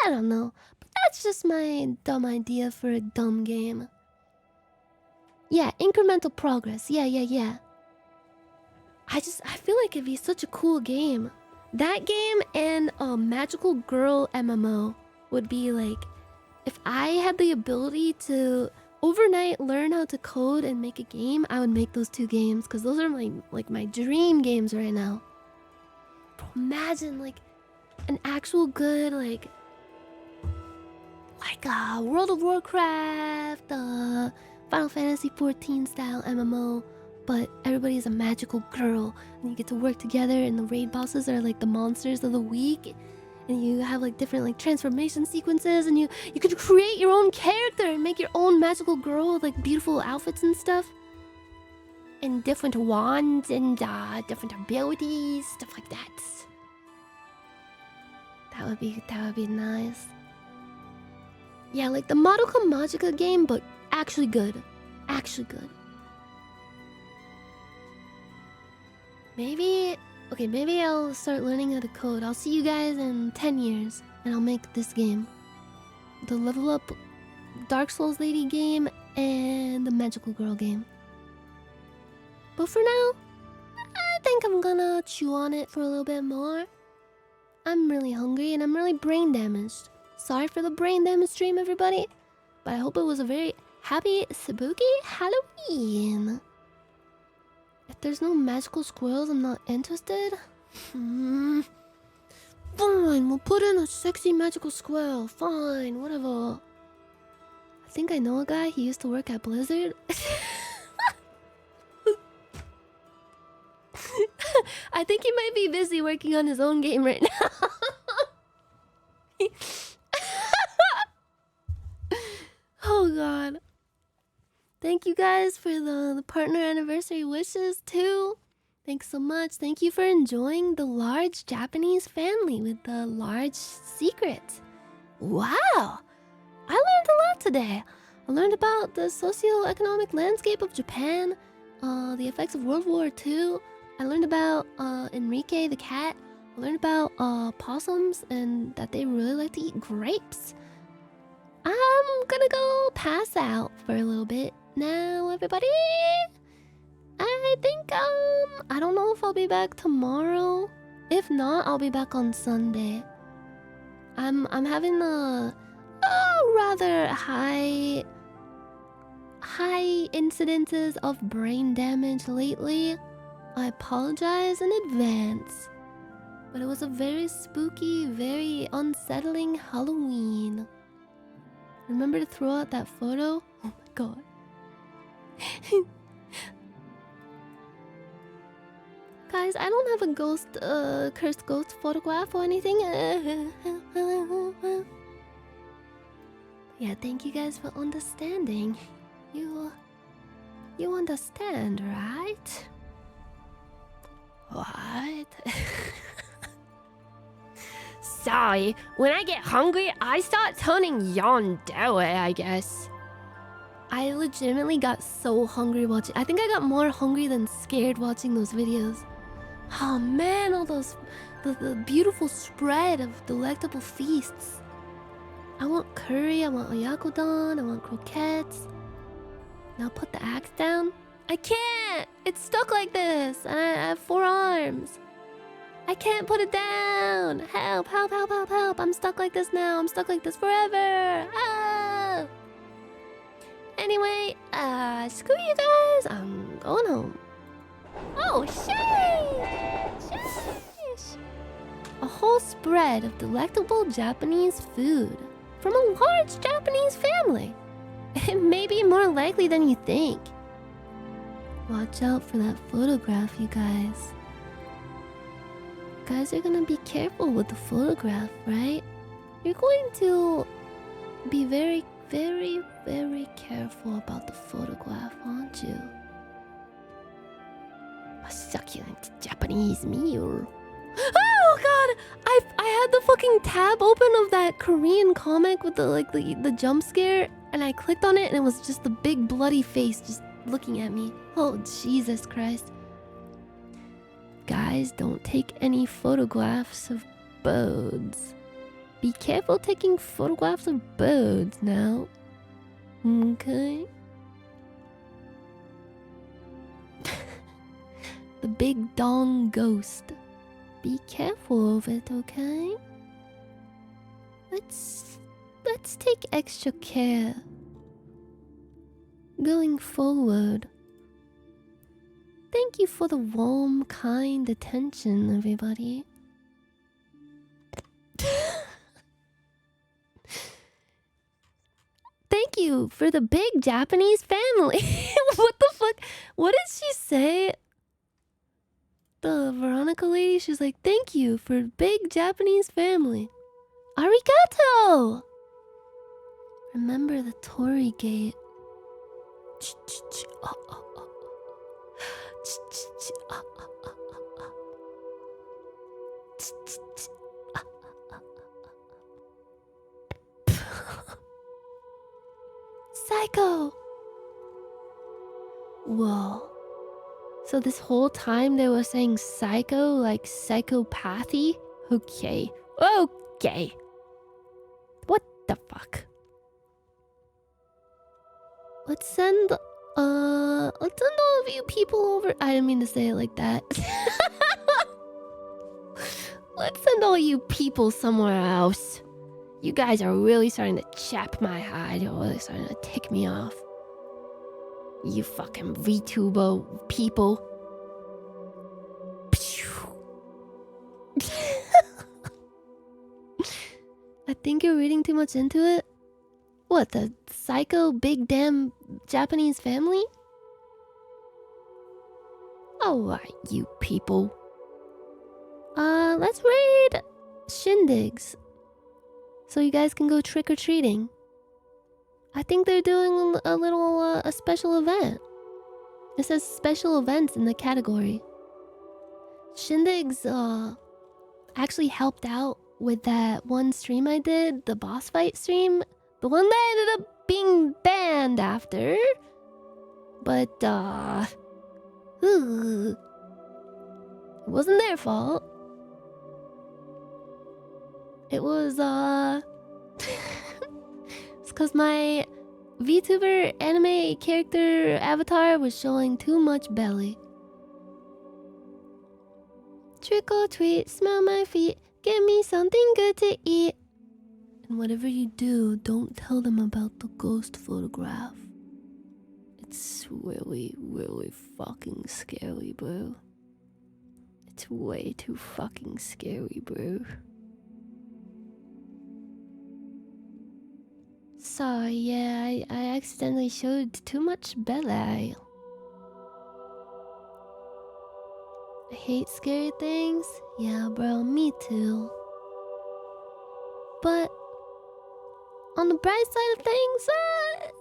don't know. But that's just my dumb idea for a dumb game. Yeah, incremental progress. Yeah. I feel like it'd be such a cool game. That game and a magical girl MMO would be like, if I had the ability to overnight learn how to code and make a game, I would make those two games because those are my dream games right now. Bro, imagine like an actual good like World of Warcraft, Final Fantasy 14 style MMO, but everybody's a magical girl and you get to work together and the raid bosses are like the monsters of the week. And you have like different like transformation sequences and you can create your own character and make your own magical girl with like beautiful outfits and stuff. And different wands and different abilities, stuff like that. That would be nice. Yeah, like the Madoka Magica game, but actually good. Maybe I'll start learning how to code. I'll see you guys in 10 years, and I'll make this game. The level up Dark Souls lady game, and the magical girl game. But for now, I think I'm gonna chew on it for a little bit more. I'm really hungry, and I'm really brain damaged. Sorry for the brain damage stream, everybody. But I hope it was a very happy, spooky Halloween. If there's no magical squirrels, I'm not interested. Fine, we'll put in a sexy magical squirrel. Fine, whatever. I think I know a guy. He used to work at Blizzard. I think he might be busy working on his own game right now. Oh god. Thank you guys for the partner anniversary wishes too. Thanks so much. Thank you for enjoying the large Japanese family with the large secret. Wow. I learned a lot today. I learned about the socio-economic landscape of Japan, the effects of World War II. I learned about Enrique the cat. I learned about possums and that they really like to eat grapes. I'm gonna go pass out for a little bit now, everybody. I think I don't know if I'll be back tomorrow. If not, I'll be back on Sunday. I'm having a rather high incidences of brain damage lately. I apologize in advance. But it was a very spooky, very unsettling Halloween. Remember to throw out that photo? Oh my god. Guys, I don't have a cursed ghost photograph or anything. Yeah, thank you guys for understanding. You understand, right? What? Sorry, when I get hungry, I start turning yandere, I guess. I legitimately got so hungry watching. I think I got more hungry than scared watching those videos. Oh man, all those the beautiful spread of delectable feasts. I want curry, I want oyakodon, I want croquettes. Now put the axe down. I can't! It's stuck like this, and I have 4 arms. I can't put it down! Help, help, help, help, help! I'm stuck like this now. I'm stuck like this forever! Ah! Anyway, screw you guys. I'm going home. Oh, sheesh! Sheesh! A whole spread of delectable Japanese food from a large Japanese family. It may be more likely than you think. Watch out for that photograph, you guys. You guys are gonna be careful with the photograph, right? You're going to be very, very, very careful about the photograph, aren't you? A succulent Japanese meal. Oh god! I had the fucking tab open of that Korean comic with the jump scare, and I clicked on it and it was just the big bloody face just looking at me. Oh Jesus Christ. Guys, don't take any photographs of birds. Be careful taking photographs of birds now. Okay? The big dong ghost. Be careful of it, okay? Let's take extra care going forward. Thank you for the warm, kind attention, everybody. Thank you for the big Japanese family. What the fuck? What did she say? The Veronica lady, she's like, thank you for big Japanese family. Arigato! Remember the Torii gate. Psycho! Whoa. So this whole time they were saying psycho, like psychopathy? Okay. Okay. What the fuck? Let's send all of you people over. I didn't mean to say it like that. Let's send all you people somewhere else. You guys are really starting to chap my hide. You're really starting to tick me off. You fucking VTuber people. I think you're reading too much into it. What, the psycho big damn Japanese family? Alright, you people. Let's raid Shindigs. So you guys can go trick-or-treating. I think they're doing a little, a special event. It says special events in the category. Shindigs, actually helped out with that one stream I did, the boss fight stream. The one that ended up being banned after. But, it wasn't their fault. It was, it's cause my VTuber anime character avatar was showing too much belly. Trick or treat, smell my feet, give me something good to eat. And whatever you do, don't tell them about the ghost photograph. It's really, really fucking scary, bro. It's way too fucking scary, bro. Sorry, yeah, I accidentally showed too much belly. I hate scary things. Yeah, bro, me too. But on the bright side of things,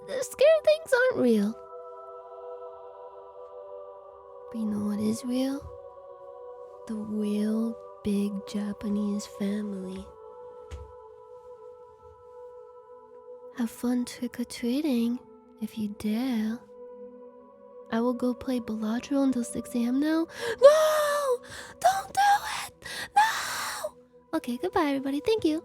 the scary things aren't real. But you know what is real? The real big Japanese family. Have fun trick-or-treating, if you dare. I will go play Balatro until 6 a.m. now. No! Don't do it! No! Okay, goodbye everybody, thank you.